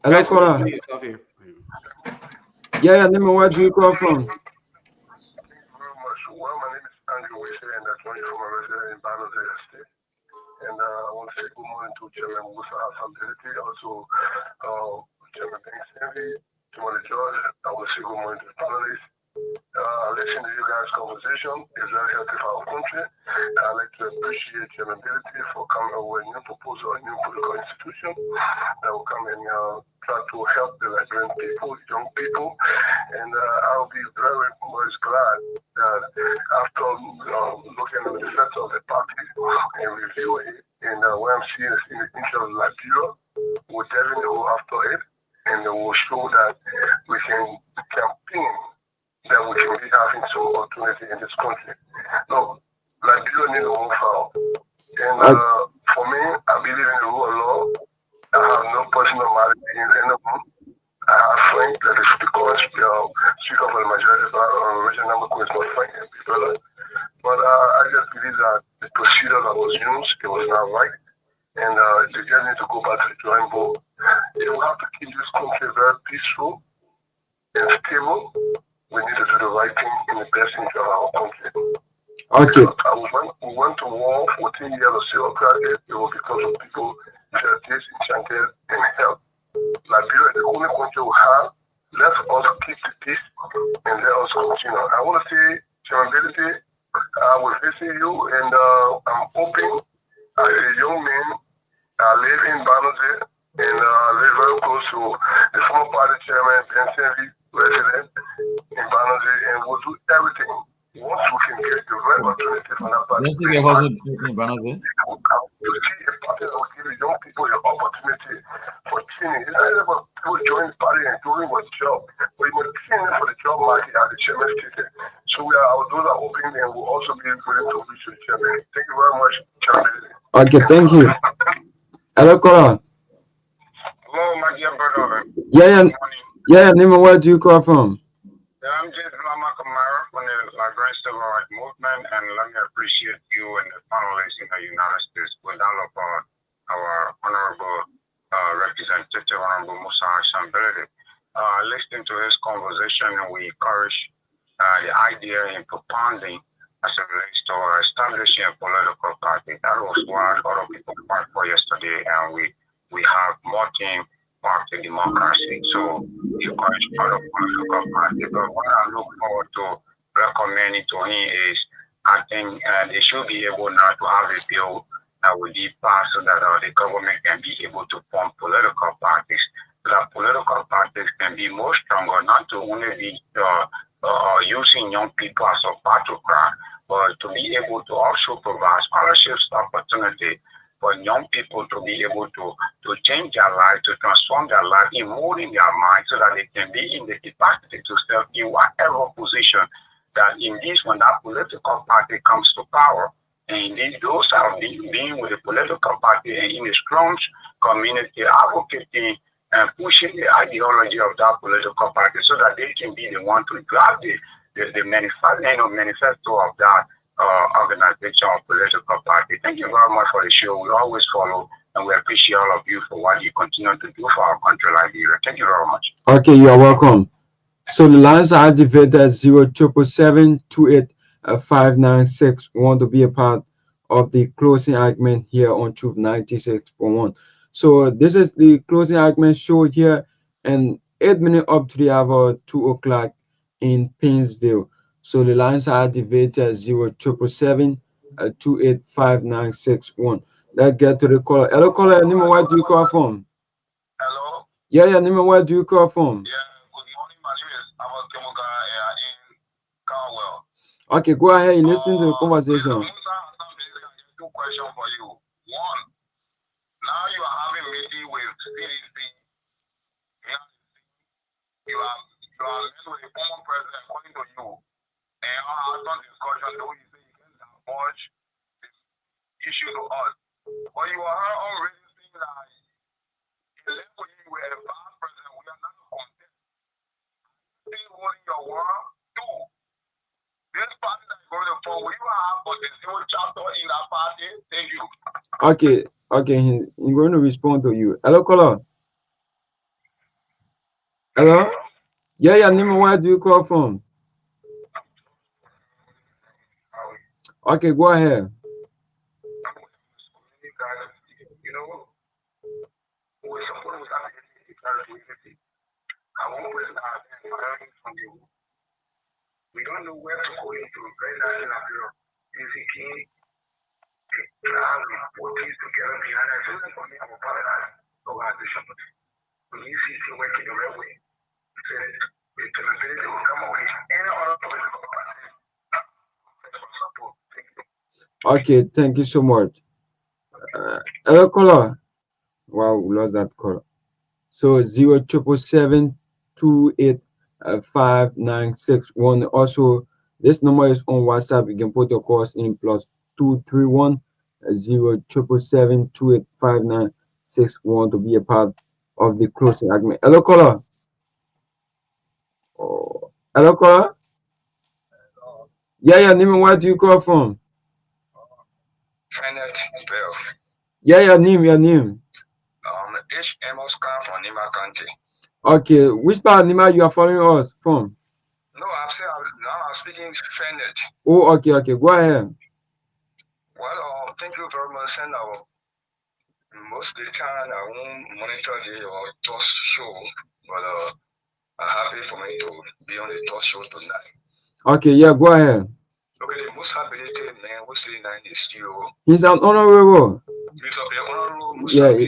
P: Hello, caller. Yeah, let me. Where do you call from?
D: And I want to say good morning to Chairman Musa Hassanbility, also Chairman Ben Sanvee, Tomalin George. I want to say good morning to the panelists. Listening to you guys' conversation is very healthy for our country. I'd like to appreciate Chairman Ability for coming up with a new proposal, a new political institution that will come and try to help the Liberian people, young people. And I'll be very much glad that after looking at the effects of the party and reviewing it, and what I'm seeing is in the interest of Liberia, we'll definitely go after it, and we'll show that we can campaign that we can be having some opportunity in this country. No, Liberia needs a move out. And for me, I believe in the rule of law. I have no personal malady in anyone. I have friends that is because speak up for the majority of regional number is my friend and people. But I just believe that the procedure that was used, it was not right. And they just need to go back to the drawing board. If we have to keep this country very peaceful and stable, we need to do the right thing in the best interest of our country.
P: Okay.
D: We went to war 14 years of civil crisis. It was because of people churches, enchanted, and help. Liberia is the only country we have. Let us keep the peace and let us continue. I want to say, Chairman, I will visit you, and I'm hoping as a young man, I live in Banoze, and I live very close to the former party chairman, Ben Sanvee, resident in Banoze, and we'll do everything once we can get the right opportunity from that party.
B: Let's take a hustle in Banoze.
D: To see a party that will give young people the opportunity for training. It's not about people joining the party and doing a job, but you must train for the job market as the chairman stated. So our doors are open and we'll also be willing to reach the chairman. Thank you very much, Chairman.
P: Okay, thank you. Hello, caller.
D: Hello, my dear brother.
P: Yeah, Nima, where do you call from?
D: Yeah, I'm just Lama Kamara from the Liberia Civil Rights Movement, and let me appreciate you and the panelists in the United States with all of our honorable representative, Honorable Musa Hassan Belede. Listening to his conversation, we encourage the idea in propounding as it relates to establishing a political party. That was what other people fought for yesterday, and we have more team party democracy. So we encourage other political parties. But what I look forward to recommending to him is I think they should be able now to have a bill that will be passed so that the government can be able to form political parties. So that political parties can be more stronger, not to only be using young people as a battleground, but to be able to also provide scholarships opportunity for young people to be able to change their life, to transform their life, in molding their mind so that they can be in the capacity to serve in whatever position that in this when that political party comes to power. And indeed, those are being with the political party and in a strong community advocating and pushing the ideology of that political party so that they can be the one to drive the manifesto of that organization or political party. Thank you very much for the show. We always follow and we appreciate all of you for what you continue to do for our country, Liberia. Thank you very much.
P: Okay, you are welcome. So the lines are activated at 077785961 want to be a part of the closing argument here on Truth 96.1. So this is the closing argument show here, and 8 minutes up to the hour 2 o'clock in Painesville. So the lines are activated at 077285961. Let's get to the caller. Hello, caller. Nima, where do you call from?
D: Hello.
P: Yeah, Nima, where do you call from?
D: Yeah. Good morning. My name is Amal Kemoga in Garguah.
P: Okay, go ahead and listen to the conversation.
D: Two questions for you. One, now you are having meeting with CDC. You are met with a former president according to you. And I had some discussion though you say you can divulge the issue to us. But you are already saying that in level you were a bad president. We are not content. Still holding your word. Two, this party that you're going to form, will you have a zero chapter in that party? Thank you.
P: Okay, he's going to respond to you. Hello, caller. Hello? Yeah, Nima, where do you call from? Okay, go ahead.
D: You know, we're supposed to have community. I won't wait from you. We don't know where to go into very national music plan, we put things together behind us. Even for me, I'm a part of that organization. When you see it working the right way, the capability will come away. Any other political party.
P: Okay, thank you so much. Hello, caller. Wow, we lost that caller. So 077785961. Also, this number is on WhatsApp. You can put your calls in +231 077785961 to be a part of the closing argument. Hello, caller. Oh, hello, caller. Yeah, Nima, where do you call from? Yeah, Name.
D: H. Amos Khan from Nima County.
P: Okay, which part of Nima you are following us from?
D: No, I'm saying I'm speaking Fenet.
P: Oh, okay, go ahead.
D: Well, thank you very much. And most of the time I won't monitor the talk show, but I'm happy for me to be on the talk show tonight.
P: Okay, yeah, go ahead.
D: Okay, the most ability man who's sitting in the studio.
P: He's an honorable.
D: He's an honorable Musa
P: Yeah.
D: Well,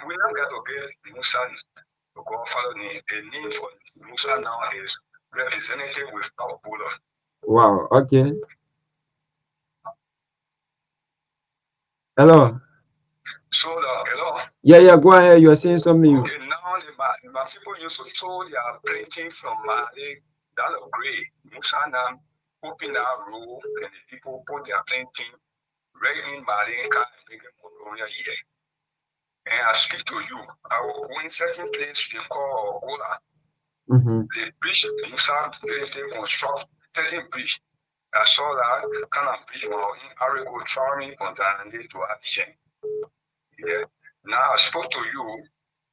D: we not got to get Musa to go follow the need for Musa now is representative without border.
P: Wow, okay. Hello.
D: So hello.
P: Yeah, go ahead. You are saying something.
D: Okay, now my people used to show their printing from Mali, that of Gray, Musana, open that row, and the people put their printing right in Mali and bring Monrovia here. And I speak to you, I will go in certain place they call Ola. The bridge, Musa, they construct certain bridge. I saw that kind of bridge in Arigo Charming on the to Abidjan. Yeah. Now I spoke to you,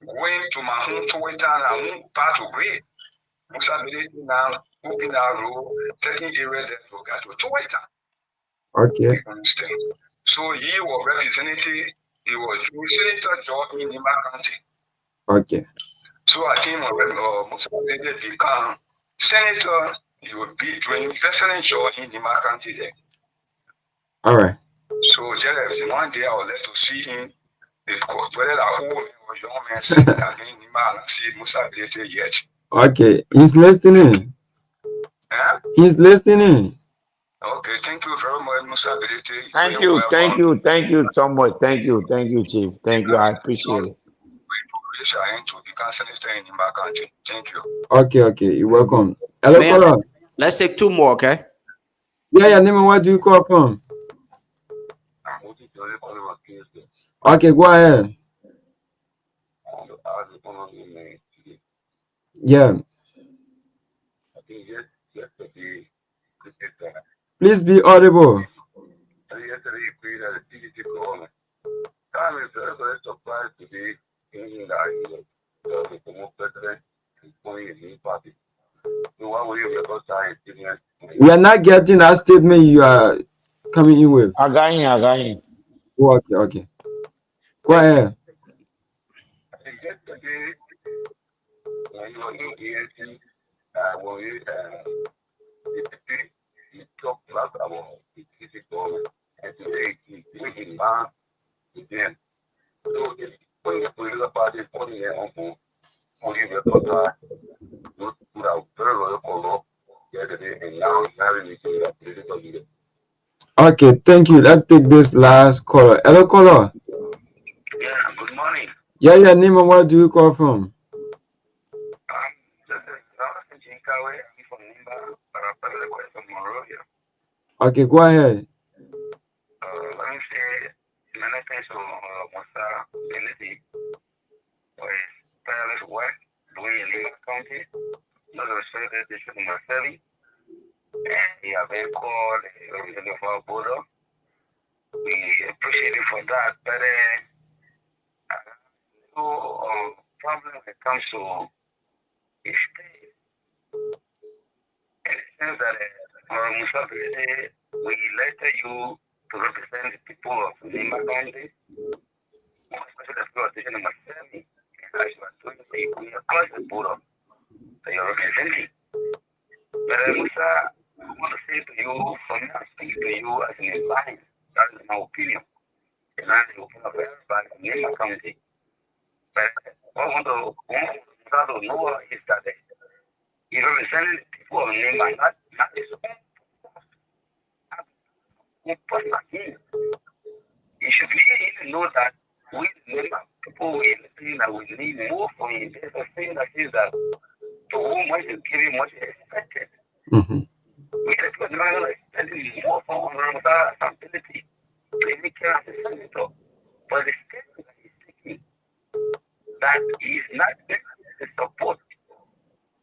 D: going to my home to wait and I won't part to great. Musa believe now, open our road, certain area that we got to wait.
P: Okay.
D: You understand? So he was representative, he was Senator John in Nima County.
P: Okay.
D: So I came on Musa become Senator, he would be doing President John in Nima County there.
P: All right.
D: So just one day I would like to see him. Whether the whole man or young man said that Nima see Musa Bilete yet.
P: Okay. He's listening.
D: Huh?
P: He's listening.
D: Okay, thank you very much, Musa Bilete.
K: Thank you so much. Thank you, Chief. Thank you. I appreciate it.
D: Thank you.
P: Okay. You're welcome. Hello,
I: Man,
P: caller.
I: let's take two more, okay?
P: Yeah, name where do you call from? Okay, go ahead. Yeah. Please be audible. We are not getting that statement you are coming in with.
K: I got in.
P: Oh, okay. Go ahead. Okay, thank you. Let's take this last caller. Hello, caller.
D: Yeah, good morning.
P: Yeah, name and where do you call from? Okay, go ahead.
D: Let me say, many thanks to Musa Benedict for his tireless work doing in Lima County. Not respected the issue number 7. And he has been called a representative of our border. We appreciate it for that. But problem when it comes to his state, in the sense that Musa Benedict, we elected you to represent the people of Lima County, especially the people of station number 7. As you are doing, we across the border that you're representing. But Musa, I want to say to you, for me, I speak to you as an advice. That is my opinion. And that's the opinion of everybody in Lima County. But what I want to know is that you're representing the people of Lima, not his own person here. You should be able to know that we Lima people will think that we need more from him. There's a thing that says that to whom much is given, much is expected. We expect more from our ability to make care of the senator. But the statement that he's taking, that he is not getting the support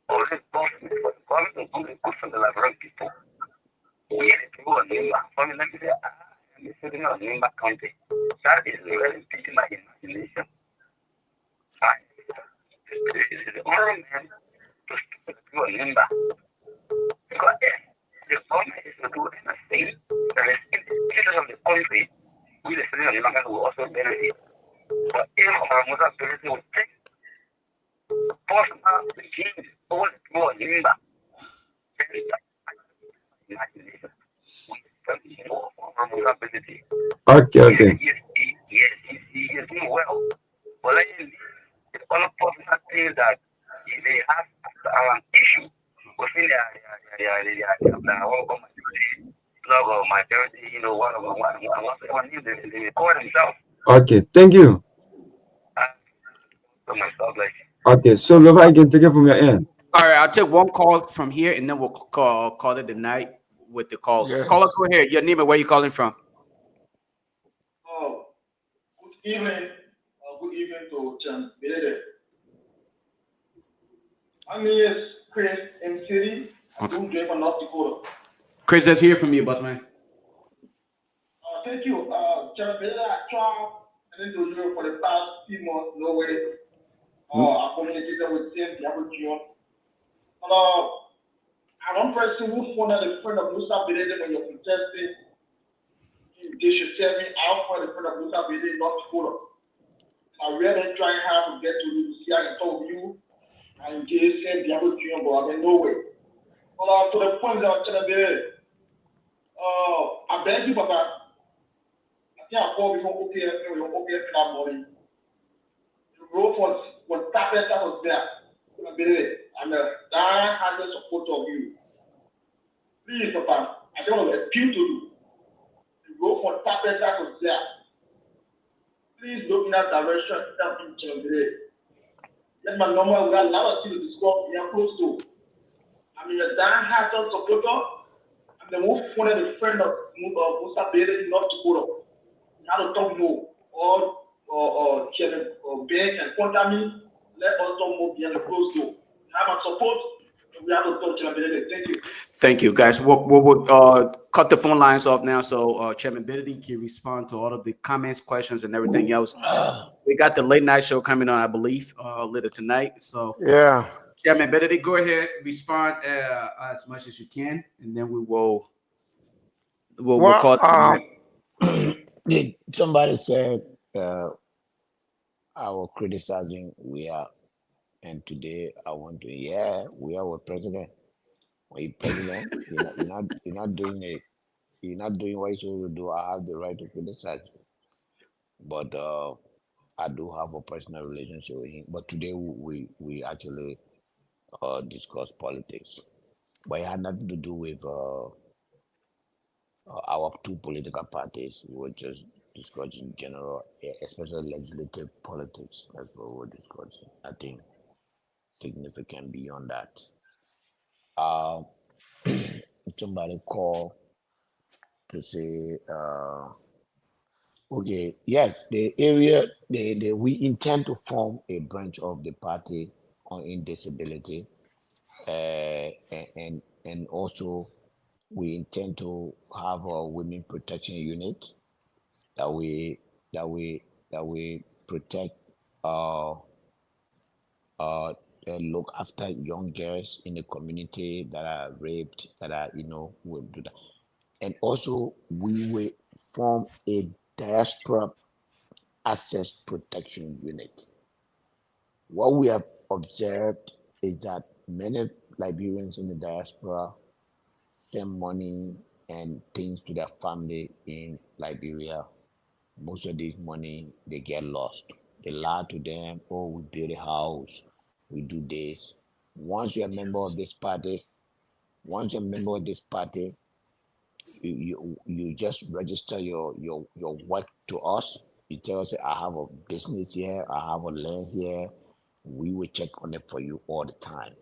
D: or the government for the government to do the good for the Liberia people. We need to go on Nimba. For me, let me say, I am sitting on Nimba County. That is really picking my imagination. This is the only man to speak to the people on Nimba. Because the government is to do anything that is in the interest of the country, we the citizens of Nimba will also benefit. But if our mother ability will take personal gains over the people on Nimba, then imagination. We spend more of our mother ability.
P: Okay.
D: Yes, he is doing well. But let him leave the other personal things that they have an issue within their plug of my dirty, one news they record himself.
P: Okay, thank you.
D: So myself like
P: Okay, so Lofa, I can take it from your end.
I: All right, I'll take one call from here, and then we'll call it a night with the calls.
K: Yes.
I: Caller, go ahead. Your name and where you calling from?
Q: Oh, good evening. Good evening to Chan Bilede. My name is Chris M. City. I'm doing great from North Dakota.
I: Chris, let's hear from you, boss man.
Q: Thank you. Chan Bilede, I tried and then to Europe for the past few months, no way. I communicated with Tim Diablo. I'm one person who found out a friend of Musa Bilede when you're contesting. They should tell me out for the friend of Musa Bilede in North Dakota. I really try hard to get to you, see I can talk to you, and just send Diablo Junior, but I'm in no way. To the point that I'm telling you, I beg you, Papa. I think I called before OPF, when OPF that morning. The road was carpet that was there. I'm a die-hearted supporter of you. Please, Papa, I don't want to appeal to you. The road for carpet that was there. Please look in that direction. Let my number, we got a lot of things to discuss. We are close to. I'm a die-hearted supporter. I'm the most friendly friend of Musa Bilede in North Dakota. I don't talk no. Or Chairman Ben and contact me. Let us talk more beyond the close door. Have my support. We have to talk to Bilede. Thank you.
I: Thank you, guys. We'll cut the phone lines off now, so Chairman Bilede can respond to all of the comments, questions, and everything else. We got the late night show coming on, I believe, later tonight. So,
K: Yeah.
I: Chairman Bilede, go ahead, respond as much as you can, and then we'll call it.
M: Somebody said I was criticizing we are, and today I want to. Yeah, we are our president. When you're president, you're not doing it. You're not doing what you're supposed to do. I have the right to criticize you, but I do have a personal relationship with him. But today we actually discuss politics, but it had nothing to do with our two political parties. We were just discussing general, especially legislative politics. That's what we're discussing. I think significant beyond that. Somebody called to say, okay, yes, the area, we intend to form a branch of the party in disability, and also we intend to have a women protection unit that we protect and look after young girls in the community that are raped, that are will do that. And also we will form a diaspora access protection unit. What we have observed is that many Liberians in the diaspora send money and things to their family in Liberia. Most of this money, they get lost. They lie to them, oh, we build a house, we do this. Once you're a member of this party, you just register your work to us. You tell us, I have a business here, I have a land here. We will check on it for you all the time.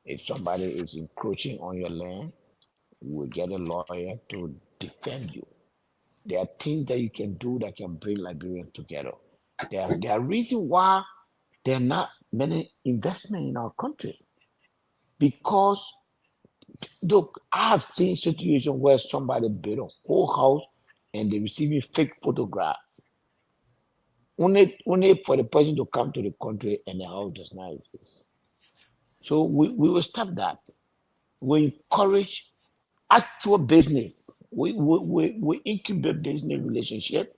M: If somebody is encroaching on your land, we will get a lawyer to defend you. There are things that you can do that can bring Liberians together. There are reasons why there are not many investment in our country. Because, look, I have seen situations where somebody built a whole house and they receiving fake photograph. Only for the person to come to the country and the house does not exist. So we will stop that. We encourage actual business. We incubate business relationship.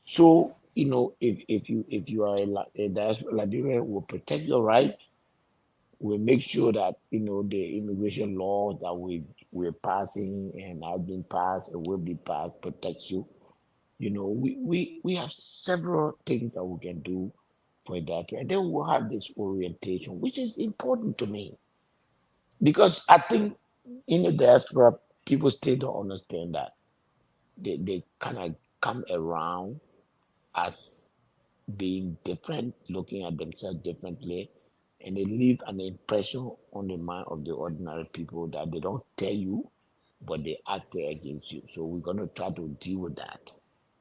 M: So if you are a diaspora Liberian, will protect your rights. We'll make sure that the immigration laws that we're passing and have been passed and will be passed protects you. We have several things that we can do for that, and then we'll have this orientation, which is important to me, because I think in the diaspora, people still don't understand that. They kind of come around as being different, looking at themselves differently, and they leave an impression on the mind of the ordinary people that they don't tell you, but they act against you. So we're going to try to deal with that,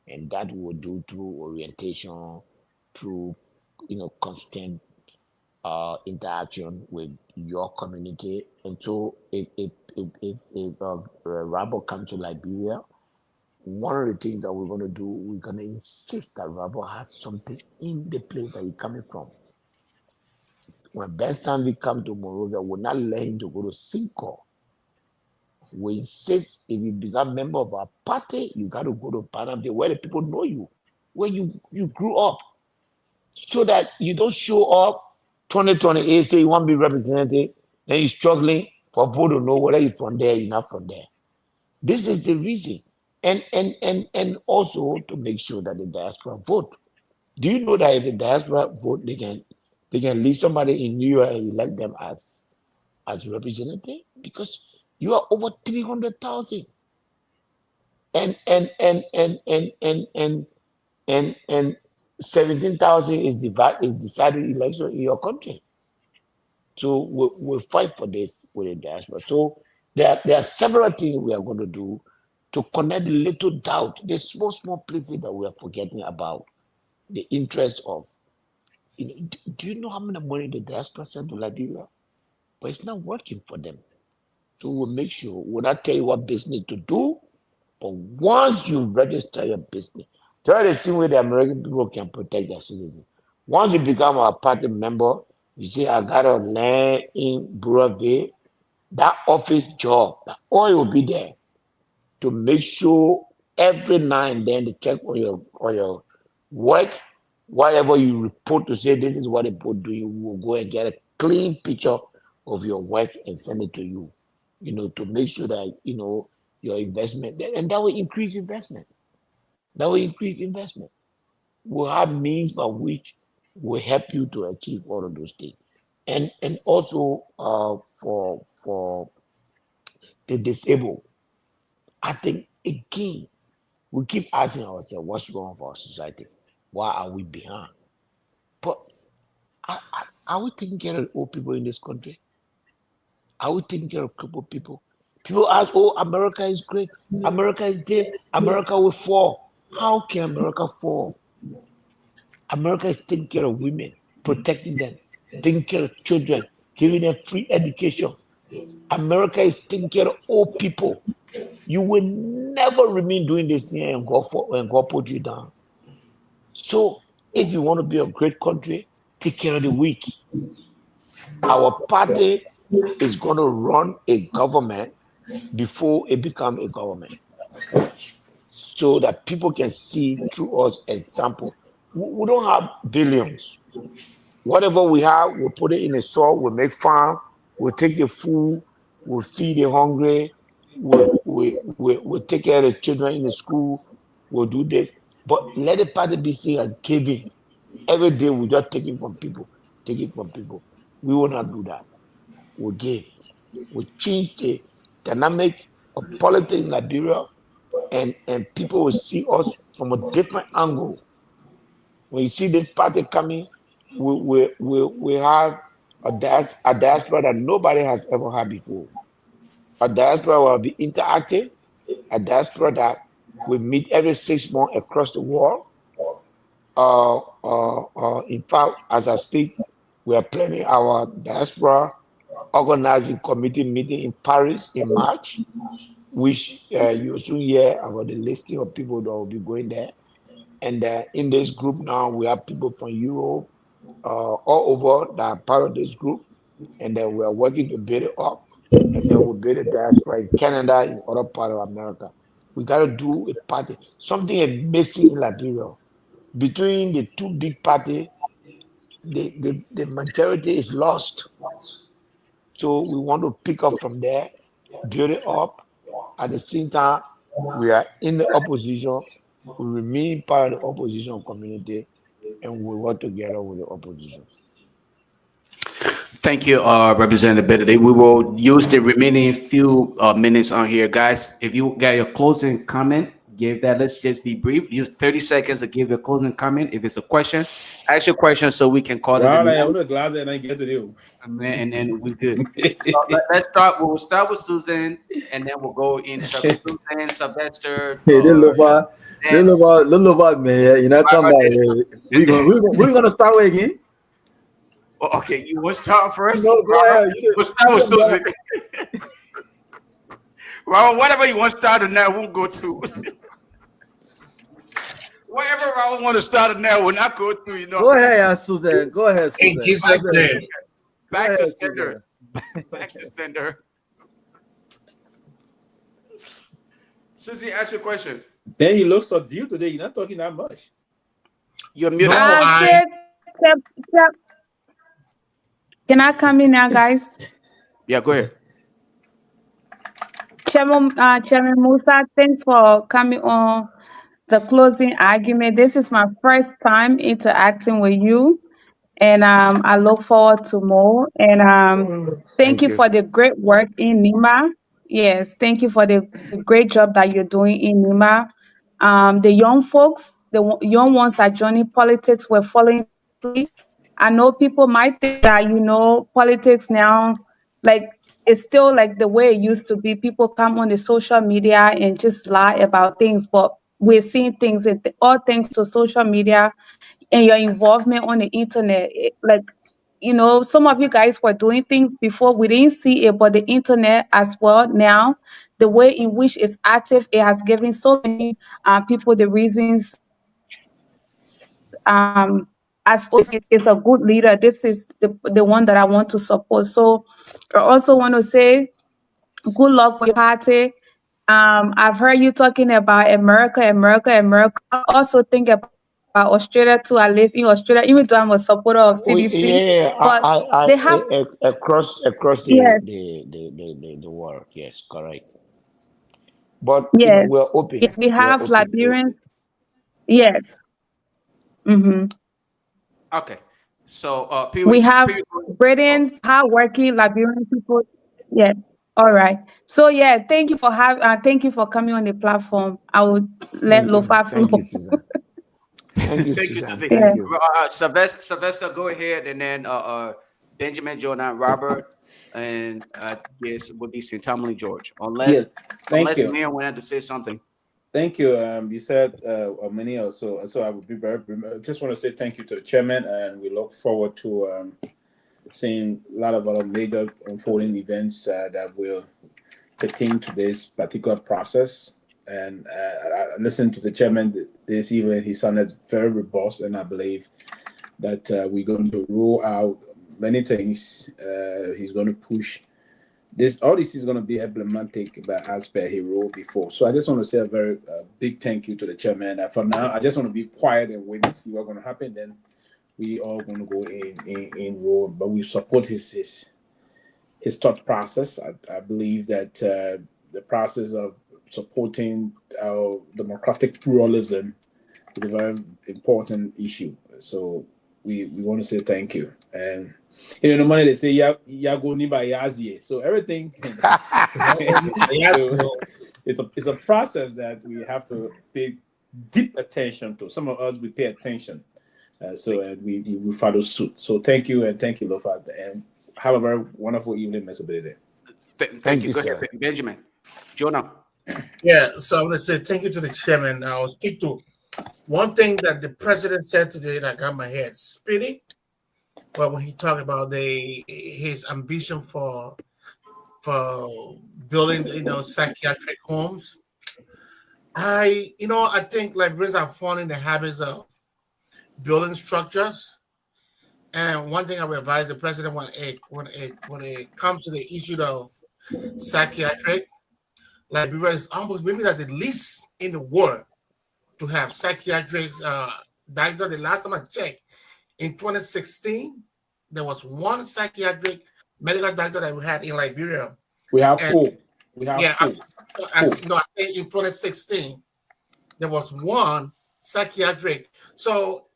M: and that we'll do through orientation, through constant interaction with your community. And so if Rabo comes to Liberia, one of the things that we're going to do, we're going to insist that Rabo has something in the place that he's coming from. When Ben Sanvee come to Monrovia, we're not let him to go to Cinco. We insist if you become a member of our party, you got to go to Panama, where the people know you, where you grew up, so that you don't show up 2028, say you want to be represented, then you're struggling for people to know whether you're from there, you're not from there. This is the reason. And also to make sure that the diaspora vote. Do you know that if the diaspora vote, they can leave somebody in New York and elect them as representative? Because you are over 300,000. And 17,000 is decided election in your country. So we'll fight for this with the diaspora. So there are several things we are going to do to connect the little doubt, the small places that we are forgetting about, the interest of. Do you know how much money the diaspora sent to Liberia? But it's not working for them. So we'll make sure, we'll not tell you what business to do, but once you register your business, try the same way the American people can protect their citizens. Once you become a party member, you say, I got a land in Burave, that office job, that oil will be there to make sure every now and then they check on your work, whatever you report to say this is what the people do, you will go and get a clean picture of your work and send it to you, to make sure that, your investment, and that will increase investment. That will increase investment. We'll have means by which will help you to achieve all of those things. And also for the disabled, I think, again, we keep asking ourselves, what's wrong with our society? Why are we behind? But are we taking care of old people in this country? Are we taking care of crippled people? People ask, oh, America is great. America is dead. America will fall. How can America fall? America is taking care of women, protecting them, taking care of children, giving them free education. America is taking care of old people. You will never remain doing this thing and God put you down. So if you want to be a great country, take care of the weak. Our party is going to run a government before it becomes a government, so that people can see through us example. We don't have billions. Whatever we have, we'll put it in the soil, we'll make farm, we'll take the food, we'll feed the hungry, we'll take care of the children in the school, we'll do this. But let the party be seen as giving. Every day we just take it from people, take it from people. We will not do that. We'll give. We'll change the dynamic of politics in Liberia, and people will see us from a different angle. When you see this party coming, we have a diaspora that nobody has ever had before. A diaspora will be interactive, a diaspora that we meet every 6 months across the world. In fact, as I speak, we are planning our diaspora organizing committee meeting in Paris in March, which you will soon hear about the listing of people that will be going there. And in this group now, we have people from Europe, all over that are part of this group. And then we are working to build it up. And then we'll build a diaspora in Canada, in other part of America. We got to do a party. Something is missing in Liberia. Between the two big parties, the majority is lost. So we want to pick up from there, build it up. At the same time, we are in the opposition. We remain part of the opposition community, and we work together with the opposition.
I: Thank you, Representative Benedict. We will use the remaining few minutes on here, guys. If you got your closing comment, give that. Let's just be brief. Use 30 seconds to give your closing comment. If it's a question, ask your question so we can call it.
E: Well, I would glad that I get to do.
I: And then we good. So let's start. We'll start with Susan, and then we'll go in circle. Susan, Sylvester.
N: Hey, Lofa, man. You know, come back. We're gonna start with again.
I: Oh, okay, you want to start first?
N: No, go ahead.
I: We'll start with Susan. Robert, whatever you want to start in now, we'll go through. Whatever Robert want to start in now, we'll not go through. You know.
N: Go ahead, Susan. Go ahead, Susan.
F: In Jesus' name.
I: Back to sender. Back to sender. Susie, ask your question.
E: Then he looks so deep today. You're not talking that much.
I: You're muted.
L: Can I come in now, guys?
I: Yeah, go ahead.
L: Chairman Musa, thanks for coming on the closing argument. This is my first time interacting with you, and I look forward to more. And thank you for the great work in Nima. Yes, thank you for the great job that you're doing in Nima. The young folks, the young ones are joining politics. We're following. I know people might think that, politics now, like, it's still like the way it used to be. People come on the social media and just lie about things, but we're seeing things, all thanks to social media and your involvement on the internet. Some of you guys were doing things before, we didn't see it, but the internet as well now, the way in which it's active, it has given so many people the reasons. As is a good leader, this is the one that I want to support. So I also want to say good luck with your party. I've heard you talking about America. I also think about Australia too. I live in Australia, even though I'm a supporter of CDC. They have
M: across
L: yes,
M: the world. Yes, correct. But
L: yes,
M: we're open.
L: yes. We
M: We're
L: have
M: open.
L: Liberians. Yes. Mm-hmm.
I: Okay. So
L: We have Britons, hardworking Liberian people. Yeah. All right. So yeah, thank you for thank you for coming on the platform. I would let Lofa flow.
M: Thank you, Susan. Thank you,
I: Thank you,
M: Susan.
I: Susie.
M: Thank you.
I: Sylvester, go ahead, and then Benjamin, Jonah, Robert, and yes, would be St. Tomalin George. Unless Myean wanted to say something.
E: Thank you. You said many also. So I would be very brief. I just want to say thank you to the chairman, and we look forward to seeing a lot of other major unfolding events that will pertain to this particular process. And I listened to the chairman this evening. He sounded very robust, and I believe that we're going to roll out many things. He's going to push this. All this is going to be emblematic as per he wrote before. So I just want to say a very big thank you to the chairman. For now, I just want to be quiet and wait and see what's going to happen. Then we all going to go in roll, but we support his thought process. I believe that the process of supporting our democratic pluralism is a very important issue. So we want to say thank you. And the money they say yago niba yazie. So everything. It's a process that we have to pay deep attention to. Some of us we pay attention, we follow suit. So thank you, and thank you, Lofa, and have a very wonderful evening, Mr. Bede.
I: Thank you, sir. Benjamin, Jonah.
F: Yeah, so I want to say thank you to the chairman. I'll speak to one thing that the president said today that got my head spinning. Well, when he talked about his ambition for building, psychiatric homes, I think Liberians are falling in the habits of building structures. And one thing I would advise the president when it comes to the issue of psychiatric, Liberia is almost maybe that's the least in the world to have psychiatric doctor. The last time I checked, in 2016, there was one psychiatric medical doctor that we had in Liberia.
E: We have four. Four.
F: I think in 2016, there was one psychiatric. So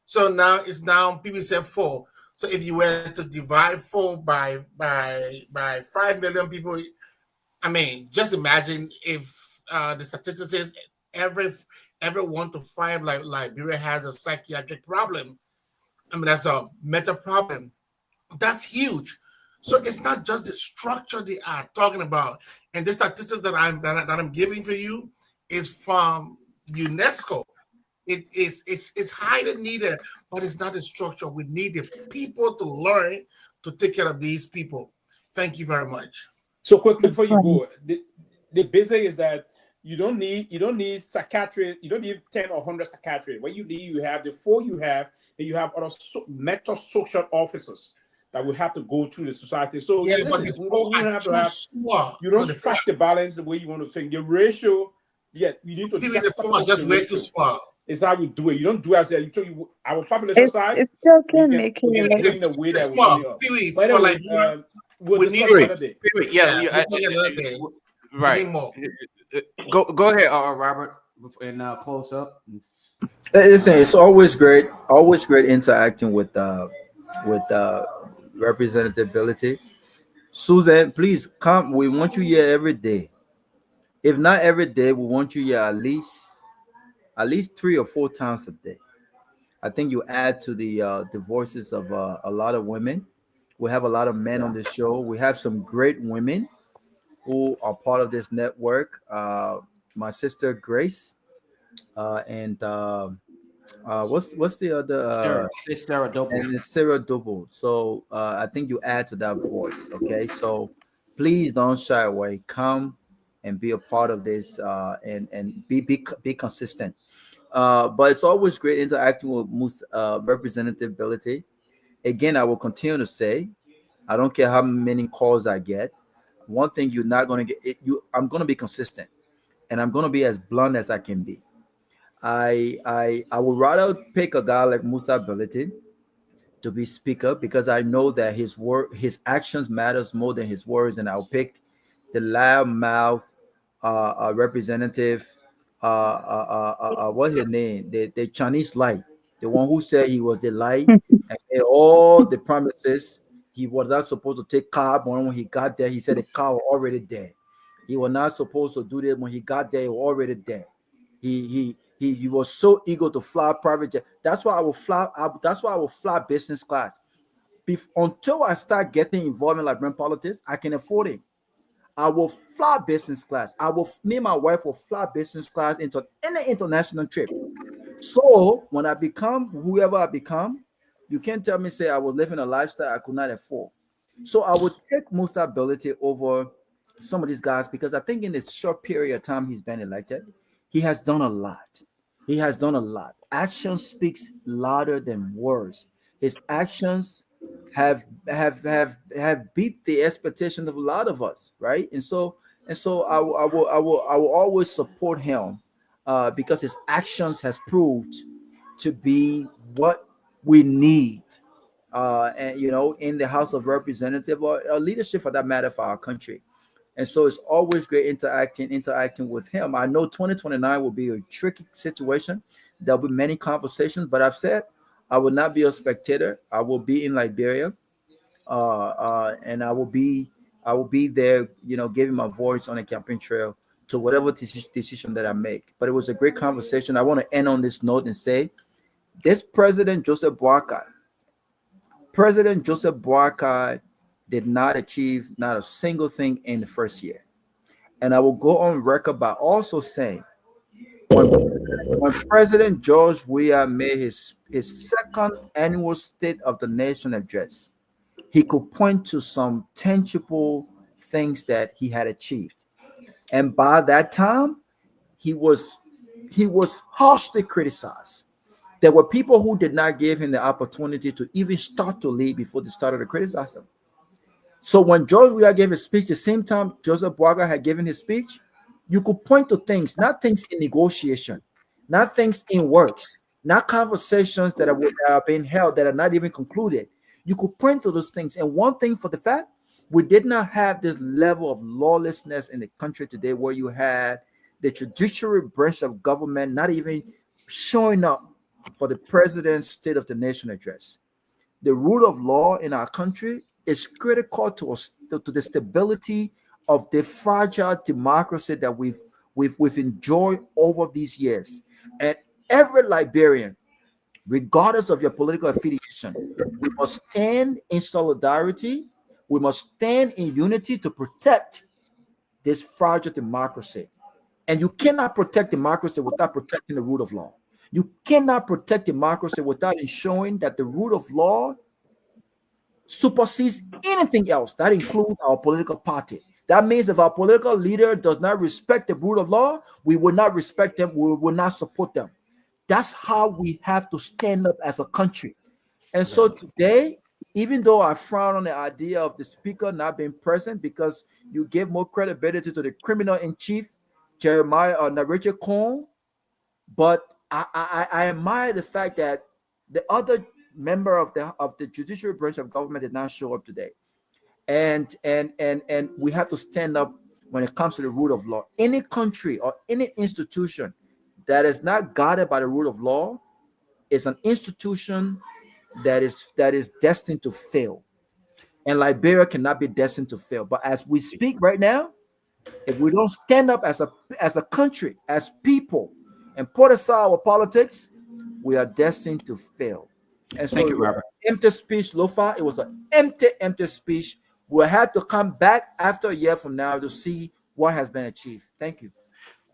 F: so now people say four. So if you were to divide 4 by 5 million people, I mean, just imagine if the statistics says every 1 to 5 like Liberia has a psychiatric problem. I mean, that's a mental problem. That's huge. So it's not just the structure they are talking about. And the statistics that I'm giving for you is from UNESCO. It's highly needed, but it's not the structure. We need the people to learn to take care of these people. Thank you very much.
E: So quickly before you go, the basic is that you don't need psychiatrists, you don't need 10 or 100 psychiatrists. What you need, you have the 4 you have, and you have other mental social officers that will have to go through the society. So
F: yeah,
E: listen,
F: but the 4
E: you don't have to have, you don't strike the balance the way you want to think. The ratio, yeah, you need to
F: the 4 are just way too small.
E: It's how we do it. You don't do as you told you our population size.
L: It still
E: we
L: can
E: can
L: make
E: do
L: it
E: it in a way that we
F: small.
E: up.
F: Pewee,
E: But
F: for
E: anyway,
F: like
E: we'll
F: we
E: discuss
F: need
E: another day.
I: Right.
F: More.
I: Go ahead, Robert, and close up.
N: Listen, it's always great interacting with representability. Susan, please come. We want you here every day. If not every day, we want you here at least 3 or 4 times a day. I think you add to the voices of a lot of women. We have a lot of men on the show. We have some great women who are part of this network. My sister Grace, and what's the other?
I: It's Sarah Double.
N: And it's Sarah Double. So I think you add to that voice. Okay, so please don't shy away. Come and be a part of this, and be consistent. But it's always great interacting with representability. Again, I will continue to say, I don't care how many calls I get. One thing you're not going to get, I'm going to be consistent, and I'm going to be as blunt as I can be. I would rather pick a guy like Musa Ability to be speaker, because I know that his actions matters more than his words, and I'll pick the loud mouth representative. What's his name? The Chinese light, the one who said he was the light, and all the promises. He was not supposed to take car, but when he got there, he said the car was already there. He was not supposed to do that. When he got there, he was already there. He was so eager to fly private jet. That's why I will fly. That's why I will fly business class. Until I start getting involved in Liberian politics, I can afford it. I will fly business class. Me and my wife will fly business class into any international trip. So when I become whoever I become, you can't tell me, say I was living a lifestyle I could not afford. So I would take most ability over some of these guys, because I think in this short period of time he's been elected, he has done a lot. He has done a lot. Action speaks louder than words. His actions have beat the expectation of a lot of us, right? And so I will always support him, because his actions has proved to be what we need, and in the House of Representatives, or leadership for that matter, for our country. And so it's always great interacting with him. I know 2029 will be a tricky situation. There'll be many conversations, but I've said I will not be a spectator. I will be in Liberia, and I will be there, giving my voice on the campaign trail to whatever decision that I make. But it was a great conversation. I want to end on this note and say, this President Joseph Boakai did not achieve not a single thing in the first year. And I will go on record by also saying, when President George Weah made his second annual State of the Nation address, he could point to some tangible things that he had achieved. And by that time, he was harshly criticized. There were people who did not give him the opportunity to even start to lead before they started to criticize him. So when George Weah gave his speech, the same time Joseph Boakai had given his speech, you could point to things, not things in negotiation, not things in works, not conversations that are being held that are not even concluded. You could point to those things. And one thing for the fact, we did not have this level of lawlessness in the country today, where you had the judiciary branch of government not even showing up for the president's State of the Nation address. the rule of law in our country is critical to us, to the stability of the fragile democracy that we've enjoyed over these years. And every Liberian, regardless of your political affiliation, we must stand in solidarity. We must stand in unity to protect this fragile democracy. And you cannot protect democracy without protecting the rule of law. You cannot protect democracy without ensuring that the rule of law supersedes anything else. That includes our political party. That means if our political leader does not respect the rule of law, we will not respect them, we will not support them. That's how we have to stand up as a country. And so today, even though I frown on the idea of the speaker not being present because you give more credibility to the criminal in chief, Jeremiah or Richard Cohn, but I admire the fact that the other member of the judicial branch of government did not show up today. And we have to stand up when it comes to the rule of law. Any country or any institution that is not guarded by the rule of law is an institution that is destined to fail. And Liberia cannot be destined to fail. But as we speak right now, if we don't stand up as a country, as people, and put aside our politics, we are destined to fail. And so,
I: Thank you, Robert.
N: Empty speech, Lofa. It was an empty speech. We'll have to come back after a year from now to see what has been achieved. Thank you.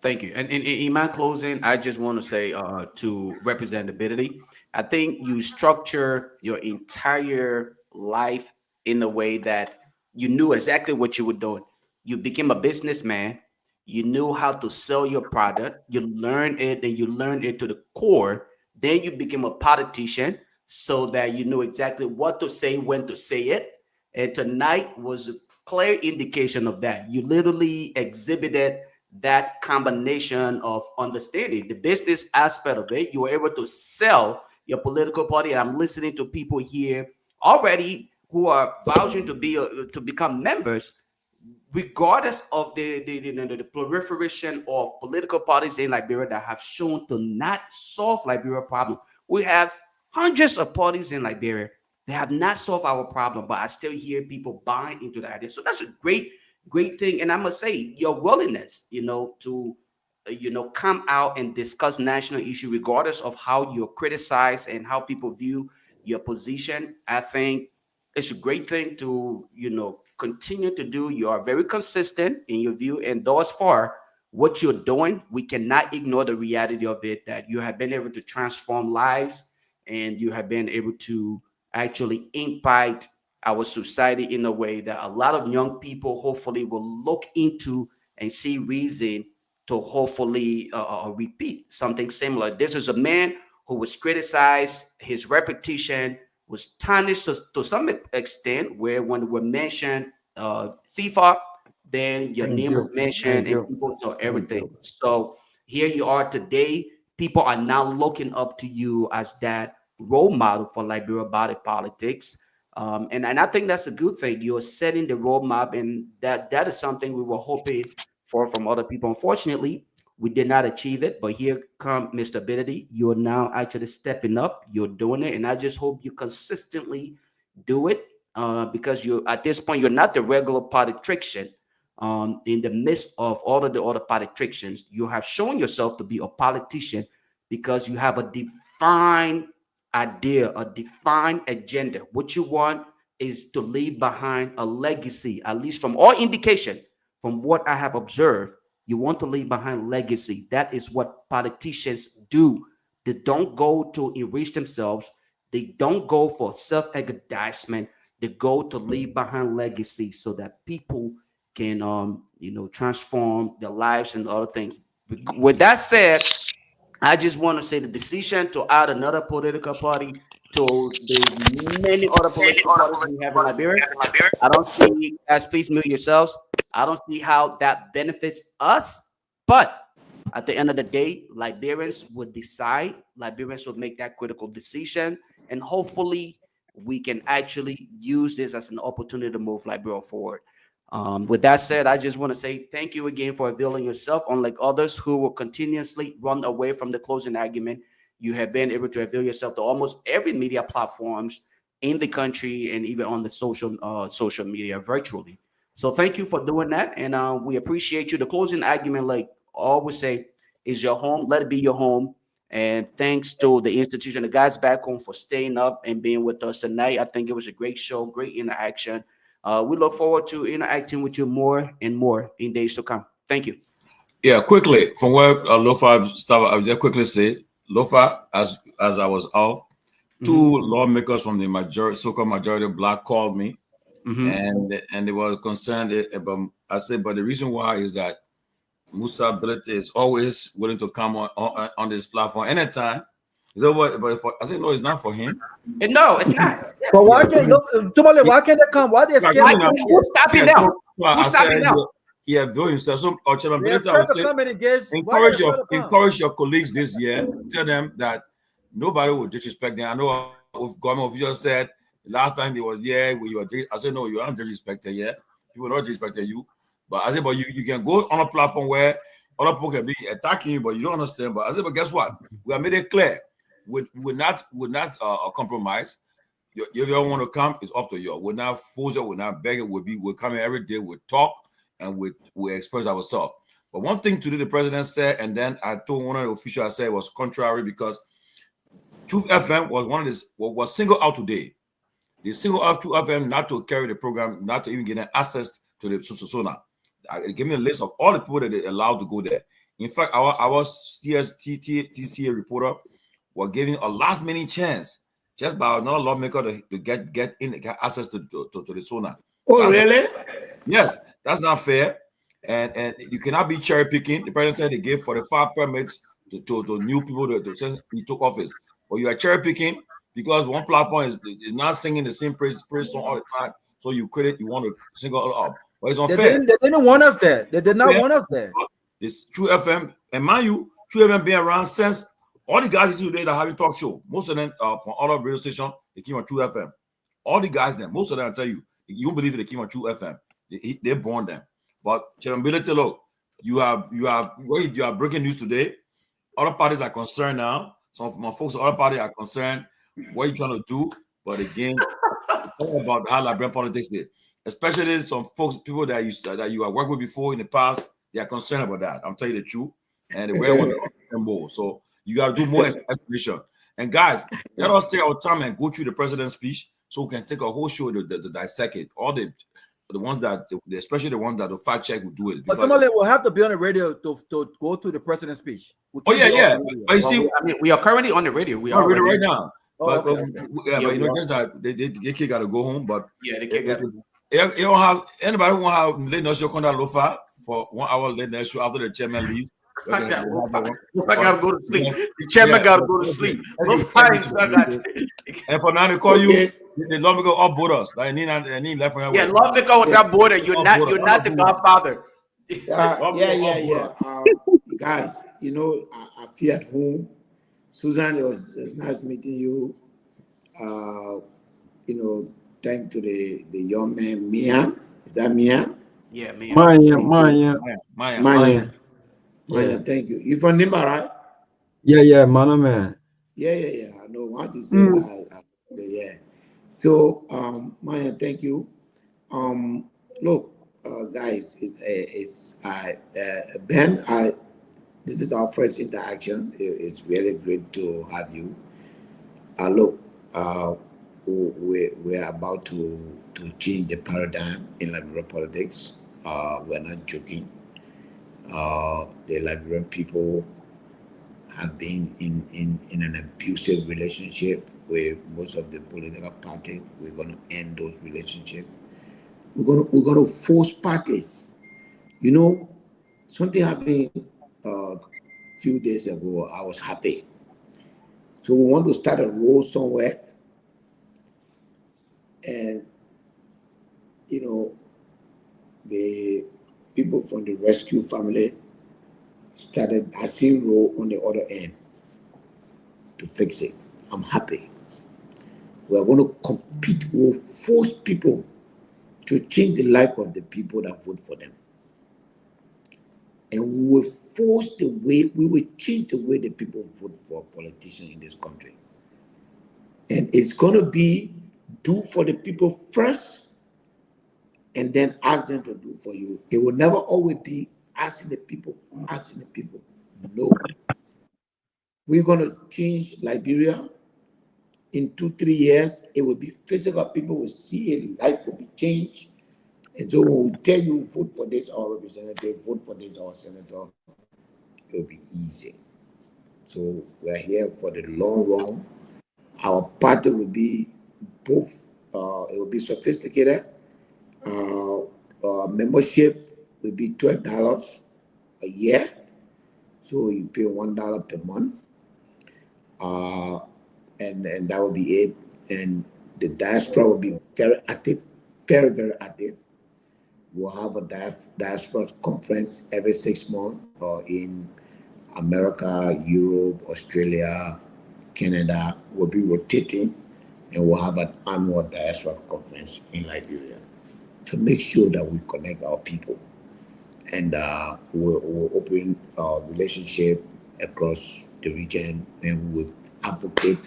I: Thank you. And in my closing, I just want to say to representability, I think you structure your entire life in a way that you knew exactly what you were doing. You became a businessman. You knew how to sell your product. You learned it, and you learned it to the core. Then you became a politician so that you knew exactly what to say, when to say it. And tonight was a clear indication of that. You literally exhibited that combination of understanding the business aspect of it. You were able to sell your political party. And I'm listening to people here already who are vouching to become members, regardless of the proliferation of political parties in Liberia that have shown to not solve Liberia problem. We have hundreds of parties in Liberia. They have not solved our problem, but I still hear people buying into the idea. So that's a great thing. And I must say, your willingness, to come out and discuss national issue, regardless of how you're criticized and how people view your position, I think it's a great thing to, continue to do. You are very consistent in your view, and thus far, what you're doing, we cannot ignore the reality of it, that you have been able to transform lives and you have been able to actually impact our society in a way that a lot of young people hopefully will look into and see reason to hopefully repeat something similar. This is a man who was criticized, his reputation was tarnished to some extent, where when we mentioned FIFA, then your name was mentioned and people saw everything. So here you are today. People are now looking up to you as that role model for Liberia body politics. And I think that's a good thing. You're setting the roadmap, and that is something we were hoping for from other people. Unfortunately, we did not achieve it, but here come Mr. Ability. You're now actually stepping up. You're doing it, and I just hope you consistently do it because you're at this point you're not the regular politician. In the midst of all of the other politicians, you have shown yourself to be a politician because you have a defined idea, a defined agenda. What you want is to leave behind a legacy, at least from all indication, from what I have observed. You want to leave behind legacy. That is what politicians do. They don't go to enrich themselves. They don't go for self-aggrandizement. They go to leave behind legacy so that people can, transform their lives and other things. With that said, I just want to say the decision to add another political party to the many other political parties we have in Liberia, I don't see, as please mute yourselves, I don't see how that benefits us. But at the end of the day, Liberians would decide, Liberians would make that critical decision, and hopefully we can actually use this as an opportunity to move Liberia forward. With that said, I just want to say thank you again for availing yourself. Unlike others who will continuously run away from the closing argument, you have been able to avail yourself to almost every media platforms in the country and even on the social media virtually. So thank you for doing that, and we appreciate you. The closing argument, like I always say, is your home. Let it be your home. And thanks to the institution, the guys back home, for staying up and being with us tonight. I think it was a great show, great interaction. We look forward to interacting with you more and more in days to come. Thank you.
B: Yeah, quickly from where Lofa started, I'll just quickly say, Lofa, as I was off, two lawmakers from the so-called majority black called me, and they were concerned about. I said, but the reason why is that Musa Ability is always willing to come on this platform anytime. Is that what? But I said, no, it's not for him.
I: No, it's not.
N: But why can't Tomalin? Why can't they come? Why they scared?
I: Who's stopping them? Who's stopping them?
B: He availed himself. So, Ability, I
N: They
B: would say,
N: come and engage.
B: encourage your colleagues this year. Tell them that nobody will disrespect them. I know government officials said last time they was I said, no, you aren't disrespected yet. People are not disrespecting you. But I said, but you can go on a platform where other people can be attacking you, but you don't understand. But I said, but guess what? We have made it clear. We're not compromise. If you don't want to come, it's up to you. We're not forced. We're not begging. We're coming every day. We talk and we express ourselves. But one thing today the president said, and then I told one of the officials, I said it was contrary, because Truth FM was singled out today. They singled out Truth FM not to carry the program, not to even get access to the Sona. Give me a list of all the people that they allowed to go there. In fact, our TCA reporter was giving a last minute chance just by another lawmaker to get access to the Sona.
K: Oh, really?
B: Yes, that's not fair. And you cannot be cherry picking. The president said they gave 45 permits to new people since he took office. But you are cherry picking because one platform is not singing the same praise song all the time. So you want to single it up. But it's unfair.
N: They didn't want us there. They did not want us there.
B: It's True FM. And mind you, True FM been around since all the guys today that having talk show. Most of them from other radio stations, they came on True FM. All the guys there, most of them, I tell you, you won't believe it, they came on True FM. They born them. But Ability, look, you are breaking news today. Other parties are concerned now. Some of my folks, other parties are concerned. What are you trying to do? But again, talk about how Liberian politics did. Especially some folks, people that you have worked with before in the past, they are concerned about that. I'm telling you the truth. And they want to understand more. So you got to do more explanation. And guys, let us take our time and go through the president's speech so we can take a whole show to dissect it. All the ones that, especially the ones that the fact check will do it.
N: But Tomalin will have to be on the radio to go through the president's speech.
B: Yeah. But you see,
I: we are currently on the radio. We are
B: on the radio right now.
N: Oh,
B: but
N: okay.
B: But you know, just that they kid got to go home. But
I: the kid got to go.
B: You don't have anybody who want to have late night show on that Lofa for 1 hour late night show after the chairman leaves.
I: I gotta go to sleep. The chairman gotta go to sleep.
B: And for now they call you, they love me go up board us. Like need left for
I: yeah, love me go with that border. You're not the godfather.
K: Yeah. Guys, you know, I feel at home. Susan, it was nice meeting you. You know, thank to the young man Myean. Is that Myean?
I: Yeah, Myean.
K: Myean. Yeah, thank you. You from Nimba, right?
P: Yeah, man.
K: Yeah. I know what you say. Yeah. So, Myean, thank you. Look, guys, it's Ben. This is our first interaction. It's really great to have you. Look, we're about to change the paradigm in Liberian politics. We're not joking. The Liberian people have been in an abusive relationship with most of the political parties. We're going to end those relationships. We're going to force parties. You know, something happened a few days ago. I was happy. So we want to start a road somewhere. And, you know, the people from the rescue family started asking road on the other end to fix it. I'm happy. We are going to compete. We'll force people to change the life of the people that vote for them. And we will change the way the people vote for politicians in this country. And it's going to be do for the people first, and then ask them to do for you. It will never always be asking the people. No. We're going to change Liberia in 2-3 years. It will be physical. People will see it. Life will be changed. And so when we tell you vote for this our representative, vote for this our senator, it will be easy. So we're here for the long run. Our party will be both. It will be sophisticated. Membership will be $12 a year. So you pay $1 per month. And that will be it. And the diaspora will be very active, very, very active. We'll have a diaspora conference every 6 months in America, Europe, Australia, Canada. We'll be rotating, and we'll have an annual diaspora conference in Liberia to make sure that we connect our people. And we'll open our relationship across the region, and we'll advocate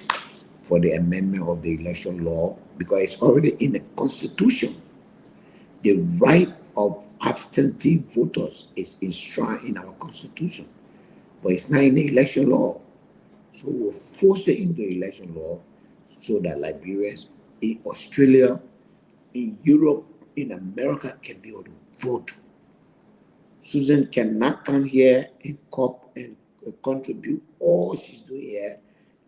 K: for the amendment of the election law, because it's already in the Constitution. The right of absentee voters is enshrined in our Constitution, but it's not in the election law. So we'll force it into the election law so that Liberians in Australia, in Europe, in America can be able to vote. Susan cannot come here and contribute all she's doing here,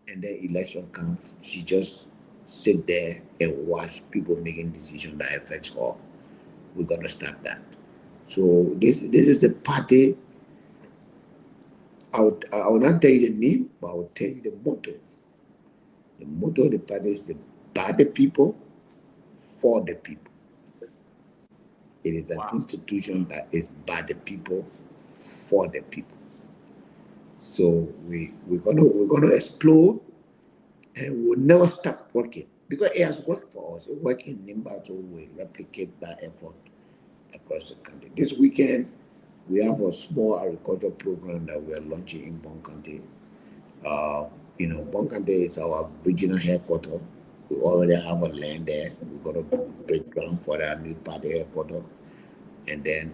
K: and then election comes, she just sit there and watch people making decisions that affects her. We're gonna stop that. So this is a party. I will not tell you the name, but I will tell you the motto. The motto of the party is by the people, for the people. It is an institution that is by the people, for the people. So we're gonna explode, and we'll never stop working, because it has worked for us. It worked in Nimba, so we replicate that effort across the country. This weekend, we have a small agricultural program that we are launching in Bonkante. Bonkante is our regional headquarters. We already have a land there. We're going to break ground for our new party headquarters. And then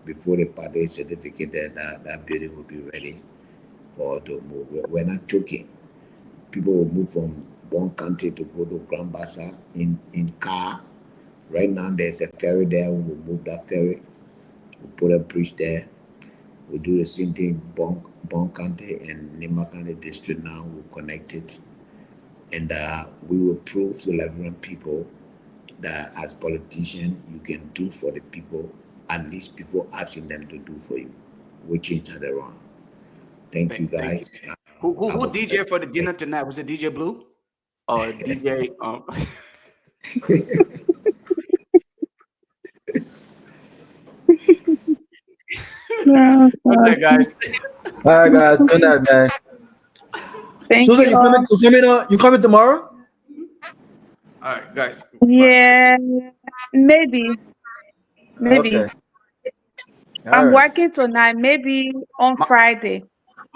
K: before the party is certificated, that building will be ready for to move. We're not joking. People will move from Bonkante to go to Grand Bassa in car. Right now, there's a ferry there. We'll move that ferry. We'll put a bridge there. We'll do the same thing in Bonkante and Nimakande district now. We'll connect it. And we will prove to Liberian people that as politicians, you can do for the people, at least before asking them to do for you. We'll change that around. Thank you, guys.
I: Who DJ for the dinner tonight? Was it DJ Blue? Or DJ...
N: Okay, guys. All right, guys. Good night, man.
L: Thank
N: Susan,
L: you.
N: You coming tomorrow?
I: All right, guys.
L: Yeah, maybe.
N: Okay.
L: I'm working tonight. Maybe on Friday.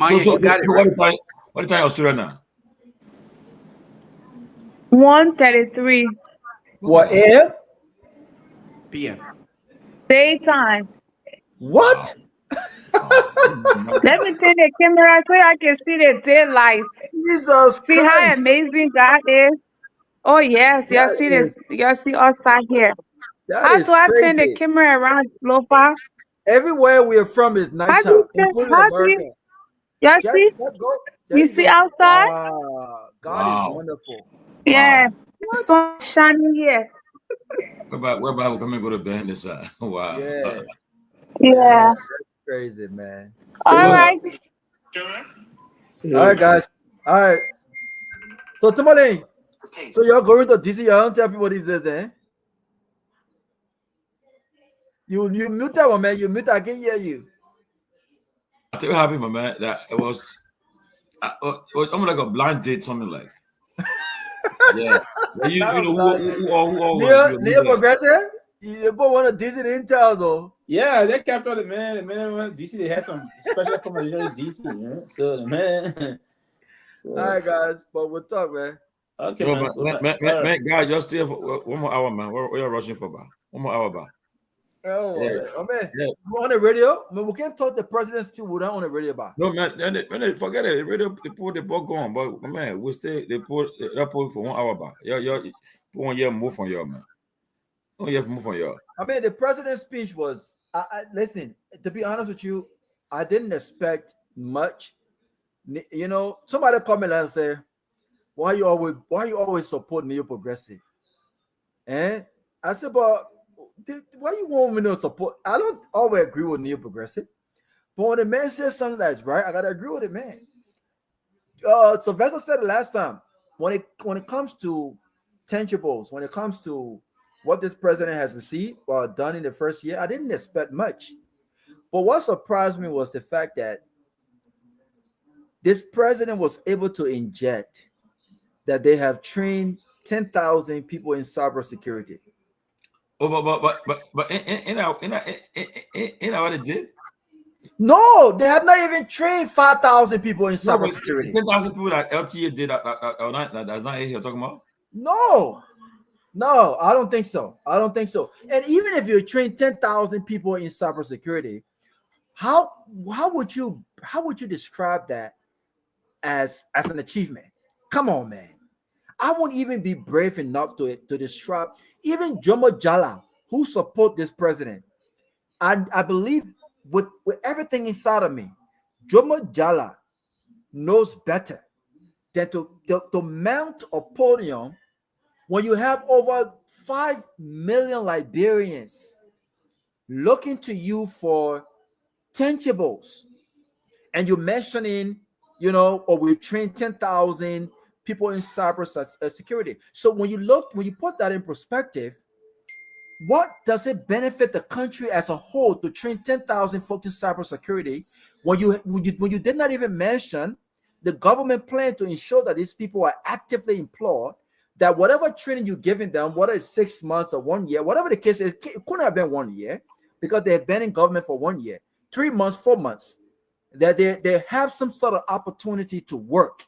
I: Myean, you got it, right?
B: What the time Australia now?
L: 1:33
N: What AM?
I: PM.
L: daytime.
N: What?
L: Let me turn the camera so I can see the daylight.
N: Jesus
L: See how
N: Christ.
L: amazing God is. Oh yes, y'all see this. Y'all see outside here. How do I turn the camera around, Lofa?
N: Everywhere we're from is nighttime, including America.
L: Y'all see? You see outside?
N: Wow. God is wonderful.
L: Yeah. Sun shining here.
B: Where about we come and go to bed this side? Wow.
N: Yeah.
L: Yeah.
N: That's crazy, man.
L: All right.
N: All right, guys. All right. So, Tomalin, so you're going to DC. You don't tell people this is eh? You mute that one, man. You mute. I can hear you.
B: I tell you what happened, my man. That it was almost like a blind date, something like. Yeah. You know who
N: Neil Progressive? You both want to DC Intel though.
E: Yeah, they kept on the man. The man went DC. They had some special accommodation in DC, man. So the man.
N: All right, guys, but we'll talk, man.
E: Okay,
B: No,
E: man.
B: man,
E: Good, man.
B: man, God, just stay for 1 more hour, man. What are you rushing for, man? 1 more hour, man.
N: Oh,
B: Yeah,
N: man.
B: yeah.
N: We're on the radio. Man, we can't talk the president's speech without on the radio bar.
B: No, man, forget it. They put the ball going, but man, we stay. They put for 1 hour, man. Yeah, put 1 year move on y'all, man. 1 year move on y'all.
N: I mean, the president's speech was. Listen. To be honest with you, I didn't expect much. You know, somebody called me and say, why you always support neo progressive? And I said, but why you want me to support? I don't always agree with neo progressive, but when the man says something that's right, I gotta agree with it, man. Sylvester said it last time. When it comes to tangibles, when it comes to what this president has received or done in the first year, I didn't expect much. But what surprised me was the fact that this president was able to inject that they have trained 10,000 people in cybersecurity.
B: Oh, but in what it did?
N: No, they have not even trained 5,000 people in cybersecurity.
B: 10,000 people that LTA did that's not you're talking about?
N: No, I don't think so. And even if you train 10,000 people in cybersecurity, how would you describe that as an achievement? Come on, man. I won't even be brave enough to describe even Jomo Jala, who support this president. I believe with everything inside of me, Jomo Jala knows better than to mount a podium when you have over 5 million Liberians looking to you for tangibles, and you're mentioning, or we train 10,000 people in cyber security. So when you put that in perspective, what does it benefit the country as a whole to train 10,000 folks in cybersecurity when you did not even mention the government plan to ensure that these people are actively employed, that whatever training you're giving them, whether it's 6 months or 1 year, whatever the case is, it couldn't have been 1 year because they have been in government for 1 year, 3 months, 4 months, that they have some sort of opportunity to work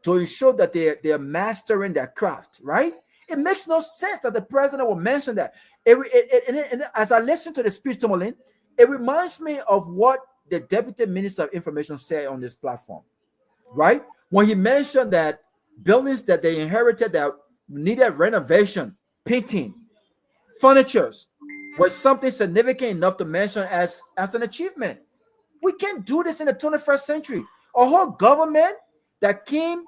N: to ensure that they're mastering their craft, right? It makes no sense that the president will mention that. And as I listen to the speech, Tomalin, it reminds me of what the Deputy Minister of Information said on this platform, right? When he mentioned that buildings that they inherited that needed renovation, painting, furnitures, was something significant enough to mention as an achievement. We can't do this in the 21st century. A whole government that came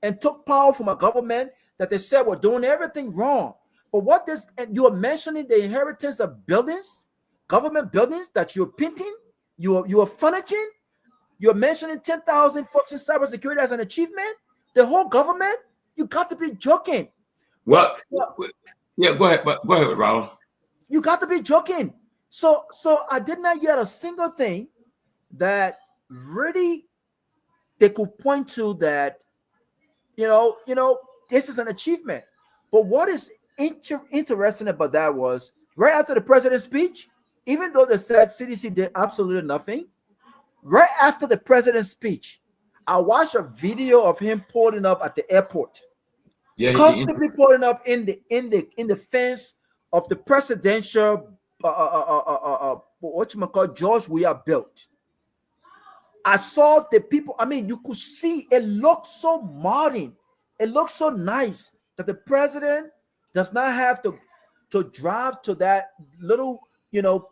N: and took power from a government that they said were doing everything wrong. But what this, and you are mentioning the inheritance of buildings, government buildings that you're painting, you are furnishing, you're mentioning 10,000 folks in cybersecurity as an achievement. The whole government, you got to be joking.
B: Well, yeah, go ahead, Raul.
N: You got to be joking. So I did not get a single thing that really they could point to that, this is an achievement. But what is interesting about that was right after the president's speech, even though they said CDC did absolutely nothing, right after the president's speech, I watched a video of him pulling up at the airport. Yeah, comfortably pulling up in the fence of the presidential George Weah built. I saw the people. I mean, you could see it looked so modern. It looked so nice that the president does not have to drive to that little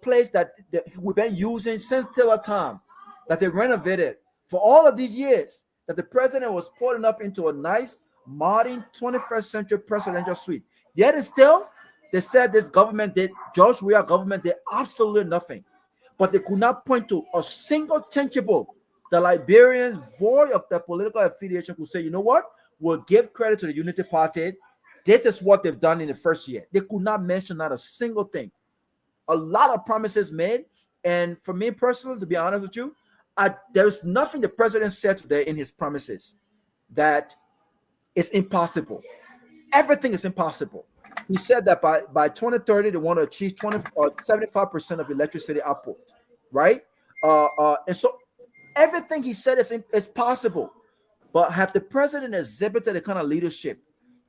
N: place that we've been using since Taylor time, that they renovated for all of these years. That the president was pulling up into a nice modern 21st century presidential suite. Yet and still, they said this government did, George Weah government did absolutely nothing. But they could not point to a single tangible. The Liberians, void of their political affiliation, could say, you know what? We'll give credit to the Unity Party. This is what they've done in the first year. They could not mention not a single thing. A lot of promises made. And for me personally, to be honest with you, there's nothing the president said today in his promises that is impossible. Everything is impossible. He said that by 2030, they want to achieve 75% of electricity output, right? And so everything he said is possible. But have the president exhibited the kind of leadership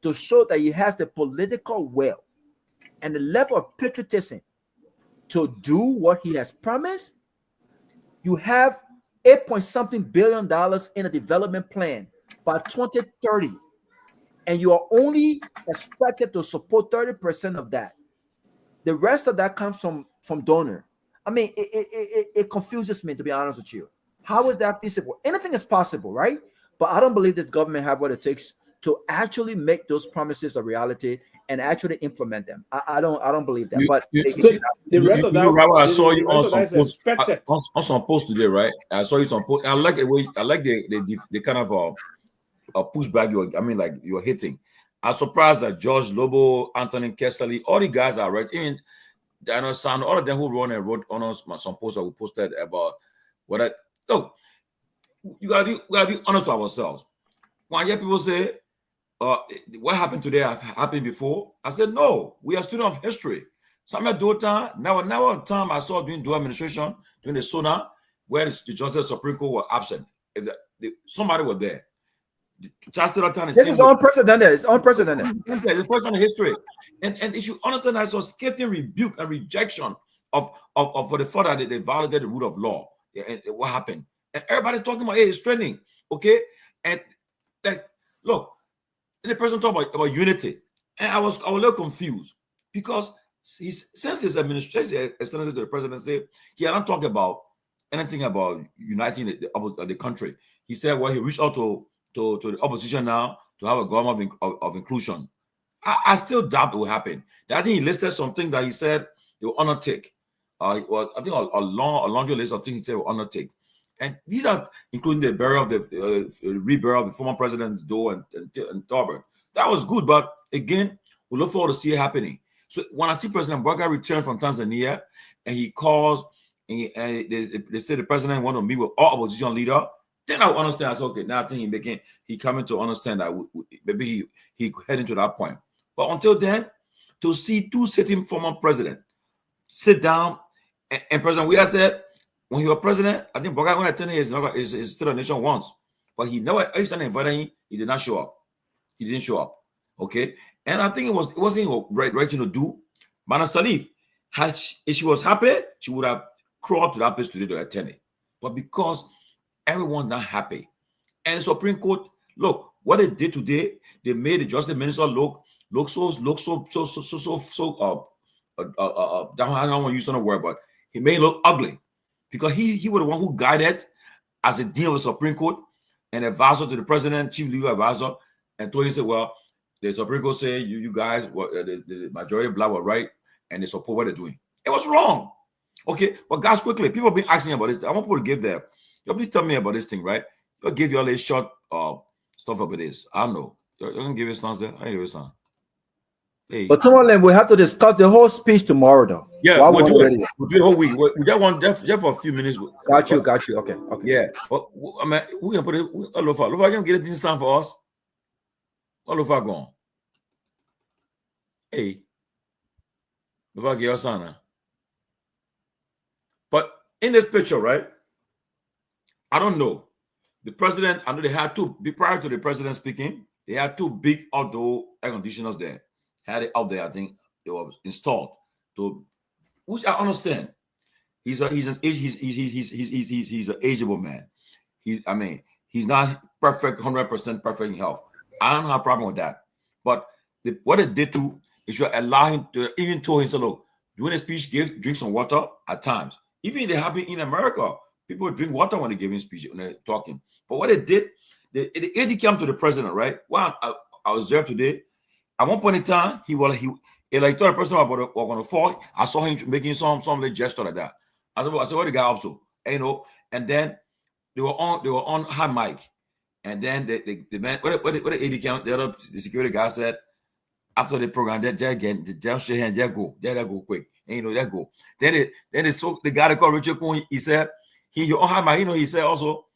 N: to show that he has the political will and the level of patriotism to do what he has promised, you have $8 billion in a development plan by 2030, and you are only expected to support 30% of that. The rest of that comes from donor. I mean, it confuses me, to be honest with you. How is that feasible? Anything is possible, right? But I don't believe this government have what it takes to actually make those promises a reality and actually implement them. I don't believe that. But
B: the rest of that, I saw you on some post. On some post today, right? I saw you some post. I like the way the kind of a pushback you're hitting. I'm surprised that George Lobo, Anthony Kessley, all the guys are right. Even Daniel San, all of them who run and wrote on us some posts that we posted about what I look. We gotta be honest with ourselves. When I hear people say, what happened today have happened before, I said no. We are students of history. Samuel Dotan, now time I saw during the administration, during the SONA, where the Johnson Supreme Court were absent. Somebody was there.
N: This is unprecedented. It's unprecedented.
B: It's the first time in history, and you should understand that it's a scathing rebuke and rejection of for the fact that they violated the rule of law. And what happened? And everybody talking about, hey, it's trending, okay? And like, look, and the person talking about unity, and I was a little confused because since his administration, excellency to the presidency, he had not talked about anything about uniting the country. He said, well, he reached out to the opposition now to have a government of inclusion. I still doubt it will happen. I think he listed something that he said he will undertake. I think a laundry list of things he said will undertake. And these are including the burial of the reburial of the former presidents Doe and Torgbean. That was good, but again, we look forward to see it happening. So when I see President Garguah return from Tanzania and he calls and they say the president want to meet with all opposition leaders, then I will understand. I say, okay, now I think he coming to understand that maybe he heading to that point. But until then, to see two sitting former presidents sit down and President Weah said, when he was president, I think Garguah went to his state of nation once, but he never, every time they invited him, he did not show up. He didn't show up. Okay, and I think it wasn't right thing to do. Mana Salif, if she was happy, she would have crawled to that place today to attend it. But because everyone's not happy, and the Supreme Court, look what they did today. They made the Justice Minister look so I don't want to use another word, but he made it look ugly because he was the one who guided as a dean of the Supreme Court and advisor to the president, chief legal advisor, and told him, say, well, the Supreme Court say you guys, the majority of black were right, and they support what they're doing. It was wrong. Okay, but guys, quickly, people have been asking about this. I want people to give their, you please tell me about this thing, right? You'll give you all this short stuff about this. I don't know. You're going to give it some there? I give it some. Hey.
N: But Tomalin, we have to discuss the whole speech tomorrow, though.
B: Yeah, we'll do it the whole week. We got one just for a few minutes.
N: Got you. Okay.
B: Yeah. But, I mean, we can put it. Lofa, can get it this time for us. What Lofa gone? Hey. Lofa get us on. But in this picture, right? I don't know. The president, I know they had two, prior to the president speaking, they had two big outdoor air conditioners there. Had it out there, I think it was installed. To which I understand. He's an ageable man. He's not perfect, 100% perfect in health. I don't have a problem with that. But what it did to is you allow him to even told him, so look, during the speech, drink some water at times. Even they happen in America, people drink water when they give him speech, when they're talking. But what it did, the AD came to the president, right? Well, I was there today. At one point in time, he told the president about going to fall. I saw him making some little gesture like that. I said, what the guy up to? And then they were on high mic. And then the man, what the AD came, the security guy said, after the program, they just shake hands, just go quick. And that go. Then the guy that called Richard Cohen, he said, he on high mic, he said also,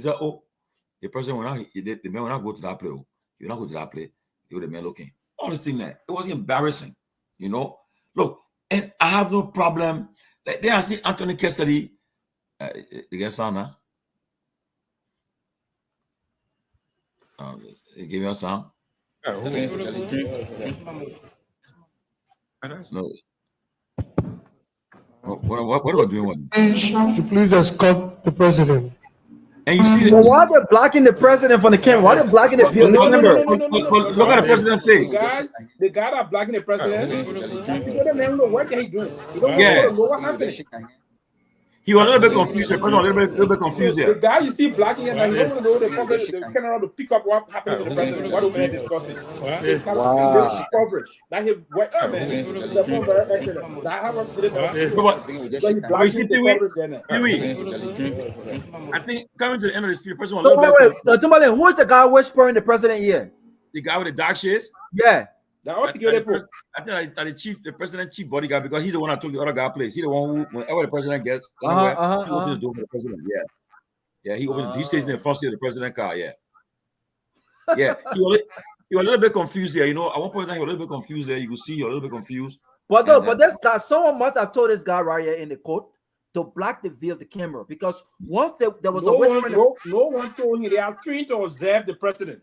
B: oh, the person will not, the man will not go to that play. He will not go to that play. He was the man looking. All this thing there, it was embarrassing, Look, and I have no problem. Like, then I see Anthony Kessley, the guy son, he gave me a sound. No. What are we doing?
R: Please escort the president.
B: And you see,
N: But why they're blocking the president from the camera? Why they're blocking the view of the camera?
B: Look at the president's face.
E: The guy that blocking the president, that's the other man who know what he doing. He don't
B: Yeah.
E: know what happened.
B: He was a little bit confused. The president was a little bit confused
E: The
B: here.
E: guy you see blocking him, and he don't know the camera to pick up what happened to the president. What the man discussing.
N: Wow.
E: Coverage. That he what man. The phone very excellent. That how much did it
B: But you see, Pewee, I think coming to the end of this speech, the person was a
N: So
B: little
N: wait,
B: bit.
N: Tomalin, who is the guy whispering the president here?
B: The guy with the dark shades.
N: Yeah.
E: That was security post.
B: I think that the president chief bodyguard, because he's the one that took the other guy place. He's the one who, whenever the president gets anywhere, he opens the door for the president. Yeah, he opens. He stays in the front seat of the president car. Yeah. He was a little bit confused there. You know, at one point in time, he was a little bit confused there. You could see he was a little bit confused.
N: But no, but this guy, someone must have told this guy right here in the court to block the view of the camera, because once there was a whispering.
E: No one told him they are trained to observe the president.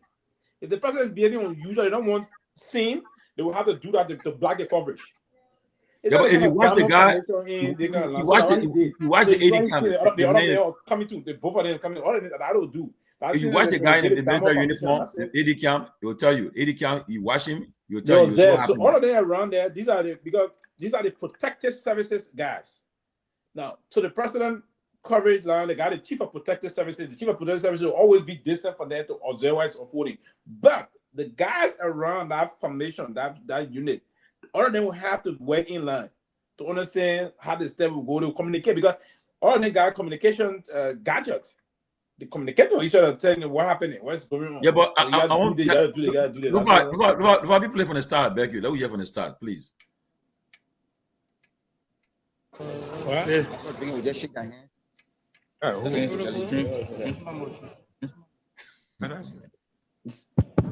E: If the president is behaving unusual, they don't want seen, they will have to do that to block the coverage.
B: Yeah, but if you watch the guy, you watch the AD cam.
E: The other coming to the both of them coming. All of that I don't do.
B: If you watch the guy in the military uniform, the AD cam, he will tell you. AD cam, you watch him, he will tell you.
E: So all of them around there, these are the protective services guys. Now, to the president coverage line, the guy, the chief of protective services, the chief of protective services will always be distant from there to observe what's unfolding. But the guys around that formation, that unit, all of them will have to work in line to understand how the step will go to communicate, because all of them got communication gadgets. They communicate with each other, telling you what happened, what's going on.
B: Yeah, but
E: so I want to do that.
B: Lofa, people play from the start, beg you. Let me hear from the start, please.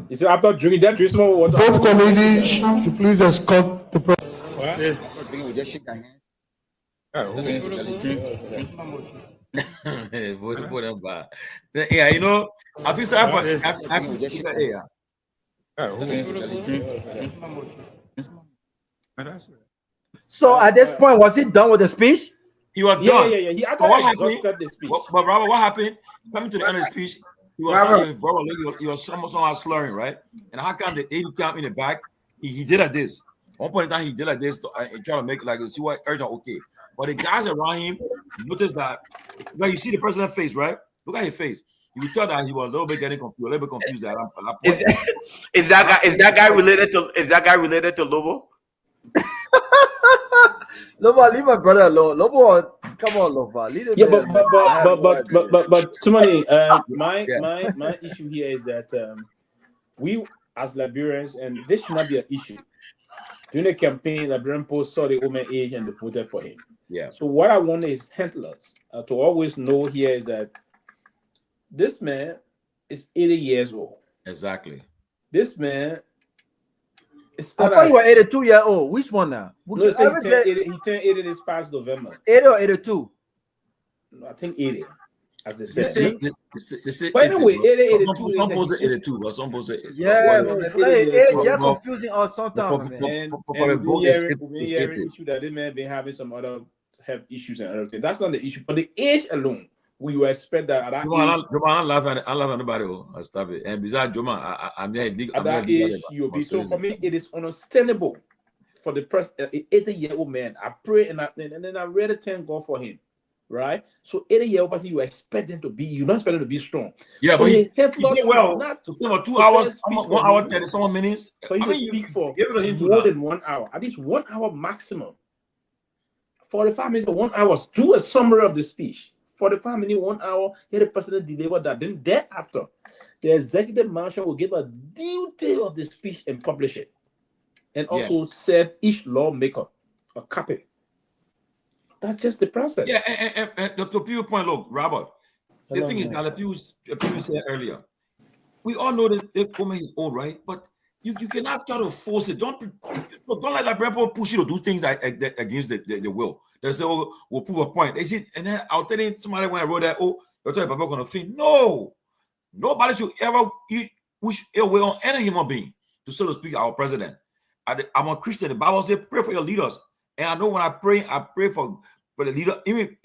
E: You see, after drinking that, drink some water.
R: Both committees should please escort the president.
B: Yeah, you know, I feel sorry for
N: So at this point, was he done with the speech?
B: He was done.
E: Yeah. He
B: but what happened? But Robert, what happened? Coming to the end of the speech, he was somehow slurring, right? And how come the AD camp in the back? He did like this. One point in time, he did like this to try to make it like see what everything okay. But the guys around him noticed that. Well, you see the president's face, right? Look at his face. You can tell that he was a little bit confused at that point.
I: Is that guy related to Lobo?
N: Lofa, leave my brother alone. Lofa, come on, Lofa. Leave him.
E: Yeah, but too many. My issue here is that we as Liberians, and this should not be an issue. During the campaign, Liberian Post saw the woman age and they voted for him.
B: Yeah.
E: So what I want is handlers to always know here is that this man is 80 years old.
B: Exactly.
E: This man is.
N: I thought you were 82 years old. Which one now?
E: No, he turned 80 this past November.
N: 80 or 82?
E: No, I think 80. As they said.
B: But
E: anyway, 80, 82.
B: Some post 82, but some post
N: you're confusing us sometimes, man.
E: For a book, it's issue that this man been having some other health issues and other things. That's not the issue, but the age alone. We will expect that at that age.
B: I love anybody. I stop it. And besides, Joma, I'm
E: at that age, you'll be. So for me, it is understandable for the 80-year-old man. I pray and then I really thank God for him. Right? So 80-year-old person, you expect them to be, you're not expecting them to be strong.
B: Yeah,
E: so
B: but he did well. So still 2 hours, 1 hour, 30 minutes.
E: For you to speak for more than 1 hour, at least 1 hour maximum. 45 minutes or 1 hour. Do a summary of the speech. 45 minutes, 1 hour, get the president deliver that. Then thereafter, the executive marshal will give a detail of the speech and publish it. And also serve each lawmaker a copy. That's just the process.
B: Yeah, and the people point, look, Robert, the thing is that the people said earlier, we all know that the woman is old, right? But you cannot try to force it. Don't let like people push you to do things against the will. They say, oh, we'll prove a point. They see, and then I'll tell you somebody when I wrote that, oh, you're telling Papa gonna faint. No, nobody should ever wish ill will on any human being. to, so to speak, our president. I'm a Christian. The Bible says, pray for your leaders. And I know when I pray for the leader. Even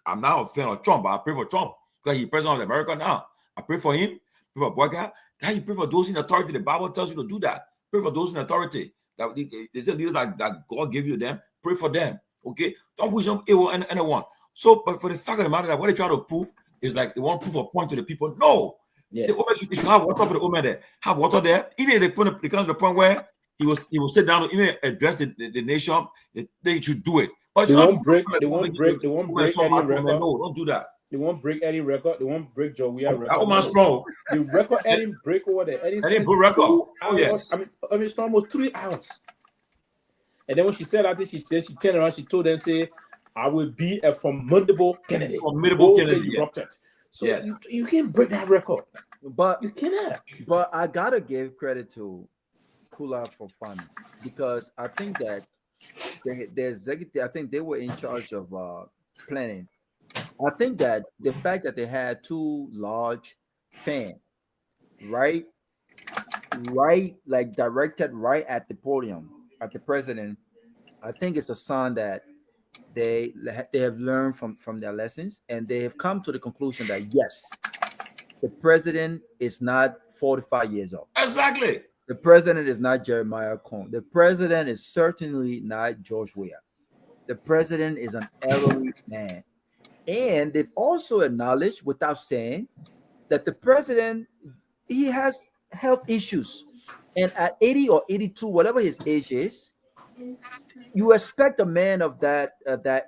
B: I'm not a fan of Trump, but I pray for Trump because he's president of America now. I pray for him, pray for Boyka. Now you pray for those in authority. The Bible tells you to do that. Pray for those in authority. That they say leaders that God gave you them. Pray for them. Okay? Don't wish them ill on anyone. So, but for the fact of the matter that what they try to prove is like they want to prove a point to the people. No. Yeah. The woman should have water for the woman there. Have water there. Even if they come to the point where he will sit down and even address the nation, they should do it. But
E: they won't break any record.
B: No, don't do that.
E: They won't break any record. They won't break Joey record.
B: That woman's strong.
E: The record Eddie break over there. Eddie
B: broke record.
E: Oh, yes. I mean, it's almost 3 hours. And then when she said that, she turned around. She told them, "Say, I will be a formidable candidate."
B: Formidable candidate.
E: Erupted. So you can't break that record.
N: But
E: you cannot.
N: But I gotta give credit to Kula for fun because I think that the executive, I think they were in charge of planning. I think that the fact that they had 2 large fans, right, like directed right at the podium at the president, I think it's a sign that they have learned from their lessons and they have come to the conclusion that yes, the president is not 45 years old.
B: Exactly.
N: The president is not Jeremiah Cohn. The president is certainly not George Weah. The president is an elderly man. And they've also acknowledged, without saying, that the president, he has health issues. And at 80 or 82, whatever his age is, you expect a man of that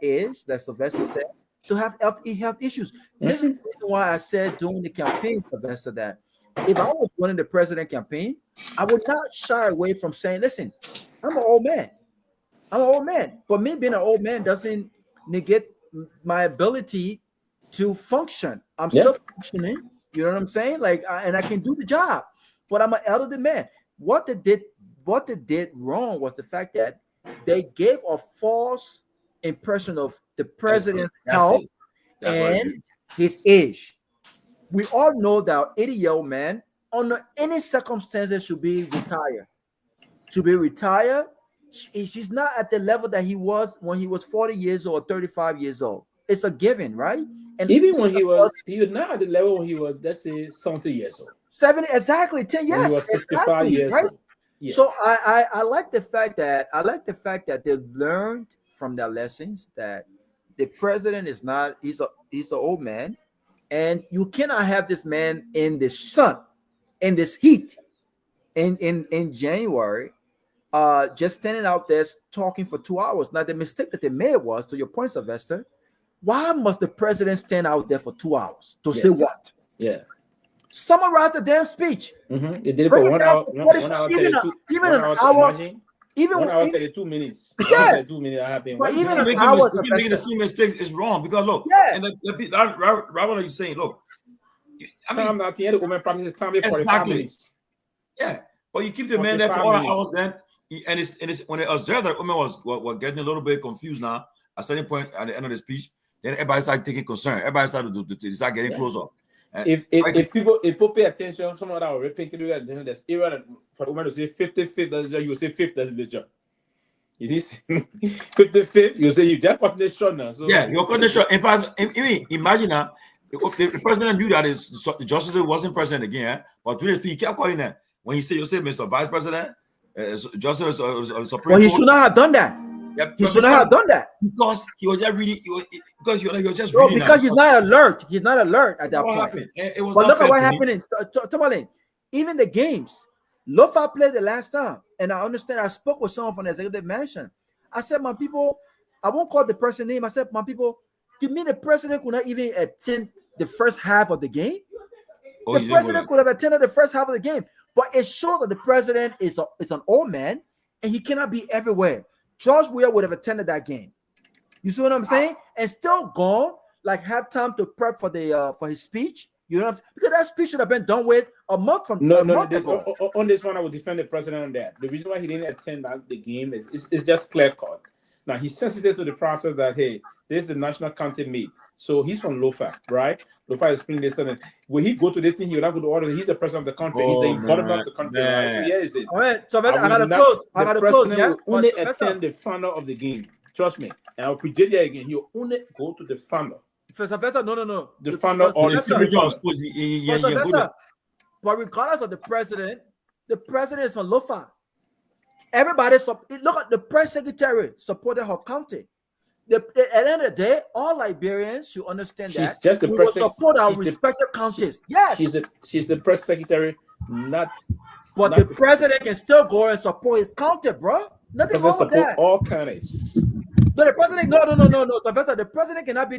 N: age, that Sylvester said, to have health issues. This is why I said during the campaign, Sylvester, that if I was running the president campaign, I would not shy away from saying, listen, I'm an old man. I'm an old man. But me being an old man doesn't negate my ability to function. I'm still functioning. You know what I'm saying? Like, and I can do the job. But I'm an elderly man. What they did wrong was the fact that they gave a false impression of the president's health and his age. We all know that 80-year-old man, under any circumstances, should be retired. She's not at the level that he was when he was 40 years old or 35 years old. It's a given, right? And
E: even when he was not at the level when he was, let's say, 70 years old.
N: 70, exactly, 10 years.
E: He was 65 years
N: right?
E: old. Yes.
N: So I like the fact that they've learned from their lessons that the president is not, he's an old man, and you cannot have this man in the sun, in this heat, in January, just standing out there talking for 2 hours. Now the mistake that they made was, to your point, Sylvester, why must the president stand out there for 2 hours to say what?
E: Yeah.
N: Summarize the damn speech.
E: Mm-hmm. They did it for 1 hour. Even an hour. Even 1 hour 32 minutes.
N: Yes.
E: 2 minutes.
N: But even an hour.
B: Making the same mistakes is wrong because look.
N: Yeah.
B: And Robert, you saying, look. I mean,
E: at the end of the practice time for 45 minutes.
B: Yeah, but you keep the man there for all hours. Then and it's when the observer woman was getting a little bit confused now. At a certain point at the end of the speech, then everybody started taking concern. Everybody started to start getting closer.
E: If people pay attention, some of that will repeat to that. There's era for the woman to say 55th, that's the job. You will say 5th, that's the job. It is 55th. You say you just cut the shot now. So
B: yeah, you're cutting the shot. In fact, imagine now, the president knew that the justice wasn't president again. But during his speech, he kept calling that. When he said, "You say, Mr. Vice President, Justice Supreme."
N: Well, he should not have done that.
B: Yeah,
N: he should not have done that
B: because he was just reading. Because he was just
N: reading. Because he's not alert. He's not alert at that point.
B: Happened? It was
N: but look at what happened in Tomalin. Even the games, Lofa played the last time, and I understand. I spoke with someone from the executive mansion. I said, "My people, I won't call the person name." I said, "My people, you mean the president could not even attend the first half of the game? The president could have attended the first half of the game, but it shows that the president is an old man and he cannot be everywhere." George Weah would have attended that game. You see what I'm saying? And still gone, like have time to prep for the for his speech. You know what I'm saying? Because that speech should have been done with a month from
E: no.
N: ago.
E: On this one, I would defend the president on that. The reason why he didn't attend the game is just clear cut. Now he's sensitive to the process that hey, this is the national county meet. So he's from Lofa, right? Lofa is explaining this, and when he go to this thing, he will not go to order. He's the president of the country. He's the bottom of the country, right? So here is it.
S: All right, so I
E: will
S: gotta
E: not-
S: close. I
E: the
S: gotta close.
E: president
S: Yeah,
E: will only attend the final of the game. Trust me. And I'll predict it again. He'll only go to the final.
S: Sylvester, no.
E: The final or the semi-final.
S: But regardless of the president is from Lofa. Everybody, look at the press secretary supported her county. At the end of the day, all Liberians should understand
E: She's
S: that
E: just the
S: we will
E: president.
S: support our
E: She's the-
S: respective counties. Yes,
E: She's the press secretary, not.
S: but
E: not
S: the president can still go and support his county, bro. Nothing wrong with that.
E: All counties.
S: No, the president, no. Sylvester, the president cannot be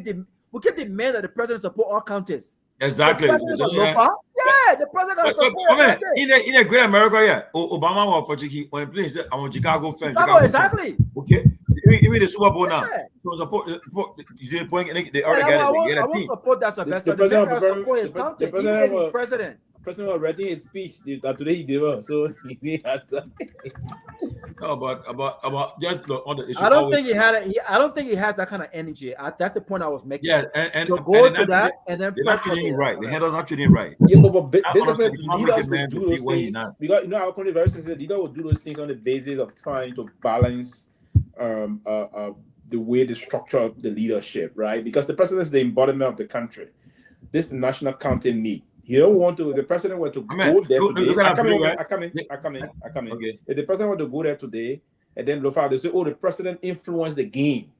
S: we can demand that the president support all counties.
B: Exactly.
S: The president of Lofa, the president got to support all counties.
B: In a great America, yeah. Obama was for Chicago when he played. I'm a Chicago fan.
S: Chicago, exactly.
B: Okay. Even the Super Bowl now. So support. They already get
S: I
B: a
S: won't
B: team.
S: support that, Sylvester.
E: The president
S: The
E: of
S: man support his county. He is president.
E: President was writing his speech that today he did, so he had to.
B: No, about just on the issue.
S: I don't think he had that kind of energy. That's the point I was making.
B: Yeah, and
S: so go
B: and
S: to that and then
B: they're not treating him right. The handles not treating him right.
E: Yeah, but basically,
B: He's not
E: leaders
B: the man
E: will
B: to
E: do
B: be
E: those
B: where he's
E: things.
B: not.
E: Because our country very sensitive. Leaders will do those things on the basis of trying to balance the way the structure of the leadership, right? Because the president is the embodiment of the country. This is the national county meet. You don't want to. The president were to go there today. I come in.
B: Okay.
E: If the president were to go there today, and then Lofa, they say, "Oh, the president influenced the game."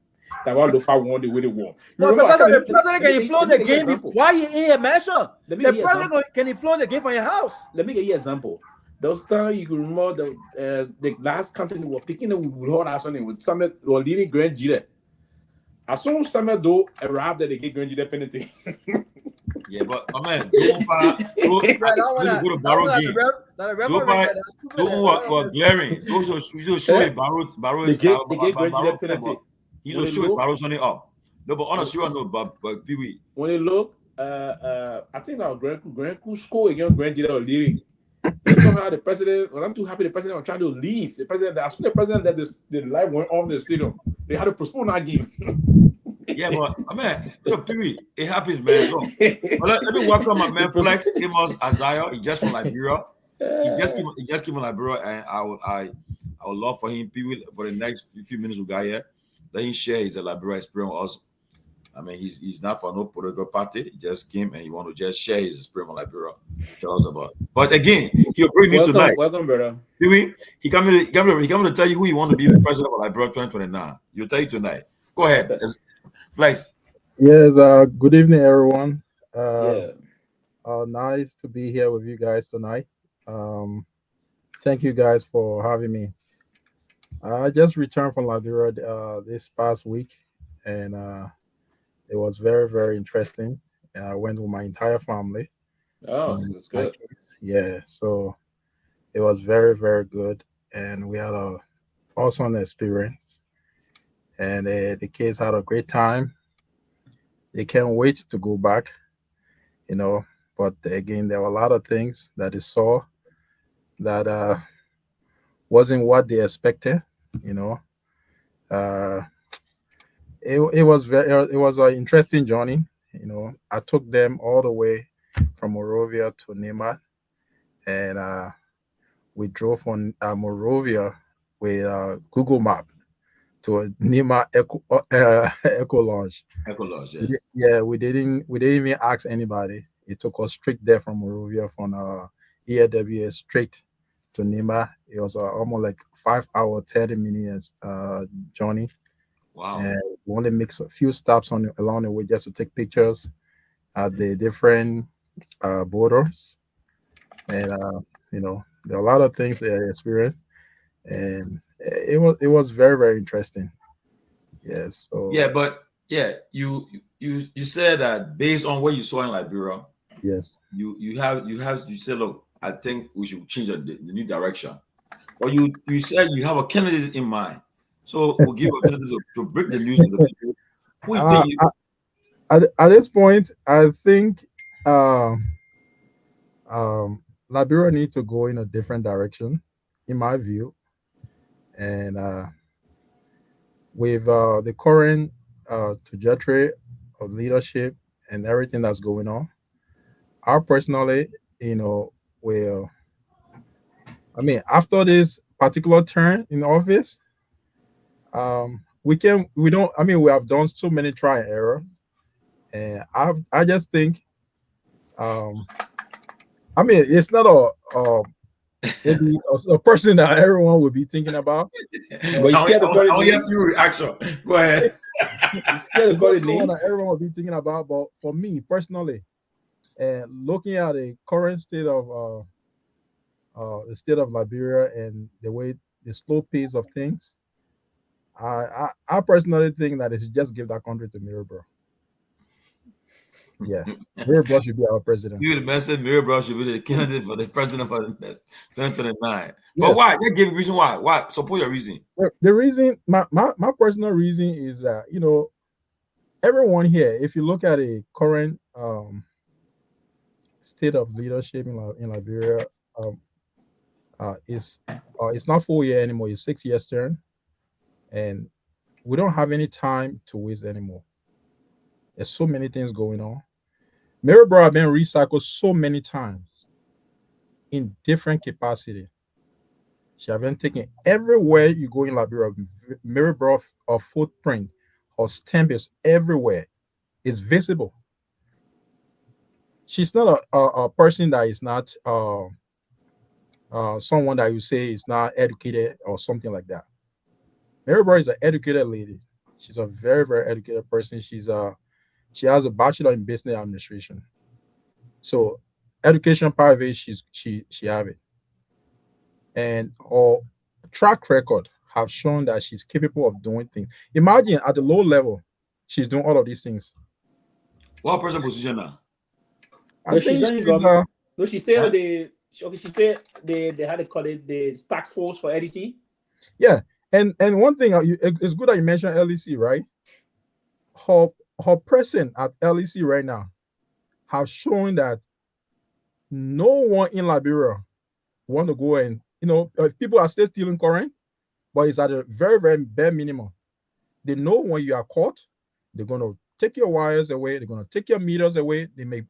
E: That's why Lofa won the way they won.
S: No, the president can influence the game. Why you in your mansion? The president can influence the game from your house.
E: Let me give you an example. Those times you can remember the last country were picking up with all that something with some were leading Grand Jury. As soon as some though arrived, they get Grand Jury penalty.
B: Yeah, but my man, go to Barrow game. Those were glaring. Those were showing Barrow.
E: They get Grand penalty.
B: He's just showing Barrow on it up. No, but honestly, no, but Pewee.
E: When you look, I think our Grand score against Grand Jury or leading. Somehow the president, well, I'm too happy the president was trying to leave. The president, as soon as the president that the light went off in the stadium, they had to postpone that game.
B: Yeah, but I mean, Pewee, it happens, man. Look, let me welcome my man Flex Amos Isaiah. He just from Liberia. He just came from Liberia, and I would love for him, Pewee, for the next few minutes we got here, let him share his Liberia experience with us. I mean, he's not for no political party. He just came and he want to just share his experience from Liberia. Tell us about it. But again, he'll bring news tonight.
E: Welcome, brother.
B: Pewee, he coming to tell you who he want to be the president of Liberia 2029. He'll tell you tonight. Go ahead. Flex.
T: Yes, good evening, everyone. Nice to be here with you guys tonight. Thank you guys for having me. I just returned from Liberia this past week, and it was very, very interesting. I went with my entire family.
E: Oh, that's good.
T: Yeah, so it was very, very good, and we had a awesome experience. And the kids had a great time. They can't wait to go back, But again, there were a lot of things that they saw that wasn't what they expected, It was an interesting journey, I took them all the way from Monrovia to Nemat, and we drove from Monrovia with Google Map to Nima Eco Lounge.
B: Eco Lounge, yeah.
T: Yeah, we didn't even ask anybody. It took us straight there from Monrovia from EAWS straight to Nima. It was almost like 5 hour, 30 minutes journey.
B: Wow.
T: And we only mix a few stops along the way just to take pictures at the different borders. And there are a lot of things that I experienced, and it was very, very interesting. Yes. So
B: yeah, but yeah, you said that based on what you saw in Liberia.
T: Yes.
B: You said, look, I think we should change the new direction. But you said you have a candidate in mind. So we'll give a candidate to break the news to the people. Who you think
T: at this point, I think Liberia needs to go in a different direction, in my view. And with the current trajectory of leadership and everything that's going on. I personally, will. I mean, after this particular turn in office, we don't. I mean, we have done so many try and error, and I just think, um, I mean, it's not maybe a person that everyone would be thinking about.
B: But you scared to call it name? Your reaction. Go ahead.
T: You scared to call it name? That everyone would be thinking about, but for me personally, and looking at the current state of Liberia and the slow pace of things, I personally think that they should just give that country to Mirabel. Yeah, Mirabel should be our president.
B: You the man said Mirabel should be the candidate for the president for 2029. But
T: Yes.
B: why? Just give a reason why. Why? Support your reason.
T: The reason, my personal reason is that, everyone here, if you look at the current state of leadership in Liberia, it's not 4 years anymore, it's 6 years term, and we don't have any time to waste anymore. There's so many things going on. Mirabel have been recycled so many times in different capacity. She have been taken everywhere you go in Liberia. Mirabel or footprint or stamp is everywhere. It's visible. She's not a person that is not someone that you say is not educated or something like that. Mirabel is an educated lady. She's a very, very educated person. She has a bachelor in business administration. So education part of it, she have it. And her track record have shown that she's capable of doing things. Imagine at the low level, she's doing all of these things.
B: What person position now?
E: No, she's not in government. No, she said she said they had to call it the task force for LEC.
T: Yeah, and one thing, it's good that you mentioned LEC, right? Her presence at LEC right now have shown that no one in Liberia want to go and, people are still stealing current, but it's at a very, very bare minimum. They know when you are caught, they're going to take your wires away, they're going to take your meters away, you may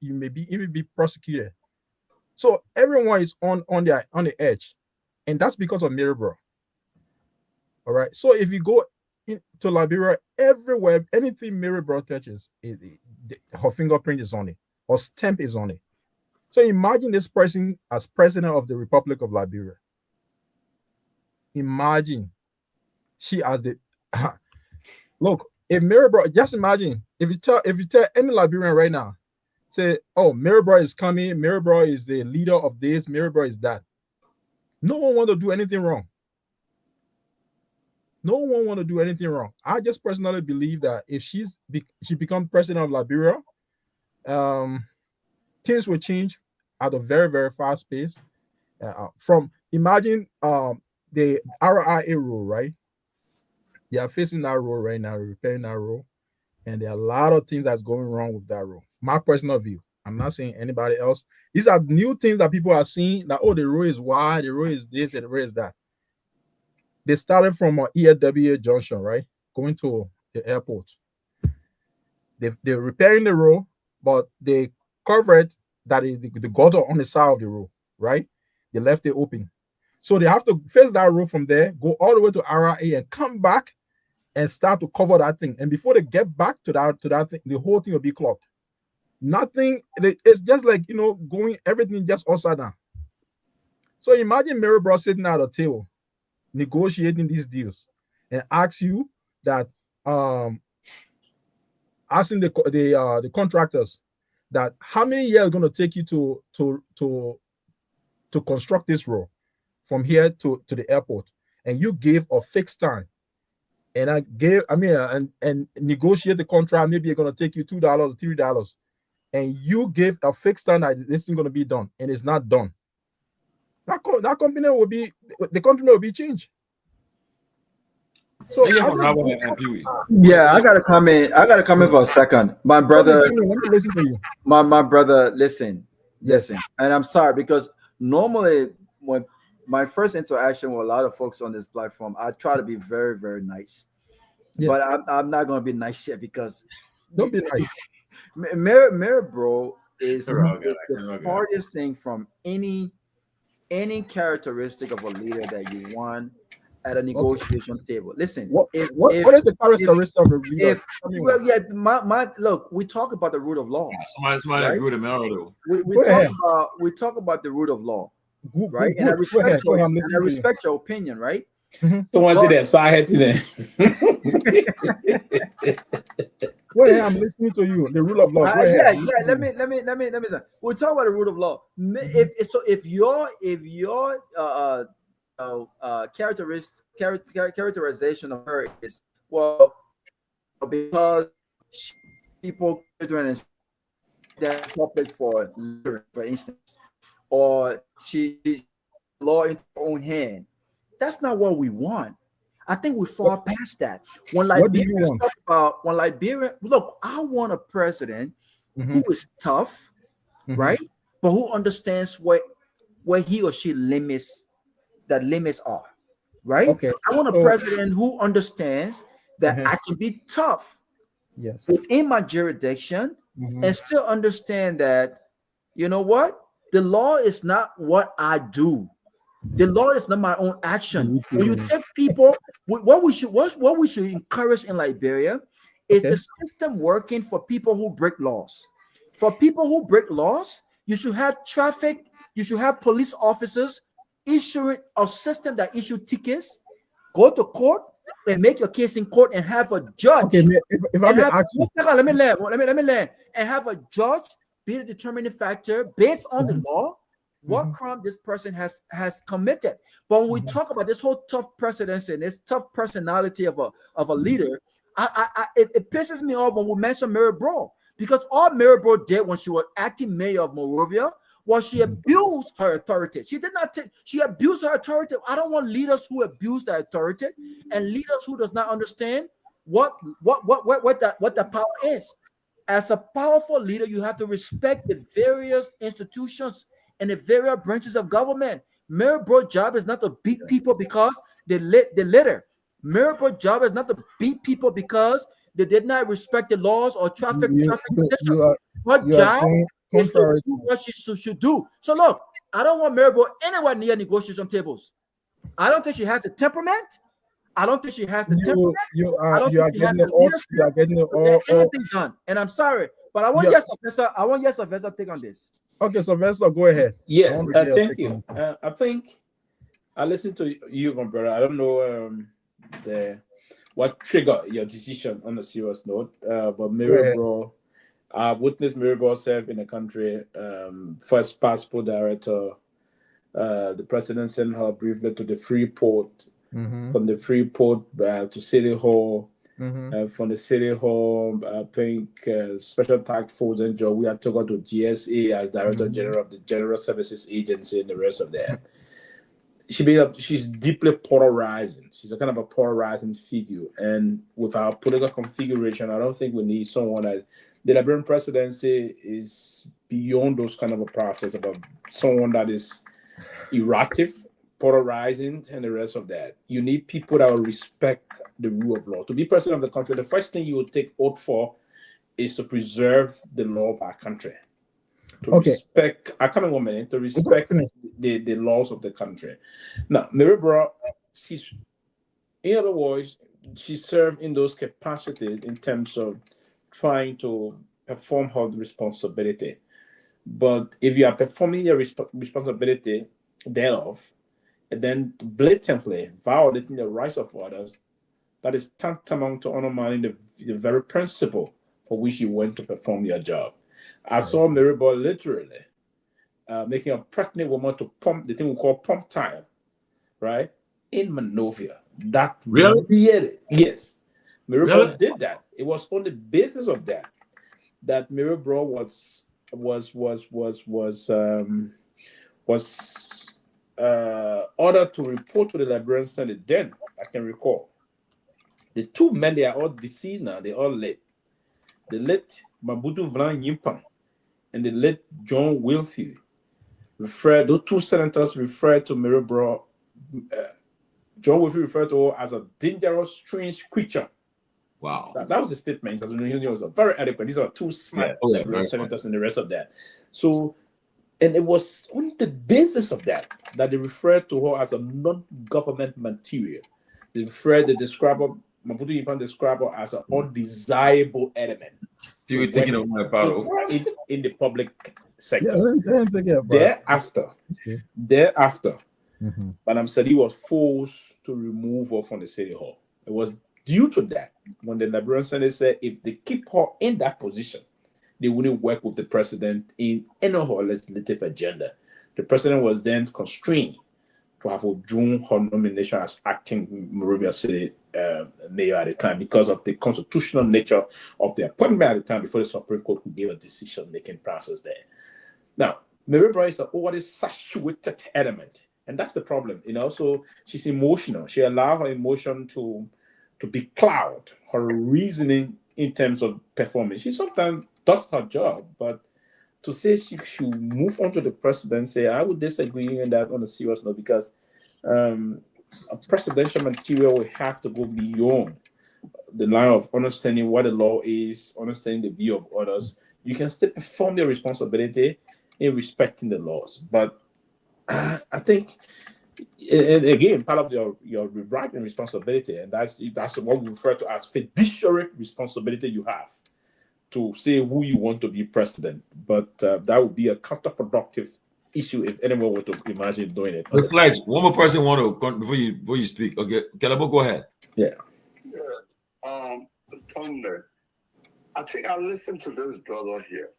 T: even be prosecuted. So everyone is on the edge, and that's because of Mirabel. All right. So if you go to Liberia, everywhere, anything Mirabel touches, her fingerprint is on it, her stamp is on it. So imagine this person as president of the Republic of Liberia. Imagine she has the look. If Mirabel, just imagine if you tell any Liberian right now, say, "Oh, Mirabel is coming. Mirabel is the leader of this. Mirabel is that." No one want to do anything wrong. No one want to do anything wrong. I just personally believe that if she becomes president of Liberia, things will change at a very, very fast pace. From imagine the RIA rule, right? They are facing that rule right now, repairing that rule, and there are a lot of things that's going wrong with that rule. My personal view. I'm not saying anybody else. These are new things that people are seeing. That the rule is wide, the rule is this, and the rule is that. They started from EFWA Junction, right? Going to the airport. They're repairing the road, but they covered that is the gutter on the side of the road, right? They left it open. So they have to face that road from there, go all the way to RIA and come back and start to cover that thing. And before they get back to that thing, the whole thing will be clogged. Nothing, it's just like, going everything just upside down. So imagine Mirabel sitting at a table negotiating these deals and ask you that asking the contractors that how many years it's going to take you to construct this road from here to the airport, and you gave a fixed time, and and negotiate the contract. Maybe it's going to take you $2 or $3, and you gave a fixed time that this is going to be done, and it's not done. That company will be changed. So
N: yeah, I gotta comment. For a second. My brother,
T: let me listen to you.
N: My brother, listen, and I'm sorry because normally when my first interaction with a lot of folks on this platform, I try to be very, very nice. But I'm not gonna be nice yet because
T: Don't be nice.
S: Mayor Bro is
B: Oh, God,
S: the farthest thing from any characteristic of a leader that you want at a negotiation table. Listen,
T: What is the characteristic of a leader?
S: Well, yeah, my look, we talk about the root of law.
B: Somebody
S: right?
B: agree with Mero though.
S: We talk about the root of law, right?
T: Good.
S: And I respect
T: Go ahead. I'm listening to you.
S: your opinion, right?
E: Someone said that side today.
T: Go ahead, I'm listening to you. The rule of law. Go ahead.
S: Yeah. Let me. We'll talk about the rule of law. If your characterization of her is because people children that topic for instance, or she law in her own hand. That's not what we want. I think we fall past that. When Liberians talk about look, I want a president who is tough, right? But who understands where he or she limits are, right?
T: Okay.
S: I want a president who understands that I can be tough within my jurisdiction and still understand that, you know what? The law is not what I do. The law is not my own action. When you take people, what we should encourage in Liberia is the system working for people who break laws. For people who break laws, you should have traffic, you should have police officers issuing a system that issue tickets, go to court and make your case in court and have a judge.
T: Okay, if I may ask you,
S: let me land and have a judge be the determining factor based on the law what crime this person has committed. But when we talk about this whole tough presidency and this tough personality of a leader, it pisses me off when we mention Mary Bro, because all Mary Bro did when she was acting mayor of Monrovia was she abused her authority. She did not she abused her authority. I don't want leaders who abuse their authority and leaders who does not understand what the power is. As a powerful leader, you have to respect the various institutions and the various branches of government. Mary Bro's job is not to beat people because they litter. Mary Bro's job is not to beat people because they did not respect the laws or traffic. Her job is to do what she should do. So look, I don't want Mary Bro anywhere near negotiation tables. I don't think she has the temperament. I don't think she has the temperament.
T: You are getting it all
S: anything done. And I'm sorry, but I want Sylvester take on this.
T: Okay, Sylvester, go ahead.
E: Yes, thank you. I think I listened to you, my brother. I don't know what triggered your decision on a serious note, but Mary Bro, I witnessed Mary Bro serve in the country. First passport director, the president sent her briefly to the Freeport, from the Freeport to City Hall. From the City Hall, I think Special Task Force and Joe, we had to go to GSA as Director General of the General Services Agency and the rest of that. She's deeply polarizing. She's a kind of a polarizing figure. And with our political configuration, I don't think we need someone that the Liberian presidency is beyond those kind of a process about someone that is erratic, polarizing, and the rest of that. You need people that will respect the rule of law. To be president of the country, the first thing you will take oath for is to preserve the law of our country. To respect, I come in 1 minute, to respect the laws of the country. Now, Mary Bro, in other words, she served in those capacities in terms of trying to perform her responsibility. But if you are performing your responsibility thereof, and then blatantly violating the rights of others, that is tantamount to undermining the very principle for which you went to perform your job. I saw Mary Bro literally making a pregnant woman to pump the thing we call pump tire, right? In Monrovia. That
B: really?
E: Yes. Mary Bro did that. It was on the basis of that Mary Bro was ordered to report to the Liberian Senate. Then I can recall the two men, they are all deceased now, they all late. The late Mabudu Vlan Yimpan and the late John Wilfield those two senators referred to Mary Bro. John Wilfield referred to her as a dangerous, strange creature.
B: Wow.
E: That was the statement. Because he was very adequate. These are two smart
B: very
E: senators and the rest of that. So, and it was on the basis of that they referred to her as a non-government material. They describe her as an undesirable element.
B: You were thinking of my power.
E: In the public sector.
T: Yeah, let take it,
E: Thereafter,
T: Mm-hmm.
E: Madam Sadi was forced to remove her from the city hall. It was due to that when the Liberian Senate said if they keep her in that position, they wouldn't work with the president in any of her legislative agenda. The president was then constrained to have withdrawn her nomination as acting Monrovia City mayor at the time because of the constitutional nature of the appointment at the time before the Supreme Court who gave a decision-making process there. Now, Mary Brown is an overly saturated element, and that's the problem, So she's emotional. She allowed her emotion to be cloud her reasoning in terms of performance. She sometimes does her job, but to say she should move on to the presidency, I would disagree in that on a serious note because a presidential material will have to go beyond the line of understanding what the law is, understanding the view of others. You can still perform your responsibility in respecting the laws, but I think, and again, part of your rewriting responsibility, and that's what we refer to as fiduciary responsibility you have to say who you want to be president. But that would be a counterproductive issue if anyone were to imagine doing it.
B: The flag. One more person want to before you speak. Okay, Kehleboe, go ahead.
E: Yeah.
U: Thunder. I think I listened to this brother here.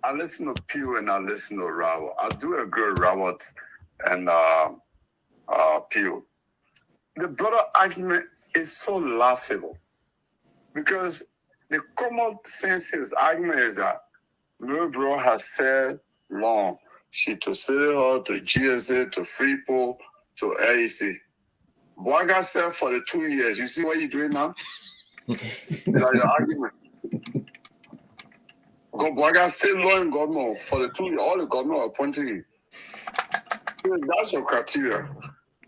U: I listen to Pew and I listen to Rawat. I do agree with Rawat and Pew. The brother argument is so laughable because the common sense argument is that Mary Bro has said long. She to City Hall, to GSA, to Freeport, to AEC. Boaga said for the 2 years. You see what you're doing now? That's your argument. Because Boaga still law and governor for the 2 years. All the governor appointing you. That's your criteria.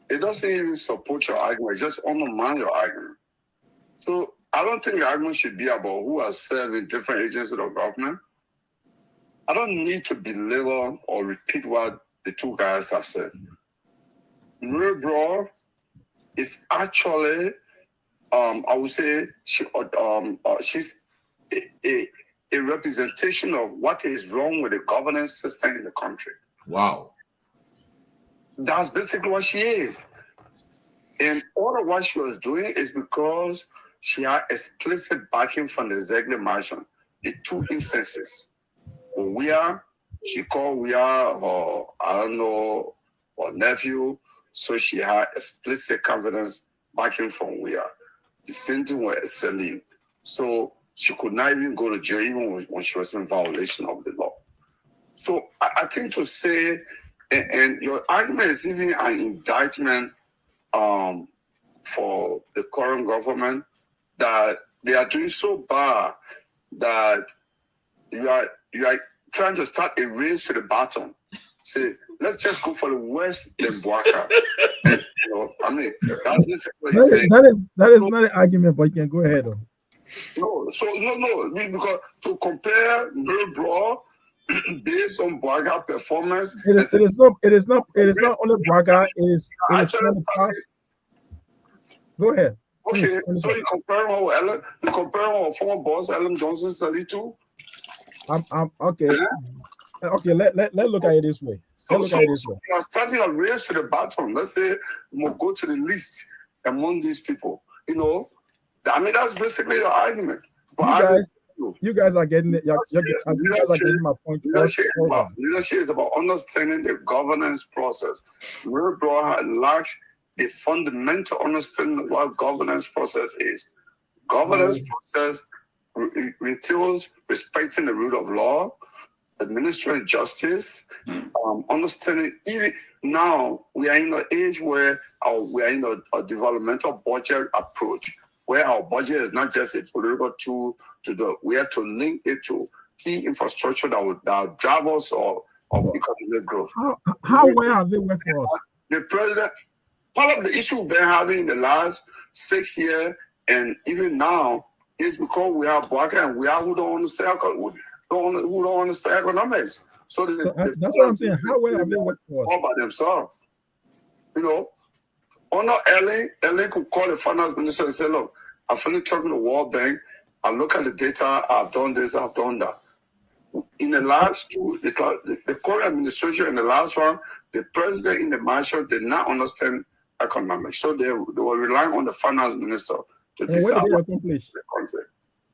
U: It doesn't even support your argument. It just undermine your argument. So I don't think the argument should be about who has served in different agencies of government. I don't need to belabor or repeat what the two guys have said. Mary Bro is actually, I would say, she's a representation of what is wrong with the governance system in the country.
B: Wow.
U: That's basically what she is. And all of what she was doing is because she had explicit backing from the executive mansion in 2 instances. She called her, I don't know, her nephew, so she had explicit confidence backing from The same thing with Celine. So she could not even go to jail even when she was in violation of the law. So I think to say, and your argument is even an indictment for the current government that they are doing so bad that you are trying to start a race to the bottom. Say, let's just go for the worst than Boaga. I mean, that's basically what he's saying.
T: That is not an argument, but you can go ahead.
U: No, because to compare Mary Bro based on Boaga performance,
T: it is not only Boaga. It is go ahead.
U: Okay, so you compare her with Ellen, you compare her with former boss Ellen Johnson Sally too.
T: Okay. Okay, let look at it this way.
U: So you are starting a race to the bottom. Let's say we'll go to the least among these people. I mean, that's basically your argument. But
T: you guys are getting it. You guys are getting my point.
U: Leadership is about understanding the governance process. Mary Bro lacks the fundamental understanding of what governance process is. Governance process entails respecting the rule of law, administering justice, understanding. Even now, we are in an age where we are in a developmental budget approach, where our budget is not just a political tool we have to link it to key infrastructure that will drive us of economic growth.
T: How well have they worked for us?
U: The president, part of the issue we've been having in the last 6 years And even now, it's because we are black and we are who don't understand who don't understand economics. So,
T: that's what I'm saying. How well have they worked for us?
U: All by themselves. You know, Honor Ellen could call the finance minister and say, look, I finished talking to the World Bank. I look at the data. I've done this. I've done that. In the last two, the current administration in the last one, the president in the marshal did not understand economics. So they were relying on the finance minister to decide what to accomplish the country.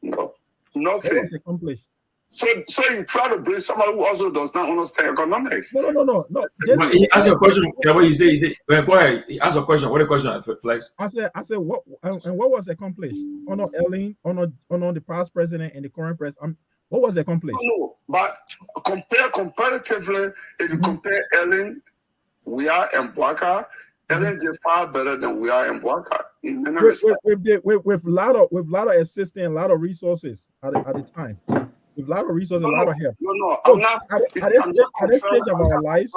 U: No, nothing.
T: What was accomplished?
U: So you try to bring somebody who also does not understand economics.
T: No.
B: But he asked a question. Go ahead. He asked a question. What a question, Flex?
T: I said what and what was accomplished? Honor Ellen, honor the past president and the current president. What was accomplished?
U: No, but comparatively, if you compare Ellen, we are in Bwaka. Ellen did far better than we are in Bwaka in many respects.
T: With lot of assistance, a lot of resources at the time. With a lot of resources, a lot of help.
U: No, I'm not.
T: At this stage of our life.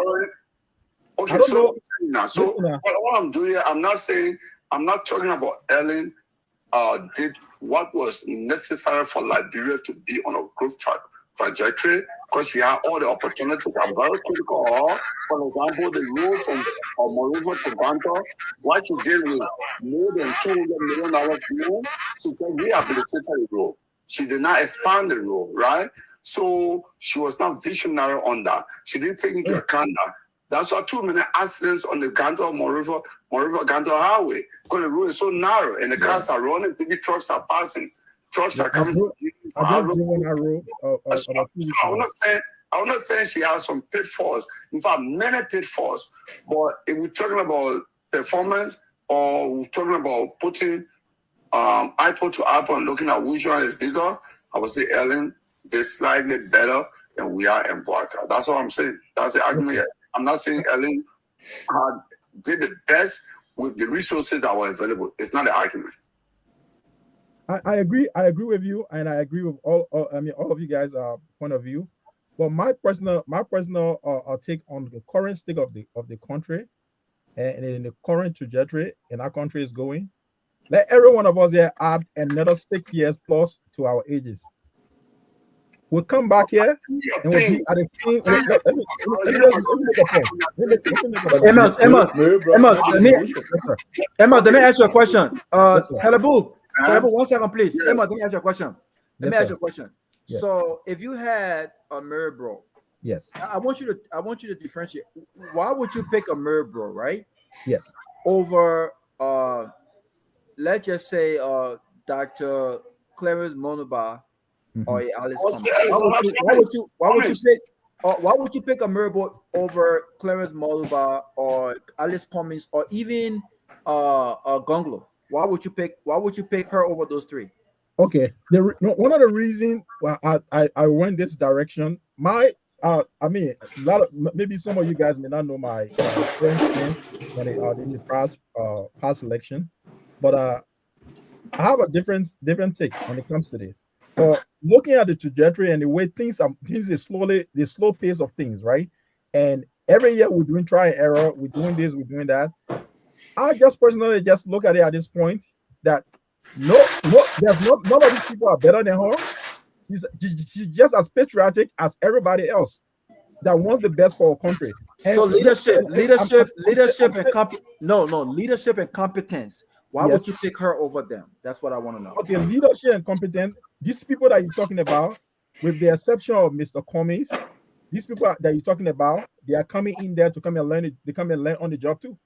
U: Okay, so what I'm doing here, I'm not talking about Ellen did what was necessary for Liberia to be on a growth trajectory, because she had all the opportunities. I'm very critical of, for example, the road from Monrovia to Garguah. What she did with more than $200 million road, she just rehabilitated the road. She did not expand the road, right? So she was not visionary on that. She didn't take into account that. That's why too many accidents on the Garguah Monrovia Garguah Highway, because the road is so narrow and the cars are running, big trucks are passing. Trucks are coming. I want to say she has some pitfalls. In fact, many pitfalls. But if we're talking about performance, or we're talking about putting eyeball to eyeball and looking at which one is bigger, I would say Ellen did slightly better than we are in Bwaka. That's what I'm saying. That's the argument. I'm not saying Ellen did the best with the resources that were available. It's not the argument.
T: I agree with you, and I agree with all of you guys' point of view. But my personal take on the current state of the country and in the current trajectory in our country is going. Let every one of us here add another 6 years plus to our ages. We'll come back here and we'll be at the same.
S: Emma, let me ask you a question. Kehleboe, 1 second, please. Yes. Emma, let me ask you a question. Ask you a question. Yes. So, if you had a Mirror,
T: yes,
S: I want you to differentiate. Why would you pick a Mirror, right?
T: Yes.
S: Over, let's just say, Dr. Clarence Monoba. Or Alice why would you pick a Mirror over Clarence Moluba or Alice Cummings or even Gongloe? Why would you pick her over those three?
T: Okay, one of the reasons I went this direction, maybe some of you guys may not know my friend's name in the past election, but I have a different take when it comes to this. Looking at the trajectory and the way things are the slow pace of things, right? And every year we're doing try and error, we're doing this, we're doing that. I just personally just look at it at this point that none of these people are better than her. She's just as patriotic as everybody else that wants the best for our country.
S: So leadership and competence. Why would you pick her over them? That's what I want to know.
T: Okay, leadership and competence. These people that you're talking about, with the exception of Mr. Cummings, these people that you're talking about, they are coming in there to come and learn it. They come and learn on the job too.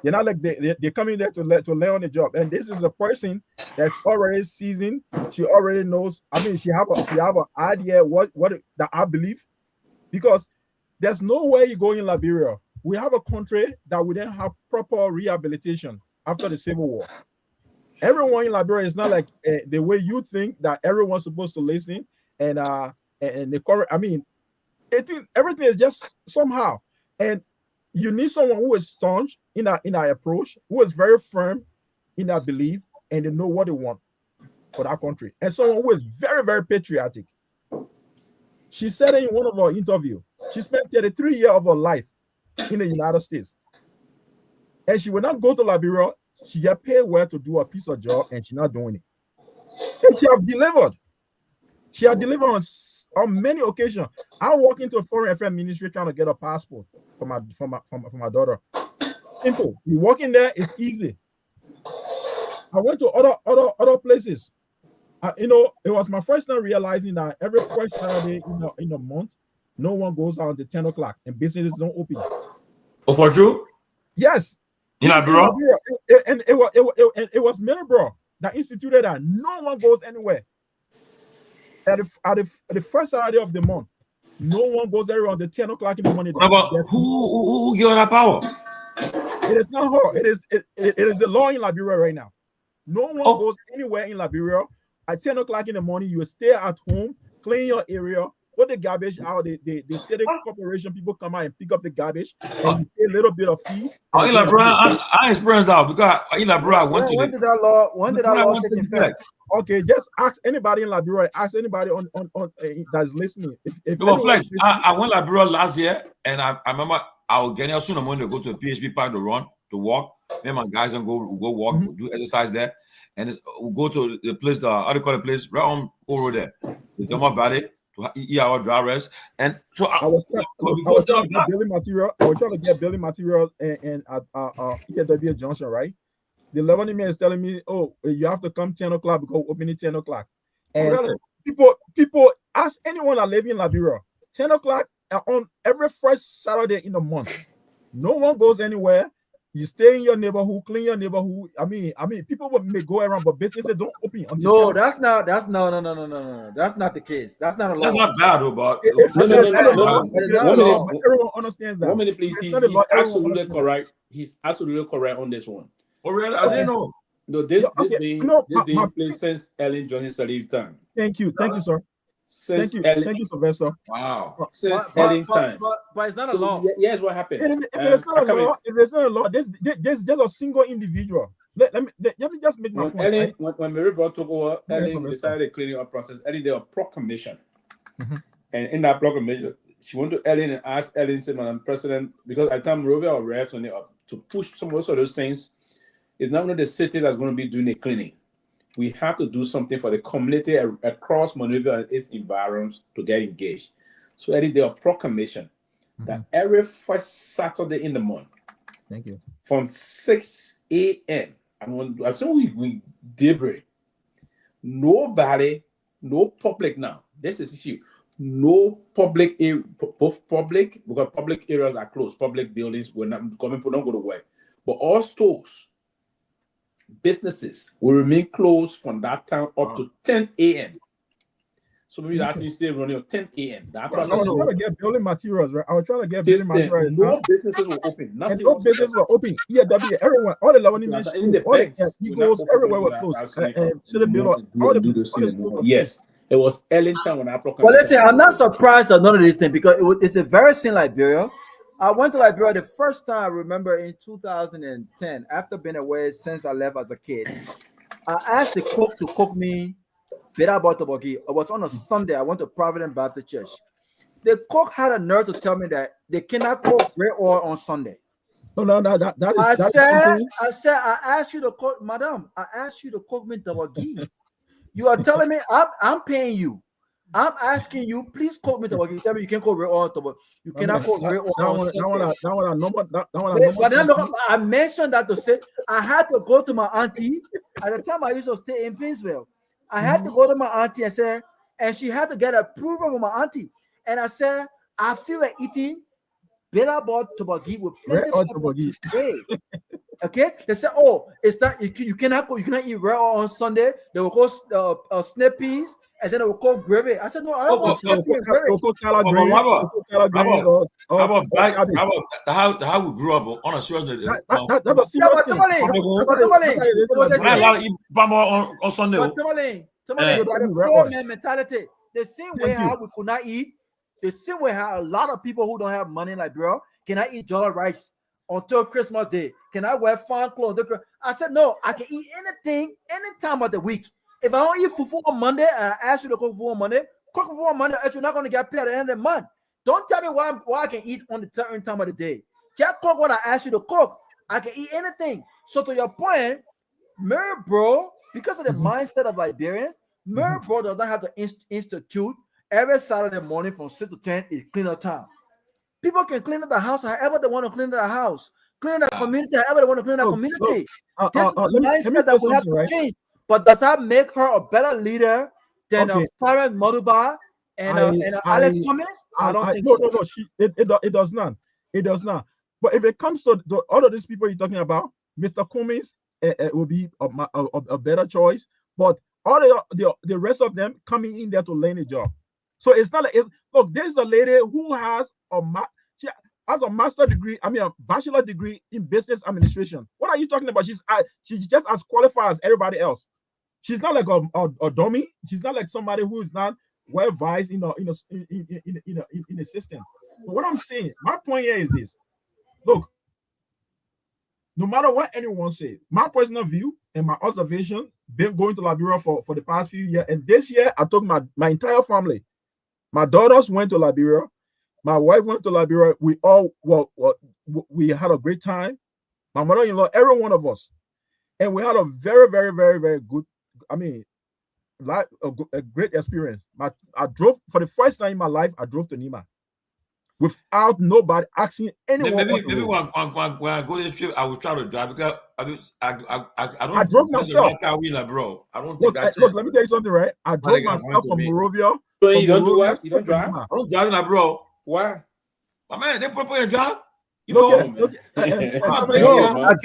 T: They're not like they're coming there to learn on the job. And this is a person that's already seasoned. She already knows. I mean, she have an idea what that I believe, because there's no way you go in Liberia. We have a country that we didn't have proper rehabilitation after the Civil War. Everyone in Liberia is not like the way you think that everyone's supposed to listen and the current. I mean, everything is just somehow, and you need someone who is staunch in our approach, who is very firm in our belief, and they know what they want for that country, and someone who is very, very patriotic. She said in one of her interviews, she spent 33 years of her life in the United States, and she will not go to Liberia
G: she get paid well to do a piece of job, and she's not doing it. And she have delivered. She had delivered on many occasions. I walk into a foreign affairs ministry trying to get a passport for my daughter. Simple. You walk in there, it's easy. I went to other places. It was my first time realizing that every first Saturday in a month, no one goes out until 10 o'clock and businesses don't open.
B: Oh, for true?
G: Yes.
B: In Liberia?
G: And it was Middleborough that instituted that no one goes anywhere. At the first Saturday of the month, no one goes there around the 10 o'clock in the morning.
B: Who gave that power?
G: It is not her. It is the law in Liberia right now. No one goes anywhere in Liberia. At 10 o'clock in the morning, you stay at home, clean your area, put the garbage out. They say the corporation people come out and pick up the garbage, and you pay a little bit of fee.
B: In Liberia, I experienced that because in Liberia, I went to
S: when did that law take effect?
G: Okay, just ask anybody in Liberia. Ask anybody on that's listening.
B: Flex, I went to Liberia last year, and I remember I was getting out soon. I'm going to go to the PHP park to run, to walk. Me and my guys and go walk, do exercise there, and we'll go to the place, how do you call the place, right on over there, the Toma Valley, to eat our dry rest. And so I was trying to get building material. I was trying to get building material and at EW Junction, right? The Lebanese man is telling me, "Oh, you have to come 10 o'clock because we're opening 10 o'clock." And people ask anyone that live in Liberia, 10 o'clock on every first Saturday in the month. No one goes anywhere. You stay in your neighborhood, clean your neighborhood. I mean, people may go around, but businesses don't open until
S: no. That's not the case. That's not a law.
B: That's not bad, though, but
G: everyone understands that.
N: 1 minute, please. He's absolutely correct. He's absolutely correct on this one.
B: Oh, really? I didn't know.
N: No, this being placed since Ellen Johnson's time.
G: Thank you, sir. Thank you, Sylvester.
B: Wow.
N: Since Ellen time.
S: But it's not a law.
N: Here's what happened.
G: If there's not a law, there's just a single individual. Let me just make my point.
N: When Mary Brown took over, Ellen decided the cleaning up process. Ellen did a proclamation. And in that proclamation, she went to Ellen and asked Ellen, said, "Madam President," because at the time Rovia or refs on it up to push some of those things. It's not only the city that's going to be doing the cleaning. We have to do something for the community across Monrovia and its environs to get engaged. So Eddie did a proclamation that every first Saturday in the month, from 6 a.m. and as soon as we daybreak, nobody, no public now. This is issue. No public, both public, because public areas are closed. Public buildings will not coming, people don't go to work. But all stores, businesses will remain closed from that time up to 10 a.m. So maybe that thing still running at 10 a.m.
G: I was trying to get building materials, right?
N: No businesses were open.
G: Nothing. No businesses were open. EW, everyone, all the Lebanese men, all the Eagles, everywhere were closed.
N: Yes, it was Ellington when I proclaimed.
S: But listen, I'm not surprised at none of these things because it's a very same Liberia. I went to Liberia the first time I remember in 2010, after being away since I left as a kid. I asked the cook to cook me better botobogi. It was on a Sunday. I went to Providence Baptist Church. The cook had a nerve to tell me that they cannot cook red oil on Sunday. I said, I asked you to cook, madam. I asked you to cook me botobogi. You are telling me I'm paying you. I'm asking you, please cook me botobogi. You tell me you can't cook red oil, but you cannot cook red oil on Sunday. I mentioned that to say I had to go to my auntie. At the time I used to stay in Painesville. I had to go to my auntie and say, and she had to get approval from my auntie. And I said, I feel like eating Bella bought tobogi with plenty of today. Okay, they said, oh, it's not you cannot eat red oil on Sunday. They will go snap peas and then they will cook gravy. I said, no, I don't want snap peas.
B: How we grew up on a serious note.
S: That's a serious thing.
B: On Sunday.
S: Poor man mentality. The same way how we could not eat, the same way how a lot of people who don't have money like bro cannot eat jollof rice until Christmas Day. Can I wear fine clothes? I said, no, I can eat anything, any time of the week. If I don't eat fufu on Monday and I ask you to cook fufu on Monday, cook fufu on Monday, you're not going to get paid at the end of the month. Don't tell me why I can eat on the certain time of the day. Just cook what I ask you to cook. I can eat anything. So to your point, Maryborough, because of the mindset of Liberians, Maryborough does not have to institute every Saturday morning from 6 to 10 is clean up time. People can clean up the house however they want to clean the house, clean the community however they want to clean the community. This is the mindset that we have to change. But does that make her a better leader than Karen Moduba and Alex Cummings? I don't think so.
C: No. It does not. It does not. But if it comes to all of these people you're talking about, Mr. Cummings will be a better choice. But all the rest of them coming in there to learn a job. So it's not like look. There's a lady who has a master degree. I mean, a bachelor degree in business administration. What are you talking about? She's just as qualified as everybody else. She's not like a dummy. She's not like somebody who is not well versed in the system. But what I'm saying, my point here is this: look, no matter what anyone says, my personal view and my observation, been going to Liberia for the past few years, and this year I took my entire family. My daughters went to Liberia. My wife went to Liberia. We all we had a great time. My mother-in-law, every one of us, and we had a very, very, very, very good. I mean, like a great experience. I drove for the first time in my life. I drove to Nima without nobody asking anyone.
B: Maybe when I go this trip, I will try to drive because I don't.
C: I drove myself.
B: Bro, I don't
C: look,
B: think that's
C: look. Let me tell you something, right? I drove myself from Monrovia.
E: So you don't do what? You don't drive?
B: I don't drive like bro.
E: Why?
B: My man, they put in drive. You
S: know, I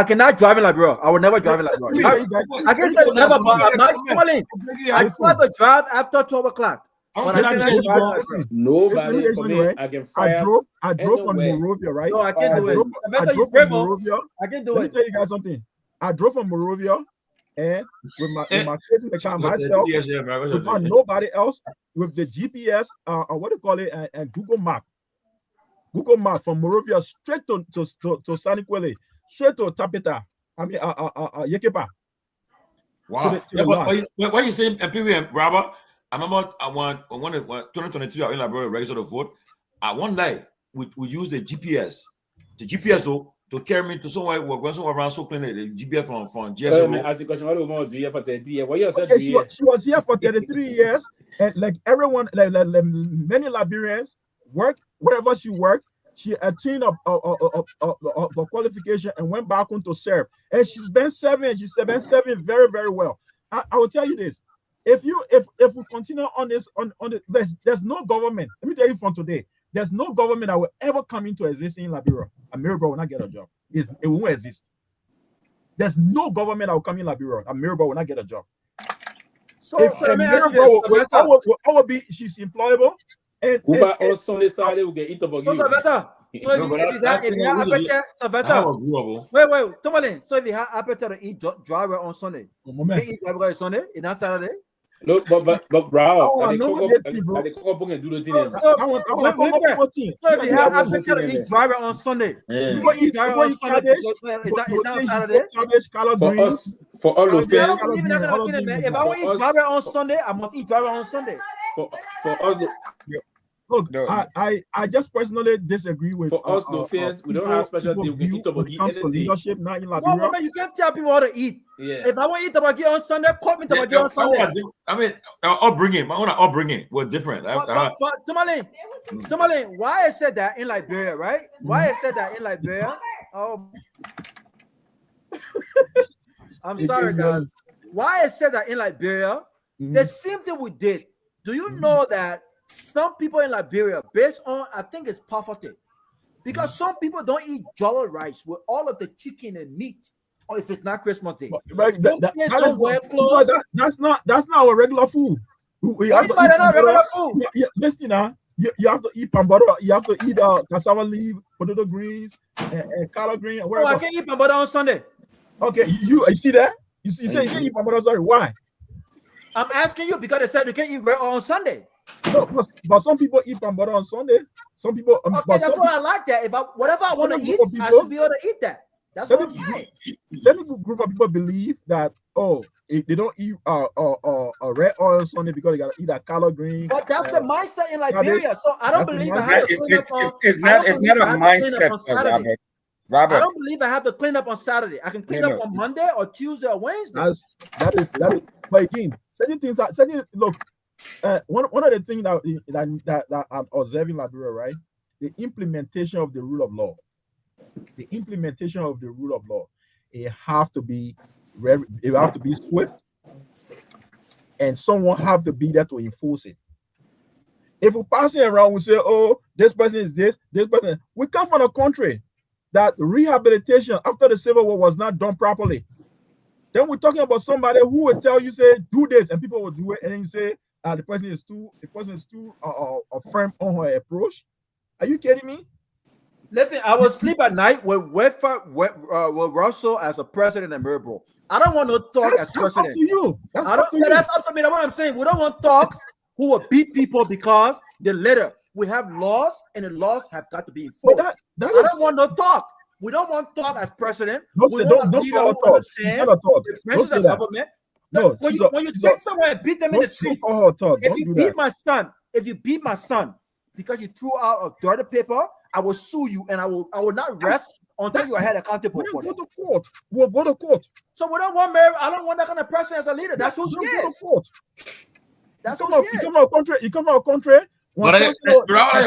S: cannot drive in Liberia. I will never drive in Liberia. I can say never, but I'm not Tomalin. I try to drive after 12 o'clock.
E: Nobody for me. I can fire.
C: I drove from Monrovia, right?
S: No, I can't do it.
C: I drove from Monrovia.
S: I can do
C: it. Let me tell you guys something. I drove from Monrovia and with my kids in the car myself, without nobody else, with the GPS, what do you call it, and Google Map. Google Map from Monrovia straight to Sanikwele, straight to Tapita. I mean, Yekepa.
B: Wow. What you saying, PWM, Robert? I remember I want 2022 I in Liberia register to vote. One day we use the GPS to carry me to somewhere. We're going somewhere around so clean the GPS from
C: GSO. She was here for 33 years, and like everyone, like many Liberians work wherever she worked. She attained a qualification and went back home to serve. And she's been serving. She's been serving very, very well. I will tell you this: if we continue on this, there's no government. Let me tell you from today, there's no government that will ever come into existence in Liberia. And Maryborough will not get a job. It won't exist. There's no government that will come in Liberia. And Maryborough will not get a job. So Maryborough will be, she's employable. And
E: also decided we get into
S: wait, Tomalin. So if you have appetite to eat driver on Sunday, you can eat driver on Sunday, it's not Saturday.
E: No, but bro,
S: So if you have appetite to eat driver on Sunday, you can eat driver on Sunday. It's not Saturday.
E: For all of them,
S: if I want to eat driver on Sunday, I must eat driver on Sunday.
E: For us,
C: look, I just personally disagree with.
E: For us, no offense, we don't have special thing. We can eat
C: anything. Leadership, not in
S: Liberia. Well, you can't tell people how to eat. Yeah. If I want to eat tabagi on Sunday, call me tabagi on Sunday.
B: I mean, upbringing. My own upbringing was different.
S: But Tomalin, why I said that in Liberia, right? Why I said that in Liberia? Oh, I'm sorry, guys. Why I said that in Liberia? The same thing we did. Do you know that some people in Liberia, based on, I think it's poverty, because some people don't eat jollof rice with all of the chicken and meat, or if it's not Christmas Day.
C: That's not our regular food.
S: Regular food?
C: Listen, you have to eat pambada, you have to eat cassava leaf, potato greens, and collard green.
S: Oh, I can't eat pambada on Sunday.
C: Okay, you see that? You say you can't eat pambada. Sorry, why?
S: I'm asking you because they said you can't eat bread on Sunday.
C: No, but some people eat pambada on Sunday. Some people.
S: Okay, that's why I like that. Whatever I want to eat, I should be able to eat that. That's what I'm saying.
C: Certain group of people believe that if they don't eat red oil on Sunday because they gotta eat a collard green.
S: But that's the mindset in Liberia. So I don't believe
K: it's not a mindset, Robert.
A: Robert.
S: I don't believe I have to clean up on Saturday. I can clean up on Monday or Tuesday or Wednesday.
C: That is. But again, certain things. Look, one of the things that I'm observing Liberia, right? The implementation of the rule of law. The implementation of the rule of law. It have to be swift, and someone have to be there to enforce it. If we pass it around, we say, "Oh, this person is this person." We come from a country that rehabilitation after the Civil War was not done properly. Then we're talking about somebody who will tell you, say, "Do this," and people will do it, and then you say, the person is too firm on her approach. Are you kidding me?
S: Listen, I will sleep at night with Russell as a president in Marlboro. I don't want no talk as president.
C: That's up to you.
S: That's up to me. That's what I'm saying. We don't want talks who will beat people because the letter. We have laws, and the laws have got to be enforced. I don't want no talk. We don't want talk as president.
C: Don't say that.
S: No, when you take somewhere and beat them in the street, if you beat my son because you threw out a dirty paper, I will sue you, and I will not rest until you are held accountable for it.
C: We'll go to court.
S: So we don't want Mary. I don't want that kind of person as a leader. That's who she is. That's who she is.
C: You come from a country.
B: But your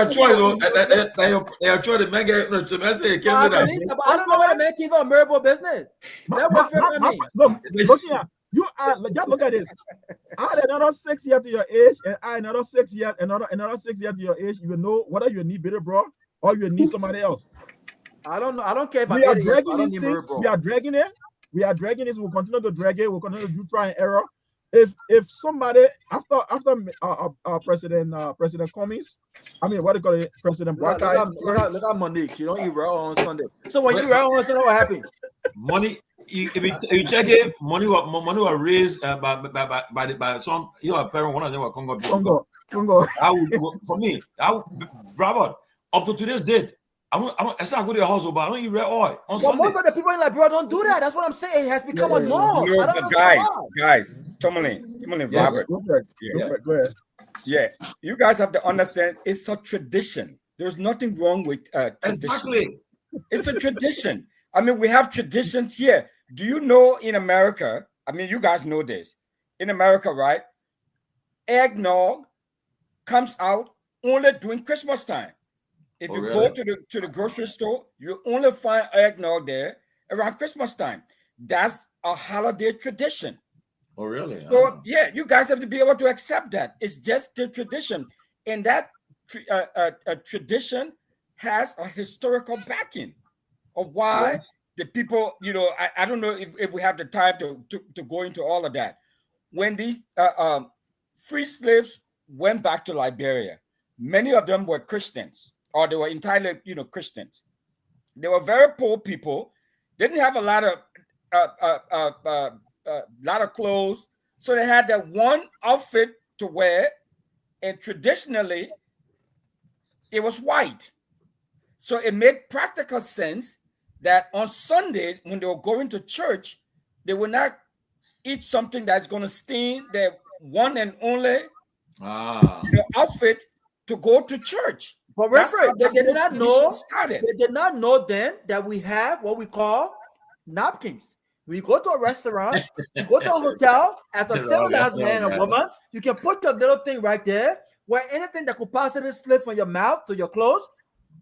B: choice. Your choice. The man get to say.
S: I don't know why the man keep on Marlboro business. That works for me.
C: Look here. You are just look at this. Add another 6 years to your age, and add another 6 years, another 6 years to your age. You will know whether you need bitter bro or you need somebody else.
S: I don't know. I don't care if
C: we are dragging these things. We are dragging it. We are dragging this. We'll continue to drag it. We'll continue to do try and error. If somebody after President Cummings, I mean what do you call it, President Black Eyes.
S: Look at Monique. She don't eat raw on Sunday. So when you eat raw on Sunday, what happens?
B: Money. If you check it, money was raised by some your parent. One of them were Congo. For me, Robert, up to today's date, I say I go to your house, but I don't eat red oil on Sunday.
S: Most of the people in Liberia don't do that. That's what I'm saying. It has become a norm.
A: Guys, Tomalin, Robert.
C: Go ahead.
A: Yeah, you guys have to understand. It's a tradition. There's nothing wrong with tradition.
B: Exactly.
A: It's a tradition. I mean, we have traditions here. Do you know in America? I mean, you guys know this. In America, right? Eggnog comes out only during Christmas time. If you go to the grocery store, you only find eggnog there around Christmas time. That's a holiday tradition.
B: Oh, really?
A: So, yeah, you guys have to be able to accept that. It's just the tradition. And that tradition has a historical backing of why the people, I don't know if we have the time to go into all of that. When the free slaves went back to Liberia, many of them were Christians, or they were entirely, Christians. They were very poor people, didn't have a lot of clothes, so they had that one outfit to wear, and traditionally, it was white. So it made practical sense that on Sunday, when they were going to church, they would not eat something that's going to stain their one and only outfit to go to church.
S: But remember, they did not know. They did not know then that we have what we call napkins. When you go to a restaurant, you go to a hotel, as a civilized man or woman, you can put your little thing right there where anything that could possibly slip from your mouth to your clothes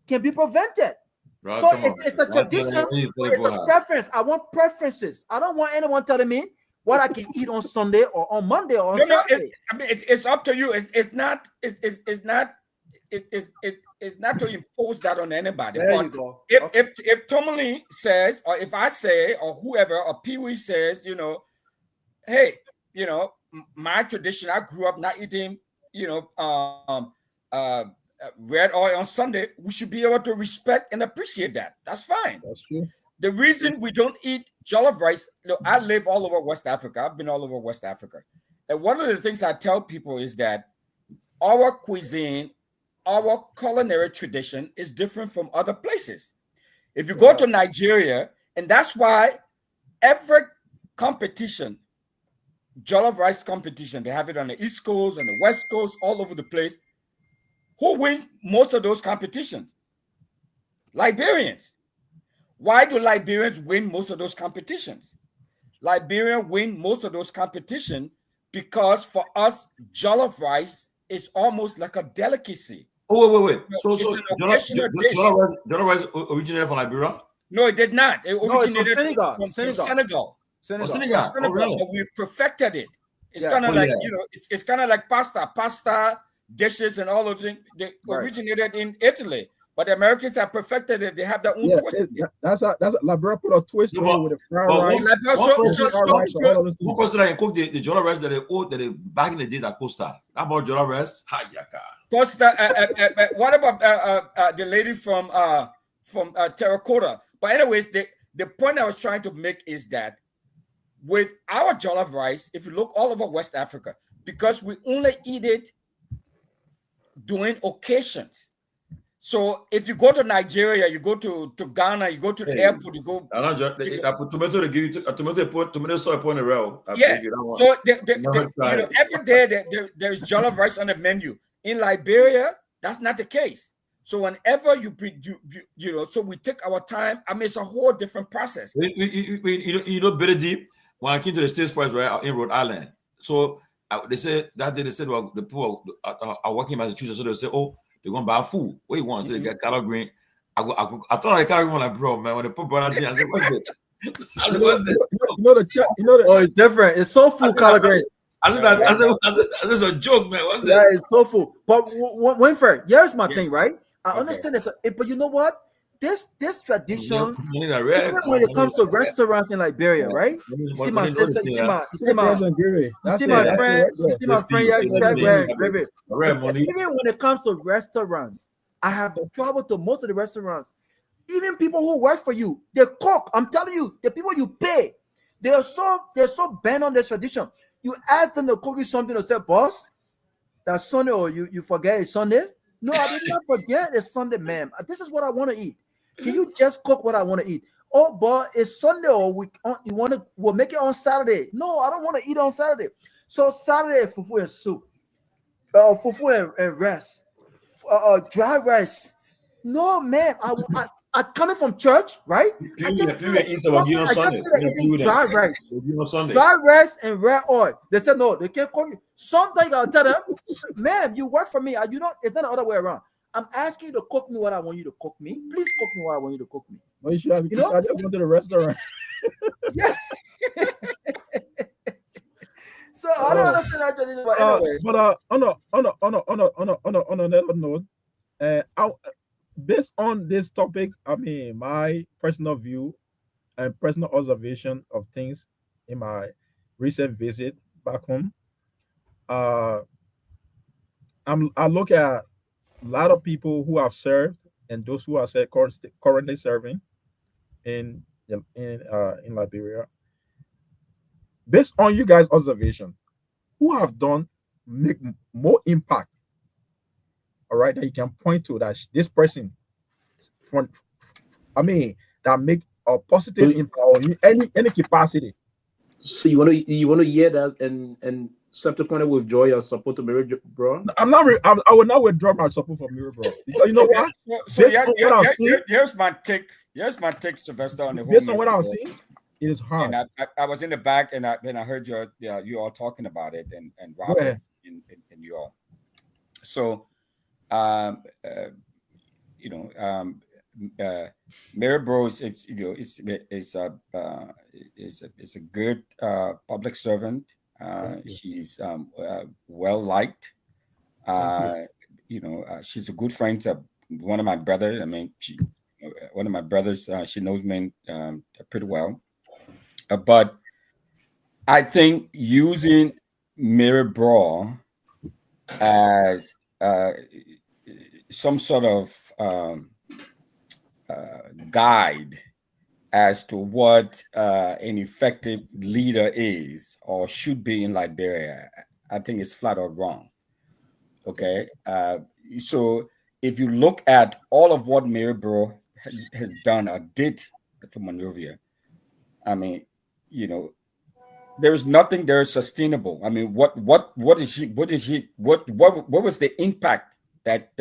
S: can be prevented. Right, so it's a tradition, it's a preference. I want preferences. I don't want anyone telling me what I can eat on Sunday or on Monday or on Saturday.
A: It's up to you. It's not to impose that on anybody.
S: There you go.
A: If Tomalin says, or if I say, or whoever, or Pewee says, hey, my tradition, I grew up not eating, red oil on Sunday, we should be able to respect and appreciate that. That's fine.
C: That's true.
A: The reason we don't eat jollof rice, I live all over West Africa. I've been all over West Africa. And one of the things I tell people is that our cuisine, our culinary tradition is different from other places. If you go to Nigeria, and that's why every competition, jollof rice competition, they have it on the East Coast and the West Coast, all over the place. Who wins most of those competitions? Liberians. Why do Liberians win most of those competitions? Liberians win most of those competitions because for us, jollof rice is almost like a delicacy.
B: Oh, wait. So
A: it's an occasional dish.
B: Jollof rice originated from Liberia?
A: No, it did not. It originated
S: from
A: Senegal.
B: Senegal. Oh, really?
A: But we've perfected it. It's
S: Yeah.
A: kind of
B: Oh,
A: like,
B: yeah.
A: you know, it's kind of like pasta dishes and all of things. They originated in Italy, but the Americans have perfected it. They have their own twist.
C: That's a Liberia put a twist on it with the fried rice.
B: One person that can cook the jollof rice that they back in the days at Costa. How about jollof rice?
A: Costa. What about the lady from Terracotta? But anyways, the point I was trying to make is that with our jollof rice, if you look all over West Africa, because we only eat it during occasions. So if you go to Nigeria, you go to Ghana, you go to the airport, you go.
B: I put tomato. They give you tomato sauce upon the rail.
A: Yeah. So every day there is jollof rice on the menu. In Liberia, that's not the case. So whenever you so we take our time. I mean, it's a whole different process.
B: You know, Billy Deep, when I came to the States first, right, in Rhode Island. So they said that day, well, the people are working in Massachusetts, so they say, oh, they're going to buy food. What do you want? So they get collard green. I thought I collard green, like, bro, man, when they put banana thing, I said, what's this? I said, what's this?
S: Oh, it's different. It's soul food collard green.
B: I said, this is a joke, man. What's this?
S: Yeah, it's soul food. But Winfred, here's my thing, right? I understand it, but you know what? This tradition, even when it comes to restaurants in Liberia, right? You see my sister, you see my friend, even when it comes to restaurants, I have traveled to most of the restaurants. Even people who work for you, they cook. I'm telling you, the people you pay, they're so bent on this tradition. You ask them to cook you something, to say, boss, that's Sunday, or you forget it's Sunday. No, I did not forget it's Sunday, ma'am. This is what I want to eat. Can you just cook what I want to eat? Oh, but it's Sunday, or we'll make it on Saturday. No, I don't want to eat on Saturday. So Saturday, fufu and soup, fufu and rice, dry rice. No, man, I coming from church, right? I just feel like dry rice and red oil. They said no, they can't cook you. Sometimes you gotta tell them, ma'am, you work for me. You don't. It's not the other way around. I'm asking you to cook me what I want you to cook me. Please cook me what I want you to cook me.
C: Well, you should have. I just went to the restaurant.
S: Yes. So I don't understand that tradition, but anyway.
C: But on another note, based on this topic, I mean, my personal view and personal observation of things in my recent visit back home, I look at a lot of people who have served and those who are currently serving in Liberia. Based on you guys' observation, who have make more impact? All right, that you can point to that this person, that make a positive impact on any capacity.
E: So you want to hear that and subsequently withdraw your support to Mary Bro?
C: I will not withdraw my support for Mary Bro, because you know what?
A: Here's my take. Here's my take, Sylvester, on the whole.
C: Based on what I've seen, it is hard.
A: And I was in the back, and I heard you all talking about it, and Robert and you all. So, Mary Bros, it's a good public servant. She's well liked. She's a good friend to one of my brothers. I mean, one of my brothers. She knows me pretty well. But I think using Mary Bro as some sort of guide as to what an effective leader is or should be in Liberia, I think it's flat out wrong. Okay, so if you look at all of what Mary Bro has done or did to Monrovia, I mean, there is nothing there is sustainable. I mean, what was the impact that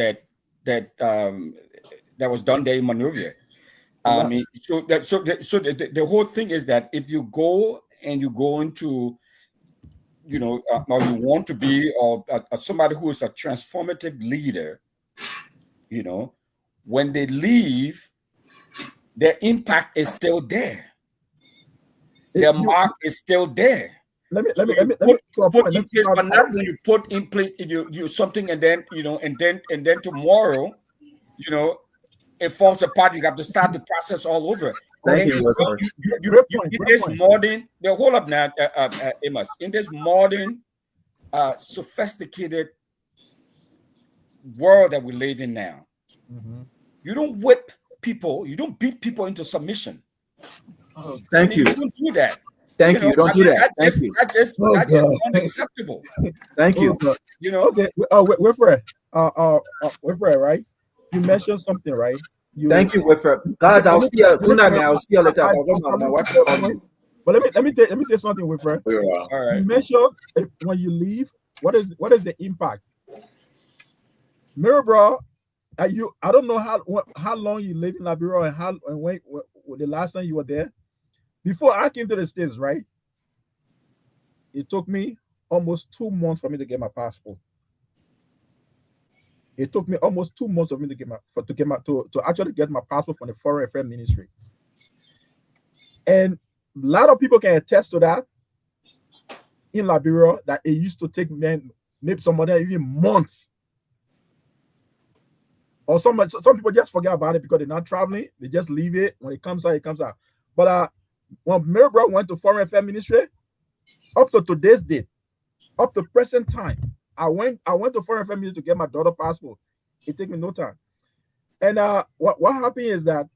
A: was done there in Monrovia? I mean, the whole thing is that if you go and you go into, you know, or you want to be or somebody who is a transformative leader, you know, when they leave, their impact is still there. Their mark is still there.
C: Let me
A: But not when you put in place you something and then you know and then tomorrow, you know, it falls apart. You have to start the process all over.
N: Thank you.
A: In this modern, the whole of now, Amos, in this modern, sophisticated world that we live in now, you don't whip people, you don't beat people into submission.
N: Thank you.
A: You don't do that.
N: Thank you. Don't do that. Thank you.
A: That's just unacceptable.
N: Thank you.
A: You know.
C: Okay. Wilfred. Wilfred, right? You mentioned something, right?
N: Thank you, Wilfred. Guys, I'll see you. Good night, man. I'll see you later.
C: But let me say something, Wilfred.
A: All right.
C: You mentioned when you leave, what is the impact? Mirror, bro. I don't know how long you lived in Liberia and when the last time you were there. Before I came to the States, right? It took me almost 2 months for me to get my passport. It took me almost 2 months for me to actually get my passport from the Foreign Affairs Ministry. And a lot of people can attest to that in Liberia, that it used to take maybe some of them even months. Or some people just forget about it because they're not traveling. They just leave it. When it comes out, it comes out. But when Mirabel went to Foreign Affairs Ministry, up to today's date, up to present time, I went to Foreign Affairs Ministry to get my daughter's passport. It took me no time. And what happened is that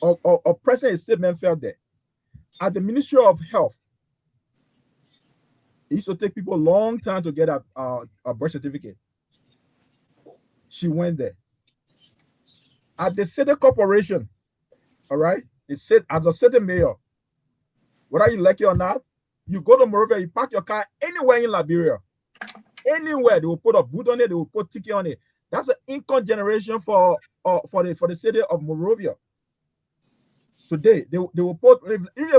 C: a president statement fell there. At the Ministry of Health, it used to take people a long time to get a birth certificate. She went there. At the city corporation, all right, it said as a city mayor, whether you like it or not, you go to Monrovia, you park your car anywhere in Liberia. Anywhere, they will put a boot on it, they will put ticket on it. That's an income generation for the city of Monrovia. Today, they will put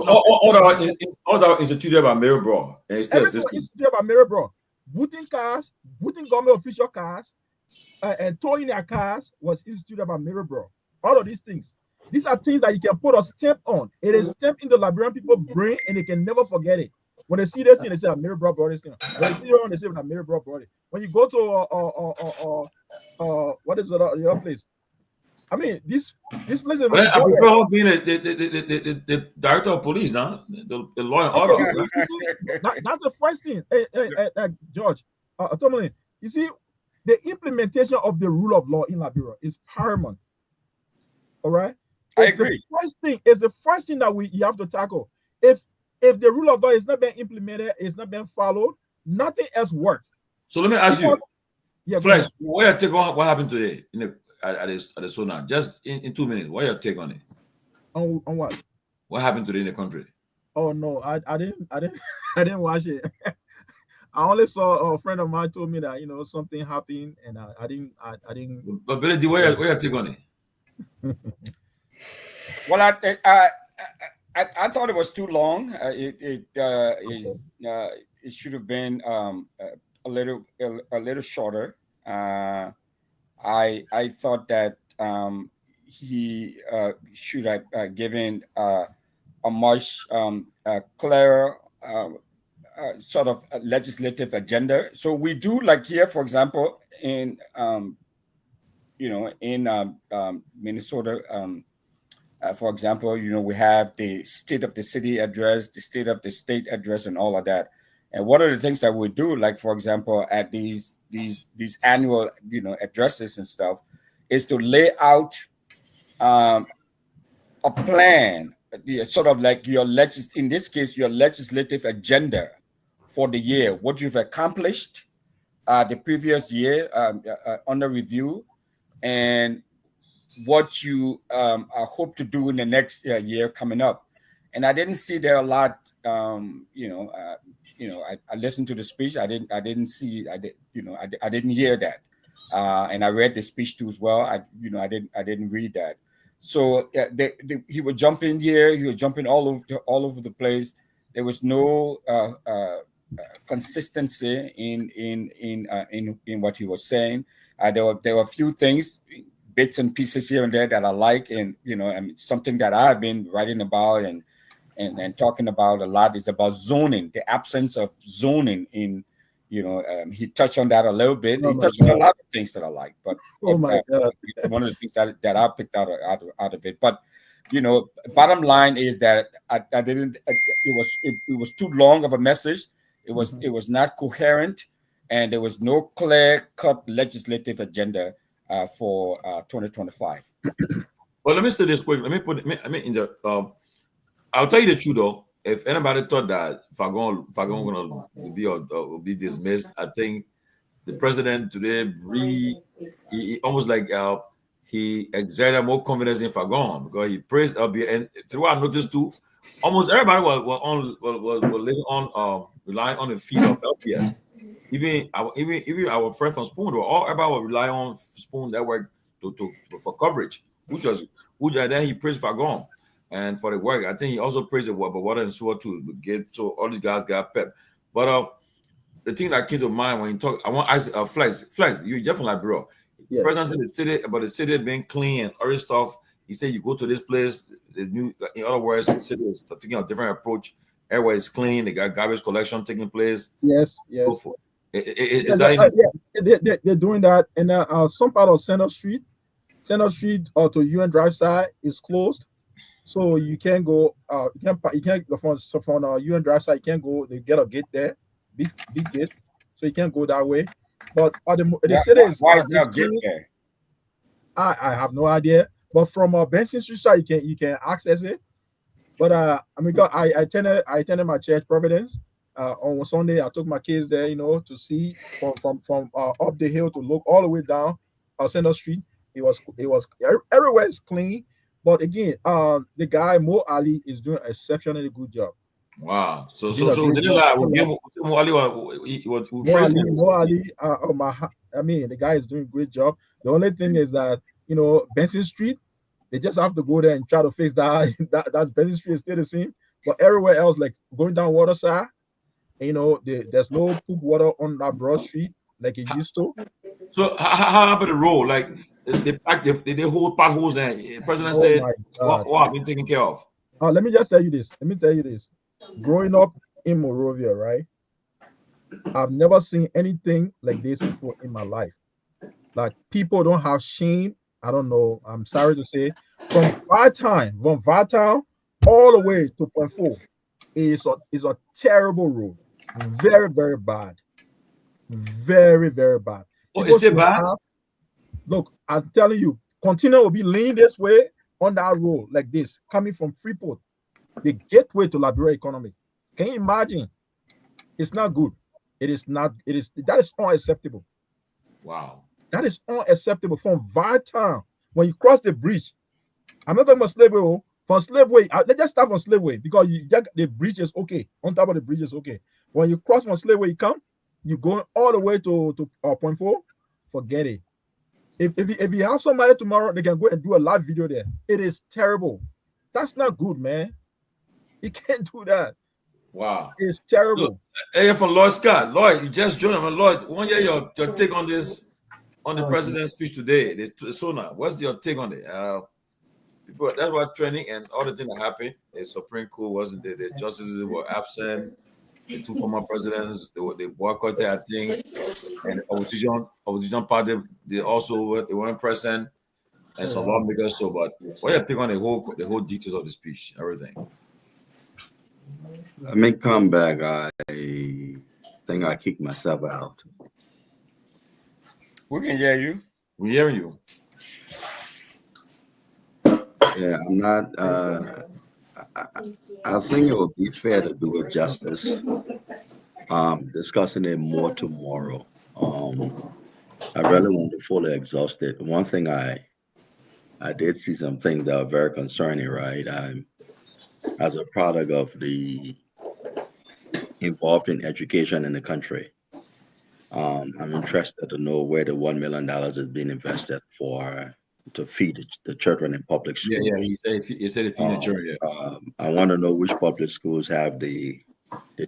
B: all that instituted by Mirabel.
C: Instituted by Mirabel. Booting cars, booting government official cars, and towing their cars was instituted by Mirabel. All of these things. These are things that you can put a stamp on. It is stamped in the Liberian people's brain, and they can never forget it. When they see this thing, they say, Mirabel brought this thing. When they see it, they say, Mirabel brought it. When you go to what is the other place? I mean, this place.
B: I prefer being the director of police now, the law and order.
C: That's the first thing. Hey, George, Tomalin, you see, the implementation of the rule of law in Liberia is paramount. All right,
A: I agree.
C: It's the first thing that you have to tackle. If the rule of law is not being implemented, it's not being followed, nothing else works.
B: So let me ask you,
C: Flesh,
B: what your take on what happened today at the Sona? Just in 2 minutes, what your take on it?
C: On what?
B: What happened today in the country?
C: Oh no, I didn't watch it. I only saw a friend of mine told me that something happened, and I didn't.
B: But Billy, what your take on it?
A: Well, I thought it was too long. It should have been a little shorter. I thought that he should have given a much clearer sort of legislative agenda. So we do, like here, for example, in Minnesota. For example, we have the state of the city address, the state of the state address, and all of that. And one of the things that we do, like for example, at these annual addresses and stuff, is to lay out a plan, sort of like in this case, your legislative agenda for the year, what you've accomplished the previous year under review, and what you hope to do in the next year coming up. And I didn't see there a lot. I listened to the speech. I didn't hear that. And I read the speech too as well. I didn't read that. So he would jump in here, he was jumping all over the place. There was no consistency in what he was saying. There were a few things, bits and pieces here and there that I like, and something that I've been writing about and talking about a lot is about zoning, the absence of zoning in. He touched on that a little bit. He touched on a lot of things that I like, but one of the things that I picked out of it. But bottom line is that I didn't. It was too long of a message. It was not coherent, and there was no clear-cut legislative agenda for 2025.
B: Well, let me say this quick. Let me put it. In the. I'll tell you the truth, though. If anybody thought that Fagon gonna be dismissed, I think the president today he almost like he exerted more confidence in Fagon because he praised LBS. And throughout I noticed too, almost everybody was relying on the feed of LBS. Even our friend from Spoon, everybody was relying on Spoon Network for coverage, which then he praised Fagon. And for the work, I think he also praised the water and sewer too. So all these guys got pep. But the thing that came to mind when you talk, I want to ask Flex, you definitely like, bro. Yes. President in the city, about the city being clean and other stuff. He said you go to this place, the new. In other words, the city is taking a different approach. Everywhere is clean. They got garbage collection taking place.
C: Yes. They're doing that, and some part of Center Street or to UN Drive side is closed. So you can't go. You can't go from UN Drive side. You can't go. They get a gate there, big gate, so you can't go that way. But the city is
A: why is there a gate there?
C: I have no idea. But from Benson Street side, you can access it. But I attended my church Providence on Sunday. I took my kids there, to see from up the hill to look all the way down Center Street. It was everywhere is clean. But again, the guy Mo Ali is doing an exceptionally good job.
B: Wow! So didn't lie. Mo Ali
C: the guy is doing a great job. The only thing is that Benson Street, they just have to go there and try to fix that. That Benson Street is still the same, but everywhere else, like going down Waterside, there's no poop water on that Broad Street like it used to.
B: So how about the road? Like they hold potholes and the president said, "What have been taken care of?"
C: Let me just tell you this. Growing up in Monrovia, right? I've never seen anything like this before in my life. Like people don't have shame. I don't know. I'm sorry to say, from Vartown all the way to Point 4 is a terrible road. Very, very bad. Very, very bad.
B: Oh, is it bad?
C: Look, I'm telling you, container will be leaning this way on that road like this, coming from Freeport, the gateway to Liberia economy. Can you imagine? It's not good. That is unacceptable.
B: Wow.
C: That is unacceptable. From Vartown, when you cross the bridge, I'm not talking about Slaveway. From Slaveway, let's just start from Slaveway because the bridge is okay. On top of the bridge is okay. When you cross from Slaveway, you go all the way to Point 4, forget it. If you have somebody tomorrow, they can go and do a live video there. It is terrible. That's not good, man. You can't do that.
B: Wow.
C: It's terrible.
B: Look, hey, from Lloyd Scott. Lloyd, you just joined him. Lloyd, one year your take on this, on the president's speech today. What's your take on it? People, that's what training and all the things that happened. The Supreme Court wasn't there. The justices were absent. The two former presidents, they boycotted, I think, and the opposition party, they weren't present, and some lawmakers. So, but what do you think on the whole details of the speech, everything?
J: Let me come back. I think I kicked myself out.
A: We can hear you.
B: We hear you.
J: Yeah, I'm not. I think it would be fair to do it justice. Discussing it more tomorrow. I really want to fully exhaust it. One thing I did see some things that are very concerning, right? As a product of the involved in education in the country, I'm interested to know where the $1 million is being invested for to feed the children in public schools.
B: Yeah, he said it feeding the children.
J: I want to know which public schools have the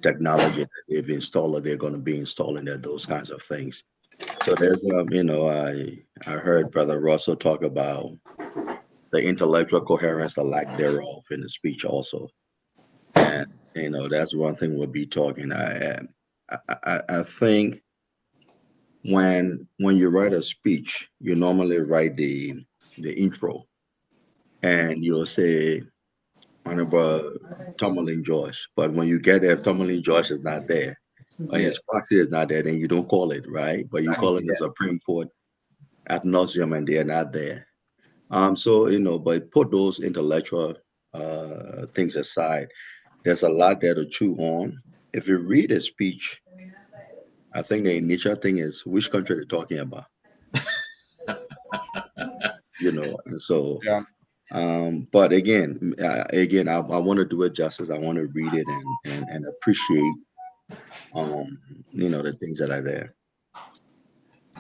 J: technology that they've installed or they're going to be installing there, those kinds of things. So there's I heard Brother Russell talk about the intellectual coherence, the lack thereof in the speech also. And that's one thing we'll be talking. I think when you write a speech, you normally write the intro, and you'll say Honorable Tomalin Josh. But when you get there, if Tomalin Josh is not there, or his proxy is not there, then you don't call it, right? But you call it the Supreme Court ad nauseum, and they're not there. So but put those intellectual things aside. There's a lot there to chew on. If you read a speech, I think the initial thing is which country they're talking about. And so but again, I want to do it justice. I want to read it and appreciate the things that are there.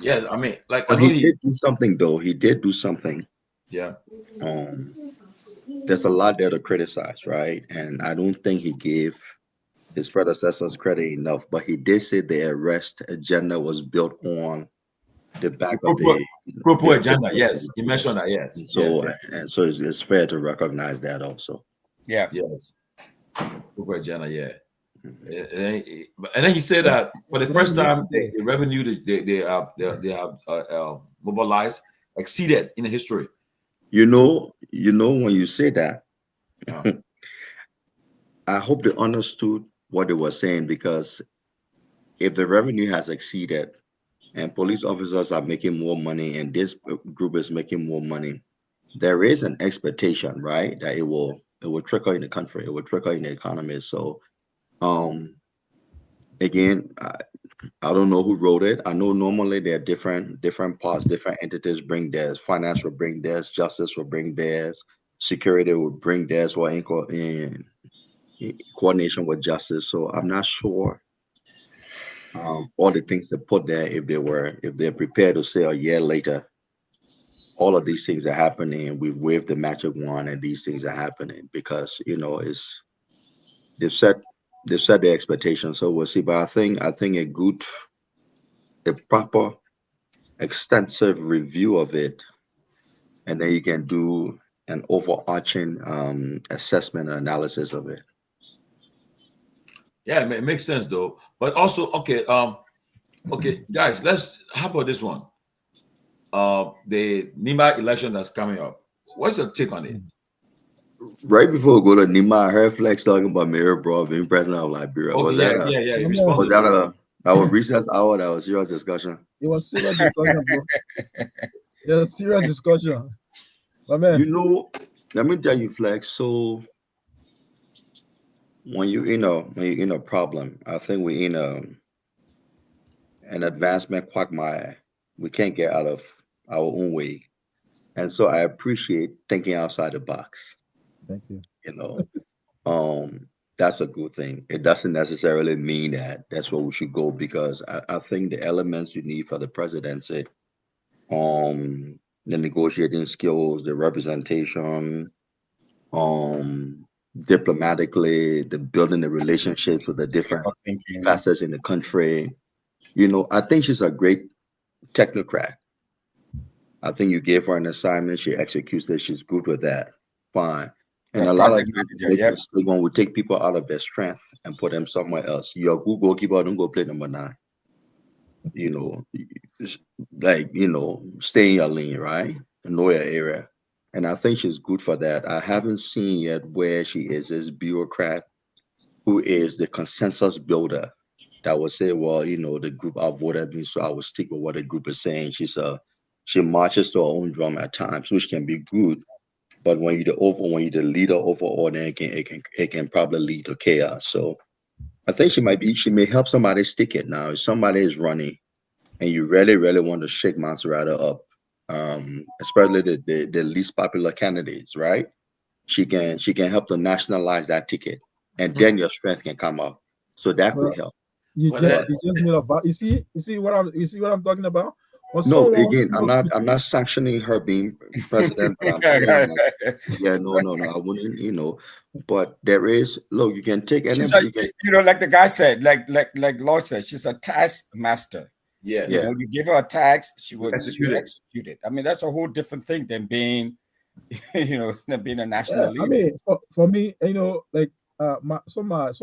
B: Yeah, I mean, like,
J: but he did do something though. He did do something.
B: Yeah.
J: There's a lot there to criticize, right? And I don't think he gave his predecessors credit enough, but he did say the arrest agenda was built on the back of the
B: Propos agenda. Yes, he mentioned that. Yes.
J: And so it's fair to recognize that also.
A: Yeah.
B: Yes. Propos agenda. Yeah. And then he said that for the first time, the revenue they have mobilized exceeded in the history.
J: When you say that, I hope they understood what they were saying, because if the revenue has exceeded and police officers are making more money and this group is making more money, there is an expectation, right, that it will trickle in the country, it will trickle in the economy. So again, I don't know who wrote it. I know normally there are different parts, different entities bring theirs. Finance will bring theirs, justice will bring theirs, security will bring theirs, or in coordination with justice. So I'm not sure all the things they put there, if they're prepared to say a year later, all of these things are happening and we've waved the magic wand and these things are happening, because they've set the expectations. So we'll see. But I think a proper extensive review of it, and then you can do an overarching assessment and analysis of it.
B: Yeah, it makes sense though. But also, okay, guys, how about this one? The NEMA election that's coming up. What's your take on it?
J: Right before we go to NEMA, I heard Flex talking about Mayor Bro being president of Liberia.
B: Was
J: that our recess hour? That was serious discussion.
C: It was serious discussion, bro. Yeah, serious discussion. My man.
J: Let me tell you, Flex. So when you're in a problem, I think we're in an advancement quagmire. We can't get out of our own way. And so I appreciate thinking outside the box.
C: Thank you.
J: That's a good thing. It doesn't necessarily mean that that's where we should go, because I think the elements you need for the presidency, the negotiating skills, the representation, diplomatically, the building the relationships with the different facets in the country. I think she's a great technocrat. I think you gave her an assignment, she executes it, she's good with that. Fine. And a lot of times when we take people out of their strength and put them somewhere else. You're a good goalkeeper, don't go play number 9. Stay in your lane, right? Know your area. And I think she's good for that. I haven't seen yet where she is this bureaucrat who is the consensus builder that will say, well, the group outvoted me, so I will stick with what the group is saying. She marches to her own drum at times, which can be good. But when you're the leader overall, then it can probably lead to chaos. So I think she may help somebody stick it now. If somebody is running and you really, really want to shake Monserrata up, especially the least popular candidates, right? She can help to nationalize that ticket, and then your strength can come up. So that would help.
C: You just made a you see what I'm talking about? For
J: No,
C: someone,
J: again, I'm not sanctioning her being president, but I'm saying that, yeah, no, I wouldn't, but there is, look, you can take any,
A: like the guy said, like Lord said, she's a task master.
B: Yes.
A: You know, you give her a task, she would
B: execute
A: execute it. I mean, that's a whole different thing than being, than being a national leader.
C: I mean, for me, like some of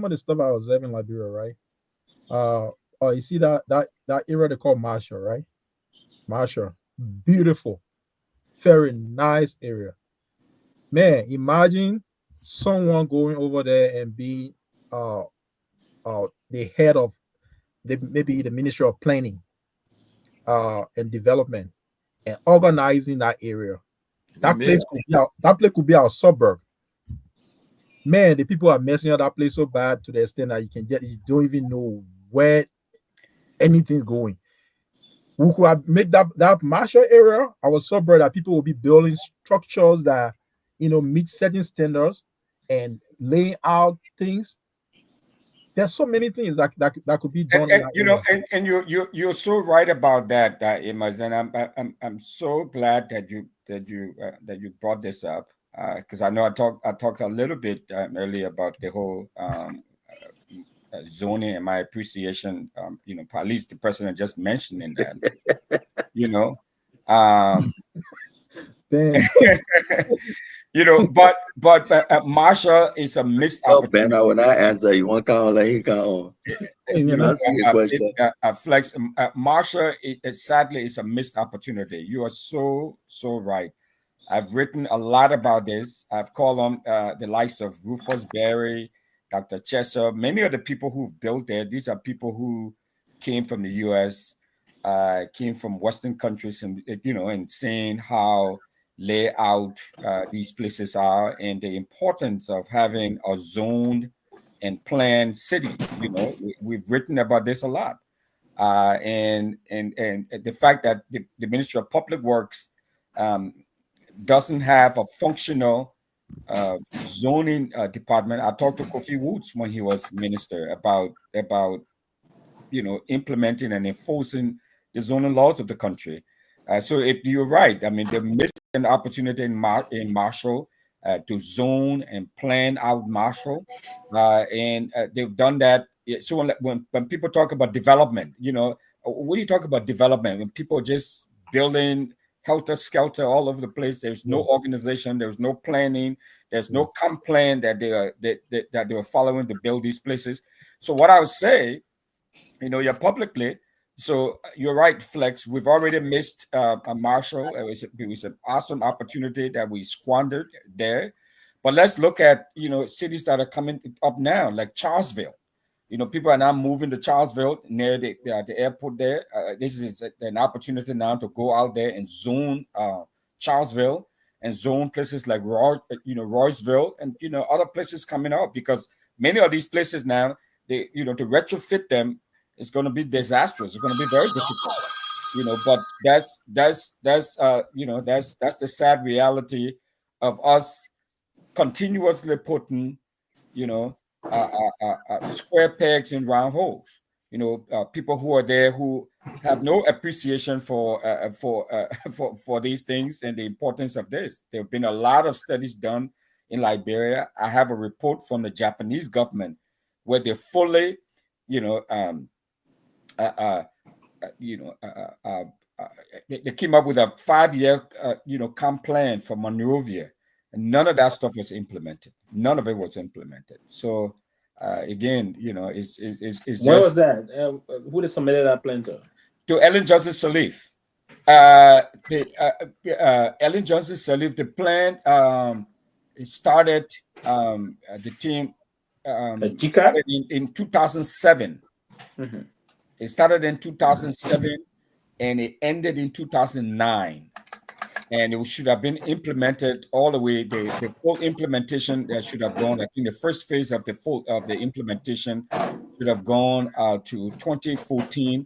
C: the stuff I was observing in Liberia, right? Oh, you see that area they call Marshall, right? Marshall, beautiful, very nice area. Man, imagine someone going over there and being the head of maybe the Ministry of Planning and Development and organizing that area. That place could be our suburb. Man, the people are messing up that place so bad to the extent that you don't even know where anything's going. We could have made that Marshall area our suburb that people will be building structures that meet certain standards and laying out things. There's so many things that could be done.
A: And you're so right about that, Imas, and I'm so glad that you brought this up because I know I talked a little bit earlier about the whole zoning and my appreciation. At least the president just mentioning that. But Marshall is a missed opportunity.
J: Ben, when I answer, you want to count like he count.
A: Flex, Marshall, sadly, is a missed opportunity. You are so right. I've written a lot about this. I've called on the likes of Rufus Berry, Dr. Chesser, many of the people who've built there. These are people who came from the U.S., came from Western countries, and seeing how lay out these places are and the importance of having a zoned and planned city. We've written about this a lot, and the fact that the Ministry of Public Works doesn't have a functional zoning department. I talked to Kofi Woods when he was minister about implementing and enforcing the zoning laws of the country. So if you're right, I mean, they missed an opportunity in Marshall to zone and plan out Marshall, and they've done that. So when people talk about development, what do you talk about development? When people are just building helter skelter all over the place, there's no organization, there's no planning, there's no comp plan that they were following to build these places. So what I would say, you're publicly. So you're right, Flex. We've already missed a Marshall. It was an awesome opportunity that we squandered there. But let's look at cities that are coming up now, like Charlesville. People are now moving to Charlesville near the airport there. This is an opportunity now to go out there and zone Charlesville and zone places like Royceville and other places coming up, because many of these places now, to retrofit them, it's going to be disastrous. It's going to be very difficult, but that's the sad reality of us continuously putting, square pegs in round holes. People who are there who have no appreciation for these things and the importance of this. There have been a lot of studies done in Liberia. I have a report from the Japanese government where they fully, they came up with a 5-year, comp plan for Monrovia, and none of that stuff was implemented. None of it was implemented. So, again, it's just.
E: Where was that? Who did submit that plan to?
A: To Ellen Johnson Sirleaf. Ellen Johnson Sirleaf. The plan it started. The team started in 2007.
E: Mm-hmm.
A: It started in 2007 and it ended in 2009. And it should have been implemented all the way. The full implementation should have gone. I think the first phase of the implementation should have gone to 2014,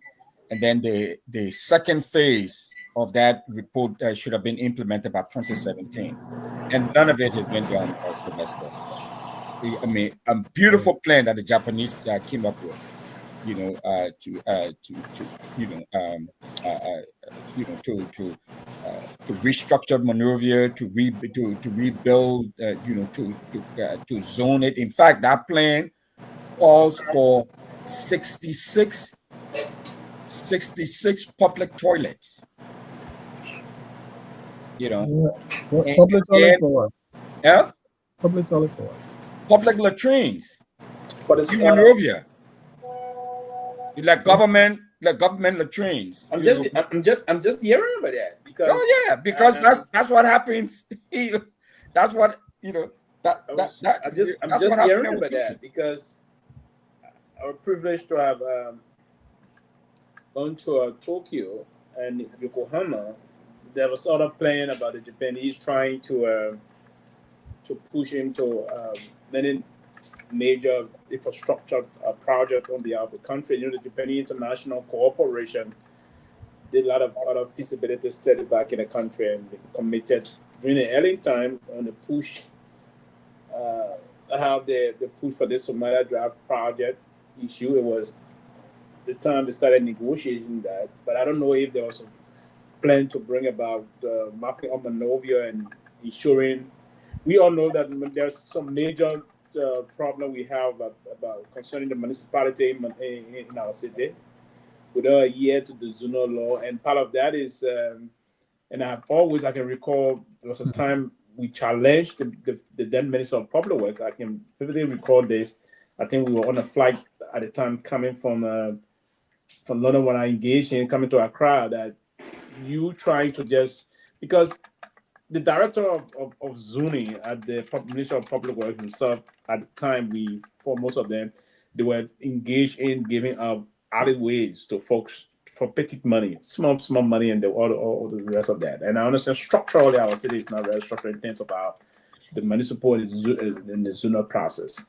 A: and then the second phase of that report should have been implemented by 2017. And none of it has been done, Sylvester. I mean, a beautiful plan that the Japanese came up with. to restructure Monrovia, to rebuild, to zone it. In fact, that plan calls for 66 public toilets.
C: Public toilet for what?
A: Yeah.
C: Public toilet for what?
A: Public latrines
E: for the
A: in Monrovia. Like government latrines.
E: I'm just hearing about that because
A: because that's what happens. That's what
E: I'm just hearing about that because I was privileged to have gone to Tokyo and Yokohama. There was sort of plan about the Japanese trying to push into many major infrastructure project on behalf of the country. The Japanese International Cooperation did a lot of feasibility study back in the country and committed during the early time on the push, how the push for this Somalia draft project issue. It was the time they started negotiating that, but I don't know if there was a plan to bring about mapping of Monrovia and ensuring. We all know that there's some major problem we have about concerning the municipality in our city. With a year to the zonal law, and part of that is, and I've always, I can recall, there was a time we challenged the then Minister of Public Works. I can vividly recall this. I think we were on a flight at the time coming from London when I engaged in coming to Accra, that you trying to just, because the director of zoning at the Ministry of Public Works himself, at the time, for most of them, they were engaged in giving up alleyways to folks for petty money, small money, and all the rest of that. And I understand structurally our city is not very structured in terms of the municipal in the zonal process.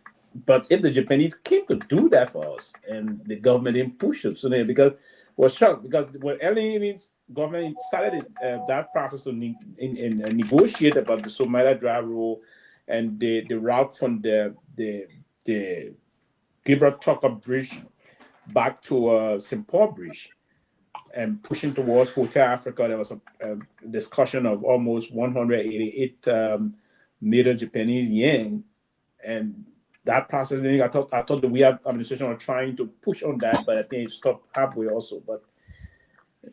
E: But if the Japanese came to do that for us and the government didn't push it, so because we're shocked, because when means government started that process to negotiate about the Somalia Drive rule and the route from the Gibraltar Bridge back to St. Paul Bridge and pushing towards Hotel Africa. There was a discussion of almost 188 million Japanese yen, and that process. I thought that we have administration are trying to push on that, but I think it stopped halfway also. But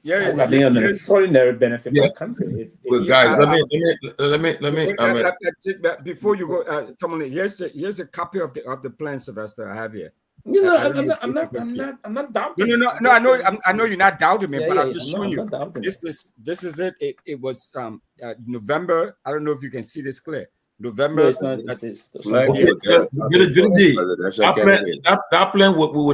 E: I think an extraordinary benefit for the country.
B: Well, guys, let me.
A: Before you go, Tomalin, here's a copy of the plan, Sylvester. I have here.
E: No, I'm not doubting.
A: No. I know you're not doubting me, but I'm just showing you. This is it. It was November. I don't know if you can see this clear. November.
B: That plan we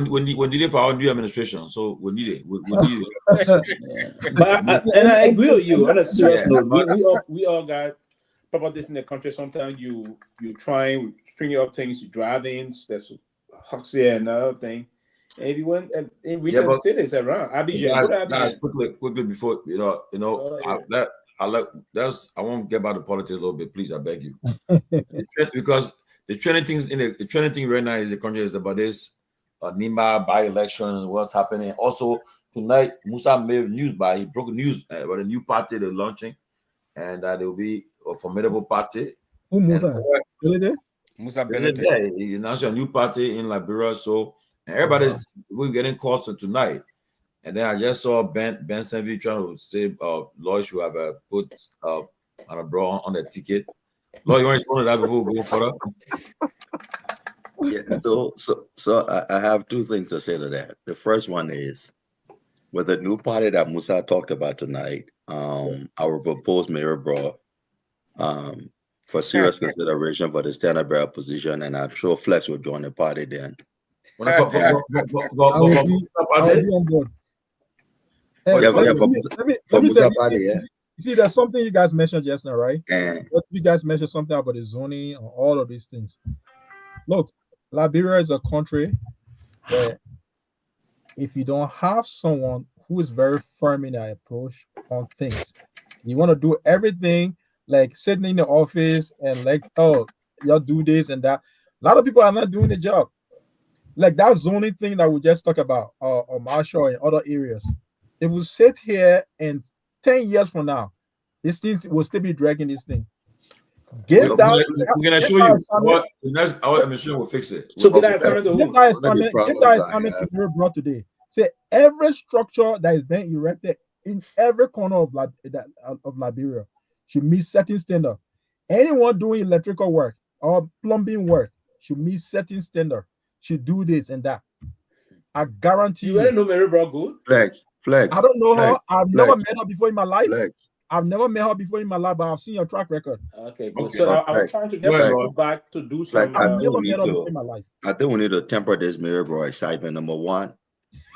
B: need it for our new administration, so we need it. We need it.
E: But and I agree with you. On a serious note, we all got about this in the country. Sometimes you try string up things, you drive in. That's Huxley and another thing. And if you went in recent cities around Abidjan,
B: guys, quickly before I won't get about the politics a little bit, please. I beg you, because the trending thing right now is the country is about this Nima by-election and what's happening. Also tonight, Musa made news he broke news about a new party they're launching, and that there will be a formidable party.
C: Who Musa?
A: Musa
B: Belete. Yeah, he announced a new party in Liberia, so we're getting calls tonight. And then I just saw Ben Sanvee trying to say Lloyd should have put on a bro on the ticket. Lloyd, you want to respond to that before we go further?
J: Yeah, so I have two things to say to that. The first one is, with the new party that Musa talked about tonight, I will propose Mayor Bro for serious consideration for the standard bearer position, and I'm sure Flex will join the party then.
C: I will be on board.
J: For Musa party, yeah.
C: You see, there's something you guys mentioned just now, right? You guys mentioned something about the zoning or all of these things. Look, Liberia is a country where if you don't have someone who is very firm in their approach on things, you want to do everything like sitting in the office and like, oh, y'all do this and that. A lot of people are not doing the job. like that zoning thing that we just talked about, or Marshall and other areas. If we sit here and 10 years from now, this thing will still be dragging this thing.
B: We're gonna show you our administration will fix it.
C: So give that assignment to Mary brought today. Say every structure that is being erected in every corner of Liberia should meet certain standard. Anyone doing electrical work or plumbing work should meet certain standard. Should do this and that. I guarantee you.
E: You already know Mary Brown good.
J: Flex.
C: I don't know her. I've never
J: Flex.
C: met her before in my life.
J: Flex.
C: I've never met her before in my life, but I've seen your track record.
E: Okay, good. So I'm trying to get people back to do some.
J: I think we need to temper this Mary Brown excitement. Number one,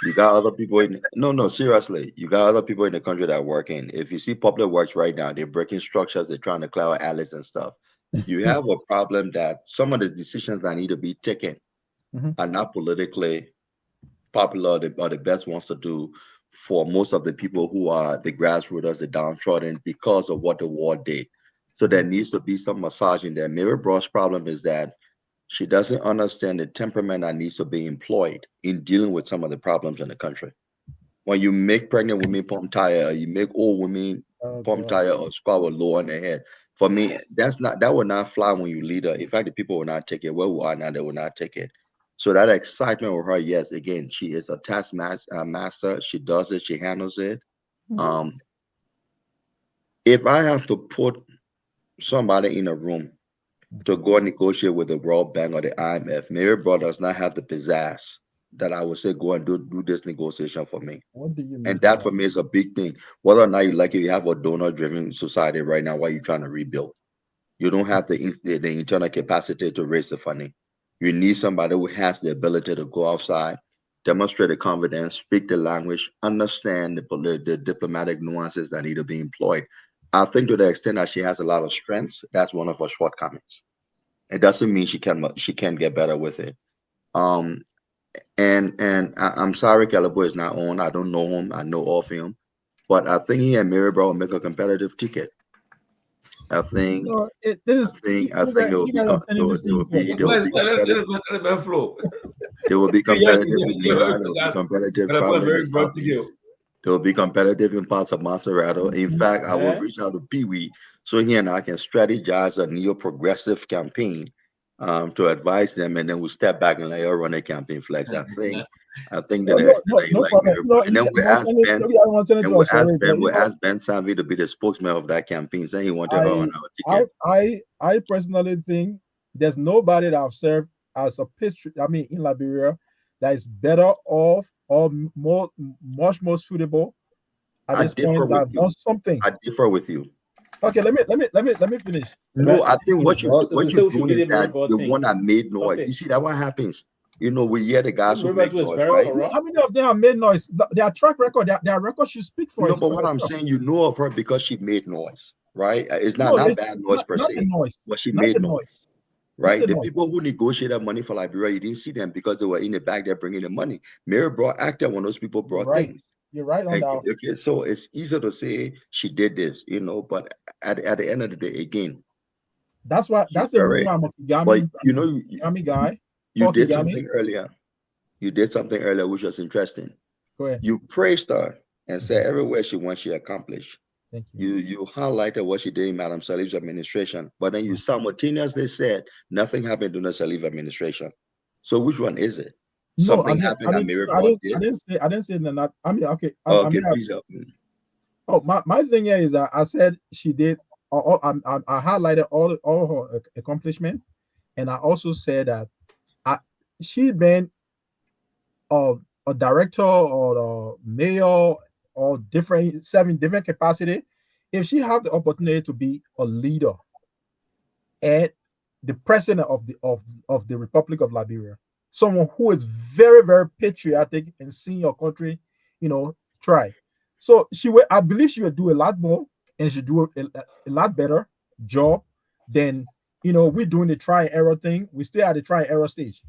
J: you got other people in. No, seriously, you got other people in the country that are working. If you see public works right now, they're breaking structures, they're trying to clear out alleys and stuff. You have a problem that some of the decisions that need to be taken are not politically popular or the best ones to do for most of the people who are the grassroots, the downtrodden, because of what the war did. So there needs to be some massage in there. Mary Brown's problem is that she doesn't understand the temperament that needs to be employed in dealing with some of the problems in the country. When you make pregnant women pump tire, or you make old women pump tire or squat with low on their head. For me, that will not fly when you lead her. In fact, the people will not take it. Where we are now, they will not take it. So that excitement with her, yes, again, she is a task master. She does it. She handles it. If I have to put somebody in a room to go and negotiate with the World Bank or the IMF, Mary Brown does not have the pizzazz that I would say go and do this negotiation for me.
C: What do you mean?
J: And that for me is a big thing. Whether or not you like it, you have a donor-driven society right now while you're trying to rebuild. You don't have the internal capacity to raise the funding. You need somebody who has the ability to go outside, demonstrate the confidence, speak the language, understand the diplomatic nuances that need to be employed. I think to the extent that she has a lot of strengths, that's one of her shortcomings. It doesn't mean she can get better with it. And I'm sorry Kehleboe is not on. I don't know him. I know of him. But I think he and Mary Brown will make a competitive ticket. I think they will be competitive They will be competitive in parts of Maserado. In fact, I will reach out to Pewee so he and I can strategize a neo-progressive campaign to advise them, and then we'll step back and let her run a campaign. Flex. I think that and then we ask Ben Sanvee to be the spokesman of that campaign, saying he wanted her on our ticket.
C: I personally think there's nobody that I've served as a patriot, in Liberia, that is better off or much more suitable at this point that I've done something.
J: I differ with you.
C: Okay, let me finish.
J: No, I think what you're doing is that the one that made noise. You see that what happens? We hear the guys who make noise, right?
C: How many of them have made noise? Their track record, their record should speak for
J: it. No, but what I'm saying, you know of her because she made noise, right? It's not bad noise per se, but she made noise. Right, the people who negotiated money for Liberia, you didn't see them because they were in the back there bringing the money. Mary Brown acted when those people brought things.
C: You're right on that.
J: Okay, so it's easier to say she did this, but at the end of the day, again,
C: that's the reason I'm a Kigami guy.
J: You did something earlier. You did something earlier which was interesting.
C: Go ahead.
J: You praised her and said everywhere she went, she accomplished.
C: Thank you.
J: You highlighted what she did in Madam Salif's administration, but then you simultaneously said nothing happened during the Salif administration. So which one is it? Something happened that Mary Brown did.
C: I didn't say that. Okay.
J: Please help me.
C: Oh, my thing here is that I said she did. I highlighted all her accomplishment, and I also said that she's been a director or a mayor or serving different capacity. If she have the opportunity to be a leader and the president of the Republic of Liberia, someone who is very, very patriotic and seeing your country, try. So I believe she will do a lot more and she do a lot better job than we're doing the try and error thing. We still at the try and error stage.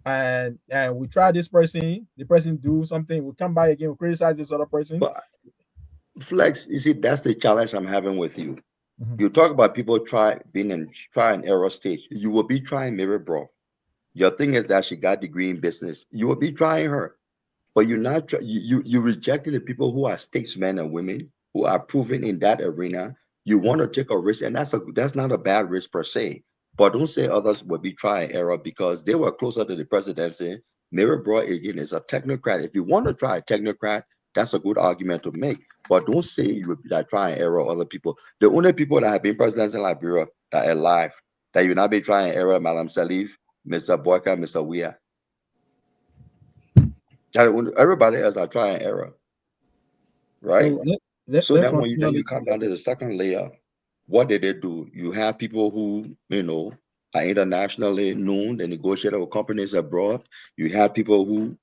C: And we try this person, the person do something, we come by again, we criticize this other person.
J: But Flex, you see, that's the challenge I'm having with you. You talk about people being in try and error stage. You will be trying Mary Brown. Your thing is that she got degree in business. You will be trying her, but you're not. You rejected the people who are statesmen and women who are proven in that arena. You want to take a risk, and that's not a bad risk per se. But don't say others will be try and error because they were closer to the presidency. Mary Broad again is a technocrat. If you want to try a technocrat, that's a good argument to make. But don't say you will be like try and error other people. The only people that have been presidents in Liberia that are alive that you not be trying and error, Madam Salif, Mr. Boyka, Mr. Weah. Everybody else are trying and error. Right? So then when you come down to the second layer, what did they do? You have people who, are internationally known, they negotiate with companies abroad. You have people who,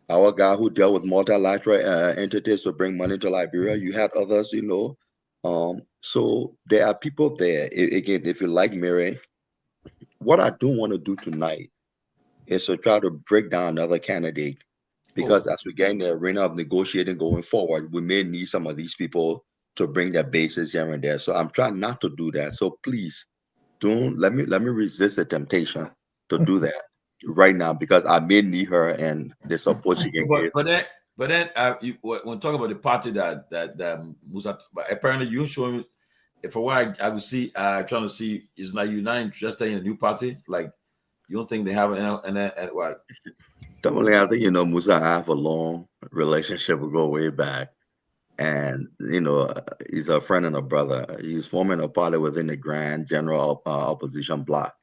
J: our guy who dealt with multilateral entities to bring money to Liberia. You had others, so there are people there. Again, if you like Mary, what I do want to do tonight is to try to break down another candidate. Because as we get in the arena of negotiating going forward, we may need some of these people to bring their bases here and there. So I'm trying not to do that. So please don't let me resist the temptation to do that right now because I may need her and the support she can give.
B: But then when talking about the party that Musa, but apparently you show me for what I would see, trying to see is not you not interested in a new party? Like you don't think they have and what?
J: Tomalin, I think Musa and I have a long relationship. We go way back, and he's a friend and a brother. He's forming a party within the Grand General Opposition Bloc,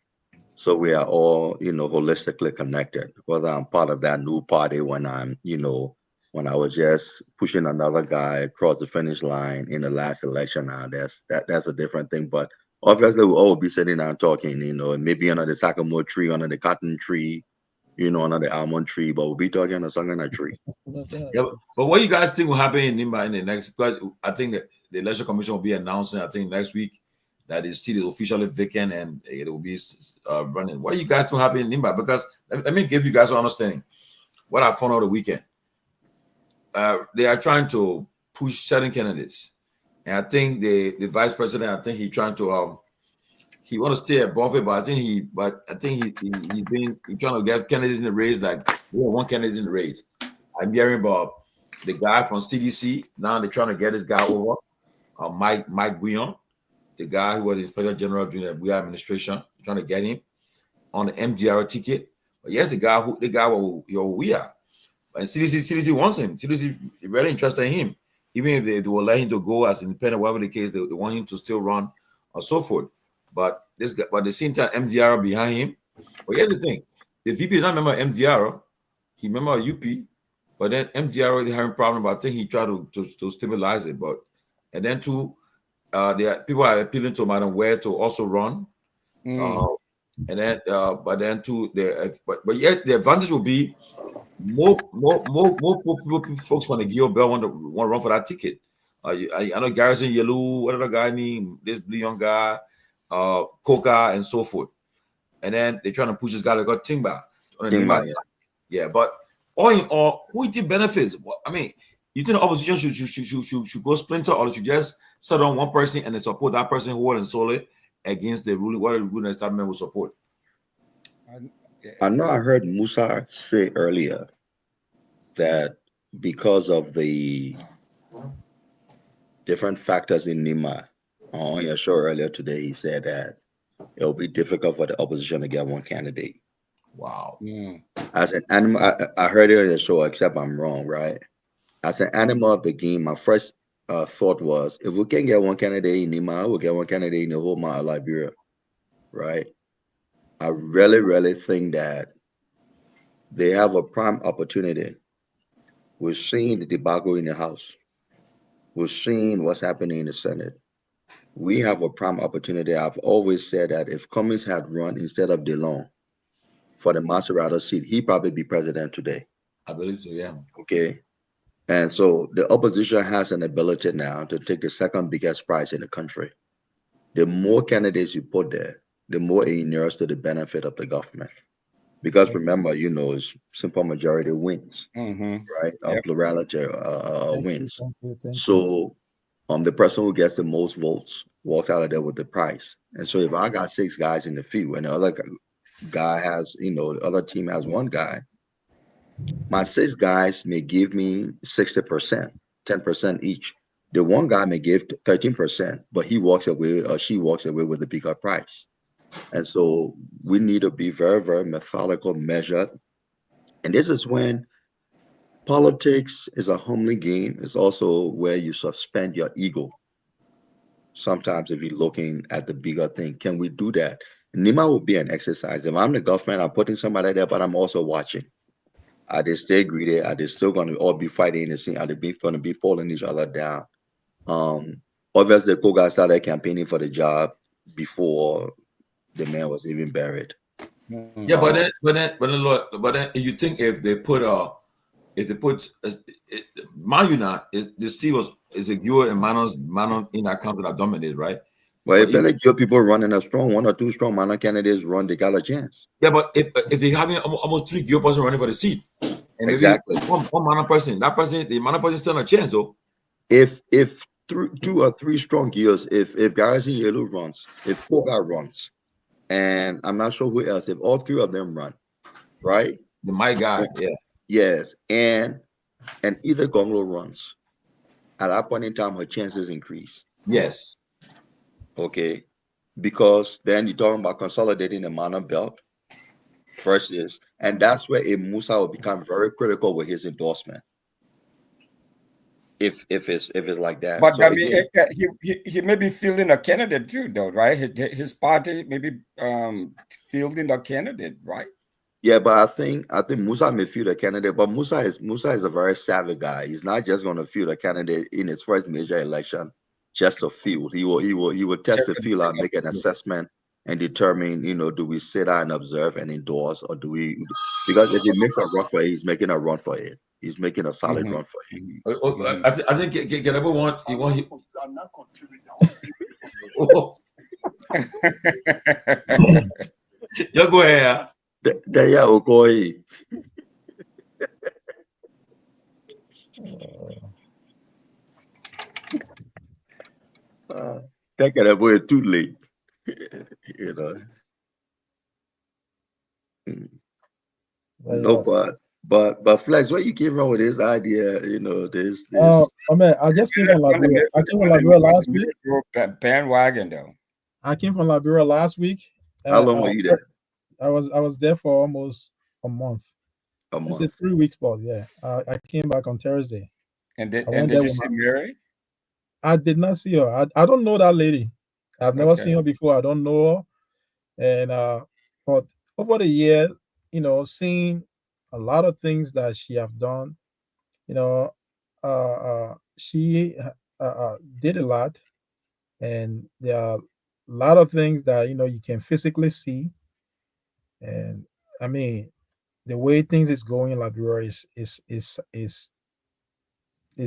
J: so we are all holistically connected. Whether I'm part of that new party when I'm when I was just pushing another guy across the finish line in the last election, now that's a different thing. But obviously, we'll all be sitting down talking. Maybe under the sycamore tree, under the cotton tree. Under the almond tree, but we'll be talking on a sangana tree.
B: Yeah, but what you guys think will happen in Nimba in the next? Because I think that the election commission will be announcing. I think next week that the seat is officially vacant and it will be running. What you guys think will happen in Nimba? Because let me give you guys an understanding. What I found out the weekend, they are trying to push certain candidates, and I think the vice president, I think he's trying to. He want to stay above it, but I think he's trying to get candidates in the race. Like we have one candidate in the race. I'm hearing about the guy from CDC. Now they're trying to get this guy over, Mike Myean, the guy who was the Inspector General during the Guar administration. Trying to get him on the MDR ticket. But yes, the guy we are. And CDC wants him. CDC is very interested in him. Even if they will let him to go as independent, whatever the case, they want him to still run or so forth. But this guy, but at the same time, MDR behind him. But here's the thing: the VP is not a member of MDR. He member of UP, but then MDR already having problem. But I think he tried to stabilize it. But and then too, people are appealing to Madam Ware to also run. And then, but then too, but yet the advantage will be more folks from the Geo Bell want to run for that ticket. I know Garrison Yellow, whatever guy name, this young guy. Coca and so forth, and then they're trying to push this guy like Timba on the yeah. But all in all, who did benefits? I mean, you think the opposition should go splinter, or should just set on one person and then support that person whole and solely against the ruling what the ruling establishment will support?
J: I know I heard Musa say earlier that because of the different factors in Nima. On your show earlier today, he said that it'll be difficult for the opposition to get one candidate.
B: Wow.
J: As an animal, I heard it on the show, except I'm wrong, right? As an animal of the game, my first thought was, if we can get one candidate in Nima, we'll get one candidate in the whole of Liberia, right? I really, really think that they have a prime opportunity. We're seeing the debacle in the House. We're seeing what's happening in the Senate. We have a prime opportunity. I've always said that if Cummings had run instead of DeLong for the Maserati seat, he'd probably be president today.
B: I believe so, yeah.
J: Okay. And so the opposition has an ability now to take the second biggest prize in the country. The more candidates you put there, the more it inures to the benefit of the government. Because remember, it's simple majority wins, right? A plurality wins. So the person who gets the most votes walks out of there with the prize. And so if I got 6 guys in the field and the other guy has, the other team has one guy, my 6 guys may give me 60%, 10% each. The one guy may give 13%, but he walks away or she walks away with a bigger price. And so we need to be very, very methodical, measured. And this is when politics is a humbling game. It's also where you suspend your ego. Sometimes if you're looking at the bigger thing, can we do that? NEMA will be an exercise. If I'm the government, I'm putting somebody there, but I'm also watching. Are they still greedy? Are they still going to all be fighting in the scene? Are they going to be pulling each other down? Obviously, Koga started campaigning for the job before the man was even buried.
B: Yeah, but then, you think if they put Myean is the sea is a Guar and Manon in that country that dominated, right?
J: Well, if better give people running a strong 1 or 2 strong Manon candidates run, they got a chance.
B: Yeah, but if they having almost 3 Guar person running for the seat, and
J: exactly
B: maybe one Manon person, the Manon person still a chance though.
J: If 2 or 3 strong Guars, if Garrison Yellow runs, if Koga runs, and I'm not sure who else, if all 3 of them run, right?
B: My guy, yeah.
J: Yes, and either Gongloe runs, at that point in time, her chances increase.
B: Yes.
J: Okay, because then you're talking about consolidating the Manon belt. First is, and that's where a Musa will become very critical with his endorsement. If it's like that.
A: But
J: so
A: I mean,
J: again,
A: he may be fielding a candidate too, though, right? His party may be fielding a candidate, right?
J: Yeah, but I think Musa may field a candidate, but Musa is a very savvy guy. He's not just going to field a candidate in his first major election just to field. He will test the field out, make an assessment, and determine, do we sit down and observe and endorse, or do we? Because if he makes a run for it, he's making a run for it. He's making a solid run for it.
B: I think Kehleboe want.
U: I'm not contributing.
B: You go ahead.
J: There you go. That Kehleboe is too late. No, but Flex, what you came wrong with this idea? This.
C: I mean, I just came from Liberia. I came from Liberia last week.
A: Bandwagon though.
C: I came from Liberia last week.
J: How long were you there?
C: I was there for almost a month.
J: A month.
C: It's a 3 weeks, but yeah, I came back on Thursday.
A: And did you see Mary?
C: I did not see her. I don't know that lady. I've never seen her before. I don't know her. And but over the year, seeing a lot of things that she have done, she did a lot, and there are a lot of things that you can physically see. And I mean, the way things is going in Liberia is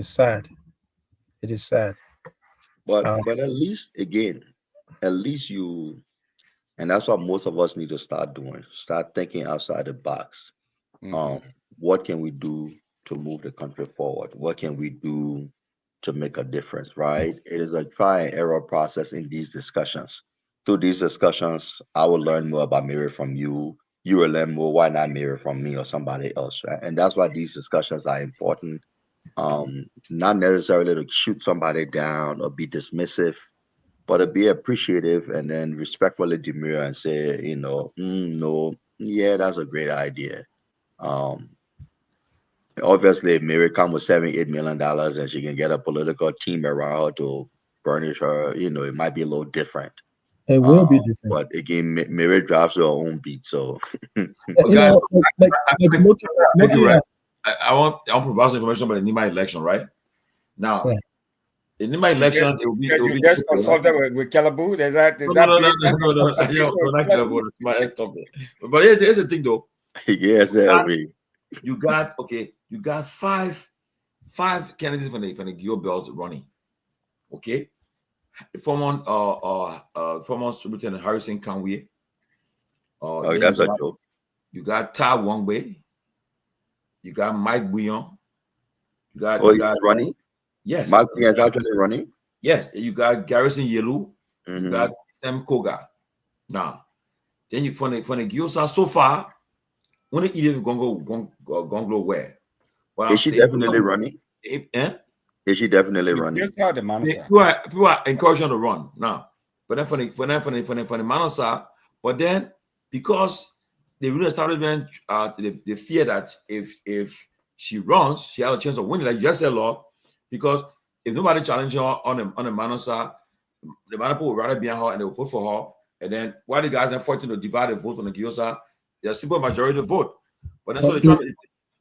C: sad. It is sad.
J: But at least you, and that's what most of us need to start doing. Start thinking outside the box. What can we do to move the country forward? What can we do to make a difference, right? It is a try and error process in these discussions. Through these discussions, I will learn more about Mary from you. You will learn more. Why not Mary from me or somebody else, right? And that's why these discussions are important. Not necessarily to shoot somebody down or be dismissive, but to be appreciative and then respectfully demur and say, no, yeah, that's a great idea. Obviously, if Mary come with $7-8 million and she can get a political team around her to burnish her, it might be a little different.
C: It will be different.
J: But again, Mary drives her own beat, so.
B: Guys, I want to provide some information about the NEMA election, right? Now, the NEMA election, it will be.
A: You just consulted with Kehleboe. Is that?
B: No. Not Kehleboe. It's my ex-topic. But here's the thing, though.
J: Yes,
B: you got five candidates from the Guar belt running. Okay, former Lieutenant Harrison Conway.
J: That's a joke.
B: You got Ta Wongbe. You got Mike Myean. You got
J: running.
B: Yes,
J: Mike Myean is actually running.
B: Yes, you got Garrison Yellow. You got Sam Koga. Now, Then you from the Gyosa so far, when the Kehleboe Gongloe where? But
J: Is she definitely running?
B: Is
J: she definitely running?
A: Just how the Manasa.
B: People are encouraging her to run now. But then for the Manasa, but then because the real establishment, they fear that if she runs, she has a chance of winning, like you just said, Lord, because if nobody challenges her on the Manasa, the Manasa will rather be on her and they will vote for her. And then why the guys are fighting to divide the vote on the Gyosa, there's a simple majority to vote. But that's what they're trying to.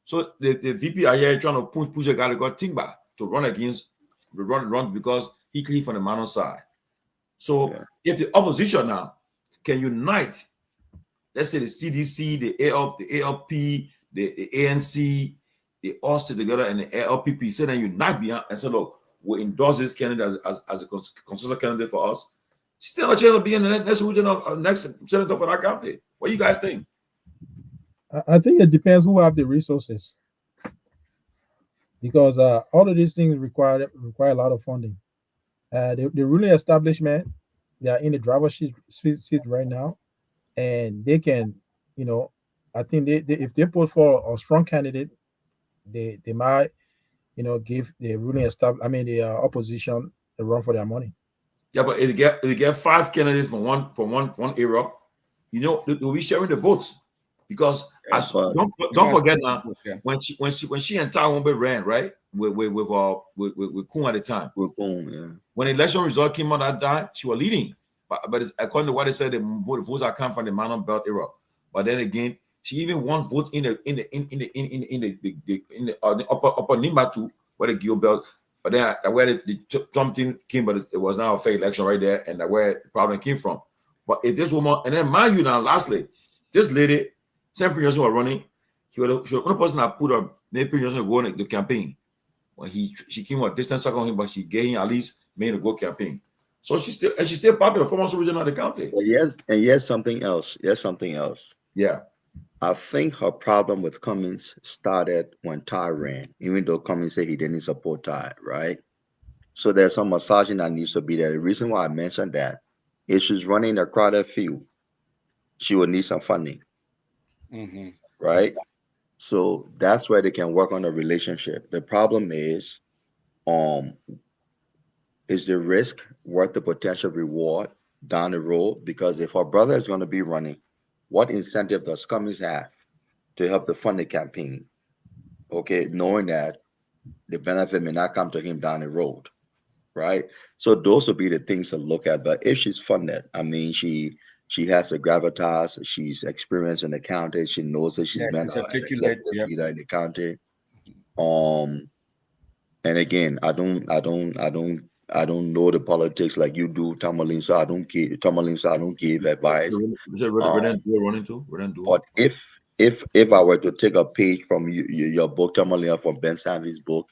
B: So the VP are here trying to push a guy that got Tingba to run against run because he clean from the Mano side. So if the opposition now can unite, let's say the CDC, the ALP, the ANC, they all sit together and the ALPP, so then unite behind and say, look, we'll endorse this candidate as a consensus candidate for us. Still a chance of being the next regional next senator for that county. What do you guys think?
C: I think it depends who have the resources, because all of these things require a lot of funding. The ruling establishment, they are in the driver's seat right now, and they can, I think they if they put for a strong candidate, they might, give the ruling the opposition a run for their money.
B: Yeah, but if you get 5 candidates from one area, they'll be sharing the votes. Because don't forget now, when she and Tai Wombe ran, right, with Kun at the time.
J: With Kun, yeah.
B: When the election result came out that time, she was leading. But according to what they said, the votes are coming from the Manon Belt era. But then again, she even won votes in the upper Nimbatu, where the Gil Belt. But then where the Trump thing came, but it was now a fair election right there, and where the problem came from. But if this woman, and then mind you now, lastly, this lady, Sam Johnson was running. She was the only person that put her Maybe Johnson to go on the campaign. When she came a distance second on him, but she gave him at least made a go campaign. So she's still popular for most region of the county.
J: Yes, something else.
B: Yeah.
J: I think her problem with Cummings started when Ty ran, even though Cummings said he didn't support Ty, right? So there's some massaging that needs to be there. The reason why I mentioned that is she's running a crowded field. She will need some funding. Right? So that's where they can work on a relationship. The problem is the risk worth the potential reward down the road? Because if her brother is going to be running, what incentive does Cummings have to help the fund the campaign? Okay, knowing that the benefit may not come to him down the road, right? So those will be the things to look at. But if she's funded, I mean, she has the gravitas, she's experienced in the county, she knows that she's been an executive leader in the county. And again, I don't know the politics like you do, Tomalin, so I don't give advice. But if I were to take a page from your book, Tomalin, from Ben Sanvee's book,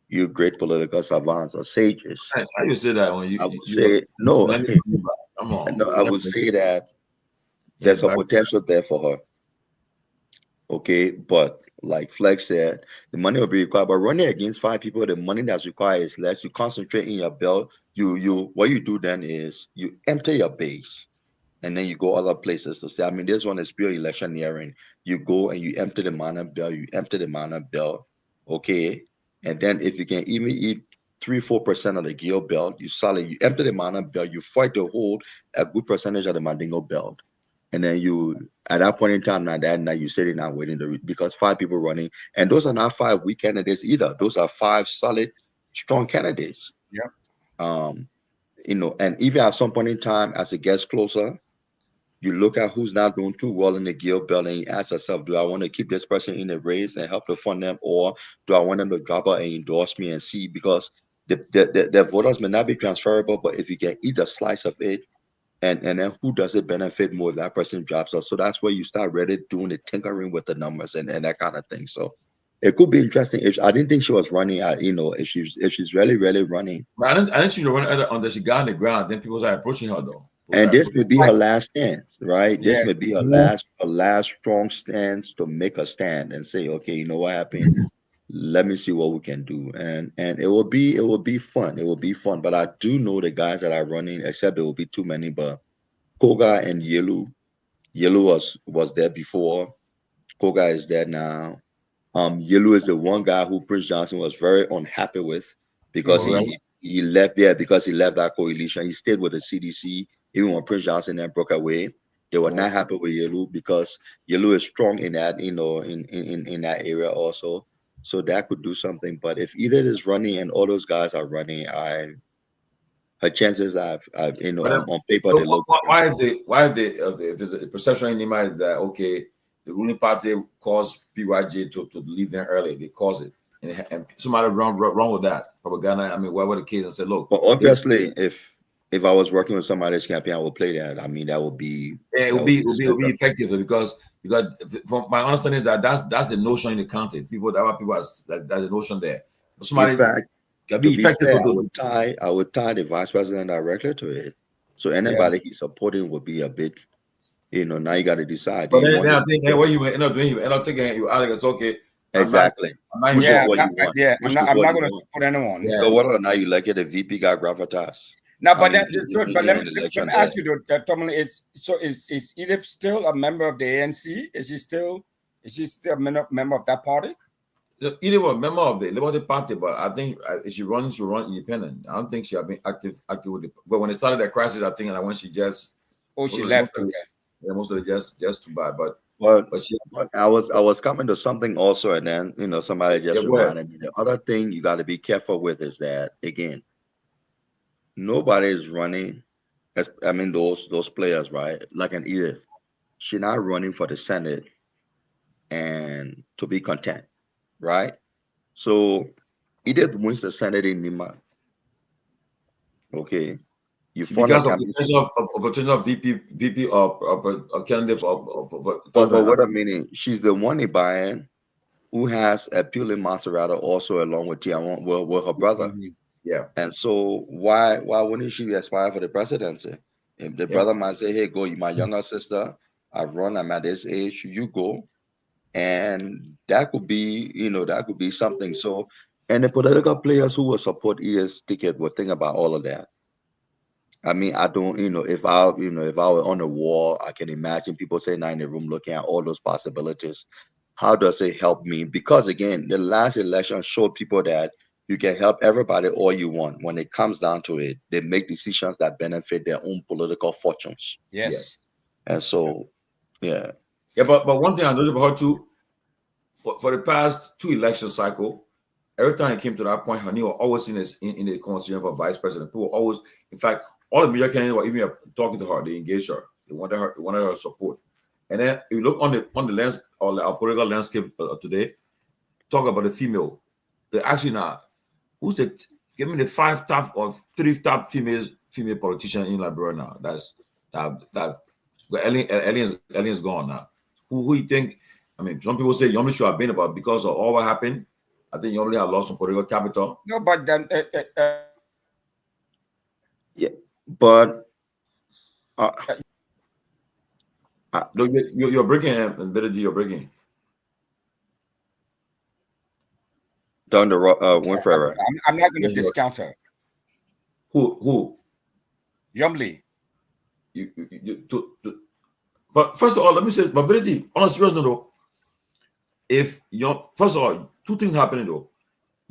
J: you great political savants or sages.
B: How you say that when you?
J: I would say no.
B: Come on.
J: No, I would say that there's a potential there for her. Okay, but like Flex said, the money will be required. But running against 5 people, the money that's required is less. You concentrate in your belt. What you do then is you empty your base, and then you go other places to say. I mean, this one is pure electioneering. You go and you empty the mana belt. Okay, and then if you can even eat 3-4% of the Gil belt, you sell it. You empty the mana belt. You fight to hold a good percentage of the Mandingo belt. And then at that point in time, that night, you sitting down waiting because 5 people running, and those are not 5 weak candidates either. Those are 5 solid, strong candidates.
A: Yeah.
J: And even at some point in time, as it gets closer, you look at who's not doing too well in the Gil belt, and you ask yourself, do I want to keep this person in the race and help to fund them, or do I want them to drop out and endorse me and see? Because the voters may not be transferable, but if you can eat a slice of it, and then who does it benefit more if that person drops out? So that's where you start really doing the tinkering with the numbers and that kind of thing. So it could be interesting. I didn't think she was running. If she's really running.
B: But I didn't see her running until she got on the ground. Then people started approaching her though.
J: And this may be her last stance, right? This may be her last strong stance to make a stand and say, okay, you know what happened? Let me see what we can do. And it will be fun. It will be fun. But I do know the guys that are running, except there will be too many, but Koga and Yelu Yellow was there before. Koga is there now. Yellow is the one guy who Prince Johnson was very unhappy with because
B: Oh, really?
J: he left there because he left that coalition. He stayed with the CDC even when Prince Johnson then broke away. They were not happy with Yellow because Yellow is strong in that, in that area also. So that could do something. But if Edith is running and all those guys are running, her chances
B: But
J: on paper
B: so
J: they look
B: why the perception in Nima is that okay, the ruling party caused PYJ to leave them early. They caused it, and somebody wrong with that propaganda. I mean, why were the kids and said, look,
J: But obviously, if I was working with somebody's campaign, I would play that. I mean, that would be
B: yeah, it will be effective because from my understanding is that that's the notion in the county. People that's the notion there. But somebody
J: in fact,
B: can
J: to
B: be
J: be
B: effective.
J: fair, I would tie the vice president directly to it. So anybody he's supporting would be a bit, now you got to decide. Do
B: But
J: you
B: then
J: want
B: I
J: his
B: think
J: support?
B: what you end up doing, you end up taking you Alex. It's okay.
J: Exactly.
B: I'm
J: Which
B: not
J: is what you want.
A: I'm not going to support anyone.
J: Yeah. So whether or not you like it, the VP got gravitas.
A: No, but
J: let
A: me ask you though, Tomalin, is Edith still a member of the ANC? Is she still a member of that party?
B: Edith was a member of the Liberty Party, but I think if she run independent. I don't think she has been active with it. But when it started the crisis, I think, and when she just
A: she left. Okay.
B: Yeah, most of it just too bad. But
J: I was coming to something also, and then somebody just reminded me. The other thing you got to be careful with is that again, nobody is running. I mean those players, right? Like an Edith, she's not running for the Senate and to be content, right? So Edith wins the Senate in Nima. Okay, you form
B: because of the potential VP or candidate
J: but wait a minute, she's the one in Bayern who has a Pule Maserati also along with Tiawan, with her brother.
B: Yeah.
J: And so why wouldn't she aspire for the presidency? If the brother might say, hey, go, you my younger sister, I've run, I'm at this age, you go. And that could be something. So, and the political players who will support ES ticket will think about all of that. I mean, I don't, if I were on the wall, I can imagine people sitting in the room looking at all those possibilities. How does it help me? Because again, the last election showed people that you can help everybody all you want. When it comes down to it, they make decisions that benefit their own political fortunes.
A: Yes.
J: And so, yeah.
B: Yeah, but one thing I noticed about her too, for the past 2 election cycle, every time it came to that point, Honey was always in the conversation for vice president. People always, in fact, all the media candidates were even talking to her. They engaged her. They wanted her support. And then if you look on the lens or our political landscape today, talk about the female. They actually now, give me the 5 top or 3 top female politicians in Liberia now. That Ellen's gone now. Who you think? I mean, some people say Yomli should have been about because of all what happened. I think Yomli have lost some political capital.
A: No, but then
J: yeah, but
B: no, you're breaking and better you're breaking.
J: Down the Winfrey.
A: I'm not going to discount her.
B: Who?
A: Yomli.
B: But first of all, let me say, mobility. On a serious note, first of all, 2 things happening though.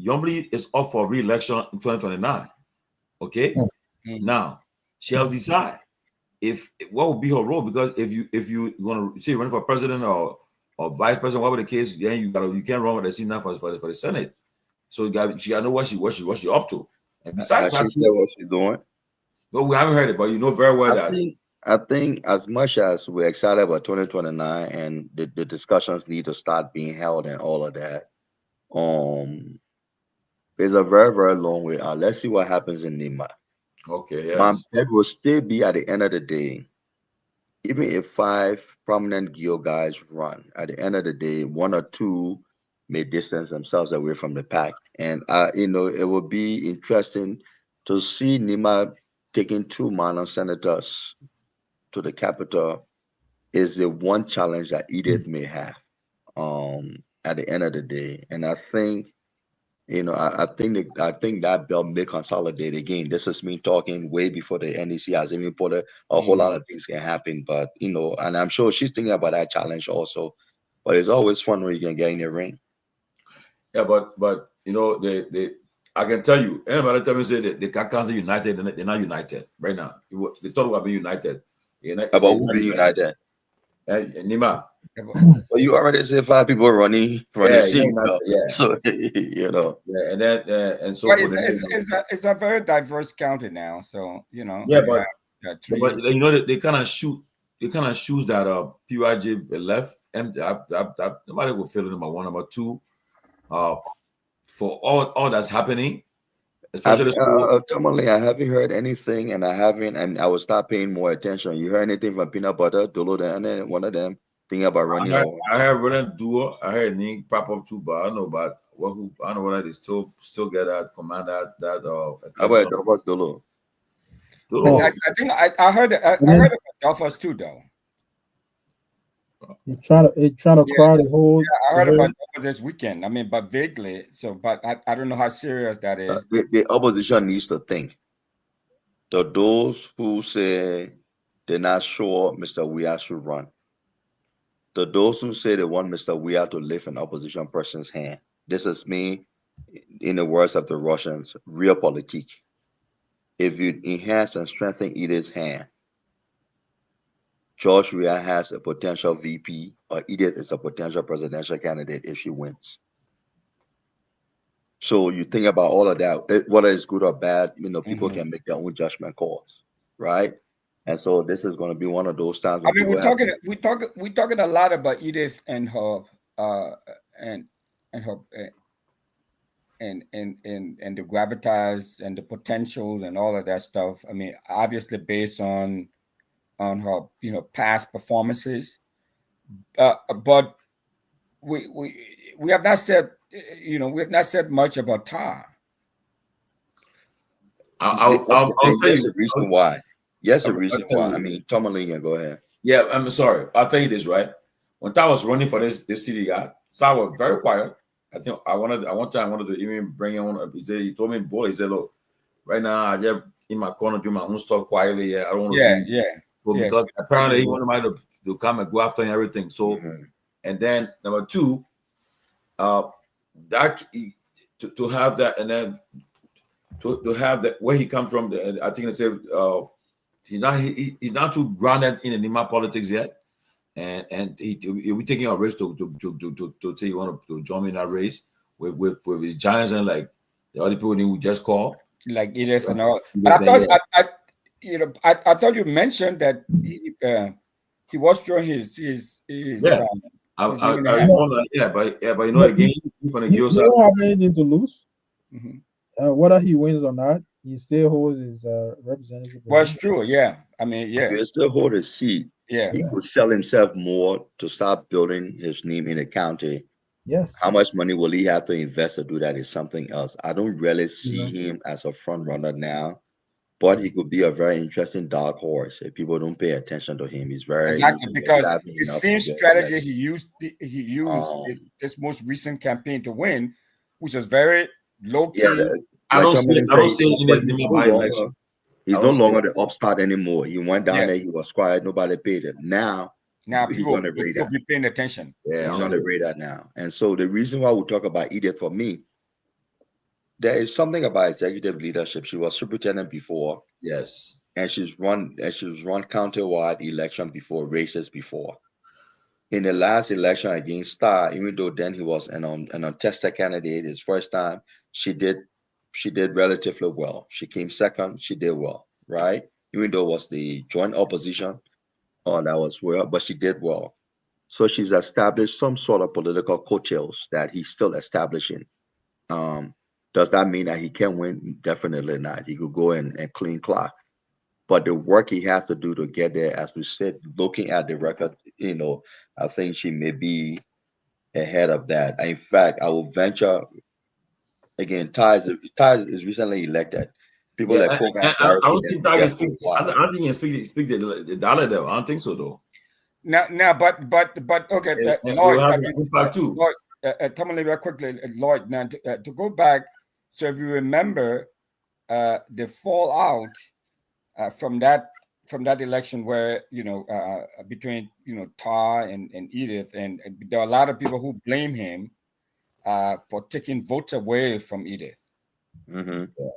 B: Yomli is up for re-election in 2029. Okay, now she has to decide what would be her role, because if you want to say running for president or vice president, whatever the case, then you can't run with the Senate for the Senate. So she got to know what she up to. And besides that,
J: what she's doing.
B: Well, we haven't heard it, but you know very well
J: I think as much as we're excited about 2029 and the discussions need to start being held and all of that, it's a very, very long way out. Let's see what happens in Nima.
B: Okay, yes.
J: My bet will still be at the end of the day, even if 5 prominent Gio guys run, at the end of the day, 1 or 2 may distance themselves away from the pack. And it will be interesting to see Nima taking 2 minor senators to the capital is the one challenge that Edith may have at the end of the day. And I think I think that belt may consolidate again. This is me talking way before the NEC has even put a whole lot of things can happen. But and I'm sure she's thinking about that challenge also. But it's always fun when you can get in the ring.
B: Yeah, but they I can tell you, everybody tell me say that they can't be united, they're not united right now. They thought about being united.
J: About who being united?
B: Nima.
J: Well, you already said 5 people running
B: Yeah,
J: scene.
B: yeah.
J: So
B: Yeah, and then and so
A: But
B: for
A: it's a very diverse county now. So
B: yeah, but they kind of shoot. They kind of shoes that PYJ left, and nobody will fill number 1, number 2. For all that's happening, especially
J: Tomalin, I haven't heard anything, and I will start paying more attention. You heard anything from Peanut Butter, Dolo, and one of them thinking about running?
B: I heard running duo. I heard Ning pop up too, but I don't know about I don't know whether they still get that command that.
J: How about Dolphus Dolo?
A: I think I heard about Dolphus too, though.
T: You're trying to crowd the whole.
A: Yeah, I heard about Dolphus this weekend. I mean, but vaguely. So, but I don't know how serious that is.
J: The opposition needs to think. Those who say they're not sure Mr. Weah should run. Those who say they want Mr. Weah to lift an opposition person's hand. This is me, in the words of the Russians, real politique. If you enhance and strengthen Edith's hand, George Weah has a potential VP, or Edith is a potential presidential candidate if she wins. So you think about all of that, whether it's good or bad, people can make their own judgment calls, right? And so this is going to be one of those times.
A: I mean, we're talking a lot about Edith and her and the gravitas and the potentials and all of that stuff. I mean, obviously based on her past performances, but we have not said much about Tar.
B: I'll tell you
J: the reason why. Yes, the reason why. I mean, Tomalin, go ahead.
B: Yeah, I'm sorry. I'll tell you this, right? When Tar was running for this city, Tar was very quiet. I think I wanted to even bring him on. He told me, boy, he said, look, right now I just in my corner doing my own stuff quietly. Yeah, I don't want to because apparently he wanted to come and go after and everything. So and then number 2, that to have that, and then to have that where he come from, I think they said he's not too grounded in the Nima politics yet, and he'll be taking a race to say you want to join me in that race with the Giants and like the other people who just called,
A: like Edith and all. But I thought you mentioned that he was throwing his
B: yeah. But again, from the
T: he don't have anything to lose. Whether he wins or not, he still holds his representative.
A: Well, it's true. Yeah, I mean, yeah,
J: he still hold his seat.
A: Yeah,
J: he could sell himself more to start building his name in the county.
T: Yes.
J: How much money will he have to invest to do that is something else. I don't really see him as a front runner now, but he could be a very interesting dark horse if people don't pay attention to him. He's very
A: because the same strategy he used this most recent campaign to win, which was very low key.
J: Yeah, I don't see in this election. He's no longer the upstart anymore. He went down there, he was quiet, nobody paid him. Now he's on the radar.
A: Be paying attention.
J: Yeah, he's on the radar now. And so the reason why we talk about Edith, for me, there is something about executive leadership. She was superintendent before.
B: Yes.
J: And she's run county-wide election before, races before. In the last election against Star, even though then he was an untested candidate, his first time, she did relatively well. She came second, she did well, right? Even though it was the joint opposition, that was well, but she did well. So she's established some sort of political coattails that he's still establishing. Does that mean that he can win? Definitely not. He could go and clean clock. But the work he has to do to get there, as we said, looking at the record, I think she may be ahead of that. In fact, I will venture, again, Ty is recently elected. People like
B: I don't think Ty can speak the dollar though. I don't think so though.
A: Now, but okay. Tomalin, real quickly, Lloyd, now to go back. So if you remember, the fallout from that election, where between Tar and Edith, and there are a lot of people who blame him for taking votes away from Edith.
B: Mm-hmm. Yeah.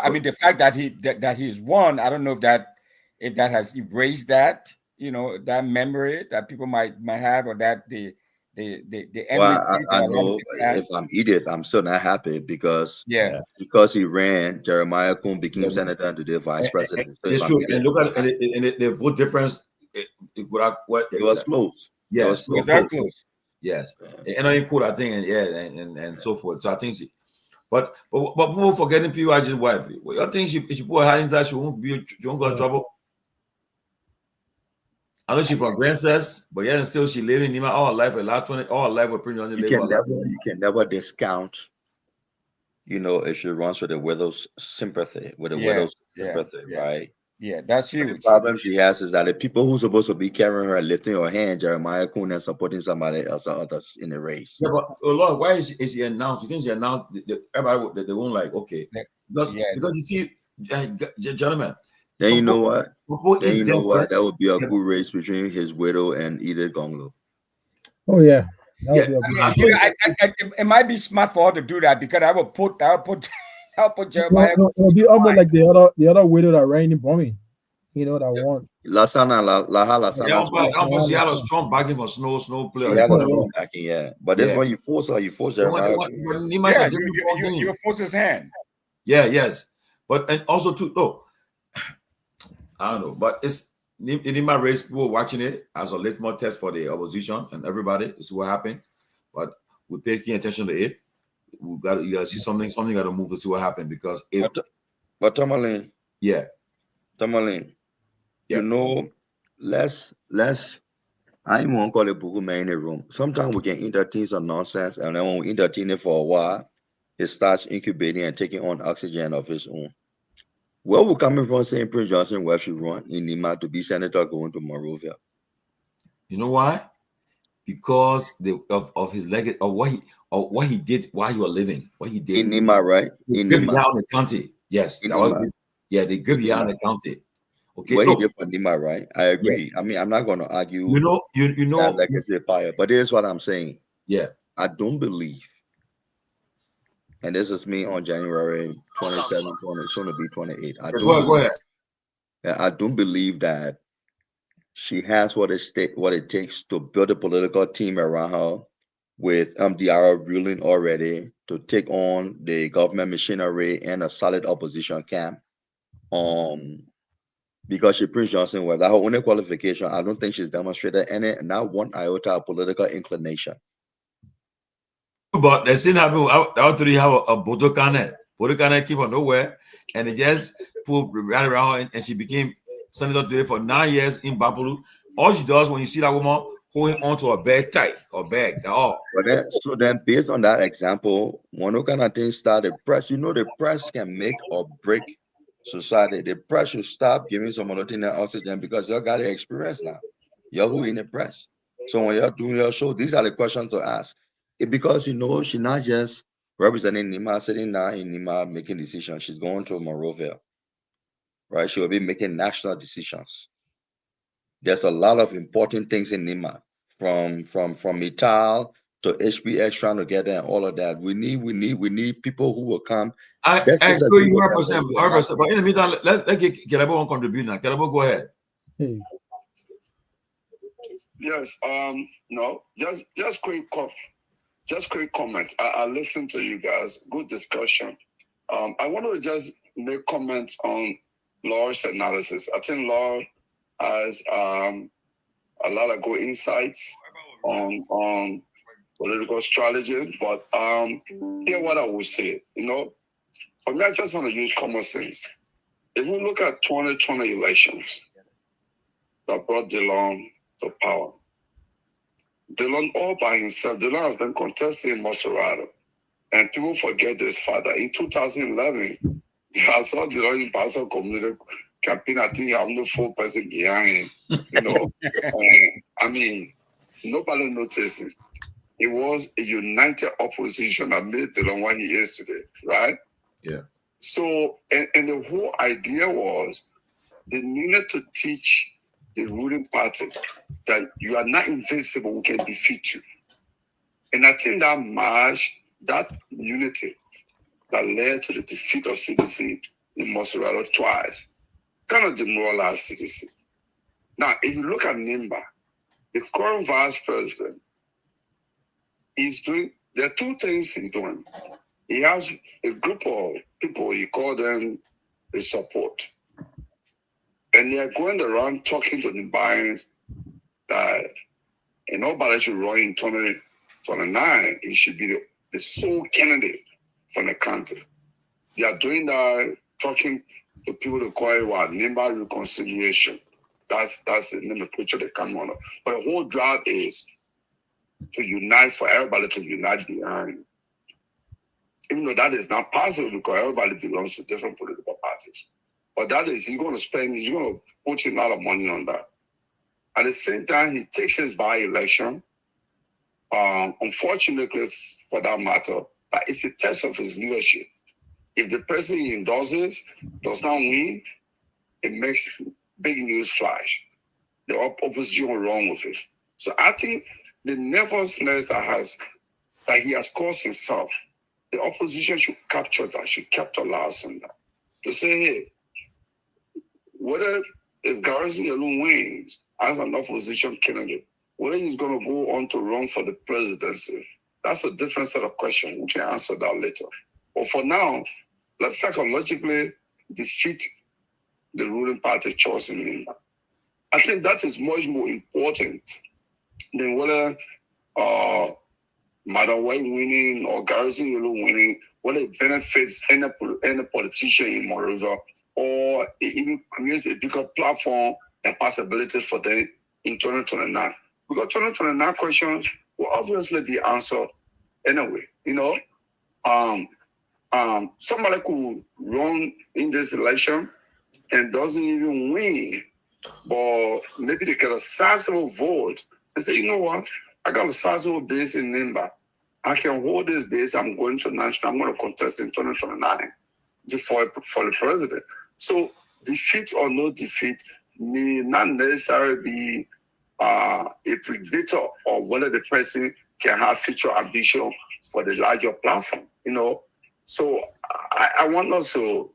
A: I mean, the fact that he's won, I don't know if that has erased that that memory that people might have, or that the
J: well, I know if I'm Edith, I'm still not happy because he ran, Jeremiah Kuhn became senator and today vice president. So
B: it's true. And look at it, the vote difference. It
J: was close.
B: Yes,
J: it was very
B: close. Yes, and I cool. I think, and so forth. So I think but people forgetting PYG's wife. Well, you think she put her inside, she won't go in trouble. I know she's from Grandsess, but and still she living in all life, all life with pretty on the
J: You can never discount, if she runs with the widow's sympathy, right?
A: Yeah, that's huge.
J: The problem she has is that the people who's supposed to be carrying her, lifting her hand, Jeremiah Kuhn, and supporting somebody else or others in the race.
B: Yeah, but Lord, why is she announced? You think she announced everybody they won't like, okay. Because you see, gentlemen.
J: Then you know what? That would be a good race between his widow and Edith Gongloe.
C: Oh yeah.
A: It might be smart for her to do that, because I will put Jeremiah.
C: No, it'll be almost like the other widow that ran in bombing. That won.
J: Lasana.
B: She had a strong backing for snow player.
J: He had a strong backing, yeah. But this one you force Jeremiah.
A: You force his hand.
B: Yeah, yes. But and also too, no. I don't know, but it's in my race. People watching it as a litmus test for the opposition and everybody. This is what happened. But we're paying attention to it. You gotta see something got to move to see what happened, because
J: But Tomalin,
B: Tomalin,
J: let's I ain't want to call it Bugu man in the room. Sometimes we can entertain some nonsense, and then when we entertain it for a while, it starts incubating and taking on oxygen of its own. Where we coming from saying Prince Johnson where should run in Nima to be senator going to Monrovia?
B: You know why? Because of his legacy, of what he did while he was living, what he did
J: in Nima, right?
B: In the county, yes, the grip in the county. Okay,
J: what he did for Nima, right? I agree. Yes. I mean, I'm not going to argue.
B: You know,
J: that legacy fire, but here's what I'm saying.
B: Yeah,
J: I don't believe. And this is me on January 27, soon to be 28.
B: Go ahead.
J: I don't believe that she has what it takes to build a political team around her with MDR ruling already to take on the government machinery and a solid opposition camp. Because she Prince Johnson was her only qualification. I don't think she's demonstrated not one iota of political inclination.
B: But they still have a Bodokane. Bodokane came from nowhere, and they just put right around, and she became senator today for 9 years in Babulu. All she does when you see that woman holding onto a bag tight or bag,
J: So then, based on that example, when those kind of things start, the press, the press can make or break society. The press should stop giving someone oxygen because you got the experience now. You're who in the press. So when you're doing your show, these are the questions to ask. Because she's not just representing Nima, sitting down in Nima making decisions. She's going to Monrovia, right? She will be making national decisions. There's a lot of important things in Nima, from Ital to HPX trying to get there and all of that. We need people who will come.
B: I agree 100%. But in the meantime, let's get Kehleboe contribute now. Kehleboe, go ahead.
U: Yes. No. Just quick comment. I listened to you guys. Good discussion. I want to just make comments on Laura's analysis. I think Laura has a lot of good insights on political strategy. But here what I would say, for me, I just want to use common sense. If we look at 2020 elections that brought Dillon to power, Dillon all by himself, Dillon has been contesting in Maserati. And people forget this fact that in 2011, I saw Dillon in Pastor Community campaign. I think I'm the full person behind him. I mean, Nobody noticed it. It was a united opposition that made Dylan what he is today, right?
B: Yeah.
U: So, and the whole idea was they needed to teach the ruling party that you are not invincible, we can defeat you. And I think that march, that unity that led to the defeat of CDC in Moserado twice, kind of demoralized CDC. Now, if you look at Nimba, the current vice president, he's doing, there are two things he's doing. He has a group of people, he called them the support. And they are going around talking to the buyers that nobody should run in 2029. He should be the sole candidate from the country. They are doing that, talking to people to call it what, Nimba reconciliation. That's the name of the picture they come on. But the whole drive is to unite, for everybody to unite behind. Even though that is not possible because everybody belongs to different political parties. But that is, he's going to put a lot of money on that. At the same time, he takes his by-election. Unfortunately, for that matter, but it's a test of his leadership. If the person he endorses does not win, it makes big news flash. The opposition will run with it. So I think the nervousness that he has caused himself, the opposition should capture that, should capitalize on that. To say, hey, whether if Garrison alone wins as an opposition candidate, whether he's going to go on to run for the presidency, that's a different set of questions. We can answer that later. But for now, let's psychologically defeat the ruling party choice in India. I think that is much more important than whether Madam White winning or Garrison Yellow winning, whether it benefits any politician in Moreover, or it even creates a bigger platform and possibilities for them in 2029. Because 2029 questions will obviously be answered anyway. You know, somebody could run in this election and doesn't even win, but maybe they get a sizable vote and say, you know what, I got a sizable base in Nimba. I can hold this base. I'm going to national. I'm going to contest in 2029 for the president. So defeat or no defeat may not necessarily be a predictor of whether the person can have future ambition for the larger platform. You know, so I want us to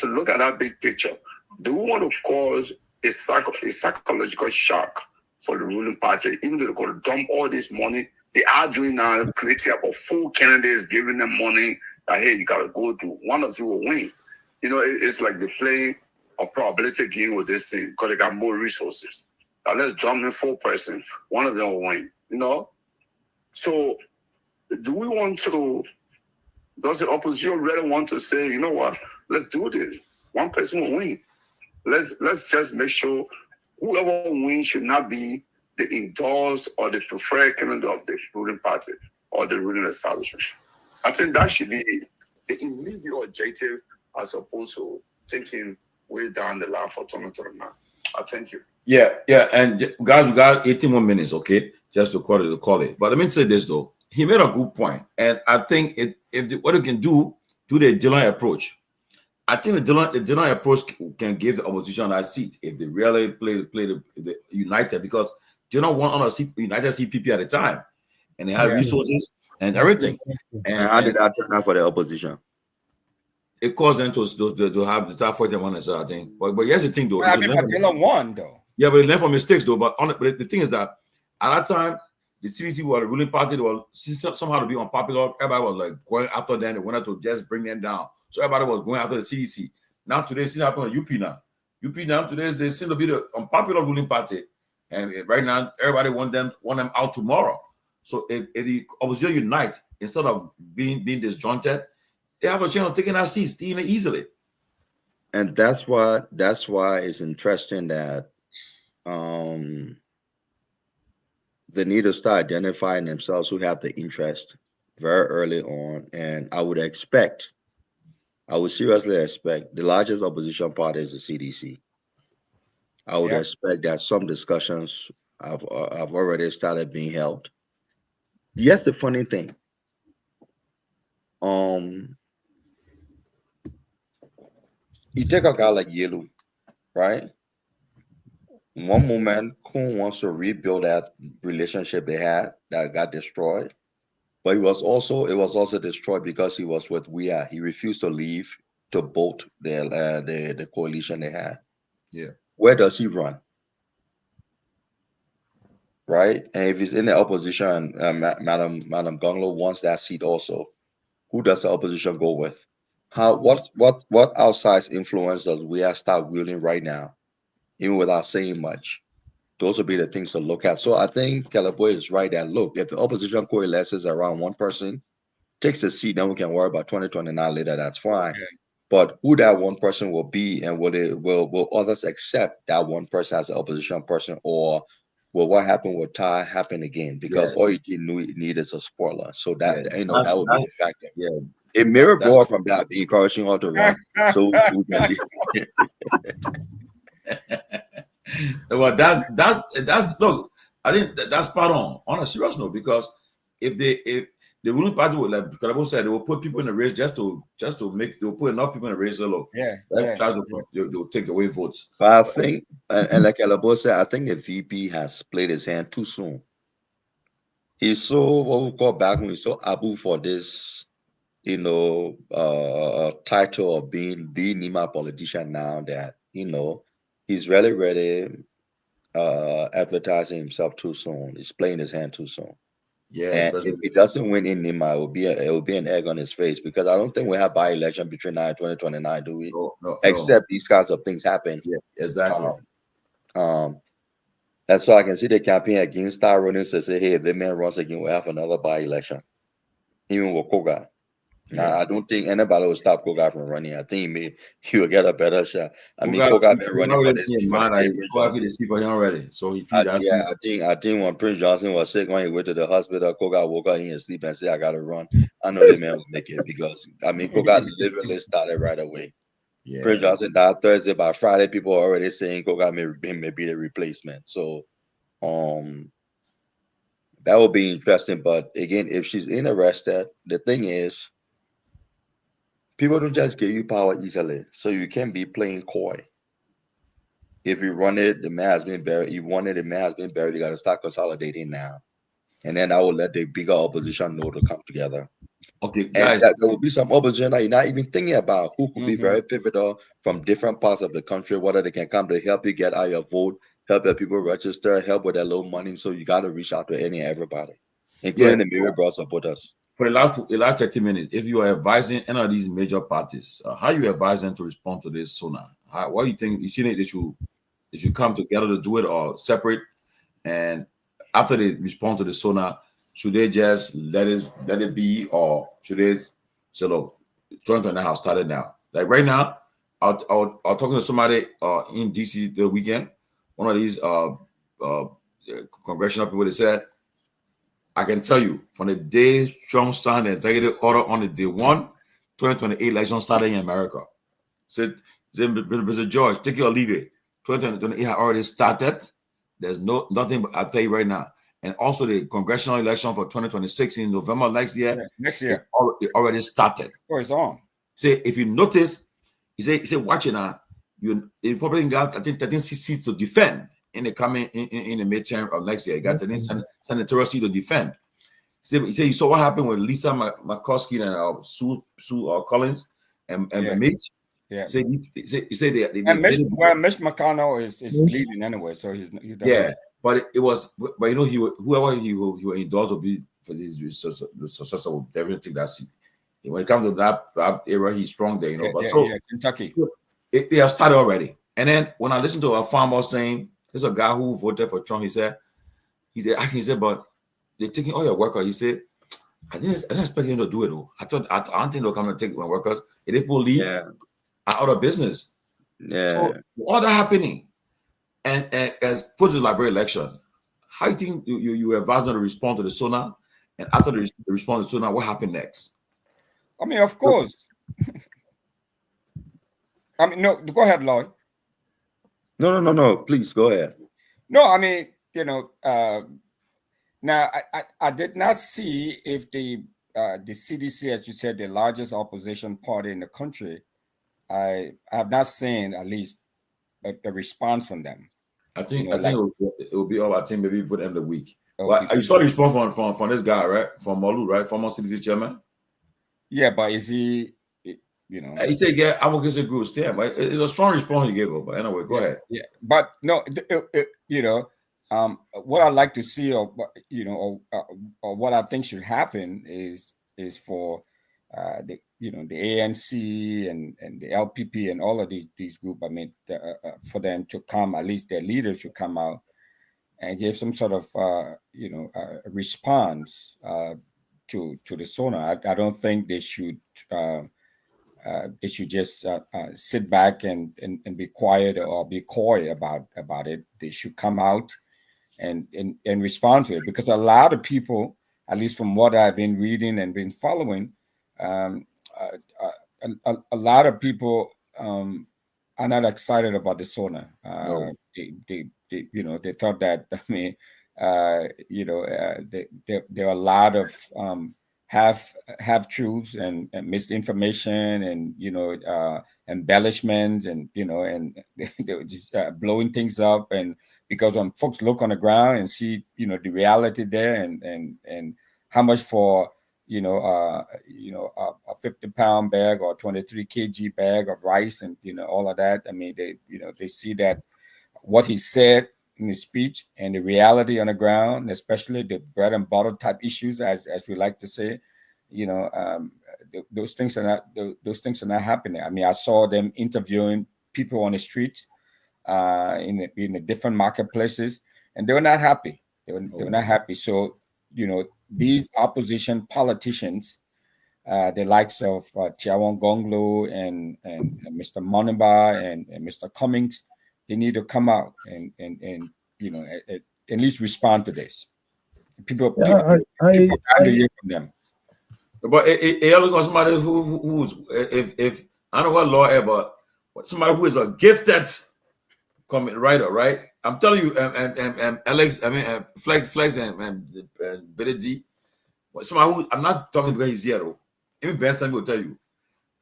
U: look at that big picture. Do we want to cause a psychological shock for the ruling party, even though they're going to dump all this money? They are doing now, creating about 4 candidates, giving them money that, hey, you got to go to. One of you will win. You know, it's like they're playing a probability game with this thing because they got more resources. Now let's dump in 4 persons. One of them will win, you know? So do we want to, does the opposition really want to say, you know what, let's do this. One person will win. Let's just make sure whoever wins should not be the endorsed or the preferred candidate of the ruling party or the ruling establishment. I think that should be the immediate objective as opposed to thinking way down the line for 2029. I thank you.
B: Yeah, and guys, we got 18 more minutes, okay, just to call it. But let me say this though, he made a good point, and I think what you can do the Dylan approach. I think the Dylan approach can give the opposition that seat if they really play the United, because Dylan won on a United CPP at the time, and they had resources and everything.
J: And how did that turn out for the opposition?
B: It caused them to have the top 41, I think. But here's the thing, though.
A: Well, I mean, Dylan won, though.
B: Yeah, but it learned from mistakes, though. But the thing is that at that time, the CDC was a ruling party. They were somehow to be unpopular. Everybody was like going after them. They wanted to just bring them down. So everybody was going after the CDC. Now today, it's happening on UP now. UP now today, they seem to be the unpopular ruling party. And right now, everybody want them out tomorrow. So if the opposition unite instead of being disjointed, they have a chance of taking our seats stealing easily.
J: And that's why it's interesting that they need to start identifying themselves who have the interest very early on. And I would seriously expect the largest opposition party is the CDC. I would expect that some discussions I've already started being held. Yes, the funny thing. You take a guy like Yelu, right? One moment, Kun wants to rebuild that relationship they had that got destroyed, but it was also destroyed because he was with Wea. He refused to leave to bolt the coalition they had.
B: Yeah.
J: Where does he run? Right? And if he's in the opposition, Madam Gongloe wants that seat also. Who does the opposition go with? What outside influence does Wea start wielding right now, even without saying much? Those would be the things to look at. So I think Kehleboe is right that look, if the opposition coalesces around one person, takes the seat, then we can worry about 2029 later. That's fine.
A: Yeah.
J: But who that one person will be, and will others accept that one person as an opposition person, or will what happened with Ty happen again? Because
B: Yes.
J: all you need is a spoiler. So that
B: Yeah.
J: that would be the factor.
B: Yeah.
J: It mirror
B: That's-
J: Guar from that, encouraging her to run. So we can leave.
B: Well, that's look. I think that's spot on a serious note, because if the ruling party would, like Kehleboe said, they will put people in the race just to make, they'll put enough people in the race. So they'll take away votes.
J: But I think, and like Kehleboe said, I think the VP has played his hand too soon. He's so what we call back when he's so abu for this, title of being the Nima politician now that he's really advertising himself too soon. He's playing his hand too soon.
B: Yeah,
J: and if he doesn't win in Nima, it will be an egg on his face, because I don't think we have by-election between now and 2029, do we?
B: No.
J: Except these kinds of things happen.
B: Yeah, exactly.
J: And so I can see the campaign against Star running to say, hey, if the man runs again, we'll have another by-election. Even with Koga. Now, I don't think anybody will stop Koga from running. I think he will get a better shot. I mean, Koga been running for this team.
B: For him already. So he feels
J: I think when Prince Johnson was sick, when he went to the hospital, Koga woke up in his sleep and said, I got to run. I know the man will make it, because, I mean, Koga literally started right away.
B: Yeah.
J: Prince Johnson died Thursday. By Friday, people are already saying Koga may be the replacement. So, that will be interesting. But again, if she's interested, the thing is, people don't just give you power easily, so you can't be playing coy. If you run it, the man has been buried. You want it, the man has been buried. You got to start consolidating now, and then I will let the bigger opposition know to come together.
B: Okay,
J: guys, and there will be some opposition that you're not even thinking about, who could be
B: Mm-hmm.
J: very pivotal from different parts of the country, whether they can come to help you get out your vote, help your people register, help with their low money. So you got to reach out to everybody, including the Mary Broad supporters.
B: For the last 30 minutes, if you are advising any of these major parties, how you advise them to respond to this sooner? What do you think? You think they should come together to do it, or separate? And after they respond to the SONA, should they just let it be, or should they say, look, 2020 has started now? Like right now, I was talking to somebody in DC the weekend. One of these congressional people, they said, I can tell you, from the day Trump signed the executive order on the day 1, 2028 election started in America. Said, Mr. George, take it or leave it. 2028 had already started. There's nothing, I'll tell you right now. And also the congressional election for 2026 in November next year.
A: Yeah, next year.
B: It already started.
A: Oh, it's on.
B: Say, if you notice, he said, watch it now. You probably got, I think, 13 seats to defend in the coming in the midterm of next year. You got 13 senatorial seats to defend. He said, you saw what happened with Lisa McCoskey and Sue Collins and Mitch.
A: Yeah.
B: He said they
A: Mitch McConnell is leaving anyway, so he's
B: yeah. But whoever he will endorse will be for this successor will definitely take that seat. When it comes to that era, he's strong there,
A: Kentucky.
B: They have started already. And then when I listened to a farmer saying, there's a guy who voted for Trump, he said, but they're taking all your workers. He said, I didn't expect him to do it though. I don't think they'll come and take my workers. If people leave, are out of business.
J: Yeah.
B: So all that happening, and as put the Liberia election, how do you think you advise them to respond to the SONA? And after the response to SONA, what happened next?
A: I mean, of course. I mean, no, go ahead, Lloyd.
J: No. Please go ahead.
A: No, I mean, you know, now I did not see if the CDC, as you said, the largest opposition party in the country, I have not seen at least a response from them.
B: I think
A: You know, like,
B: it will be all. I think maybe for the end of the week.
A: oh,
B: Well, you saw the response from this guy, right? From Molu, right? Former CDC chairman.
A: yeah, but is he? You know,
B: He said, "Yeah, advocacy group stand." But it's a strong response he gave up. But anyway, go ahead.
A: Yeah, but no, you know, what I'd like to see, or you know, or what I think should happen is for the ANC and the LPP and all of these groups. I mean, for them to come, at least their leaders should come out and give some sort of response to the SONA. I don't think they should. They should just sit back and be quiet or be coy about it. They should come out and respond to it, because a lot of people, at least from what I've been reading and been following, a lot of people are not excited about the SONA.
B: No.
A: They thought that, I mean, there are a lot of half truths and misinformation and embellishments and they were just blowing things up. And because when folks look on the ground and see the reality there and how much for a 50-pound bag or 23 kg bag of rice and all of that, I mean, they see that what he said in his speech and the reality on the ground, especially the bread and butter type issues, as we like to say, those things are not happening. I mean, I saw them interviewing people on the street in the different marketplaces, and they were not happy. They were not happy. So these opposition politicians, the likes of Kehleboe Gongloe and Mr. Monimba and Mr. Cummings, they need to come out and at least respond to this. People have to hear from them.
B: But it look on somebody who's if I don't know what lawyer, but somebody who is a gifted comic writer, right? I'm telling you, and Alex, I mean, Flex and Billy D. Somebody who, I'm not talking because he's here though. Even Ben Sanvee will tell you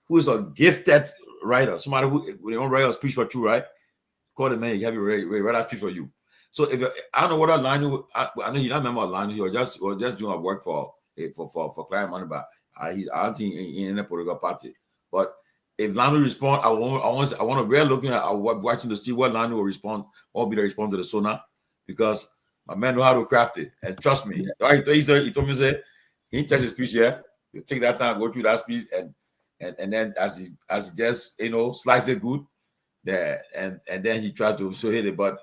B: who is a gifted writer. Somebody who they don't write a speech for you, right? Call the man, you have your write a speech for you. So if I don't know what line I know you don't remember a line you were just doing a work for client money, but I don't think in a political party. But if Lanu respond, I want to really looking at watching to see what Lanu will respond, what will be the response to the SONA, because my man know how to craft it. And trust me, he told me say he takes his speech here, you take that time, go through that speech, and then as he just slice it good, there and then he tried to hit it. But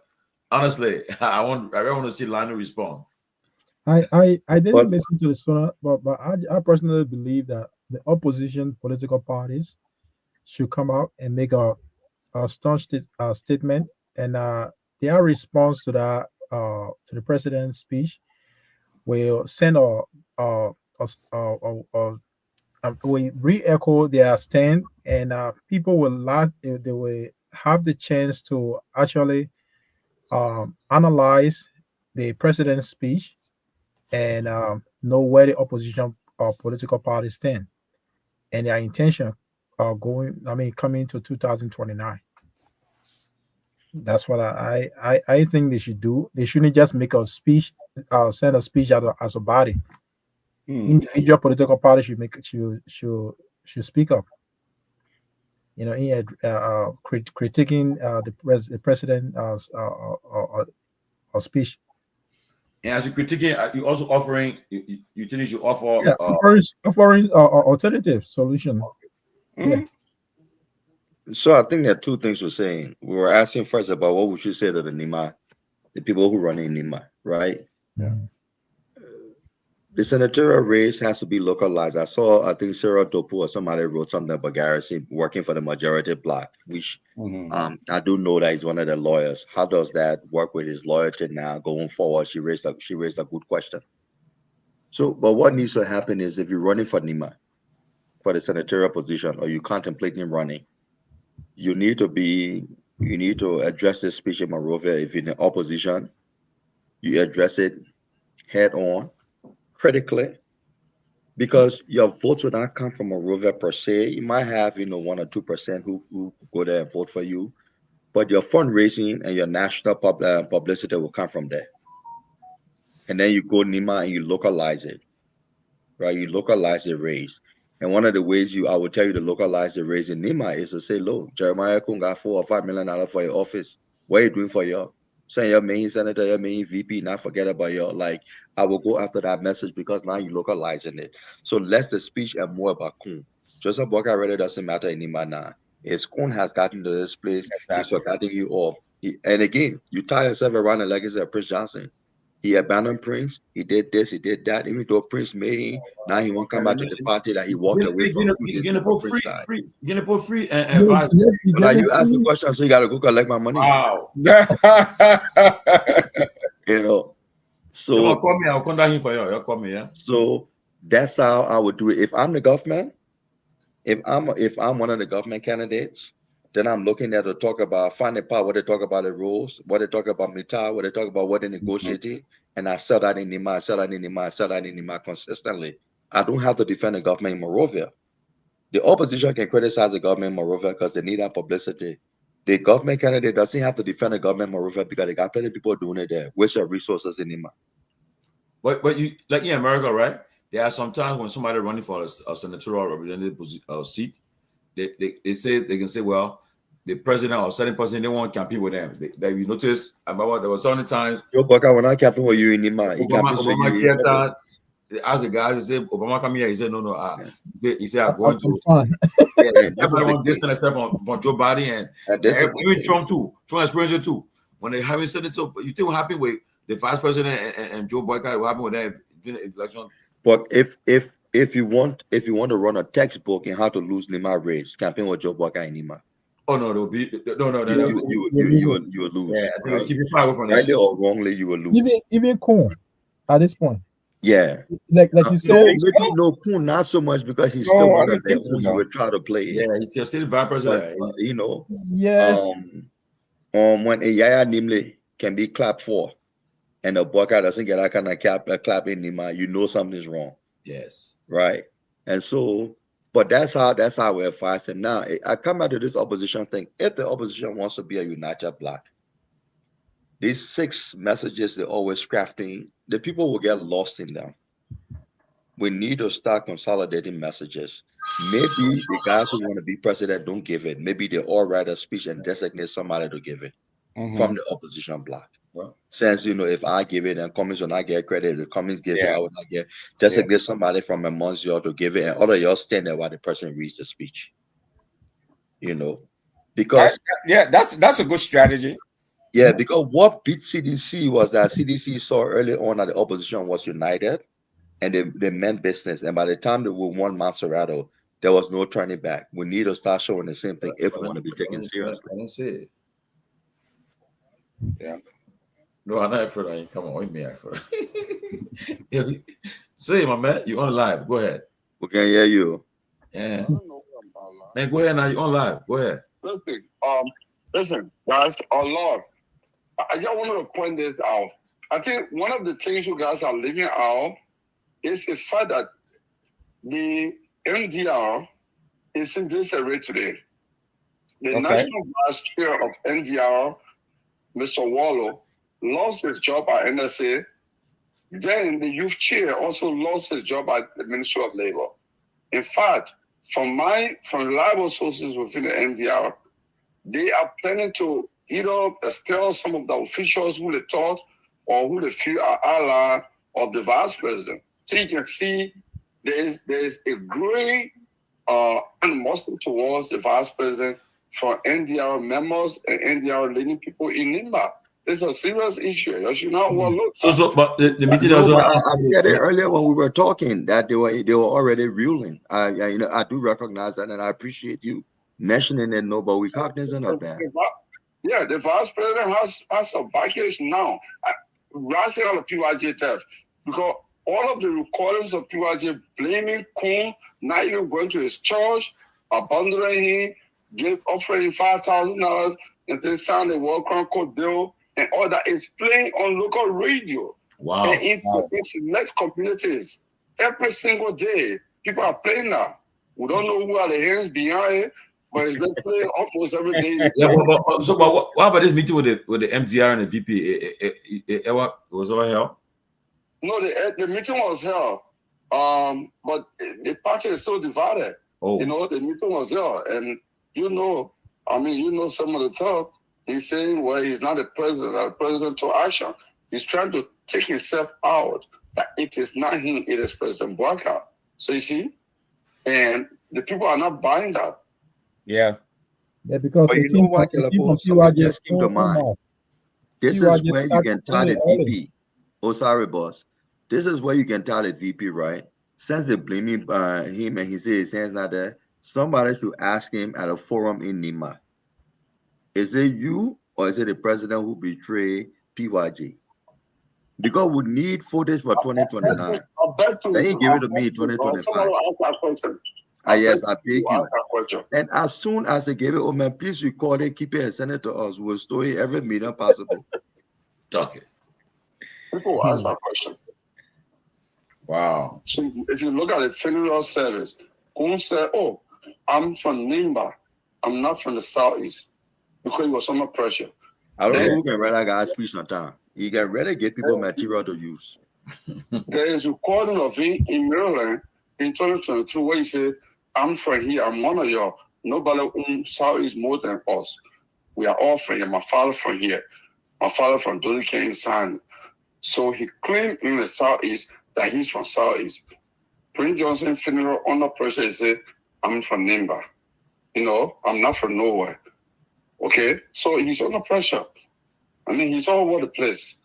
B: honestly, I really want to see Lanu respond.
C: I didn't listen to the SONA, but I personally believe that the opposition political parties should come out and make a staunch statement, and their response to that to the president's speech will send we re-echo their stand, and people will they will have the chance to actually analyze the president's speech and know where the opposition political parties stand and their intention coming to 2029. That's what I think they should do. They shouldn't just make a speech, send a speech as a body. Individual political parties should speak up. Critiquing the president's speech.
B: And as you critiquing, you also offering you think you should offer
C: offering alternative solution.
J: Yeah. So I think there are two things we're saying. We were asking first about what we should say to the people who run in Nima, right?
C: Yeah.
J: The senatorial race has to be localized. I think Cyril Dopu or somebody wrote something about Garrison working for the majority black, which I do know that he's one of the lawyers. How does that work with his loyalty now going forward? She raised a good question. So, but what needs to happen is if you're running for Nima, for the senatorial position, or you're contemplating running, you need to address this speech in Monrovia if you're in the opposition. you address it head on, critically, because your votes will not come from Monrovia per se. You might have, 1 or 2% who go there and vote for you, but your fundraising and your national publicity will come from there. And then you go Nima and you localize it, right? You localize the race. And one of the ways I would tell you to localize the race in Nima is to say, look, Jeremiah Kun got $4 or $5 million for your office. What are you doing for your? Saying your main senator, your main VP, not forget about your, like, I will go after that message because now you're localizing it. So less the speech and more about Kun. Joseph Boyka really doesn't matter in Nima now. His Kun has gotten to this place, he's forgotten you all. And again, you tie yourself around the legacy of Prince Johnson. He abandoned Prince. He did this. He did that. Even though Prince made him, now he won't come back to the party that he walked away from.
B: Guinea free and advice.
J: Now you ask the question, so you gotta go collect my money.
B: Wow.
J: So
B: you call me. I'll contact him for you. You'll call me, yeah.
J: So that's how I would do it. If I'm the government, if I'm one of the government candidates, then I'm looking at to talk about finding part what they talk about the rules, what they talk about Mita, what they talk about what they negotiated, and I sell that in Nima, consistently. I don't have to defend the government in Monrovia. The opposition can criticize the government in Monrovia because they need that publicity. The government candidate doesn't have to defend the government in Monrovia because they got plenty of people doing it there. Waste of resources in Nima.
B: But you, like in America, right? There are sometimes when somebody running for a senatorial representative seat, they say they can say, well, the president or certain person, they won't campaign with them. You notice about there was so many times.
J: Joe Bucker, when I campaign with you in Nima,
B: Obama as a guy, he said, Obama come here. He said, no. He said, I'm going to. Everyone distant except from Joe Biden and even Trump too. Trump experienced it too. When they haven't said it, so you think what happened with the vice president and Joe Boycott? What happened with them during the election?
J: But if you want to run a textbook in how to lose Nima race, campaign with Joe Boycott in Nima.
B: Oh no, there'll be no.
J: You will lose.
B: Yeah, I think right? Keep it far away from that.
J: Rightly or wrongly, you will lose.
T: Even Kun at this point.
J: Yeah,
T: like you said,
J: Kun not so much because he's still one of them who you would try to play.
B: Yeah, he's still vice president.
T: Yes.
J: When a Yaya Nimle can be clapped for, and a Boyka doesn't get that kind of clap in Nima, something's wrong.
B: Yes.
J: Right. And so, but that's how we're fighting now. I come back to this opposition thing. If the opposition wants to be a united bloc, these 6 messages they're always crafting, the people will get lost in them. We need to start consolidating messages. Maybe the guys who want to be president don't give it. Maybe they all write a speech and designate somebody to give it from the opposition bloc. Well, since if I give it and Cummings will not get credit, the Cummings gives it, I will not get. Designate somebody from amongst y'all to give it, and all of y'all stand there while the person reads the speech. Because
A: that's a good strategy.
J: Yeah, because what beat CDC was that CDC saw early on that the opposition was united and they meant business. And by the time they won Maserado, there was no turning back. We need to start showing the same thing if we want to be taken seriously.
B: I don't see it.
A: Yeah.
B: No, I'm not afraid. Come on, with me, afraid. Say, my man, you're on live. Go ahead.
J: We can hear you.
B: Yeah. Man, go ahead now. You're on live. Go ahead.
U: Listen, guys, Lord, I just want to point this out. I think one of the things you guys are leaving out is the fact that the NDR is in disarray today. The national vice chair of NDR, Mr. Nyenwolo, lost his job at NSA. Then the youth chair also lost his job at the Ministry of Labor. In fact, from reliable sources within the NDR, they are planning to either expel some of the officials who they thought or who they feel are ally of the vice president. So you can see there's a growing animosity towards the vice president for NDR members and NDR leading people in Nimba. It's a serious issue. You should not overlook.
B: But the meeting also.
J: I said it earlier when we were talking that they were already ruling. I do recognize that, and I appreciate you mentioning it. No, but we're cognizant of that.
U: Yeah, the vice president has a package now. Rising out of PYJ theft, because all of the recordings of PYJ blaming Kun, not even going to his church, abandoning him, offering him $5,000, and then sign a World Crown Court deal and all that is playing on local radio.
B: Wow.
U: And in select communities, every single day, people are playing that. We don't know who are the hands behind it, but it's been playing almost every day.
B: Yeah, but what about this meeting with the MTR and the VP? It was over here?
U: No, the meeting was held, but the party is still divided.
B: Oh.
U: You know, the meeting was held, and some of the talk. He's saying, well, he's not the president to action. He's trying to take himself out. That it is not him, it is President Bouaka. So you see, and the people are not buying that.
A: Yeah.
C: Yeah, because
J: but you know what, Kehleboe, something just came to mind. This is where you can tell the VP. Oh, sorry, boss. This is where you can tell the VP, right? Since they're blaming him and he says his hands not there, somebody should ask him at a forum in Nima. Is it you or is it the president who betrayed PYG? Because we need footage for 2029. Then he give it to me in 2025. Yes, I beg you. And as soon as they give it, oh man, please record it, keep it and send it to us. We'll store it every meeting possible.
B: Talk it.
U: People ask that question.
B: Wow.
U: So if you look at the funeral service, Kun said, oh, I'm from Nimba. I'm not from the Southeast. Because he was under pressure.
J: I don't know who can write that guy's speech sometimes. You can really get people material to use.
U: There is a recording of him in Maryland in 2022 where he said, I'm from here, I'm one of y'all. Nobody owns Southeast more than us. We are all from here. My father from here. My father from Dolikin San. So he claimed in the Southeast that he's from Southeast. Prince Johnson funeral under pressure, he said, I'm from Nimba. You know, I'm not from nowhere. Okay, so he's under pressure. I mean, he's all over the place.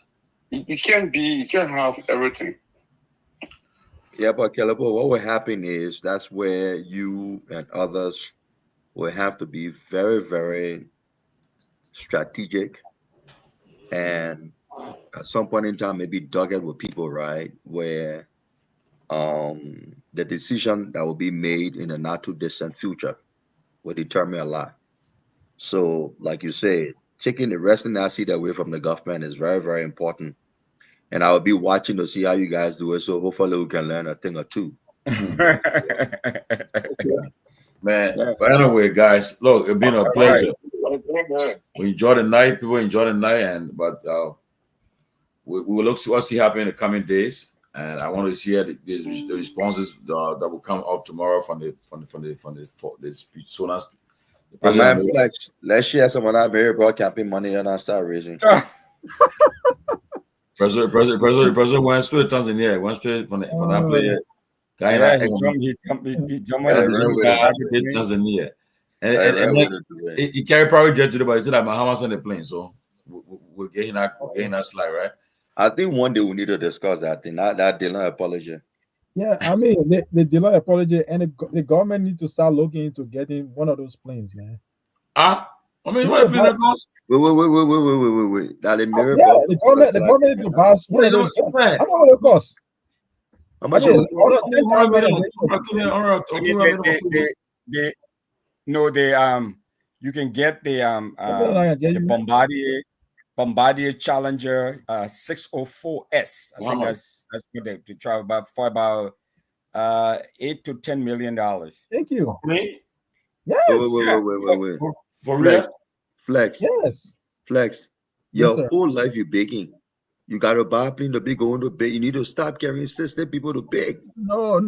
U: You can't have everything.
J: Yeah, but Kehleboe, what will happen is that's where you and others will have to be very, very strategic and at some point in time maybe dogged with people, right? Where the decision that will be made in a not too distant future will determine a lot. So, like you said, taking the resting asset away from the government is very, very important. And I will be watching to see how you guys do it. So hopefully we can learn a thing or two.
B: Man, but anyway, guys, look, it's been a pleasure. We enjoy the night. People enjoy the night, but we will look to what see happen in the coming days. And I want to hear the responses that will come up tomorrow from the speech.
J: Man, Flex, let's share some of that very broad campaign money and I start raising.
B: President went straight to Tanzania. Went straight from that player.
A: He jumped
B: Tanzania. And he carried private jet to the, but he said that Bahamas on the plane. So we're getting that slide, right?
J: I think one day we need to discuss that thing. That Dylan apology.
C: Yeah, I mean, the Dylan apology and the government needs to start looking into getting one of those planes, man.
B: I mean, what plane that goes?
J: Wait. That mirror.
C: Yeah, the government needs to buy one of those. I know what it costs.
J: How much?
A: You can get the Bombardier Challenger 604S. I think that's what they try for about $8 to $10 million.
C: Thank you.
J: Yes. Wait.
B: For
J: Flex.
C: Yes.
J: Flex. Your whole life you're begging. You got to buy a plane to be going to beg. You need to stop carrying system people to beg.
C: No,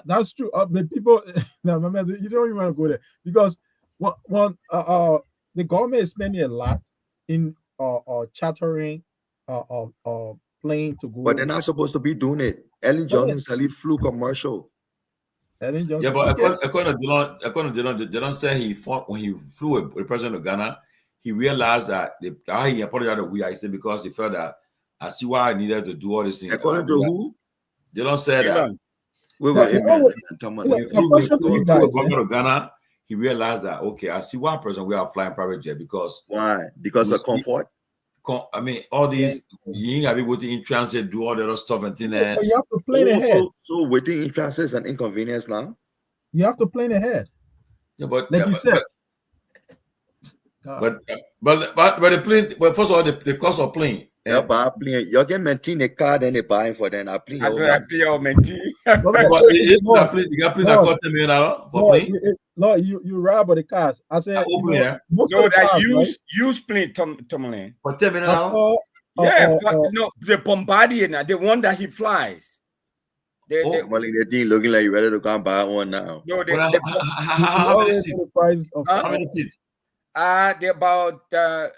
C: that's true. The people, no, man, you don't even want to go there because the government is spending a lot in chartering plane to go.
J: But they're not supposed to be doing it. Ellen Johnson said he flew commercial.
C: Ellen Johnson.
B: Yeah, but according to Dylan, Dylan said he fought when he flew with the president of Ghana. He realized that he apologized to we. I said because he felt that I see why I needed to do all these things.
J: According to who?
B: Dylan said that.
J: When
B: he flew to Ghana, he realized that I see why President we are flying private jet because
J: why? Because of comfort.
B: I mean, all these you ain't gotta be waiting in transit, do all the other stuff and things.
C: But you have to plan ahead.
J: So waiting in transit is an inconvenience now.
C: You have to plan ahead.
B: Yeah, but
C: like you said.
B: But the plane. But first of all, the cost of plane.
J: Yeah, but plane, you can maintain a car, then they buying for them. I plane
A: I
J: your
A: do that play or maintain.
B: But you got plane that cost $10 million for plane.
C: No, you right about the cars. I said most
A: No,
C: of the
A: that
C: cars, right?
A: use plane, Tomalin.
B: For $10 million.
C: I saw,
A: Yeah, no, the Bombardier now, the one that he flies.
J: They didn't looking like you ready to come buy one now.
A: No,
B: how many seats?
C: How
B: many seats?
A: They're about they're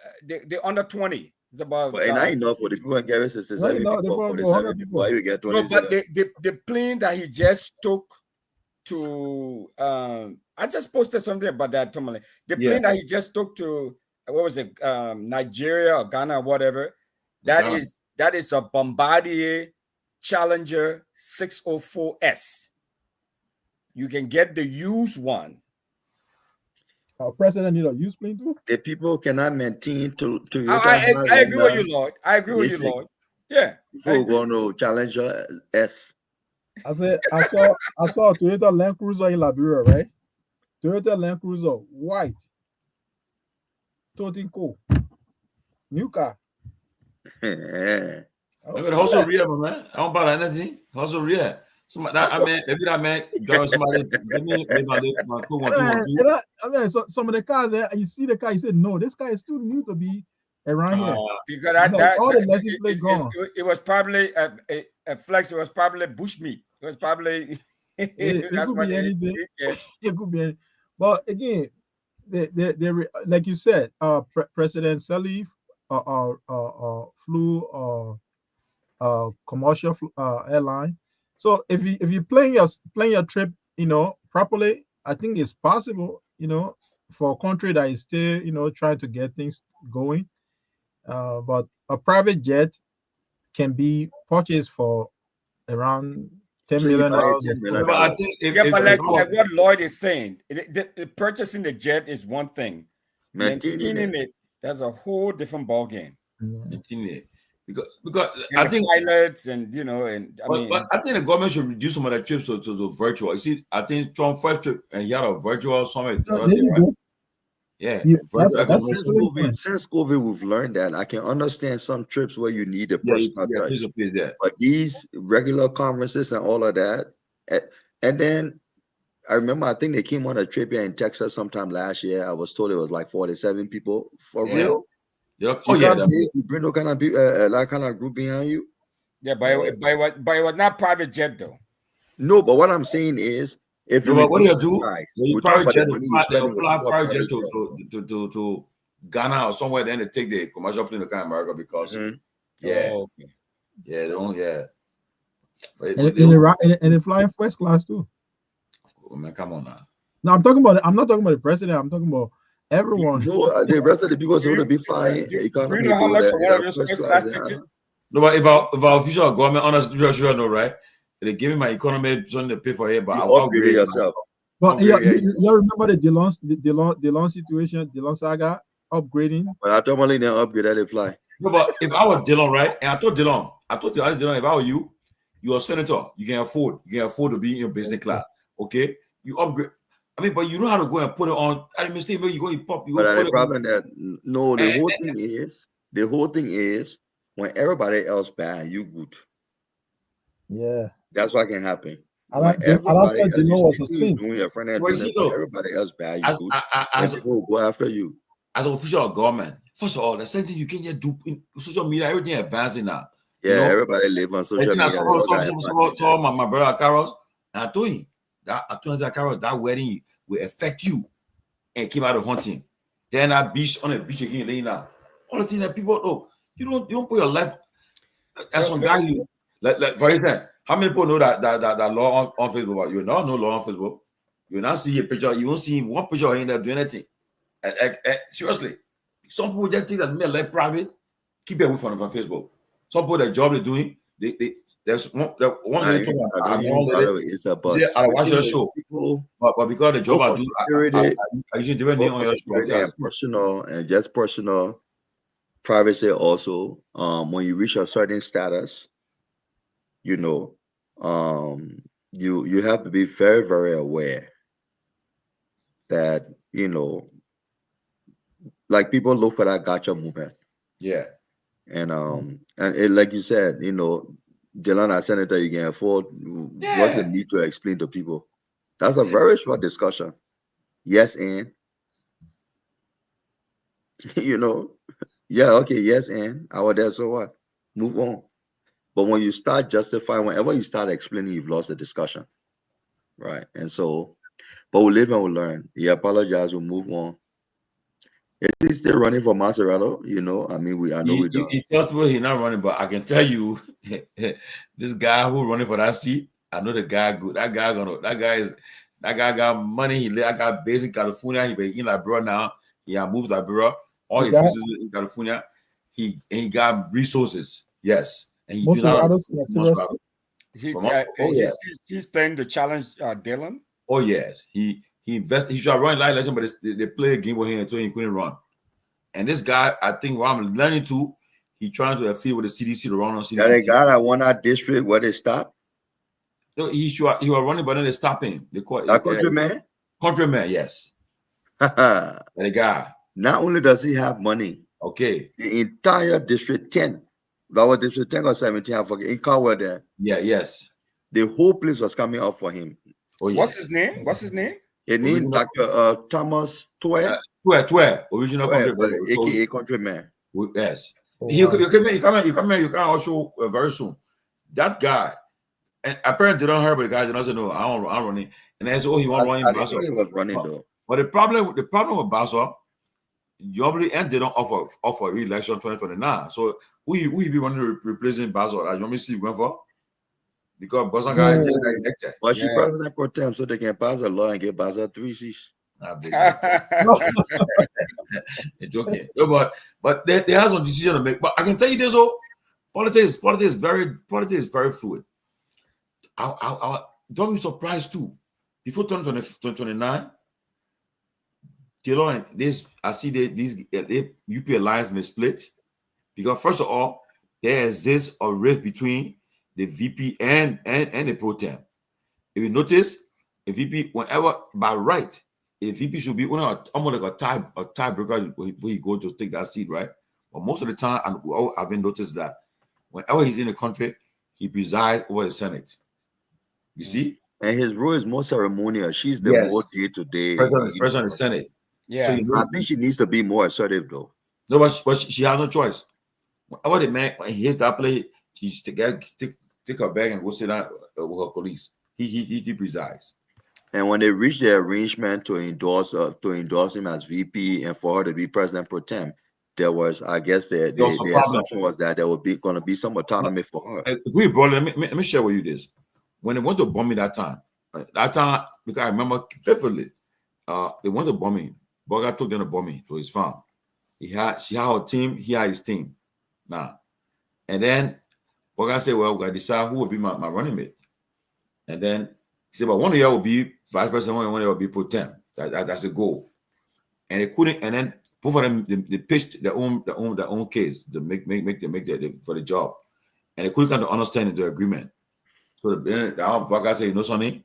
A: under 20. It's about.
J: But not enough for the people and Gary says
C: No, no, they
J: 47 people. Why you get 20?
A: No, but the plane that he just took to I just posted something about that, Tomalin. The plane that he just took to what was it, Nigeria or Ghana or whatever. That is a Bombardier Challenger 604S. You can get the used one.
C: President need a used plane too?
J: The people cannot maintain to
A: I agree with you, Lord. I agree with you, Lord. Yeah.
J: Before going to Challenger S.
C: I saw a Toyota Land Cruiser in Liberia, right? Toyota Land Cruiser, white. Toting cool. New car.
B: Maybe also real, man. I don't buy anything. Also real. Maybe that man drive somebody.
C: Some of the cars there, you see the car, you said, no, this car is too new to be around here.
A: Because
C: all the license plate gone.
A: It was probably a flex. It was probably bushmeat. It was probably.
C: It could be anything. It could be anything. But again, they like you said, President Salif flew commercial airline. So if you plan your trip, properly, I think it's possible, for a country that is still, trying to get things going. But a private jet can be purchased for around $10 million.
B: But I think
A: but like what Lloyd is saying, purchasing the jet is one thing. Maintaining it, that's a whole different ballgame.
B: Maintaining it. Because
A: I think pilots and
B: but I think the government should reduce some of the trips to virtual. You see, I think Trump first trip and he had a virtual summit. Yeah.
J: Since COVID, we've learned that. I can understand some trips where you need a personal touch. But these regular conferences and all of that, and then I remember I think they came on a trip here in Texas sometime last year. I was told it was like 47 people for real.
B: You
J: bring no kind of that kind of group behind you.
A: Yeah, but it was not private jet though.
J: No, but what I'm saying is, if you
B: what do you do?
J: You
B: private jet to Ghana or somewhere, then they take the commercial plane to come to America because they don't
C: and they fly in first class too.
B: Man, come on now.
C: No, I'm not talking about the president. I'm talking about everyone.
J: No, the rest of the people going to be flying.
A: You know how much for one of those first class tickets?
B: No, but if our official government, honestly, you know, right? They give me my economy something to pay for here, but I will upgrade
J: yourself.
C: But you remember the DeLon situation, DeLon saga upgrading.
J: But I told Tomalin they upgrade they fly.
B: No, but if I was DeLon, right, and I told DeLon, if I were you're a senator, you can afford to be in your business class. Okay, you upgrade. I mean, but you know how to go and put it on. I mistake, maybe you go and pop.
J: But the problem that the whole thing is when everybody else bad, you good.
C: Yeah,
J: that's what can happen.
C: I don't think was a sin.
J: Doing your friend and everybody else bad, you good. As people go after you.
B: As an official of government, first of all, the same thing you can just do in social media. Everything advancing now.
J: Yeah, everybody live on social media.
B: So my brother Carlos, and I told him that Carlos, that wedding will affect you and came out of hunting. Then on a beach again, laying down. All the things that people know, you don't put your life as some guy you like for instance, how many people know that law on Facebook? You not know law on Facebook. You not see a picture, you won't see one picture in there doing anything. Seriously, some people just think that me life private, keep it away from Facebook. Some people the job they're doing, there's one lady talking I watch your show, but because the job I do, I usually do it on your show.
J: Personal privacy also. When you reach a certain status, you have to be very, very aware that like people look for that gotcha movement.
B: Yeah.
J: And it, like you said, you know, Dylan, as senator, you can afford. What's the need to explain to people? That's a very short discussion. Yes, and you know, yeah, okay, yes, and I was there, so what? Move on. But when you start justifying, whenever you start explaining, you've lost the discussion, right? And so, but we'll live and we'll learn. He apologized, we'll move on. Is he still running for Maserado? You know, I mean, I know we don't.
B: He tells me he's not running, but I can tell you, this guy who running for that seat, I know the guy good. That guy got money. That guy based in California. He been in Liberia now. He has moved to Liberia. All his business in California. He got resources. Yes, and he do not.
A: He's playing the challenge, Dylan.
B: Oh yes, he invested. He should have run that election, but they play a game with him until he couldn't run. And this guy, I think, what I'm learning to, he trying to appeal with the CDC to run on CDC.
J: That guy that won that district where they stopped.
B: No, he was running, but then they stopped him. They call
J: that countryman.
B: Countryman, yes. The guy.
J: Not only does he have money,
B: okay,
J: the entire district 10, that was district 10 or 17, I forget. In Garguah there.
B: Yeah, yes.
J: The whole place was coming up for him.
B: Oh, yes.
A: What's his name?
J: His name, Dr. Thomas Pewee.
B: Original countryman,
J: aka countryman.
B: Yes. You come also very soon. That guy, and apparently they don't hear, but the guy did not say no. I'm running, and then so he won't run.
J: I didn't know he was running though.
B: But the problem with Basso, usually and they don't offer re-election 2029. So who you be wanting to replacing Basso? You want me to see going for? Because Basso guy is elected.
J: But she president pro tem, so they can pass a law and get Basso 3 seats.
B: It's okay. No, but they have some decision to make. But I can tell you this: politics is very fluid. I don't be surprised too. Before 2029, I see these UP alliance may split because first of all, there exists a rift between the VP and the pro tem. If you notice, a VP, whenever by right, a VP should be almost like a tiebreaker when he go to take that seat, right? But most of the time, and we all haven't noticed that whenever he's in the country, he presides over the Senate. You see?
J: And his role is more ceremonial. She's the more day-to-day
B: president of the Senate.
J: Yeah, so I think she needs to be more assertive, though.
B: No, but she has no choice. Whenever the man when he hits that play, she take her bag and go sit down with her colleagues. He presides.
J: And when they reached the arrangement to endorse him as VP and for her to be president pro tem, there was, I guess, the assumption was that there would be going to be some autonomy for her.
B: Agree, brother. Let me share with you this. When they went to bomb me that time, because I remember vividly, they went to bomb me. Boga took them to bomb me to his farm. She had her team. He had his team. Now, and then Boga said, "Well, we got to decide who will be my running mate." And then he said, "But one of you will be vice president, one of you will be pro tem. That's the goal." And they couldn't. And then both of them they pitched their own case to make for the job, and they couldn't come to understand the agreement. So the Boga said, "You know something?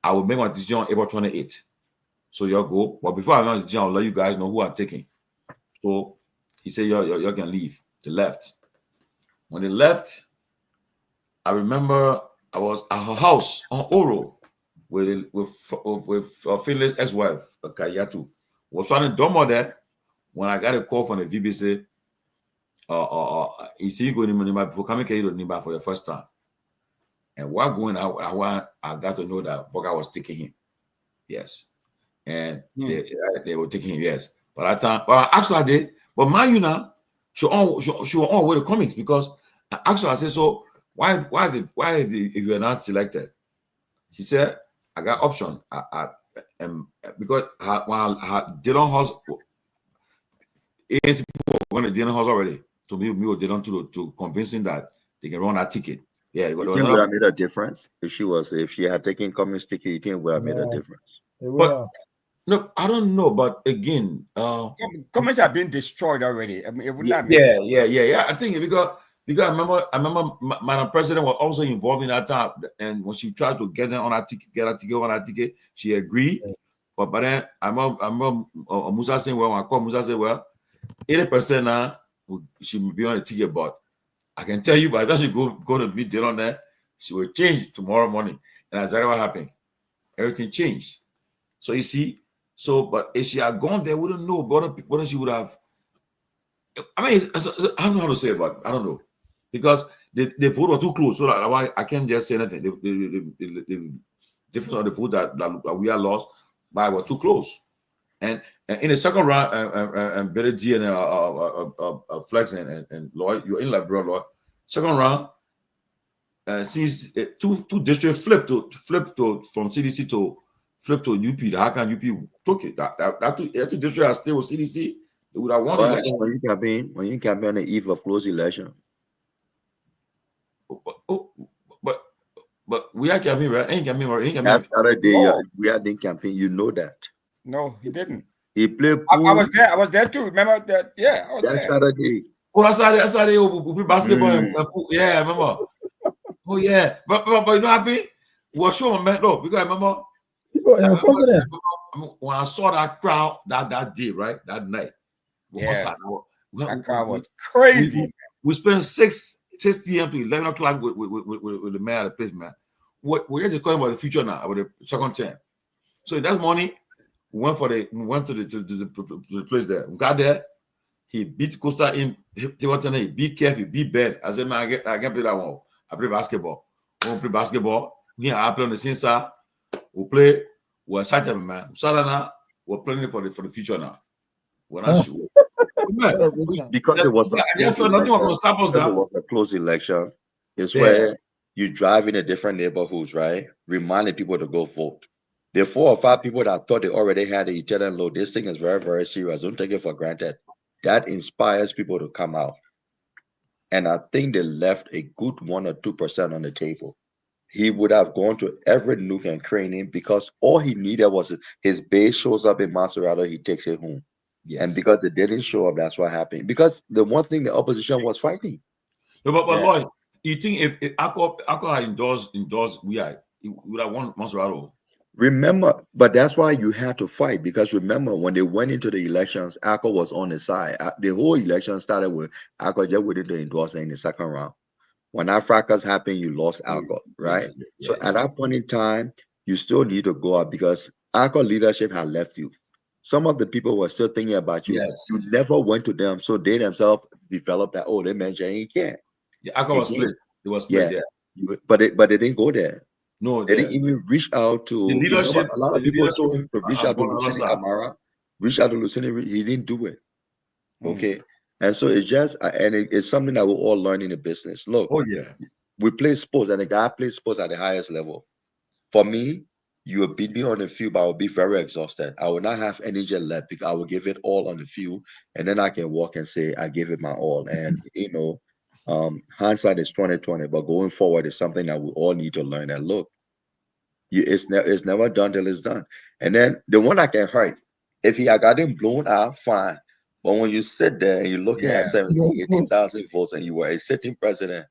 B: I will make my decision on April 28th. So y'all go. But before I make my decision, I'll let you guys know who I'm taking." So he said, "Y'all can leave." They left. When they left, I remember I was at her house on Oro with Phyllis' ex-wife, Kayatu. Was trying to dumb there when I got a call from the VBC. He said, "You go to Nimba before coming to Nimba for the first time." And while going out, I got to know that Boga was taking him. Yes. And they were taking him, yes. But at that time, actually I did. But Myean now, she was on with the comics because actually I said, "So why if you are not selected?" She said, "I got option. Because when Dylan House, ANC people were going to Dylan House already to me with Dylan to convincing that they can run that ticket." Yeah,
J: you think would have made a difference if she had taken Cummings ticket? You think it would have made a difference?
B: But no, I don't know. But again,
A: comments have been destroyed already. I mean, it would not.
B: Yeah. I think because I remember Madam President was also involved in that time, and when she tried to get her on that ticket, she agreed. But then I'm Musa saying, well, I call Musa say, well, 80% now she will be on the ticket, but I can tell you by the time she go to meet dinner on there, she will change tomorrow morning. And that's exactly what happened. Everything changed. So you see, but if she had gone there, we don't know what she would have. I mean, I don't know how to say it, but I don't know. Because the vote was too close, so that I can't just say anything. The difference of the vote that we are lost by were too close. And in the second round, Betty D and Flex and Lloyd, you're in Liberia, Lloyd. Second round, since two districts flipped from CDC to flip to UP, the Hakan UP took it. That two districts are still with CDC. They would have won the election.
J: When you campaign on the eve of close election.
B: But we are campaigning, right? Ain't campaigning.
J: That's Saturday. We are in campaign. You know that.
A: No, he didn't.
J: He played
A: pool. I was there. I was there too. Remember that? Yeah, I was
J: that's
A: there.
J: Saturday.
B: Oh, that's Saturday. We play basketball. Yeah, I remember. Oh yeah, but you know what happened? We're sure, man. No, because I remember. When I saw that crowd that day, right, that night.
A: Yeah, that crowd was crazy.
B: We spent 6 p.m. to 11 o'clock with the mayor of the place, man. We're just talking about the future now, about the second term. So that morning, we went to the place there. We got there. He beat Costa in. He beat Kev. He beat Ben. I said, man, I can't play that one. I play basketball. We play basketball. I play on the same side. We play. We're excited, man. Now, we're planning for the future now. We're not sure.
J: Because it was a close election. It's where you drive in the different neighborhoods, right? Reminding people to go vote. There are 4 or 5 people that thought they already had a tenant load. This thing is very, very serious. Don't take it for granted. That inspires people to come out. And I think they left a good 1 or 2% on the table. He would have gone to every nook and cranny because all he needed was his base shows up in Maserati, he takes it home. Yes. And because they didn't show up, that's what happened. Because the one thing the opposition was fighting.
B: No, but Lloyd, you think if Akko endorsed he would have won Maserati?
J: Remember, but that's why you had to fight, because remember when they went into the elections, Akko was on the side. The whole election started with Akko just waiting to endorse in the second round. When that fracas happened, you lost Akko, right? So at that point in time, you still need to go up because Akko leadership had left you. Some of the people were still thinking about you. Yes. You never went to them, so they themselves developed that. Oh, they mentioned he can't.
B: Yeah, Akko was split. It was split. Yeah,
J: but they didn't go there.
B: No,
J: they didn't even reach out to
B: the leadership.
J: A lot of people told him to reach out to Lucini Camara. Reach out to Lucini. He didn't do it. Okay, and so it's just it's something that we're all learning in the business. Look, we play sports, and the guy plays sports at the highest level. For me, you will beat me on the field, but I will be very exhausted. I will not have energy left because I will give it all on the field, and then I can walk and say I gave it my all. And hindsight is 20/20, but going forward is something that we all need to learn. That look, it's never done till it's done. And then the one that can hurt, if he had gotten blown out, fine. But when you sit there and you're looking at 17,000, 18,000 votes, and you were a sitting president,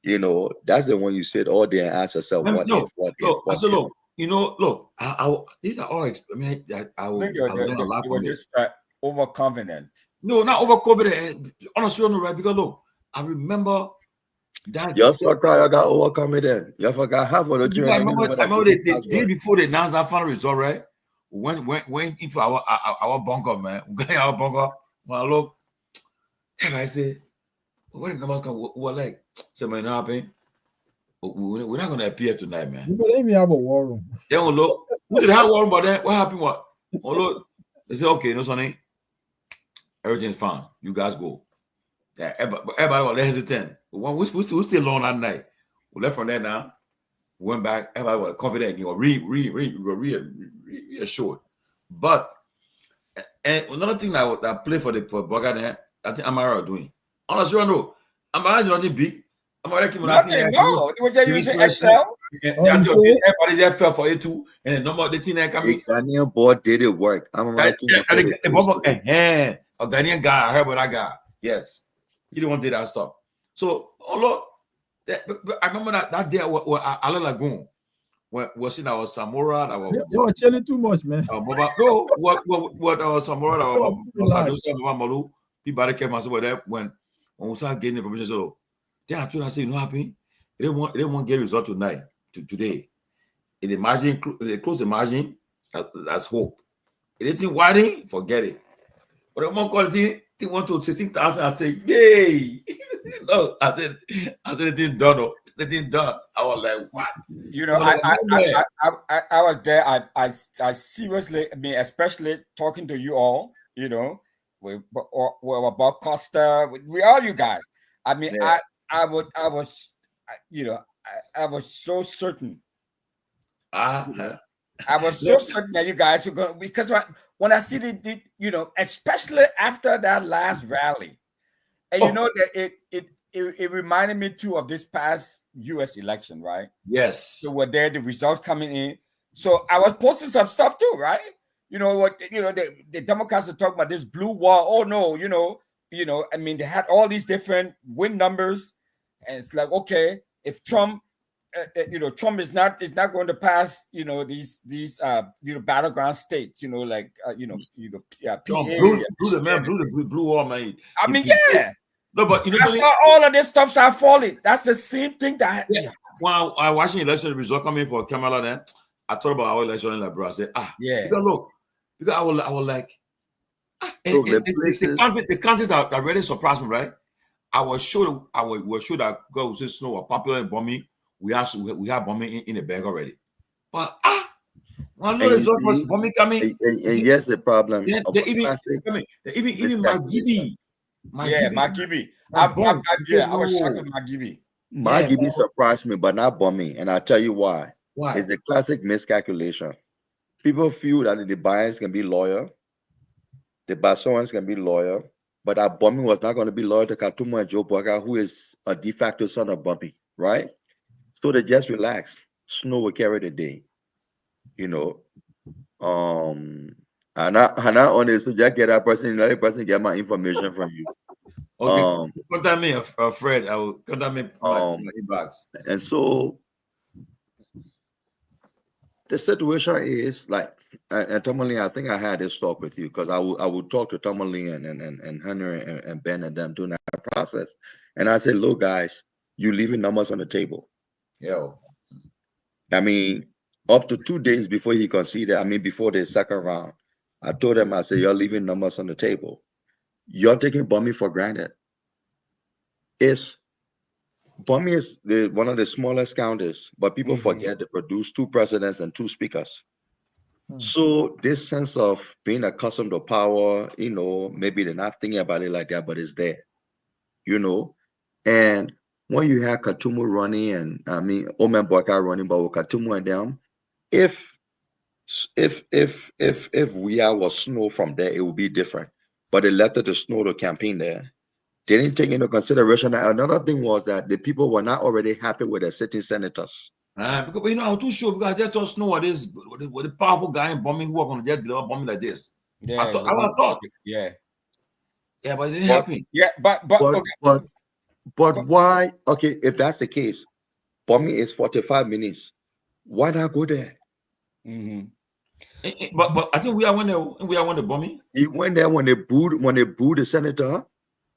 J: that's the one you sit all day and ask yourself, what if?
B: Look, these are all. I mean, I was
A: just overconfident.
B: No, not overconfident. Honestly, no, right? Because look, I remember that.
J: You also got overconfident. You forgot half of the.
B: I remember the day before they announced that final result, right? Went into our bunker, man. We got our bunker. Well, look, and I said, when the numbers come, what like? So, man, nothing. We're not going to appear tonight, man.
C: You believe me have a war room.
B: They don't look. We did have war room, but then what happened? What? Oh, look. They said, okay, no, Sonny. Everything's fine. You guys go. Yeah, everybody was hesitant. We still on that night. We left from there now. We went back. Everybody was confident. Reassured. But and another thing that I play for Burger there, I think Amara are doing. Honestly, I know. Amara is nothing big.
A: Nothing, no. Was they using Excel?
B: Everybody there fell for it too. And the number the team coming.
J: The Ghanaian board did it work. A
B: Ghanaian guy, I heard what I got. Yes. He didn't want to do that stuff. So, look, I remember that day where Ala Lagoon, was in our Samora, our
C: You're chilling too much, man.
B: no, what our Samora, our Malu, Peabody came and said that when we start getting information, so they are trying to say, you know, happy. They won't get result today. In the margin, they close the margin. That's hope. Anything widening, forget it. But the more quality, they want to 16,000. I say, yay! No, I said it didn't done. No, it didn't done. I was like, what?
A: You know, I was there. I seriously, I mean, especially talking to you all. You know, we about Costa. We all you guys. I mean,
B: Yeah.
A: I was, you know, I was so certain. I was so certain that you guys were going, because when I see the you know, especially after that last rally, and you know that it reminded me too of this past U.S. election, right?
B: Yes.
A: So were there the results coming in? So I was posting some stuff too, right? You know what? You know the Democrats were talking about this blue wall. Oh no, you know. I mean, they had all these different win numbers, and it's like, okay, if Trump. Trump is not going to pass. You know, these battleground states. You know, like PA.
B: Blue wall, man.
A: I mean, yeah.
B: No, but you know,
A: I saw all of this stuff start falling. That's the same thing that.
B: Yeah. When I watching election result coming for Kamala, then I thought about our election in Liberia. I said,
A: yeah.
B: Because I was like, the countries that really surprised me, right? I was sure that God would say snow were popular in bombing. We have bombing in the bag already, but one little result was bombing coming.
J: And yes, the problem.
B: Even Magibi.
A: Magibi. I was shocked at Magibi.
J: Magibi surprised me, but not bombing, and I'll tell you why.
B: Why?
J: It's the classic miscalculation. People feel that the Bayans can be loyal, the Bassoans can be loyal, but our bombing was not going to be loyal to Katumo and Joe Boga, who is a de facto son of Bumpy, right? So they just relax. Snow will carry the day, you know. And I honestly just get that person, another person get my information from you.
B: Okay, contact me, Fred. I will contact me my inbox.
J: And so the situation is like, and Tomalin, I think I had this talk with you because I would talk to Tomalin and Henry and Ben and them during that process, and I said, look, guys, you leaving numbers on the table.
B: Yeah.
J: I mean, up to 2 days before he conceded, I mean, before the second round, I told him, I said, you're leaving numbers on the table. You're taking Bummy for granted. Bummy is one of the smallest counties, but people forget they produce 2 presidents and 2 speakers. So this sense of being accustomed to power, you know, maybe they're not thinking about it like that, but it's there, you know. And when you have Katumu running and Omen Boyka running, but with Katumu and them, if we was snow from there, it would be different. But they left it to snow to campaign there. They didn't take into consideration that another thing was that the people were not already happy with their sitting senators.
B: Because you know, I'm too sure because I just don't know what is with the powerful guy in bombing who are going to just deliver bombing like this.
A: Yeah,
B: I thought.
A: Yeah,
B: but it didn't happen.
A: Yeah,
J: but why? Okay, if that's the case, bombing is 45 minutes. Why not go there?
B: But I think we are when the bombing.
J: He went there when they booed the senator.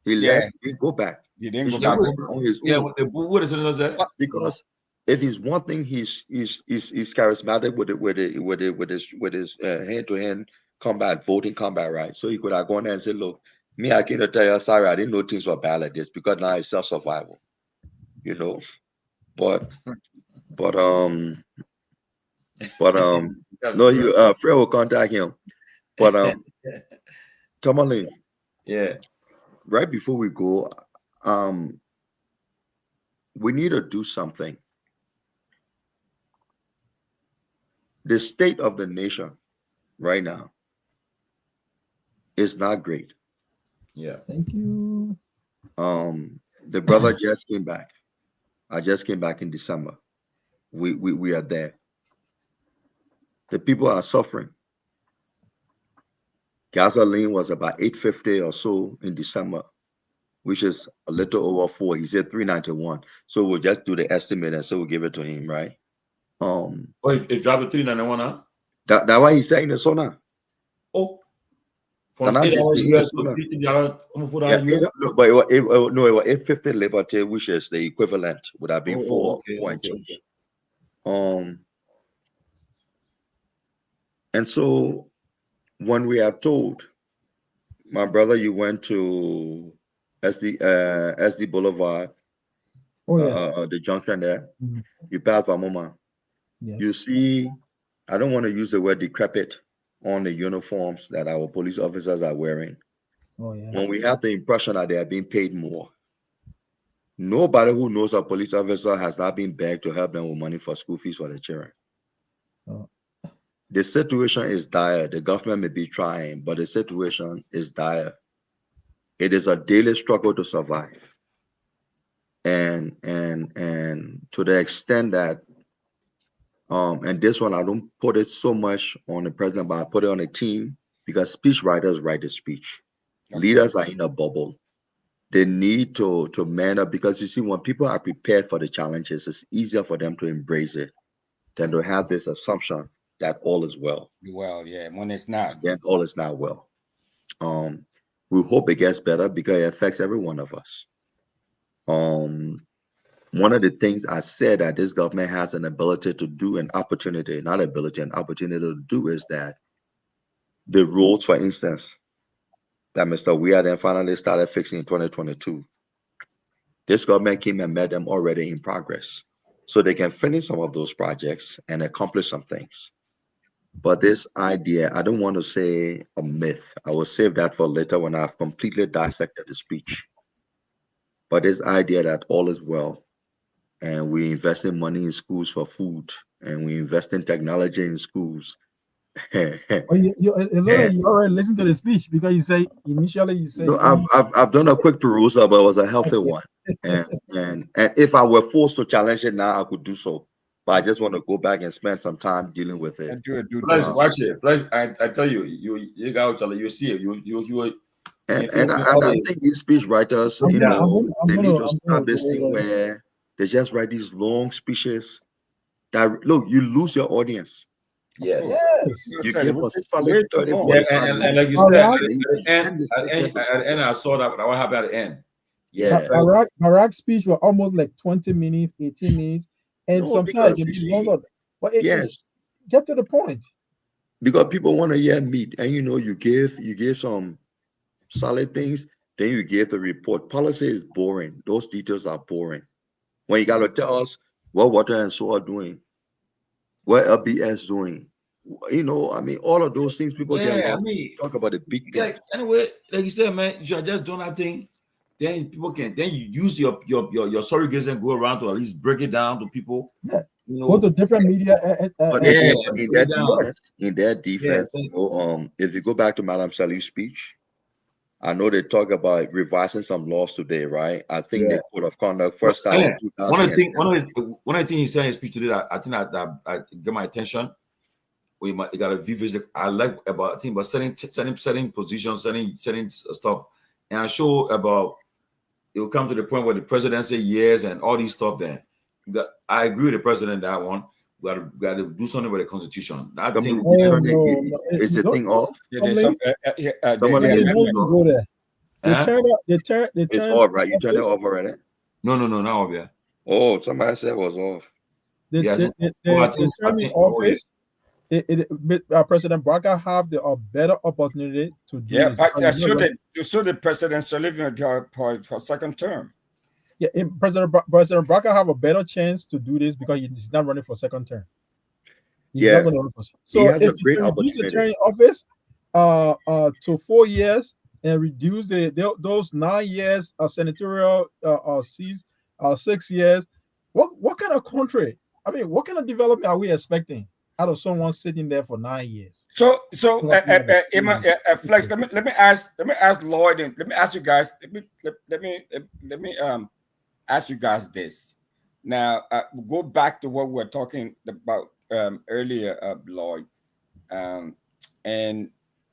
J: He left. He didn't go back.
A: He didn't go
J: back
A: back
J: on his own.
B: Yeah, when they booed the senator there.
J: Because if he's one thing, he's charismatic with his hand-to-hand combat, voting combat, right? So he could have gone there and said, "Look, me, I came to tell you, sorry, I didn't know things were bad like this because now it's self-survival, you know." But no, Fred will contact him. But Tomalin,
B: yeah.
J: Right before we go, we need to do something. The state of the nation right now is not great.
B: Yeah.
C: Thank you.
J: The brother just came back. I just came back in December. We are there. The people are suffering. Gasoline was about $8.50 or so in December, which is a little over $4. He said $3.91. So we'll just do the estimate and so we'll give it to him, right?
B: Oh, it dropped to 391 now?
J: That why he's saying the so now.
B: Oh,
J: From
B: from 8 hours US to
J: no, but it was 850 Liberty, which is the equivalent, would have been four and change. And so when we are told, my brother, you went to SD Boulevard, the junction there, you pass by Moma.
C: Yes.
J: You see, I don't want to use the word decrepit on the uniforms that our police officers are wearing.
C: Oh, yeah.
J: When we have the impression that they are being paid more. Nobody who knows a police officer has not been begged to help them with money for school fees for the children.
C: Oh.
J: The situation is dire. The government may be trying, but the situation is dire. It is a daily struggle to survive. And to the extent that and this one I don't put it so much on the president, but I put it on the team, because speech writers write the speech. Leaders are in a bubble. They need to man up, because you see, when people are prepared for the challenges, it's easier for them to embrace it than to have this assumption that all is well.
A: Well, yeah, when it's not.
J: Then all is not well. We hope it gets better, because it affects every one of us. One of the things I said that this government has an ability to do, an opportunity to do, is that the roads, for instance, that Mr. Weir then finally started fixing in 2022. This government came and made them already in progress, so they can finish some of those projects and accomplish some things. But this idea, I don't want to say a myth. I will save that for later when I've completely dissected the speech. But this idea that all is well, and we invest in money in schools for food, and we invest in technology in schools.
C: You already listened to the speech, because you say initially you say.
J: No, I've done a quick perusal, but it was a healthy one. And if I were forced to challenge it now, I could do so. But I just want to go back and spend some time dealing with it.
B: Flash, watch it. Flash, I tell you, you got you see it. You
J: and I think these speech writers, they need to stop this thing where they just write these long speeches that, look, you lose your audience.
B: Yes.
J: You give us solid 30, 45
B: and
J: minutes.
B: like you said, at the end, I saw that what happened at the end.
J: Yeah.
C: Barack's speech were almost like 20 minutes, 18 minutes, and sometimes it can be longer. But it's get to the point.
J: Because people want to hear meat, and you give some solid things, then you give the report. Policy is boring. Those details are boring. When you got to tell us what water and soil are doing, what LBS doing, all of those things people get lost. Talk about the big things.
B: Anyway, like you said, man, you are just doing that thing. Then people can you use your surrogates and go around to at least break it down to people.
C: Yeah. Go to different media.
J: But in their defense, if you go back to Madam Salih's speech, I know they talk about revising some laws today, right? I think the code of conduct first started in 2000.
B: One of the things he said in his speech today that I think I get my attention. You got to revisit. I like about setting positions, setting stuff, and I show about it will come to the point where the president say yes and all these stuff. Then I agree with the president that one. We got to do something with the constitution. That thing
J: is the thing off.
C: It's
J: off, right? You turned it off already?
B: No, not off yet.
J: Oh, somebody said it was off.
C: President Barker have a better opportunity to do this.
A: But should the president serving for second term?
C: Yeah, President Barker have a better chance to do this because he's not running for second term. He's not going to run for. So if you reduce the term in office to 4 years and reduce those 9 years of senatorial seats 6 years, what kind of country? I mean, what kind of development are we expecting out of someone sitting there for 9 years?
A: So Flex, let me ask Lloyd, and let me ask you guys. Let me ask you guys this. Now, go back to what we were talking about earlier, Lloyd. And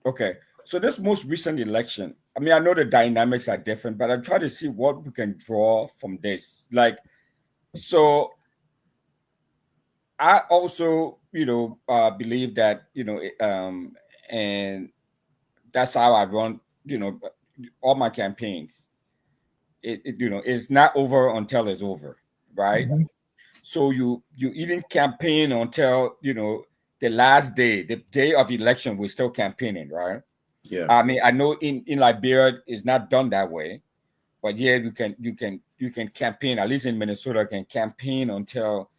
A: okay, so this most recent election, I mean, I know the dynamics are different, but I'm trying to see what we can draw from this. Like, so I also, believe that, and that's how I run, all my campaigns. It's not over until it's over, right?
C: Mhm.
A: So you even campaign until the last day, the day of election. We're still campaigning, right?
B: Yeah.
A: I mean, I know in Liberia it's not done that way, but here you can campaign. At least in Minnesota, can campaign until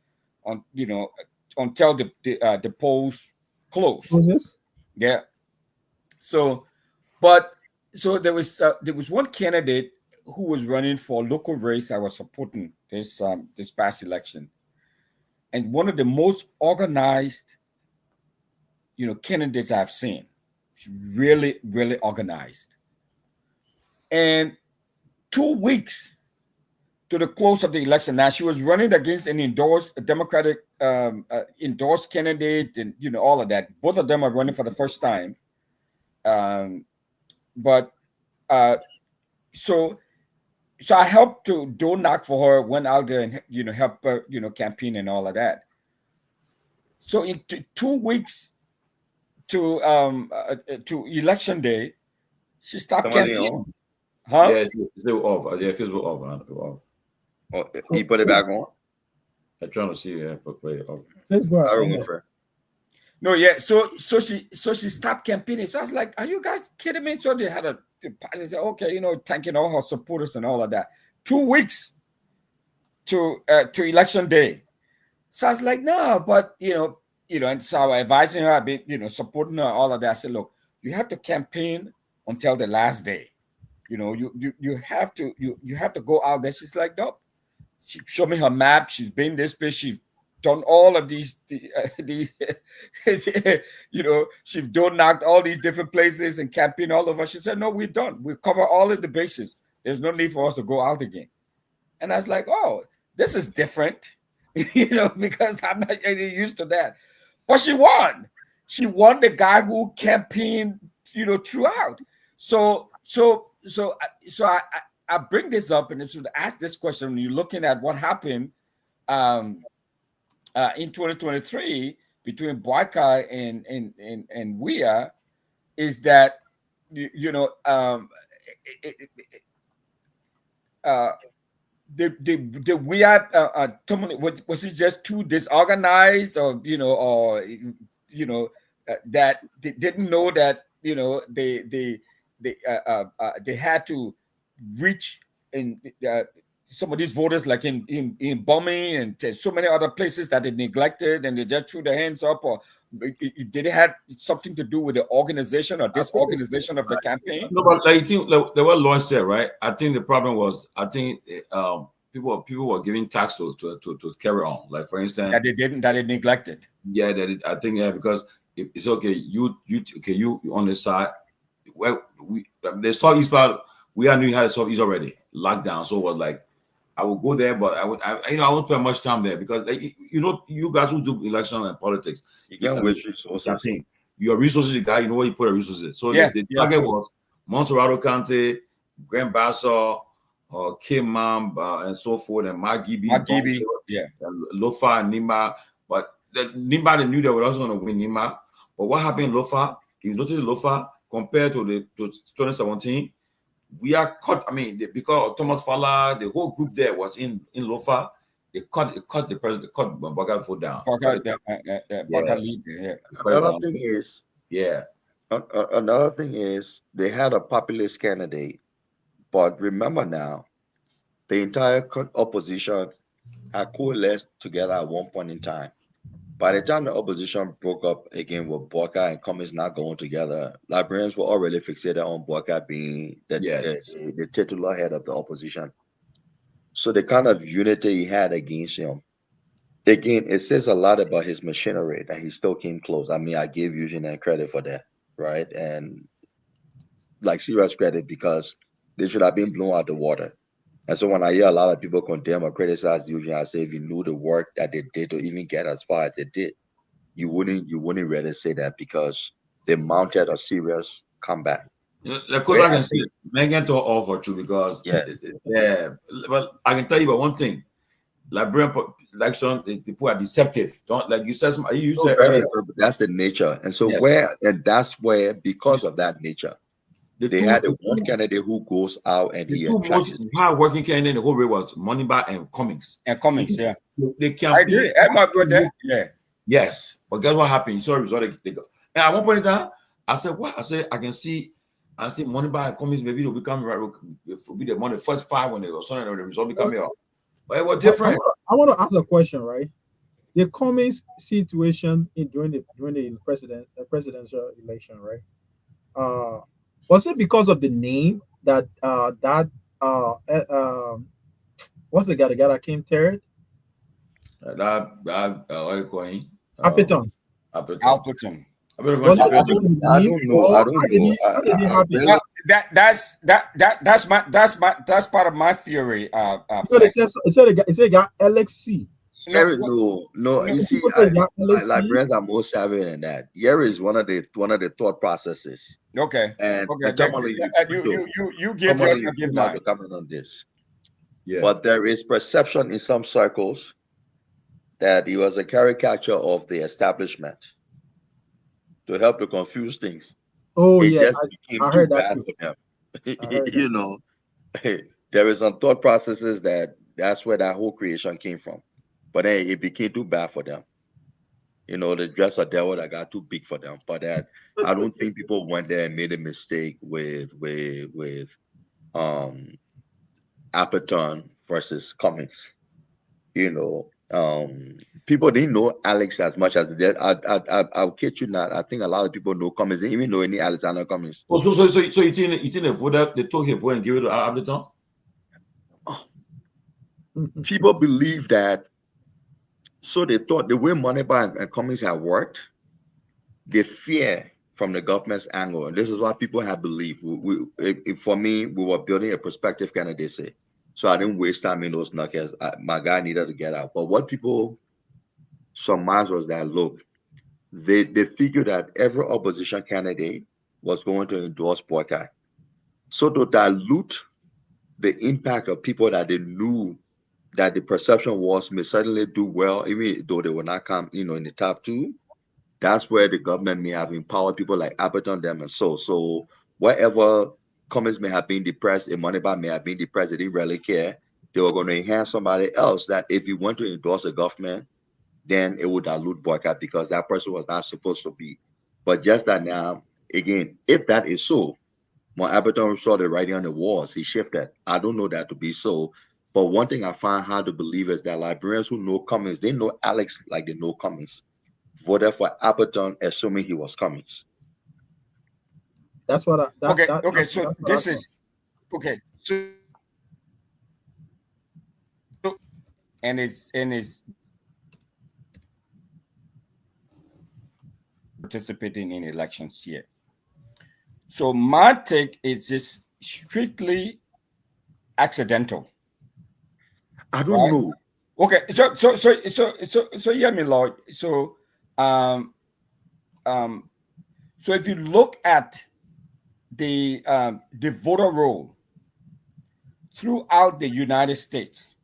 A: until the polls close.
C: Moses?
A: Yeah. So, but there was one candidate who was running for local race I was supporting this past election, and one of the most organized candidates I've seen. She's really, really organized. And 2 weeks to the close of the election, now she was running against an endorsed Democratic endorsed candidate, and all of that. Both of them are running for the first time. But so I helped to door knock for her, went out there and help her campaign and all of that. So in 2 weeks to election day, she stopped campaigning. Huh?
B: Yeah, it's still off. Yeah, Facebook off.
J: Oh, he put it back on.
B: I'm trying to see. Yeah, but wait. Off.
C: Facebook.
J: I remember.
A: No, yeah. So she stopped campaigning. So I was like, "Are you guys kidding me?" So they had they said, "Okay, thanking all her supporters and all of that." 2 weeks to election day. So I was like, "No," but and so I was advising her, I've been supporting her, all of that. I said, "Look, you have to campaign until the last day. You have to go out there." She's like, "Nope." She showed me her map. She's been this place. She's done all of these she's done knocked all these different places and campaign all over. She said, "No, we're done. We cover all of the bases. There's no need for us to go out again." And I was like, "Oh, this is different," because I'm not used to that. But she won. She won the guy who campaigned, throughout. So I bring this up and to ask this question. When you're looking at what happened in 2023 between Boyka and Wea, is that the Wea Tomalin, was he just too disorganized, or that they didn't know that they had to reach in some of these voters, like in Bombing and so many other places that they neglected, and they just threw their hands up, or did it have something to do with the organization or disorganization of the campaign?
B: No, but like the what Lawrence said, right? I think the problem was, people were giving tax to carry on. Like, for instance,
A: that they neglected.
B: Yeah, I think because it's okay. You on the side. Well, the Southeast part, we knew you had Southeast already locked down. So it was like, I would go there, but I won't spend much time there, because you guys who do election and politics,
J: you get which resources.
B: Your resources, you got, where you put your resources. So the target was Montserrado County, Grand Bassa, Kimam, and so forth, and Magibi, Lofa, and Nima. But Nima, they knew they were also going to win Nima. But what happened in Lofa? You notice Lofa compared to 2017. We are cut. I mean, because Thomas Fala, the whole group there was in Lofa. They cut the president, cut Boyka vote down.
J: Another thing is, another thing is, they had a populist candidate, but remember now, the entire opposition had coalesced together at one point in time. By the time the opposition broke up again with Boyka and Cummings not going together, Liberians were already fixated on Boyka being the titular head of the opposition. So the kind of unity he had against him, again, it says a lot about his machinery that he still came close. I mean, I give Eugene credit for that, right? And like serious credit, because they should have been blown out the water. And so when I hear a lot of people condemn or criticize Eugene, I say, if you knew the work that they did to even get as far as they did, you wouldn't really say that, because they mounted a serious comeback.
B: Of course, I can see Myean to offer too, because but I can tell you about one thing. Liberian election, the people are deceptive. Don't like you said. You
J: No,
B: said
J: very,
B: earlier.
J: that's the nature. And so
B: Yes.
J: that's where, because of that nature, they had one candidate who goes out and
B: the
J: he
B: two most
J: attracts.
B: hard-working candidates in the whole race was Moneybar and Cummings.
A: Yeah.
B: They
A: I
B: campaign.
A: agree. Am my brother? Yeah.
B: Yes, but guess what happened? So they go. And at one point in time, I said, "What?" I said, "I see Moneybar and Cummings. Maybe they'll become will be the one of the first 5 when they go. So the result be coming up, but it was different."
C: I want to ask a question, right? The Cummings situation during the presidential election, right? Was it because of the name that what's the guy that came third?
B: What are you calling?
C: Appleton.
A: Appleton.
J: I don't know.
A: Well, that's part of my theory.
C: It said got LXC.
J: No. You see, Liberians are more savvy than that. Here is one of the thought processes.
A: Okay.
J: And
A: Tomalin, you give yours, I give mine.
J: To comment on this.
B: Yeah.
J: But there is perception in some circles that he was a caricature of the establishment to help to confuse things.
C: Oh,
J: it
C: yeah,
J: just
C: I
J: became
C: heard
J: too
C: that
J: bad
C: too.
J: for them. You know, there is some thought processes that's where that whole creation came from. But then it became too bad for them. You know, the dress of devil that got too big for them. But that I don't think people went there and made a mistake with Appleton versus Cummings. You know, people didn't know Alex as much as they did. I'll kid you not. I think a lot of people know Cummings. They didn't even know any Alexander Cummings.
B: Oh, so you think the vote they took him vote and give it to Appleton?
J: People believe that. So they thought the way Moneybar and Cummings have worked, they fear from the government's angle, and this is what people have believed. For me, we were building a prospective candidacy, so I didn't waste time in those knuckles. My guy needed to get out. But what people surmised was that look, they figured that every opposition candidate was going to endorse boycott, so to dilute the impact of people that they knew that the perception was may certainly do well, even though they will not come, in the top 2. That's where the government may have empowered people like Appleton, them, and so wherever Cummings may have been depressed, and Moneybar may have been depressed, they didn't really care. They were going to enhance somebody else that if you want to endorse a government, then it would dilute boycott because that person was not supposed to be. But just that now, again, if that is so, when Appleton saw the writing on the walls, he shifted. I don't know that to be so. But one thing I find hard to believe is that Liberians who know Cummings, they know Alex like they know Cummings, voted for Appleton assuming he was Cummings.
C: That's what I.
A: Okay. So this is okay. So and is participating in elections here. So my take is just strictly accidental.
J: I don't know.
A: Okay, so hear me, Lord. So so if you look at the voter roll throughout the United States,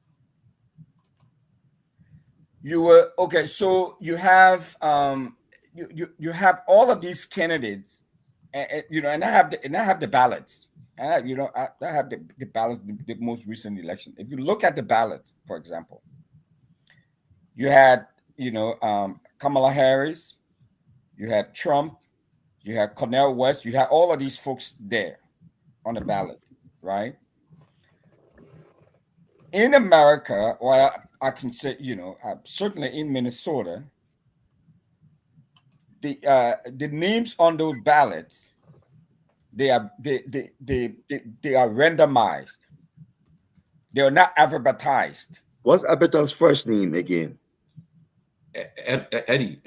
A: you were okay. So you have you have all of these candidates, and I have the ballots. I have the ballots, the most recent election. If you look at the ballot, for example, you had Kamala Harris, you had Trump, you had Cornel West, you had all of these folks there on the ballot, right? In America, or I can say, certainly in Minnesota, the names on those ballots, they are randomized. They are not advertised.
J: What's Appleton's first name again?
B: Eddie.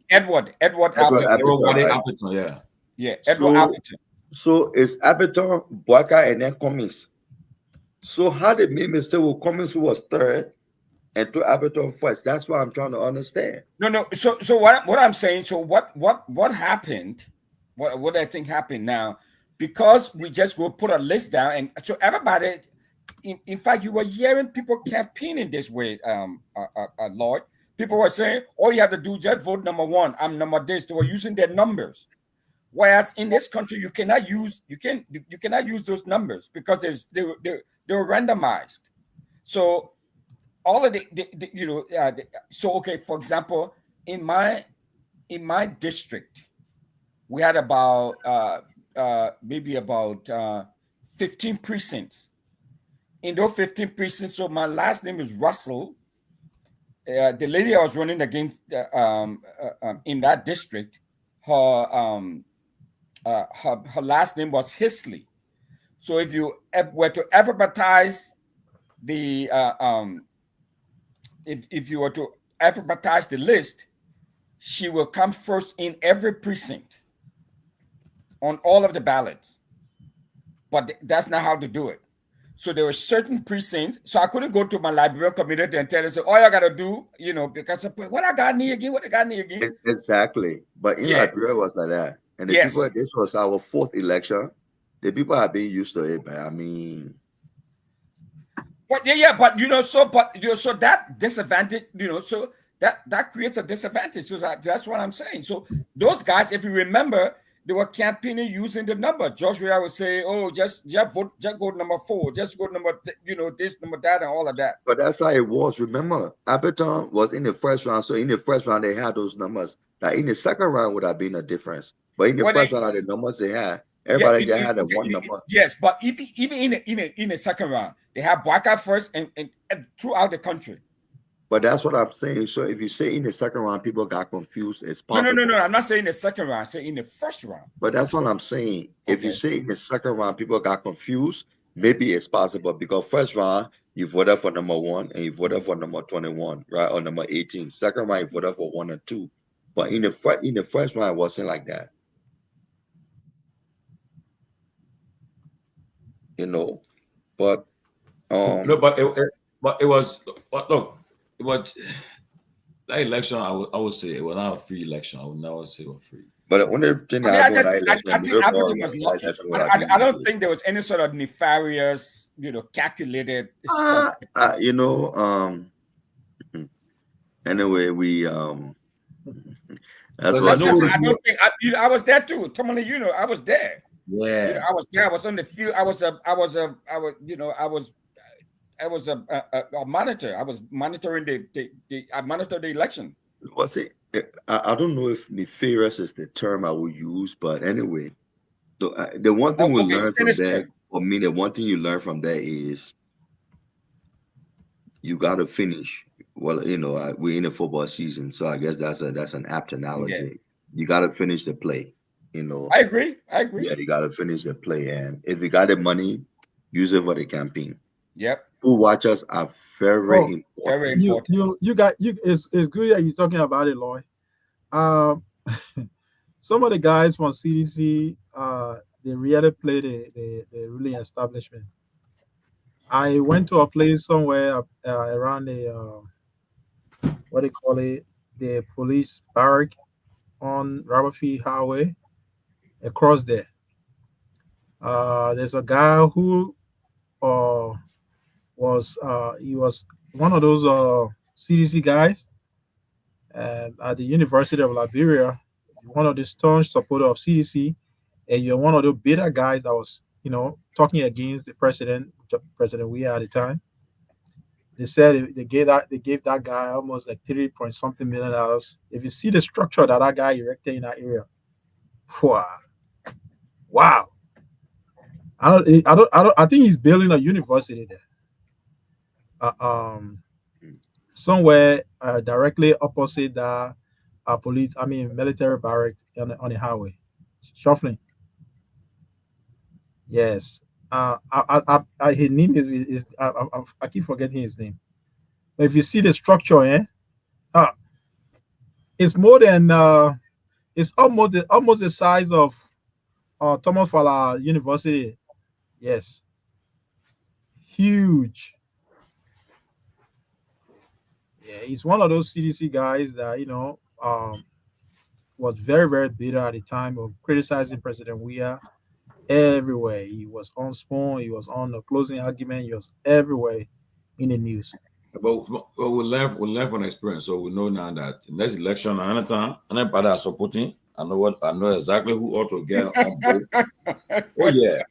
A: Edward
J: Appleton,
B: yeah.
A: Yeah, Edward Appleton.
J: So it's Appleton, boycott, and then Cummings. So how they made mistake with Cummings, who was third, and to Appleton first? That's what I'm trying to understand.
A: No. So what I'm saying. So what happened? What I think happened now, because we just will put a list down, and so everybody in fact, you were hearing people campaigning this way, Lord. People were saying, all you have to do is just vote number one. I'm number this. They were using their numbers. Whereas in this country, you cannot use those numbers because they were randomized. So all of so okay, for example, in my district, we had about maybe about 15 precincts. In those 15 precincts, so my last name is Russell. The lady I was running against in that district, her last name was Hisley. So if you were to advertise the if you were to advertise the list, she will come first in every precinct on all of the ballots. But that's not how to do it. So there were certain precincts. So I couldn't go to my Liberian community and tell them, all you gotta do, because what I got need again,
J: Exactly. But in Liberia it was like that. And the people, this was our fourth election. The people have been used to it, man. I mean,
A: but so that disadvantage, so that creates a disadvantage. So that's what I'm saying. So those guys, if you remember, they were campaigning using the number. George Weah would say, "Oh, just vote, just go number 4, just go number, this number that, and all of that."
J: But that's how it was. Remember, Aberton was in the first round, so in the first round they had those numbers. That in the second round would have been a difference. But in the first round, the numbers they had, everybody just had one number.
A: Yes, but even in the second round, they had blackout first and throughout the country.
J: But that's what I'm saying. So if you say in the second round, people got confused, it's possible.
A: No. I'm not saying the second round. I'm saying in the first round.
J: But that's what I'm saying. If you say in the second round, people got confused, maybe it's possible because first round, you voted for number 1 and you voted for number 21, right? Or number 18. Second round, you voted for 1 and 2. But in the first round, it wasn't like that. But
B: no, but it was look. But that election, I would say it was not a free election. I would never say it was free.
J: But the only thing
A: I think Appleton was lucky. I don't think there was any sort of nefarious, calculated stuff.
J: Anyway, we that's
A: what I was there too. Tomalin, I was there.
B: Yeah,
A: I was there. I was on the field. I was a monitor. I was monitoring I monitored the election.
J: Well, see, I don't know if nefarious is the term I will use, but anyway, the one thing we learned from that, for me, the one thing you learn from that is you got to finish. Well, we're in a football season, so I guess that's an apt analogy. Yeah. You got to finish the play.
A: I agree.
J: Yeah, you got to finish the play, and if you got the money, use it for the campaign.
A: Yep.
J: Who watchers are very important.
A: Very important.
C: It's good that you're talking about it, Lloyd. Some of the guys from CDC, they really play the ruling establishment. I went to a place somewhere around the what they call it, the police barrack on Robert Highway. Across there, there's a guy who was one of those CDC guys at the University of Liberia, one of the staunch supporters of CDC, and you're one of the bitter guys that was talking against the President Weah at the time. They said they gave that guy almost like $3.something million. If you see the structure that guy erected in that area, wow. I think he's building a university there. Somewhere directly opposite the military barrack on the highway. Shuffling. Yes. His name is I keep forgetting his name. But if you see the structure, it's more than it's almost the size of Thomas Fala University. Yes. Huge. Yeah, he's one of those CDC guys that was very, very bitter at the time of criticizing President Weah
T: everywhere. He was on Spoon, he was on the closing argument, he was everywhere in the news.
B: But we'll learn from experience. So we know now that the next election, another time, anybody are supporting, I know exactly who ought to get on board. Oh yeah.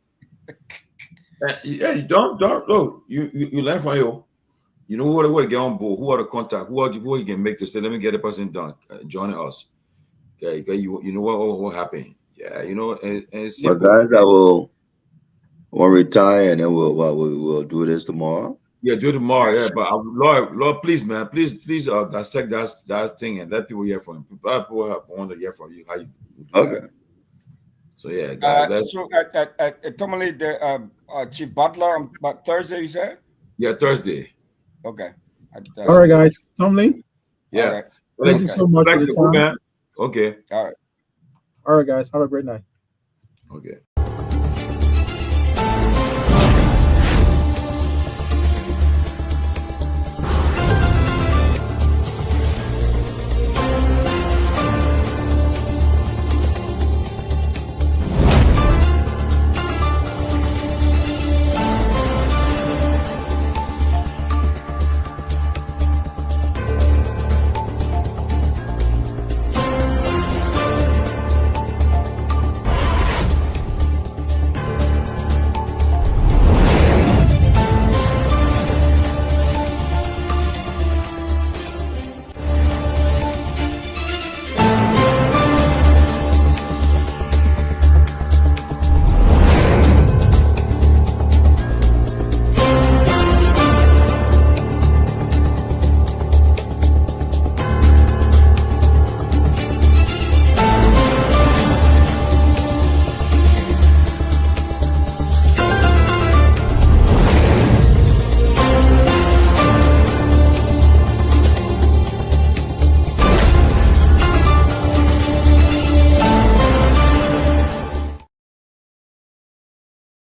B: Yeah, you don't look. You learn from you. You know who to get on board, who are the contact, who you can make to say, let me get the person done, joining us. Okay, you know what happened. Yeah, you know, and it's
J: But
B: simple.
J: guys, I will retire and then we'll do this tomorrow.
B: Yeah, do it tomorrow.
J: Yeah,
B: Yeah, but Lord, please, man, please, dissect that thing and let people hear from you. People want to hear from you how you do
J: okay.
B: that. So yeah, guys.
A: So at Tomalin, the Chief Butler on Thursday, you said?
B: Yeah, Thursday.
A: Okay.
T: All right, guys. Tomalin.
B: Yeah.
A: All right.
T: Thank you so much for the time.
B: Okay.
A: All right.
T: All right, guys. Have a great night.
B: Okay.